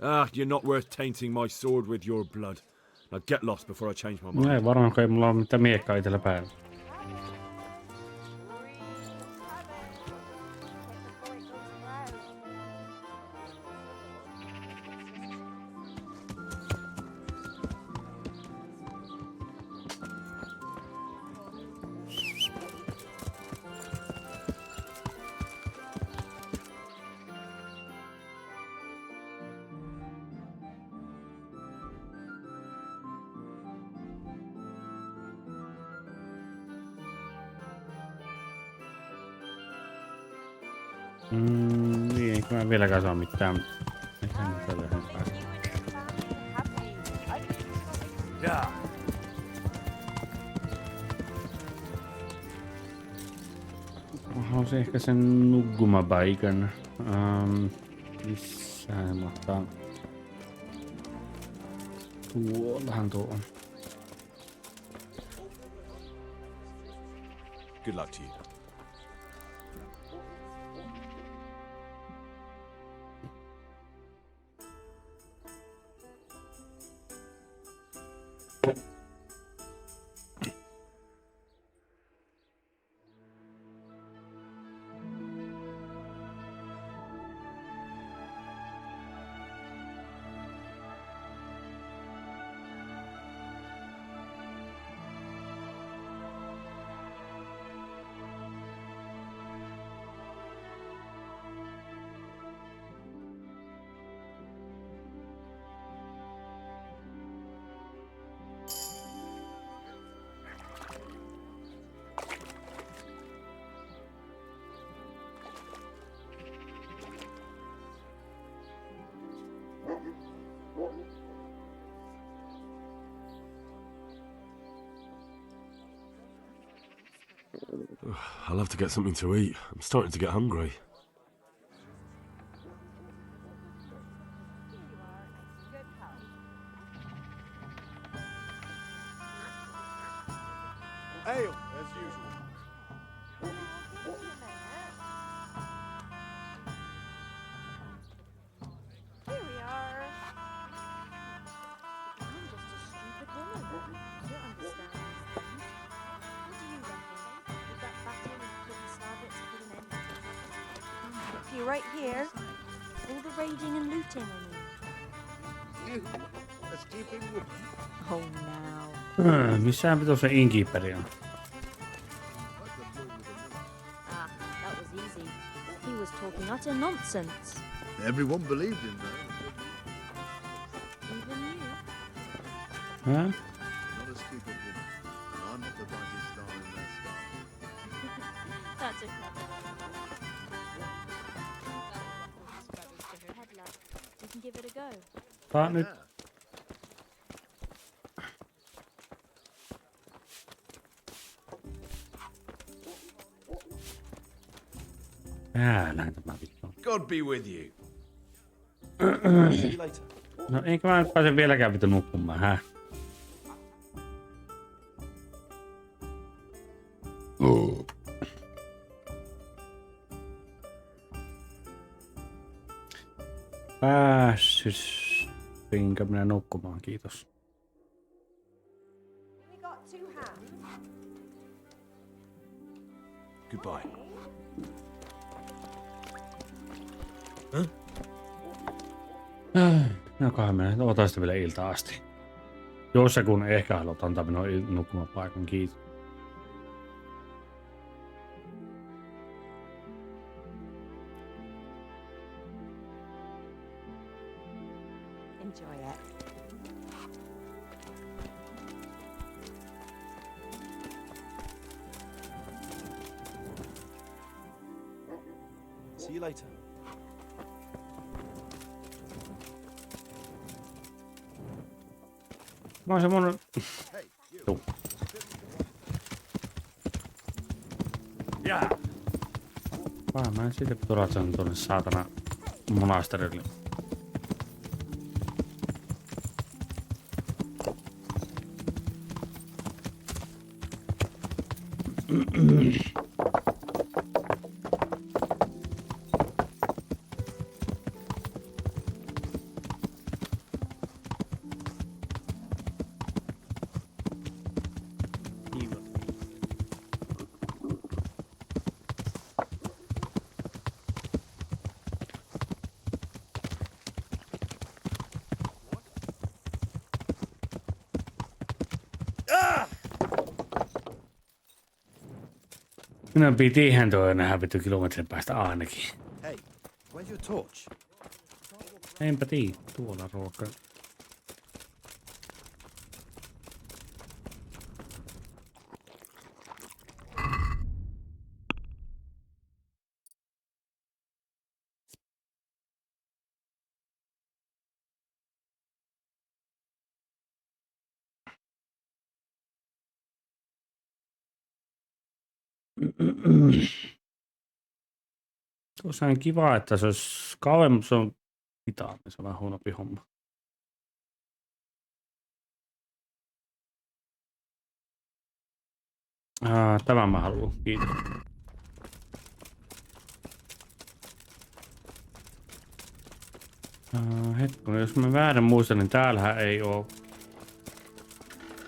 Ah, you're not worth tainting my sword with your blood. Now get lost before I change my mind. Ei varmaan, kun ei mulla ole mitään miekkaa itsellä päällä. Niin, eikö mä vieläkään saa mitään. Eikä mä tällaisen päästä. Yeah. Mä haluaisin ehkä sen nuggumapaikan. Missähän se mahtaa? Tuollahan tuo on. Good luck to you. I'll have to get something to eat. I'm starting to get hungry. Ale, as usual. Here we are. I'm just a stupid woman. I don't understand these things. What do you reckon? With that battle and couldn't solve it to put an end to it? If you're right here, all the raiding and looting, I mean. You, a stupid woman? Oh, now. Missähän vitu se Innkeeperi on? Ah, that was easy. He was talking utter nonsense. Everyone believed him, though. Even you. Huh? Not a stupid woman. I'm not the brightest star in their sky. That's a clever one. Headlock. We can give it a go. Tää nyt. Täällähän tämä vittu on. God be with you. See you later. No enkä mä nyt pääse vieläkään vittu nukkumaan, häh? Pääsispinkä minä nukkumaan, kiitos. We got 2 hands. Goodbye. No kai minä otan sitä vielä iltaan asti. Jos ja kun ehkä haluat antaa minua nukkumaan paikan, kiitos. Enjoy it. See you later. Mä oon semmonen... Tuu. Jää! Mä en siitä turatsen tuonne saatana monasterille. Minä pitihän toi nähdä vittu kilometrin päästä ainakin. Hey, where's your torch? Enpä tii, tuolla ruoka. Tuossa on kiva, että se olisi kauemmin, se on hitaammin, se on vähän huonompi homma. Tämän mä haluan, kiitos. Hetkinen, jos mä väärin muistan, niin täällähän ei oo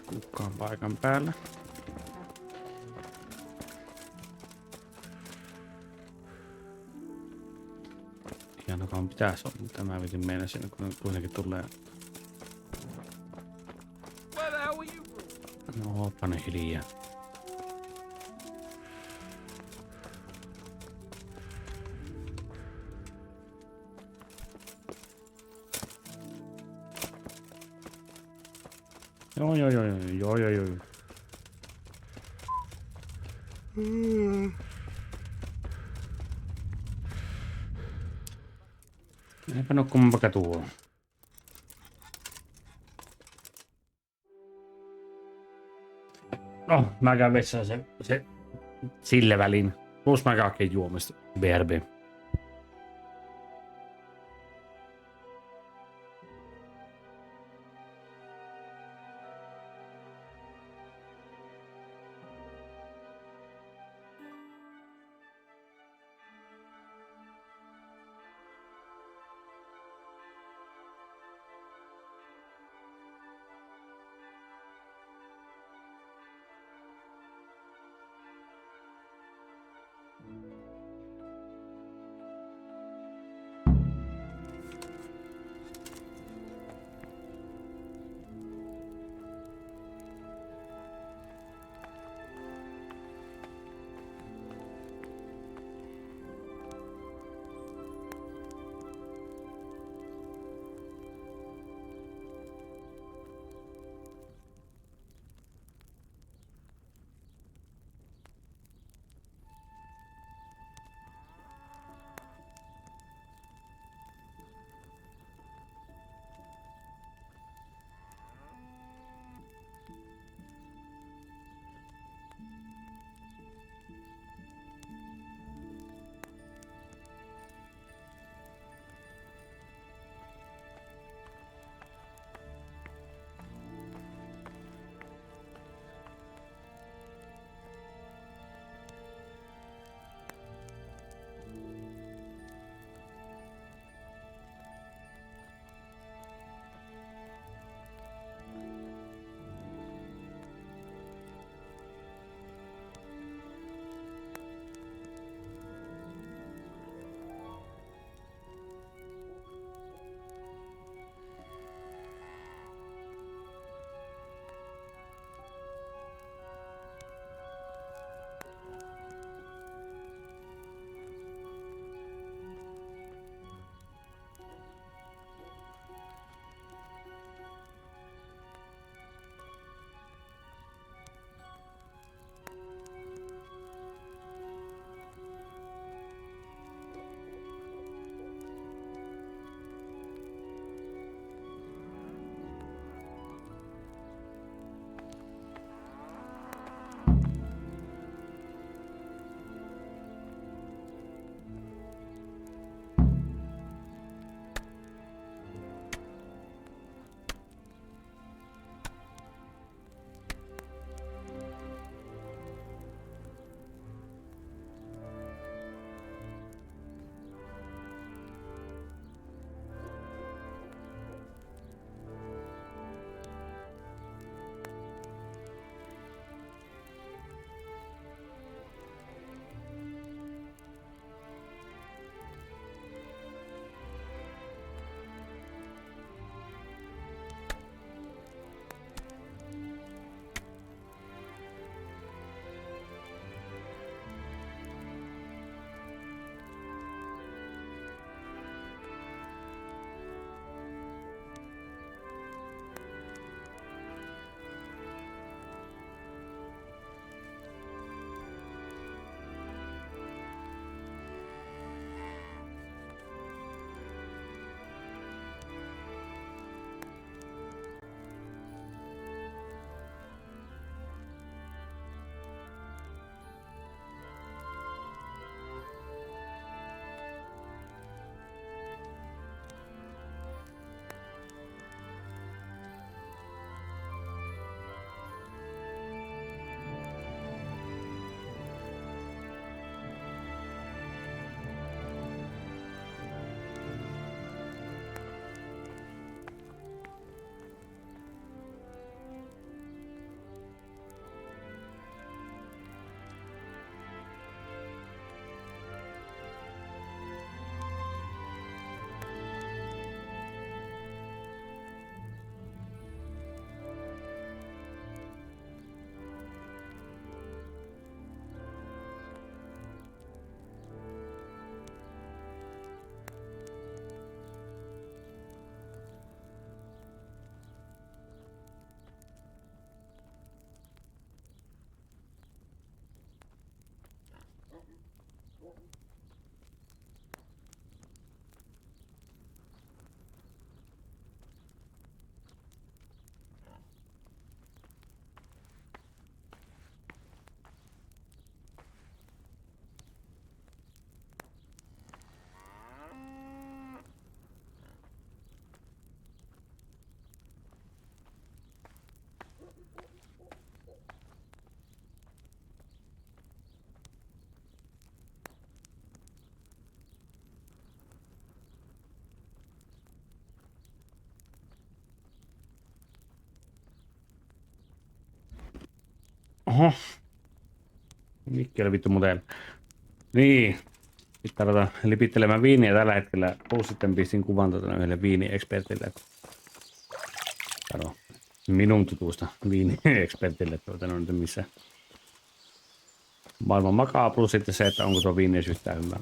kukaan paikan päällä. Hienokaan pitäis olla, mutta mä vitin mennä sinne, kun ne kuitenkin tulee. No, pane hiljaa. Joo. Eipä no kumpaka tuo. No, mä käyn vessaan se sille välin. Plus mä kaikkein juomista. BRB. Oho. Mikki oli vittu muuten. Niin. Pitää ruveta lipittelemään viiniä tällä hetkellä. Plus sitten pistin kuvan yhdelle viiniekspertille. Karo. Minun tutusta viiniekspertille missä maailman makaa. Plus sitten se, että onko tuo viini yhtään hyvä.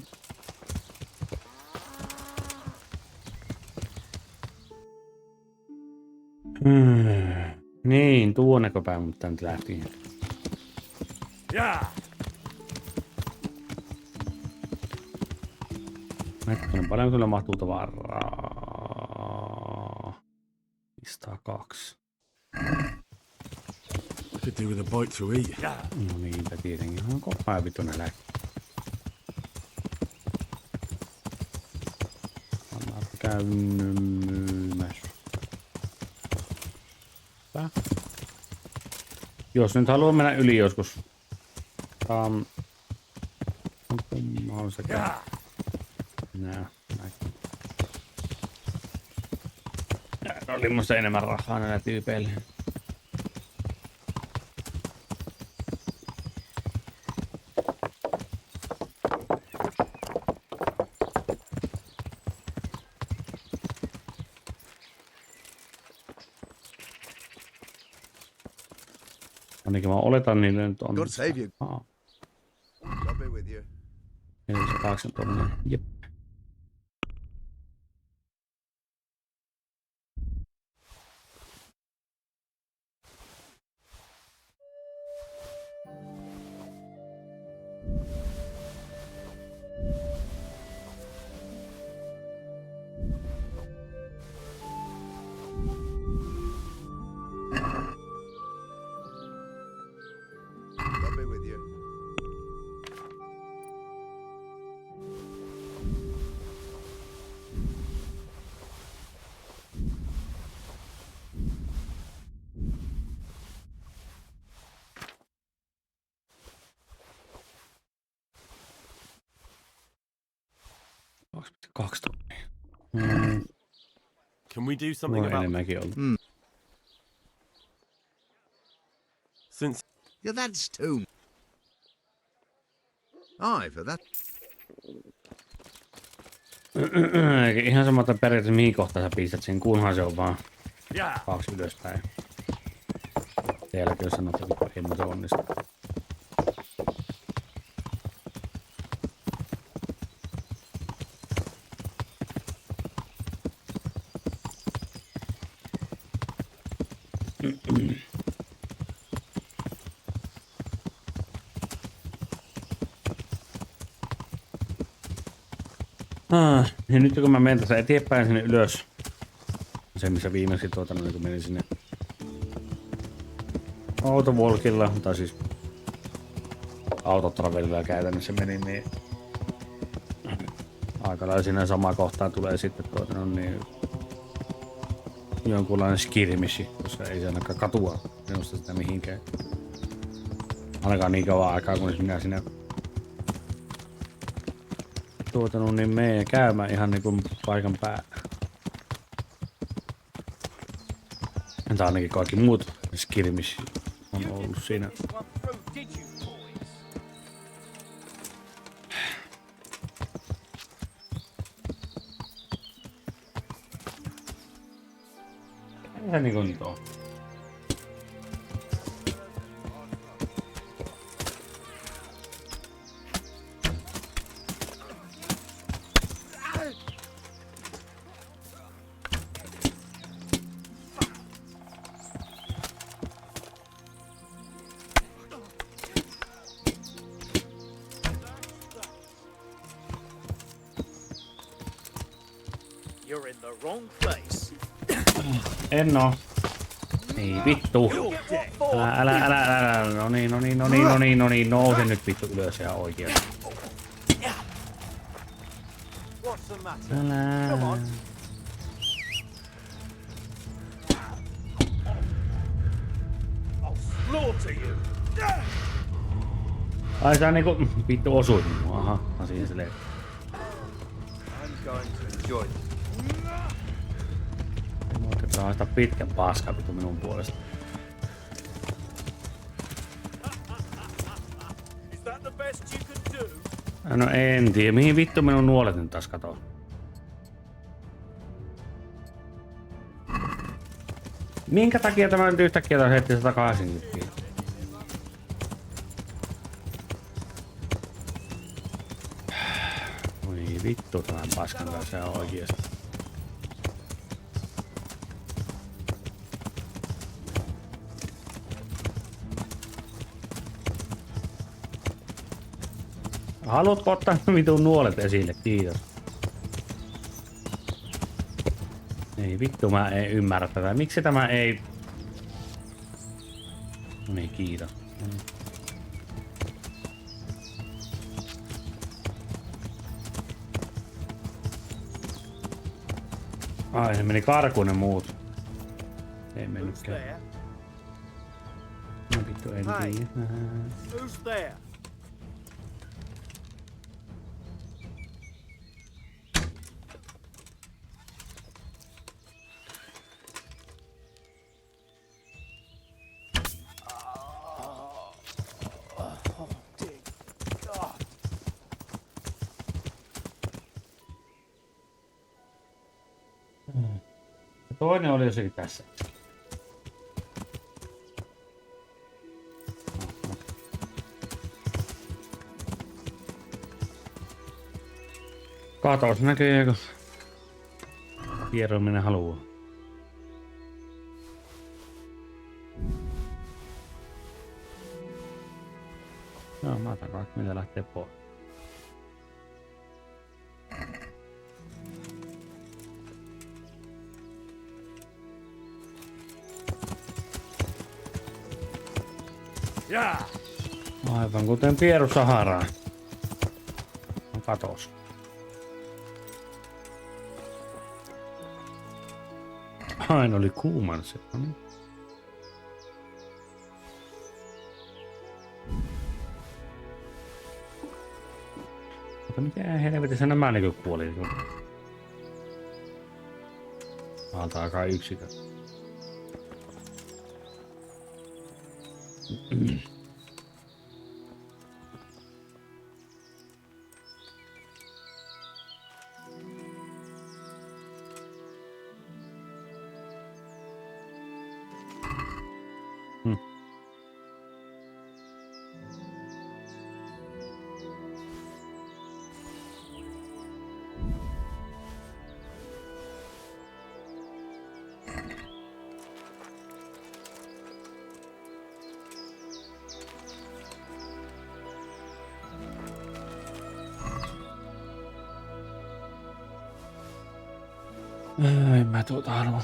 Niin, tuonneko päin, mutta nyt lähti. Yeah. Hetkinen, paljon kyllä mahtuu tavaraa. 502. Could do with a bite to eat. No niinpä tietenkin. Onko koko vittu nälä? Anna käyn myymässä. Jos nyt haluaa mennä yli joskus. On se käy. Nää. Oli musta enemmän rahaa näillä tyypeillä. Ainakin mä oletan, niin nyt on... God save you. I'll be with you. 480, jep. I'll be with you. Can we do something about since Yeah, that's too. Aye, for that. Ihan sama, että periaatteessa mihin kohtaan sä pistät sen, kunhan se on vaan 2 ylöspäin. Teilläkin jos sanot, että ei muuta onnistu. Ja nyt kun mä menen tässä eteenpäin sinne ylös, se missä viimeksi kun menin sinne autovolkilla, tai siis autotravelilla käytännössä menin, niin aika lailla siinä samaan kohtaan tulee sitten niin jonkunlainen skirmishi, koska ei se ainakaan katua minusta sitä mihinkään. Ainakaan niin kauan aikaa, kun minä sinne niin mene käymään ihan niinku paikan päällä. Entä ainakin kaikki muut skirmish on ollut siinä. Mitä niinku nyt on? You're in the wrong place. En oo. Ei vittu. Älä. No niin. Nouse nyt vittu ylös ihan oikein. Älä. Ai sä niinku vittu osuit mua. Aha, siinä se leipä. I'm going to enjoy this. Saa sitä pitkän paskaa vittu minun puolesta. No en tiedä, mihin vittu minun nuolet nyt taas katoo. Minkä takia tämä nyt yhtäkkiä taas heitti 180? Oi vittu tämän paskan kanssa on oikeesti. Haluatko ottaa vitun nuolet esille? Kiitos. Ei vittu, mä en ymmärrä tätä. Miksi tämä ei... No niin, kiitos. Ai, ne meni karkuun ne muut. Ei mennytkään. No vittu, en tiedä. Who's there? Toinen oli jossakin tässä. Katos näköjään, kun hierominen haluaa. No, mä otan vaikka mitä lähtee pois. Yeah. Aivan kuten Pieru Saharaan. No katos. Aina oli kuuman se. No niin. Mutta mitä helvetissä nämä niinku kuoli? Alta alkaa yksikö. En mä tuota halua.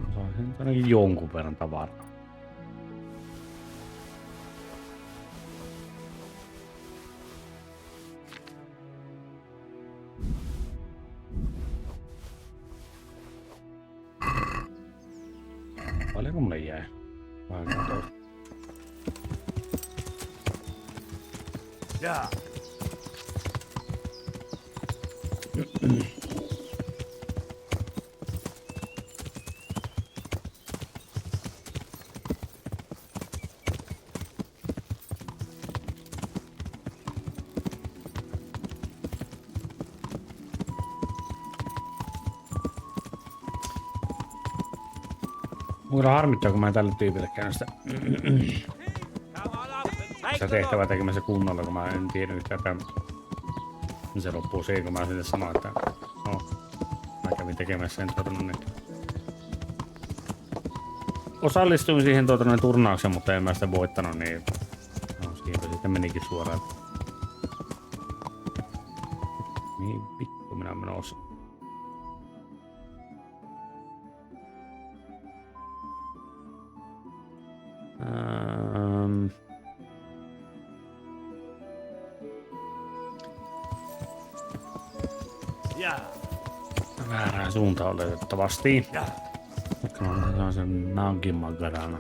Mä saisin ainakin jonkun verran tavaraa. Paljonko mulle jäi? Vai katos. Yeah. Mulla harmittaa, kun mä en tälle tyypille käynyt sitä tehtävää tekemässä kunnolla, kun mä en tiedä yhtään, että se loppuu siihen, kun mä sinne sanoin, että no, mä kävin tekemässä sen niin osallistuin siihen turnaukseen, mutta en mä sitä voittanut, niin no, siitä sitten menikin suoraan. Niin vittu minä olen menossa. Väärään suuntaan oletettavasti. Vaikka se on sen Nagimagarana.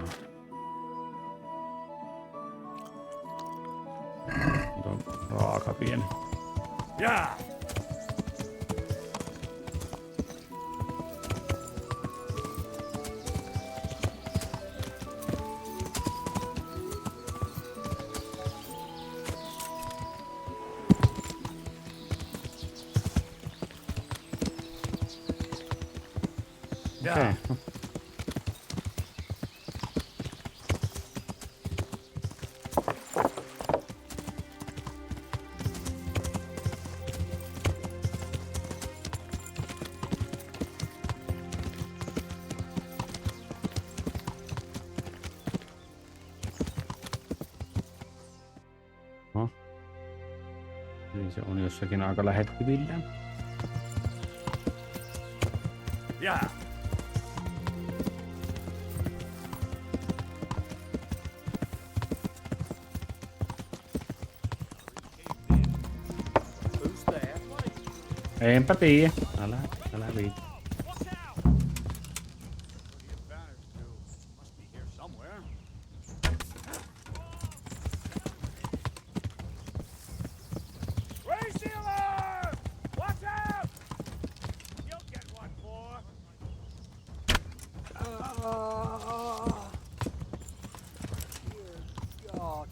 Mutta on raaka pieni. Okay. No. Eli se on jossakin aika lähettyvillä. Yeah. Who's there? Enpä tiedä. Älä viitti. Raise the alarm! Watch out! You'll get one for. Dear God.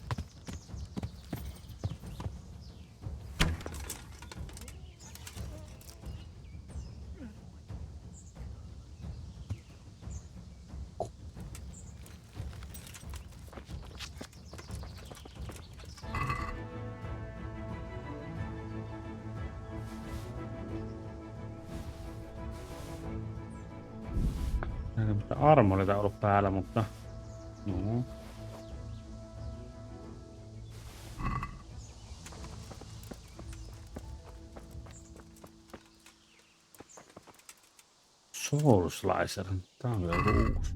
Semmoista armoreita ollut päällä, mutta... No. Soul Slicer. Tää on kyllä joku uusi.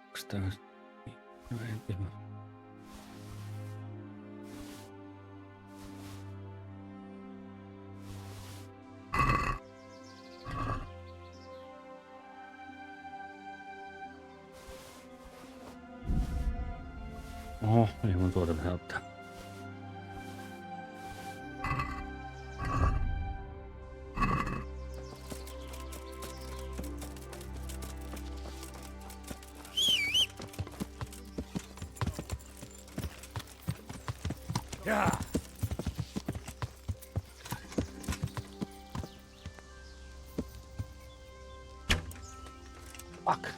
Onks tää... No en tiedä. Oho, ei mun tuota vähän ottaa. Yeah. Fuck.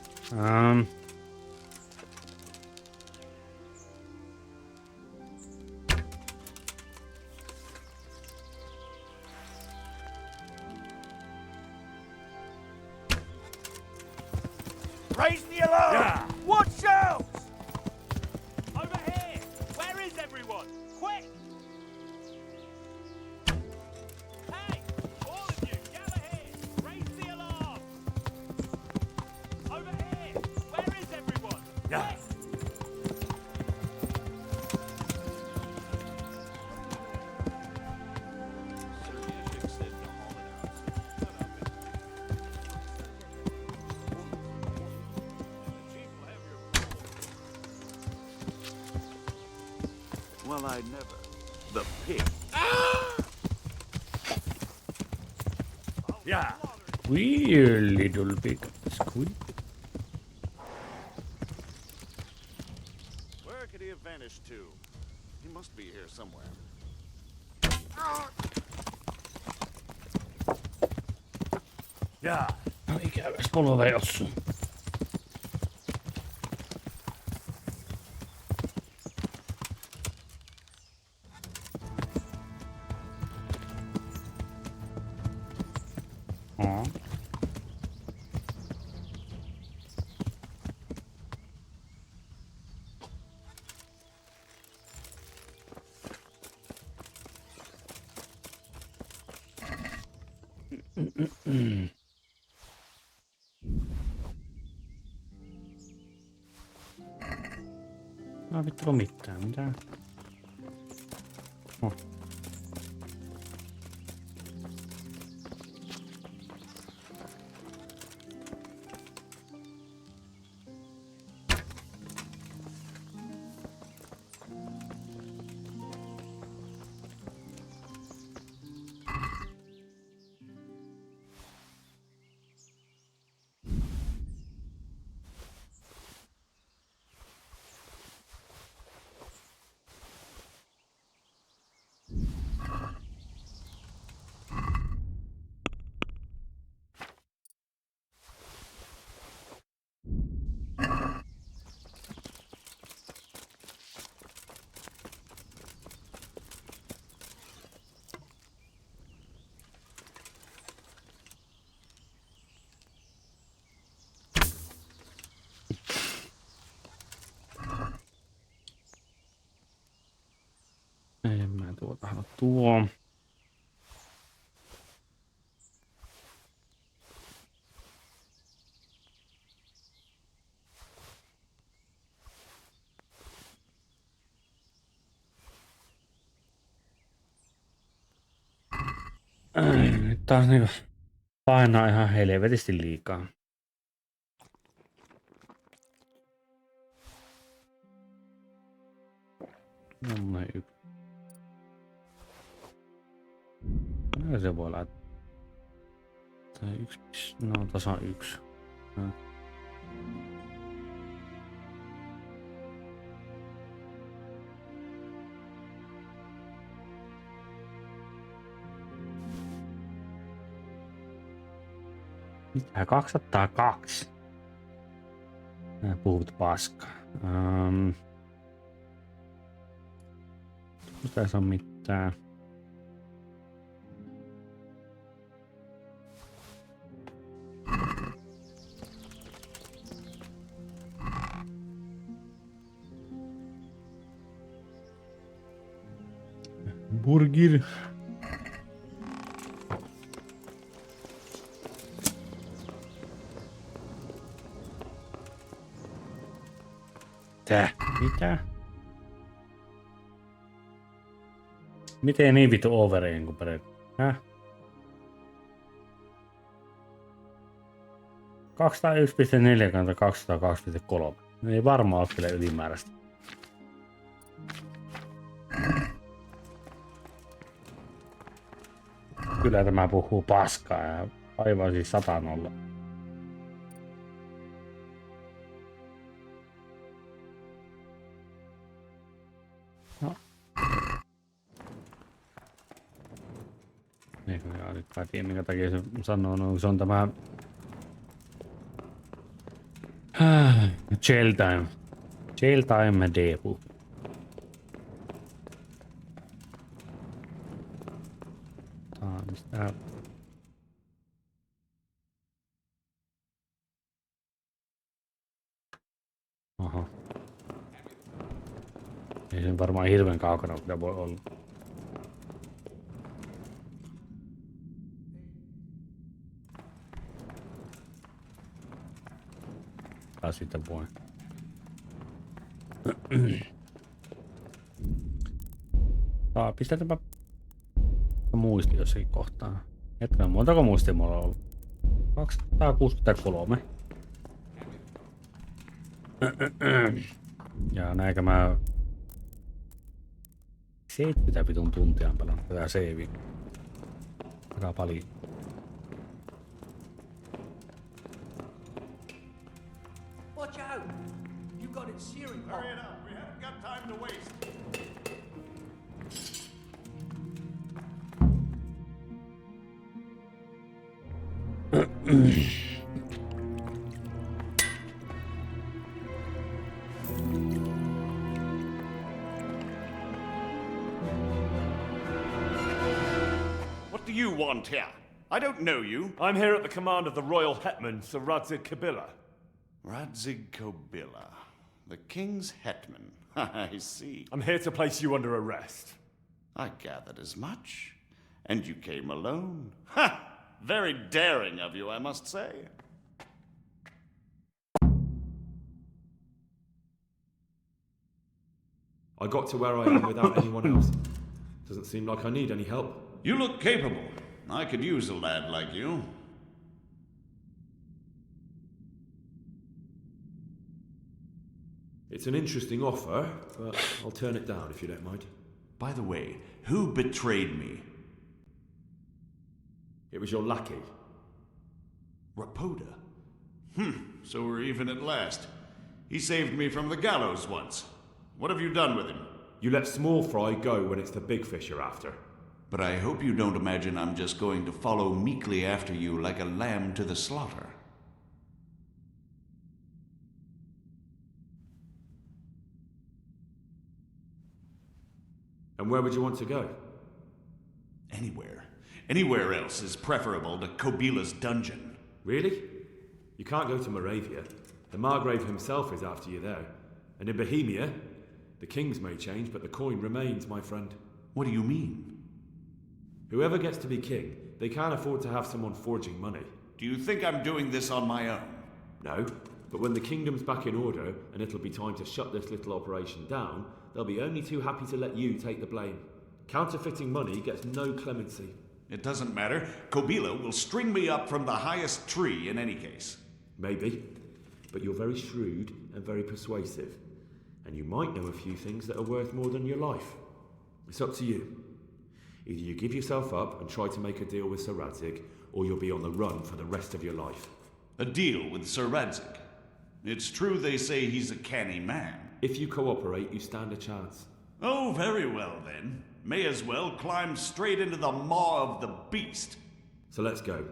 Raise the alarm! Yeah. Watch out! Over here! Where is everyone? Quick! Hey! All of you, gather here! Raise the alarm! Over here! Where is everyone? Yeah. Well, I never. The pig. Yeah. Weird little bit squeak. Where could he have vanished to? He must be here somewhere. Yeah. No ikäväs polve jossain. No vittu mitään, mitä? Oh. tuo. Nyt taas niinku painaa ihan helvetisti liikaa. Noin yksi. No se voi laittaa. Yksi, no tasan yksi. No. Mitä 202? Nää puhut paskaa. Tuosta ei saa mitään. Burger. Tää? Mitä? Miten niin vitu overiin kuin peräti? Häh? 201.4 kantaa 202.3. Ei varmaan ole kyllä ylimääräistä. Kyllä tämä puhuu paskaa ja aivan siis 100-0. No. Eikö nyt mä tiedän minkä takia se sanoo, no se on tämä jail time. Jail time debu. Mistä? Aha. Ei se varmaan hirveän kaukana kyllä voi olla. Taas siitä voi. Pistetäänpä muisti jossakin kohtaa. Hetkinen, montako muistia mulla on ollut? 263. Ja näinkö mä 70 vitun tuntia on pelannut tätä savea. Aika paljon. Watch out! You got it searing hot. Hurry it up. We haven't got time to waste. What do you want here? I don't know you. I'm here at the command of the royal hetman, Sir Radzig Kobyla. Radzig Kobyla, the king's hetman. I see. I'm here to place you under arrest. I gathered as much. And you came alone. Ha! Very daring of you, I must say. I got to where I am without anyone else. Doesn't seem like I need any help. You look capable. I could use a lad like you. It's an interesting offer, but I'll turn it down if you don't mind. By the way, who betrayed me? It was your lackey. Rapoda? So we're even at last. He saved me from the gallows once. What have you done with him? You let small fry go when it's the big fish you're after. But I hope you don't imagine I'm just going to follow meekly after you like a lamb to the slaughter. And where would you want to go? Anywhere. Anywhere else is preferable to Kobyla's dungeon. Really? You can't go to Moravia. The Margrave himself is after you there. And in Bohemia, the kings may change, but the coin remains, my friend. What do you mean? Whoever gets to be king, they can't afford to have someone forging money. Do you think I'm doing this on my own? No, but when the kingdom's back in order and it'll be time to shut this little operation down, they'll be only too happy to let you take the blame. Counterfeiting money gets no clemency. It doesn't matter. Kobila will string me up from the highest tree in any case. Maybe, but you're very shrewd and very persuasive, and you might know a few things that are worth more than your life. It's up to you. Either you give yourself up and try to make a deal with Sir Radzig, or you'll be on the run for the rest of your life. A deal with Sir Radzig? It's true they say he's a canny man. If you cooperate, you stand a chance. Oh, very well then. May as well climb straight into the maw of the beast. So let's go.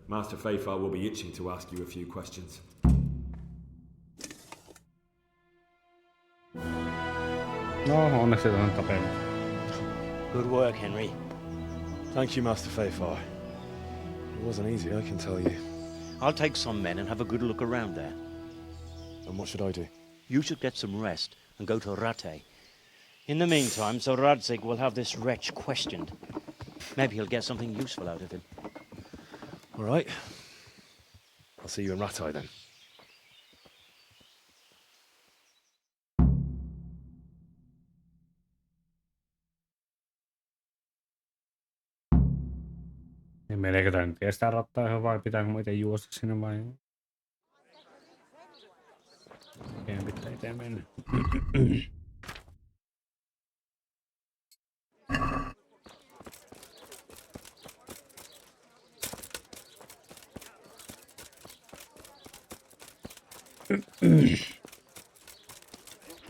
Master Fayfar will be itching to ask you a few questions. No, onneksi se on tapenut. Good work, Henry. Thank you, Master Fayfar. It wasn't easy, I can tell you. I'll take some men and have a good look around there. And what should I do? You should get some rest and go to Rate. In the meantime, Sir Radzig will have this wretch questioned. Maybe he'll get something useful out of him. All right. I'll see you in Ratai then. Niin meneekö tää nyt estää rattaa vai pitääkö mä itse juosta sinne vai? Meidän pitää itse mennä.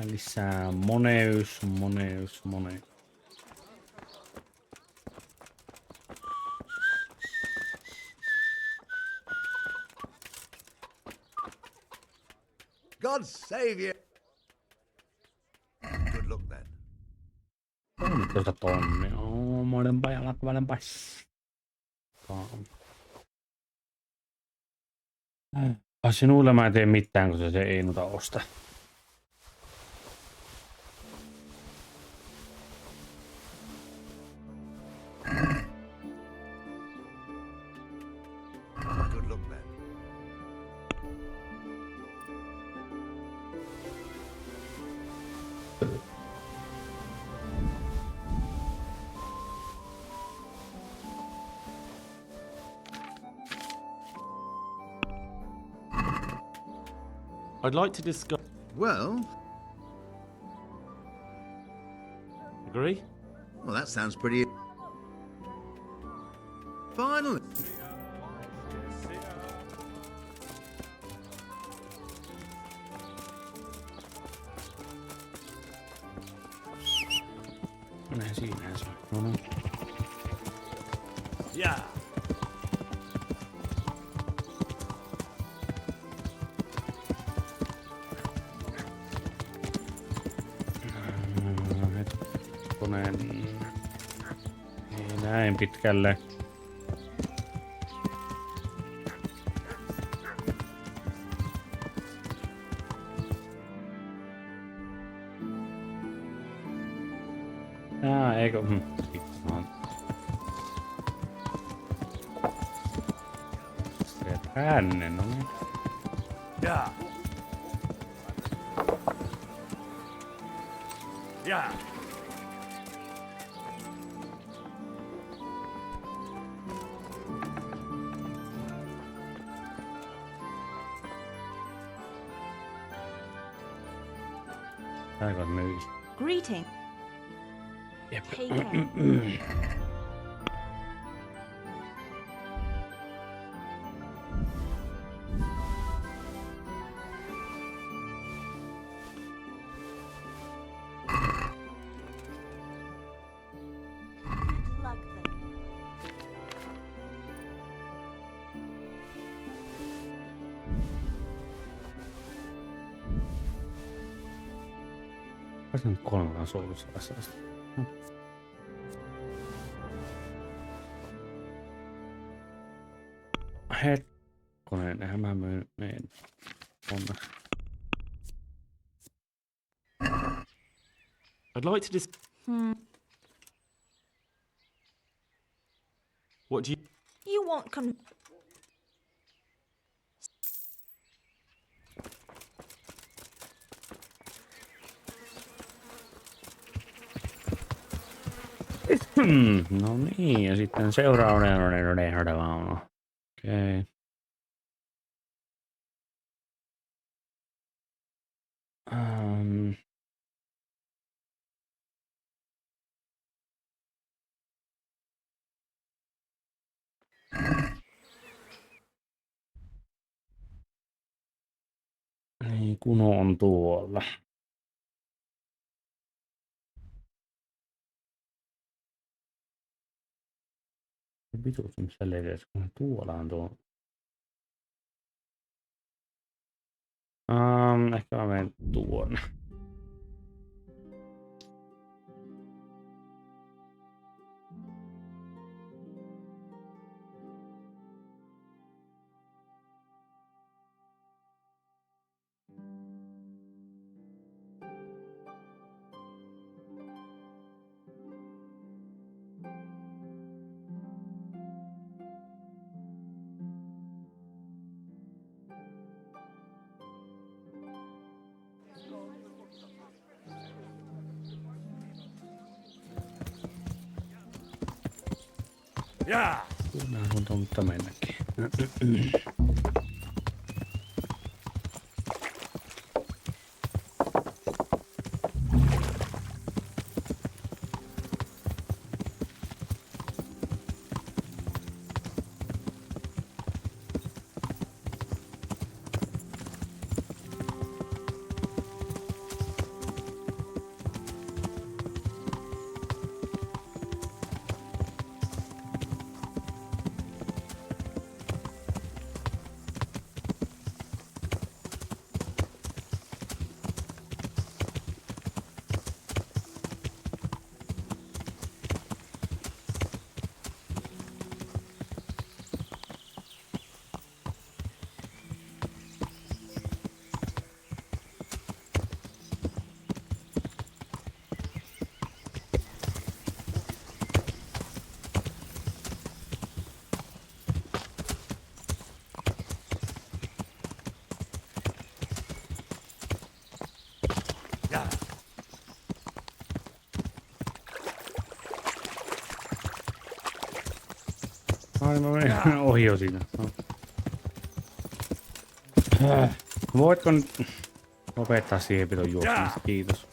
Lisää moneus. God save you. Good luck then. 13 tonnia. Molempaa jalat valempas. Sinulle mä en tee mitään, kun se ei nuta osta. Good luck then. I'd like to discuss... Well... Agree? Well, that sounds pretty... Finally! Näin siinä se on. No niin. Yeah. Hetkonen. Ei näin pitkälle. Eikö? Tänne, no niin. Yeah. Yeah. Aika myy. Greeting. Yep. Take care. Lug them. Olisi nyt 3 asuutusta tässä asti. Hetkonen, eihän mä menen onneksi. I'd like to Hmm. What do you... You want No niin, ja sitten seuraava vaunu. Okei. Niin, Kuno on tuolla. Vitus, missä leveys, kun tuolla on tuo. Ehkä mä menen tuonne. Jaa! Kuunnaan sun tontta mennäkin. Ai mä menin ohi jo siinä. No. Voitko nyt lopettaa siihen pidon juoksemista? Kiitos.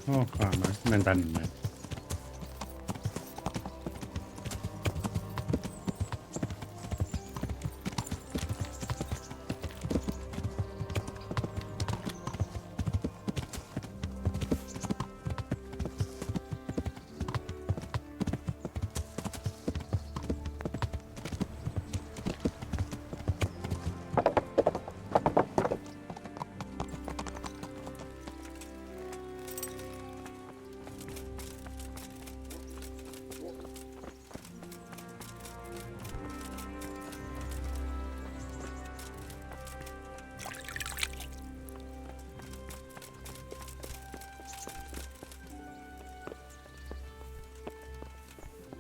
Okei, mä sitten menen tänne.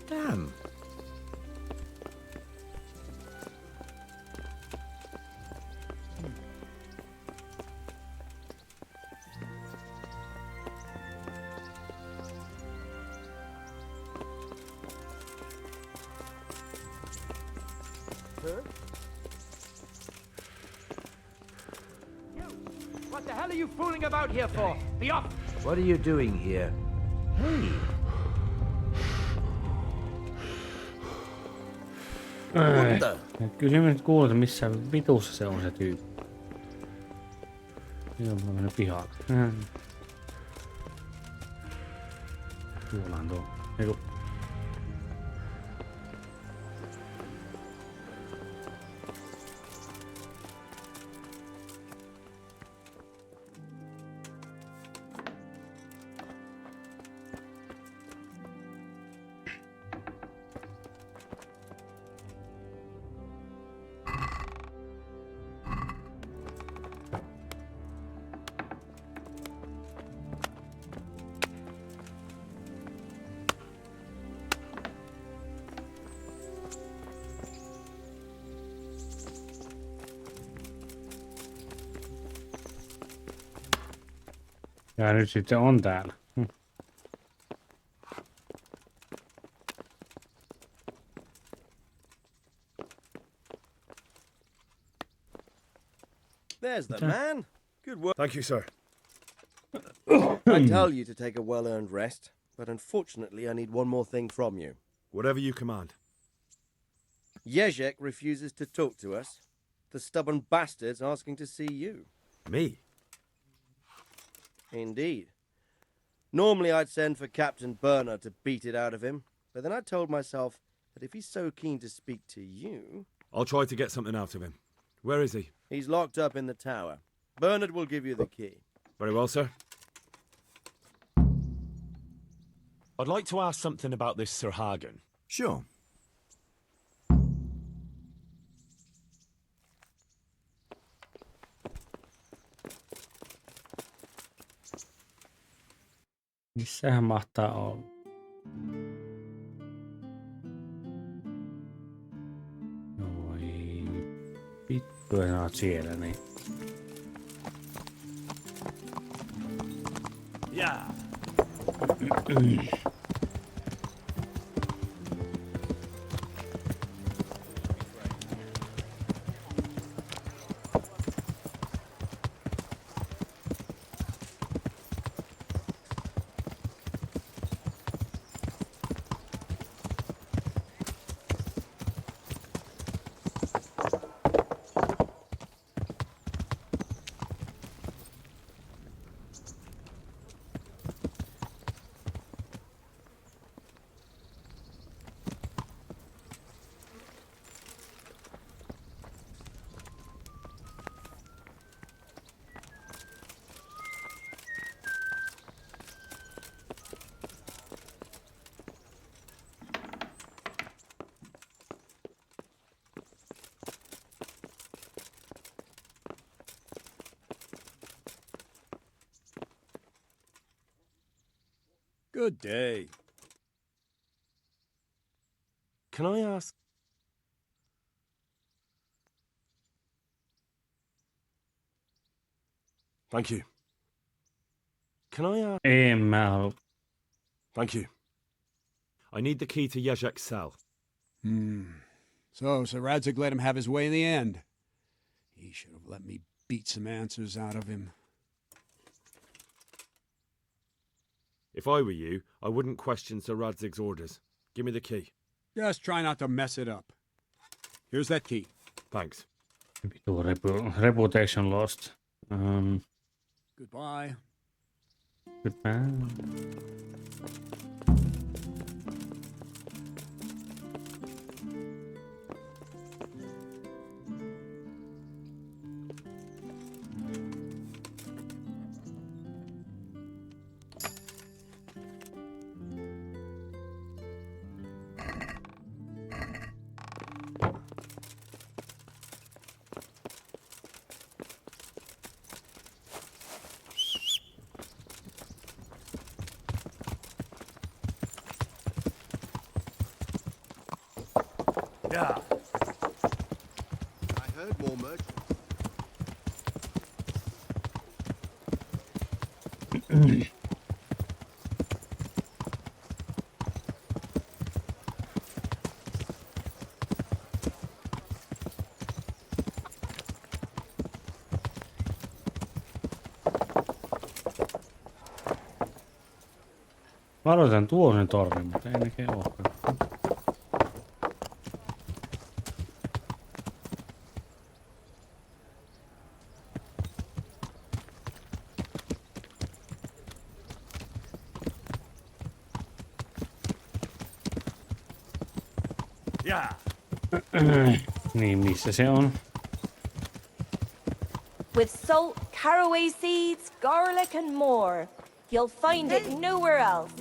Damn. Sir? You! What the hell are you fooling about here for? Be off! What are you doing here? Hey! Kyllä mä nyt kuulin, että missä vitussa se on se tyyppi. Joo, mä menen pihaan. Tuolla on tuo. Eiku. Ja nyt sitten on täällä. There's the man. Good work. Thank you, sir. I tell you to take a well-earned rest, but unfortunately I need one more thing from you. Whatever you command. Jezek refuses to talk to us. The stubborn bastard's asking to see you. Me? Indeed. Normally I'd send for Captain Burner to beat it out of him, but then I told myself that if he's so keen to speak to you... I'll try to get something out of him. Where is he? He's locked up in the tower. Bernard will give you the key. Very well, sir. I'd like to ask something about this Sir Hagen. Sure. Missähän mahtaa olla? Oi, vittu en oot siellä, niin. Yeah. Good day. Can I ask... Thank you. Can I ask... En mä halua. Thank you. I need the key to Jezek's cell. So Sir Radzig let him have his way in the end. He should have let me beat some answers out of him. If I were you, I wouldn't question Sir Radzig's orders. Give me the key. Just try not to mess it up. Here's that key. Thanks. Reputation lost. Goodbye. Goodbye. Yeah. I heard more merchants. Mä odotan tuosen tornin, mutta ei näkään ole. Yeah. Niin, missä se on? With salt, caraway seeds, garlic, and more. You'll find it nowhere else.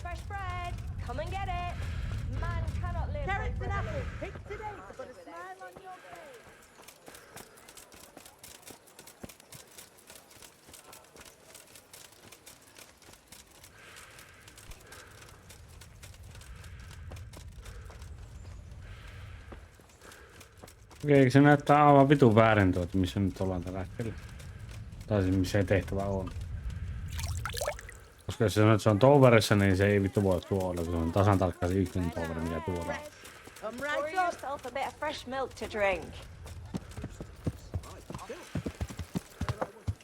Fresh bread. Come and get it. Man cannot live. Carrots and apples, pick today to put a smile on your face. Eikö se näyttää aivan vitun väärin tuota, missä nyt ollaan tällä hetkellä? Tai siis missä ei tehtävä on. Koska jos se sanoo, että se on toverissa, niin se ei vittu voi tuolla, kun se on tasan tarkkaan se ykkönen toveri, mikä tuodaan. Pour yourself a bit of fresh milk to drink.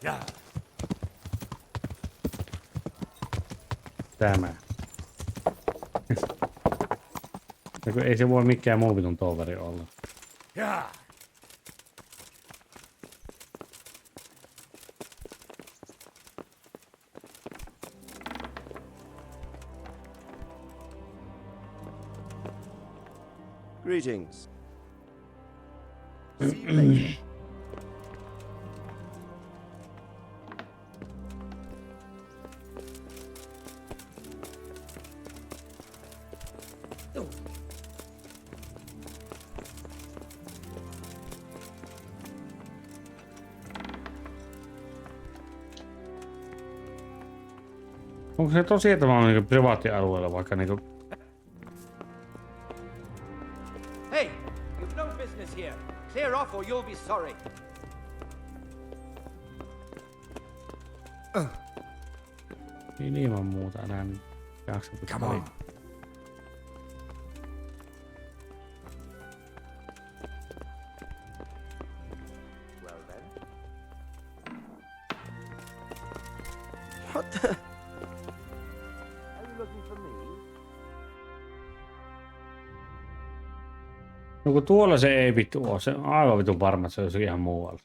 Yeah. Tämä. Ei se voi mikään muu vitun toveri olla. Yeah. Greetings. See you later. Onko se tosi, että mä oon niinku privaattialueella vaikka niinku... Hey, you've no business here. Clear off or you'll be sorry. Niin ilman muuta enää jaksa pitää. What the? Are you looking for me? No kun tuolla se ei vittu oo, se on aivan vitun varma, että se olisi ihan muualla.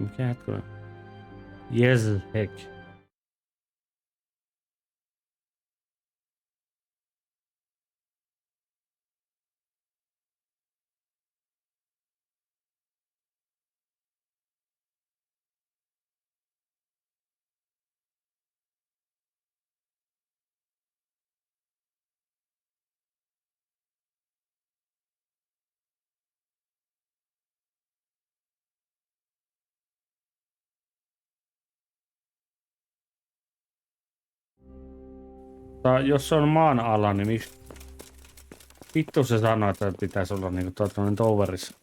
Mikä hetkinen? Yes, heck. Jos se on maan alla, niin miksi vittu se sanoo, että pitäisi olla niinku toinen toverissa?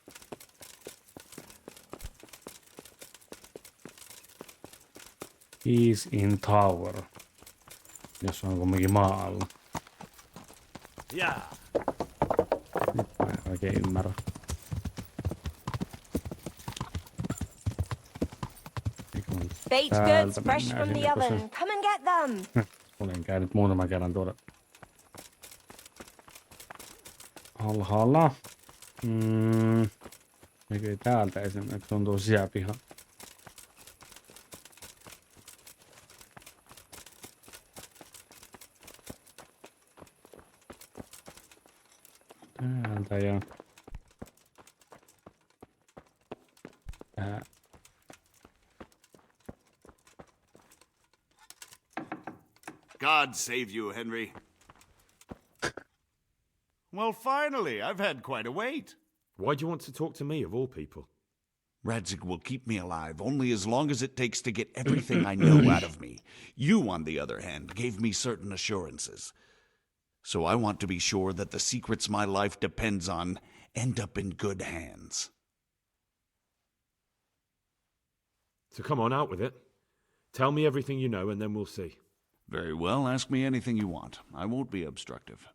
He's in tower. Jos on kumminkin maan alla. Yeah. Nyt mä en oikein ymmärrä. Baked goods fresh from the oven. Come and get them. Olen käynyt muutaman kerran tuoda alhaalla. Eikö täältä esimerkiksi tuntuu sisäpiha. Täältä ja tää. God save you, Henry. Well, finally, I've had quite a wait. Why do you want to talk to me, of all people? Radzig will keep me alive only as long as it takes to get everything I know out of me. You, on the other hand, gave me certain assurances. So I want to be sure that the secrets my life depends on end up in good hands. So come on, out with it. Tell me everything you know and then we'll see. Very well, ask me anything you want. I won't be obstructive.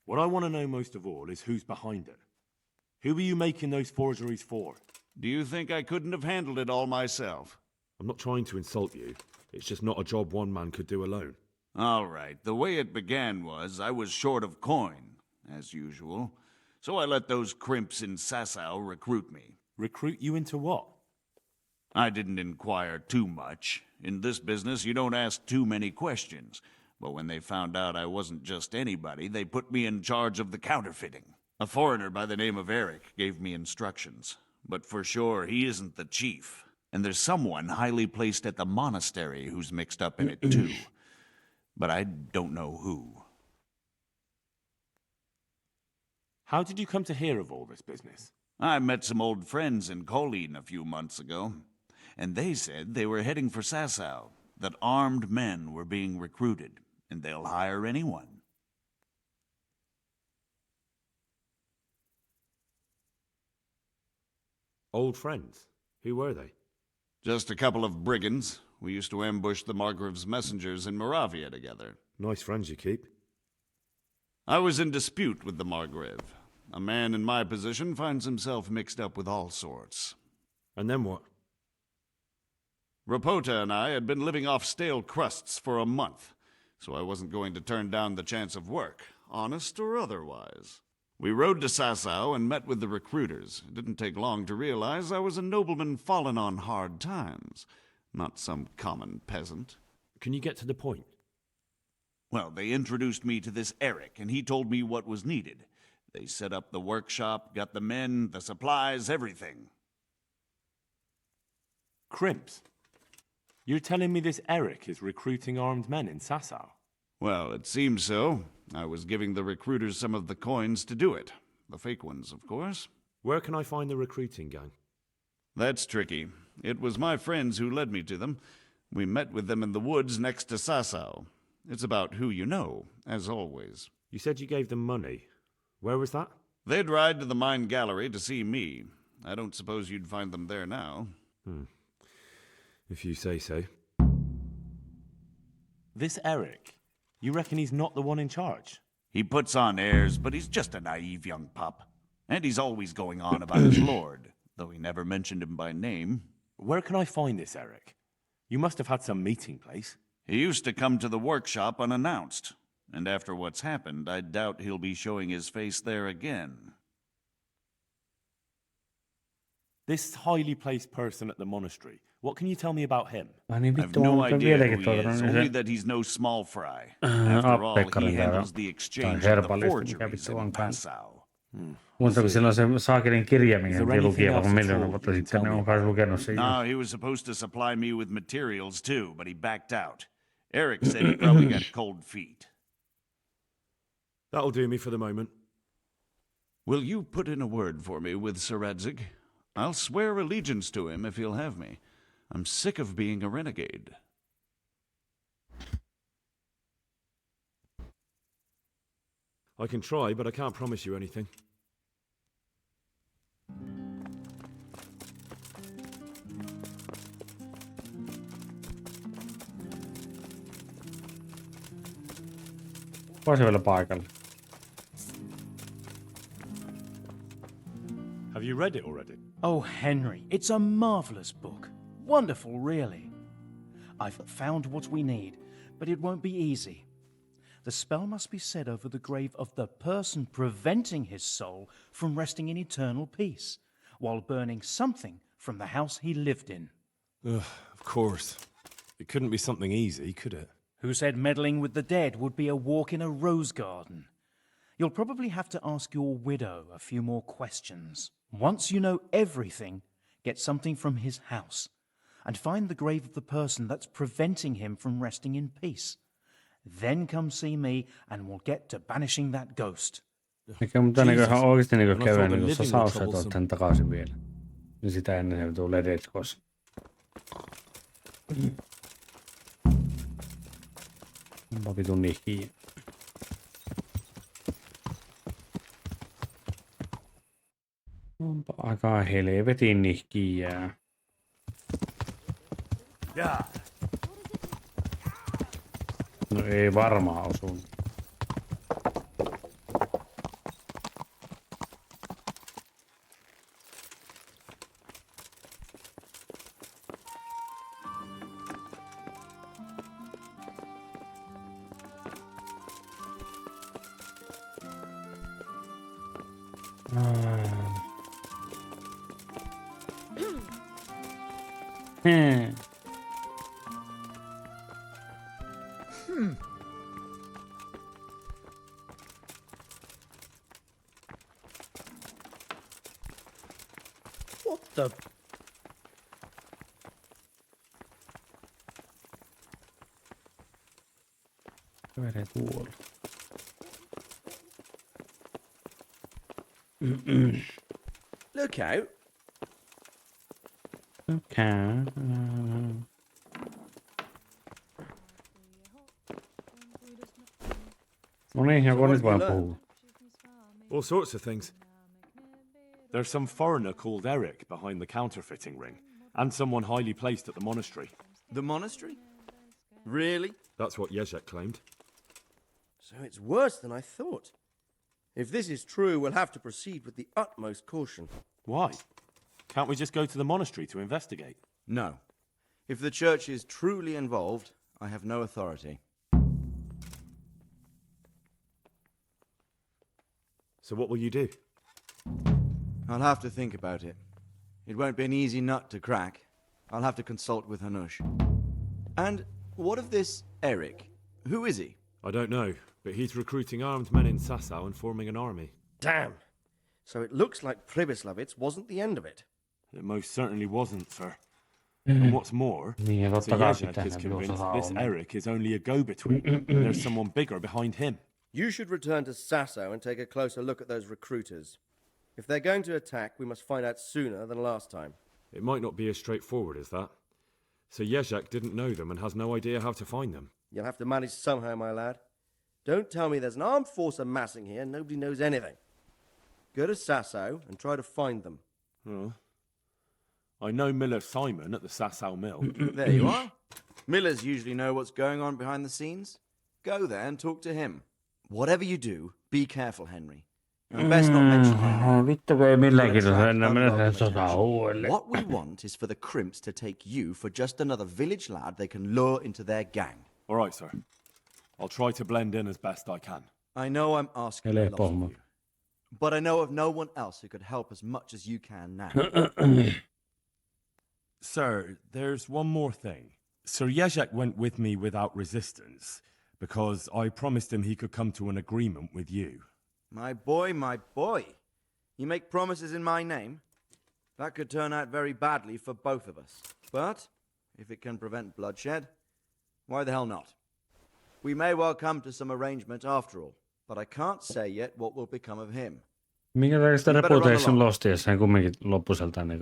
What I want to know most of all is who's behind it. Who are you making those forgeries for? Do you think I couldn't have handled it all myself? I'm not trying to insult you. It's just not a job one man could do alone. All right, the way it began was I was short of coin, as usual. So I let those crimps in Sasau recruit me. Recruit you into what? I didn't inquire too much. In this business, you don't ask too many questions. But when they found out I wasn't just anybody, they put me in charge of the counterfeiting. A foreigner by the name of Eric gave me instructions. But for sure, he isn't the chief. And there's someone highly placed at the monastery who's mixed up in it too. But I don't know who. How did you come to hear of all this business? I met some old friends in Colleen a few months ago, and they said they were heading for Sasau, that armed men were being recruited, and they'll hire anyone. Old friends? Who were they? Just a couple of brigands. We used to ambush the Margrave's messengers in Moravia together. Nice friends you keep. I was in dispute with the Margrave. A man in my position finds himself mixed up with all sorts. And then what? Rapota and I had been living off stale crusts for a month, so I wasn't going to turn down the chance of work, honest or otherwise. We rode to Sasau and met with the recruiters. It didn't take long to realize I was a nobleman fallen on hard times, not some common peasant. Can you get to the point? Well, they introduced me to this Eric, and he told me what was needed. They set up the workshop, got the men, the supplies, everything. Crimps? You're telling me this Eric is recruiting armed men in Sasau? Well, it seems so. I was giving the recruiters some of the coins to do it. The fake ones, of course. Where can I find the recruiting gang? That's tricky. It was my friends who led me to them. We met with them in the woods next to Sasau. It's about who you know, as always. You said you gave them money. Where was that? They'd ride to the mine gallery to see me. I don't suppose you'd find them there now. If you say so. This Eric, you reckon he's not the one in charge? He puts on airs, but he's just a naive young pup. And he's always going on about his lord, though he never mentioned him by name. Where can I find this Eric? You must have had some meeting place. He used to come to the workshop unannounced. And after what's happened, I doubt he'll be showing his face there again. This highly placed person at the monastery, what can you tell me about him? I've no idea who he is, only that he's no small fry. After all, he handles the exchange of the forgeries in Passau. Muistako silloin se saakelin kirja, minkä piti lukia vaikka miljoona vuotta sitten, ne on kai lukenut sen. No, he was supposed to supply me with materials too, but he backed out. Eric said he probably got cold feet. That'll do me for the moment. Will you put in a word for me with Sir Radzig? I'll swear allegiance to him if he'll have me. I'm sick of being a renegade. I can try, but I can't promise you anything. Voisi vielä paikalle. Have you read it already? Oh, Henry, it's a marvelous book. Wonderful, really. I've found what we need, but it won't be easy. The spell must be said over the grave of the person preventing his soul from resting in eternal peace, while burning something from the house he lived in. Ugh, of course. It couldn't be something easy, could it? Who said meddling with the dead would be a walk in a rose garden? You'll probably have to ask your widow a few more questions. Once you know everything, get something from his house, and find the grave of the person that's preventing him from resting in peace. Then come see me, and we'll get to banishing that ghost. Eikä mutta ihan oikeasti käydä tuossa saussa tuotten takaisin vielä. Ja sitä ennen se tulee retkossa. Onpa vitun nihkiä. Onpa aika helvetin nihkiä. No ei varmaan osunut. What the? Kaveri tuolla. Look out. Okay. No niin, joko nyt vaan puhuu. All sorts of things. There's some foreigner called Eric behind the counterfeiting ring, and someone highly placed at the monastery. The monastery? Really? That's what Jezek claimed. So it's worse than I thought. If this is true, we'll have to proceed with the utmost caution. Why? Can't we just go to the monastery to investigate? No. If the church is truly involved, I have no authority. So what will you do? I'll have to think about it. It won't be an easy nut to crack. I'll have to consult with Hanush. And what of this Eric? Who is he? I don't know, but he's recruiting armed men in Sasau and forming an army. Damn. So it looks like Pribyslavitz wasn't the end of it. It most certainly wasn't, sir. And what's more, Niin, so totta kai Jezek pitää is ne convinced osaa this olla. Eric is only a go-between, and there's someone bigger behind him. You should return to Sasso and take a closer look at those recruiters. If they're going to attack, we must find out sooner than last time. It might not be as straightforward as that. So Jezek didn't know them and has no idea how to find them. You'll have to manage somehow, my lad. Don't tell me there's an armed force amassing here and nobody knows anything. Go to Sasso and try to find them. Oh. I know Miller Simon at the Sasau mill. There you are. Millers usually know what's going on behind the scenes. Go there and talk to him. Whatever you do, be careful, Henry. And best not mention my name. Vittu kun ei millään kiinnosta enää mennä sen sotaan uudelleen. What we want is for the crimps to take you for just another village lad they can lure into their gang. All right, sir. I'll try to blend in as best I can. I know I'm asking a lot of you, but I know of no one else who could help as much as you can now. Sir, there's one more thing. Sir Jezek went with me without resistance because I promised him he could come to an agreement with you. My boy, my boy. You make promises in my name? That could turn out very badly for both of us. But if it can prevent bloodshed, why the hell not? We may well come to some arrangement after all, but I can't say yet what will become of him. Minkä takia sitä Reputation Lostiessa hän kumminkin loppuseltaan niin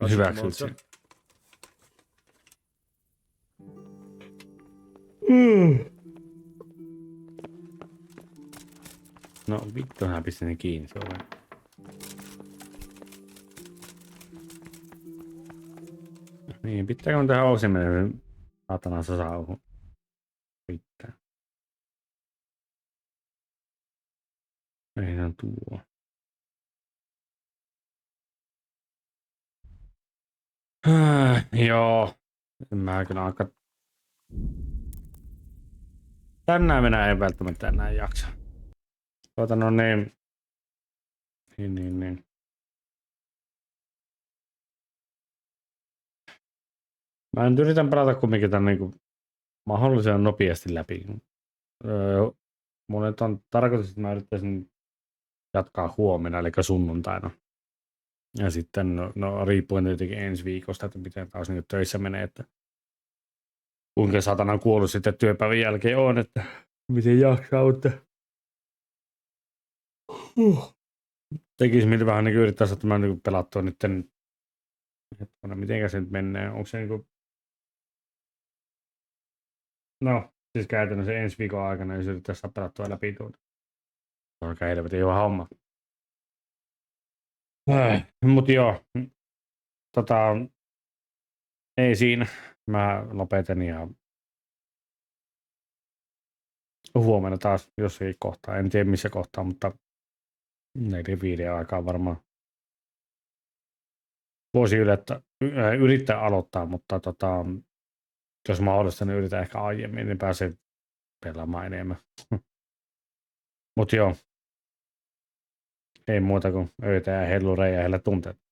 hyväksyt sen? No vittu, hän pisti ne kiinni se oven. Niin, pitääkö mä tähän ousiminen saatanansa sauhun? Pitää. Ei se on tuo. Joo. En mä kyllä aika... Tänään minä en välttämättä enää jaksa. No niin. Niin. Mä nyt yritän pelata kumminkin tän niinku mahdollisimman nopeasti läpi. Mun nyt on tarkoitus, että mä yrittäisin jatkaa huomenna, eli sunnuntaina. Ja sitten, no riippuen tietenkin ensi viikosta, että miten taas niin töissä menee, että kuinka satana kuollut sitten työpäivän jälkeen on, että miten jaksaa, mutta tekisi mitä vähän niin yrittää saada tämän niin pelattua nytten, mitenkä se nyt menee, onko se niinku, no siis käytännössä ensi viikon aikana, jos yrittää saada pelattua läpi tuota. Aika helvetin hyvä homma. Mut joo, ei siinä. Mä lopetan ja huomenna taas jossakin kohtaa. En tiedä missä kohtaa, mutta 4-5 aikaa varmaan voisi yrittää aloittaa, mutta jos mahdollista, niin yritän ehkä aiemmin, niin pääsee pelaamaan enemmän. Mut joo. Ei muuta kuin öitä ja hellureja ja heillä tunteet.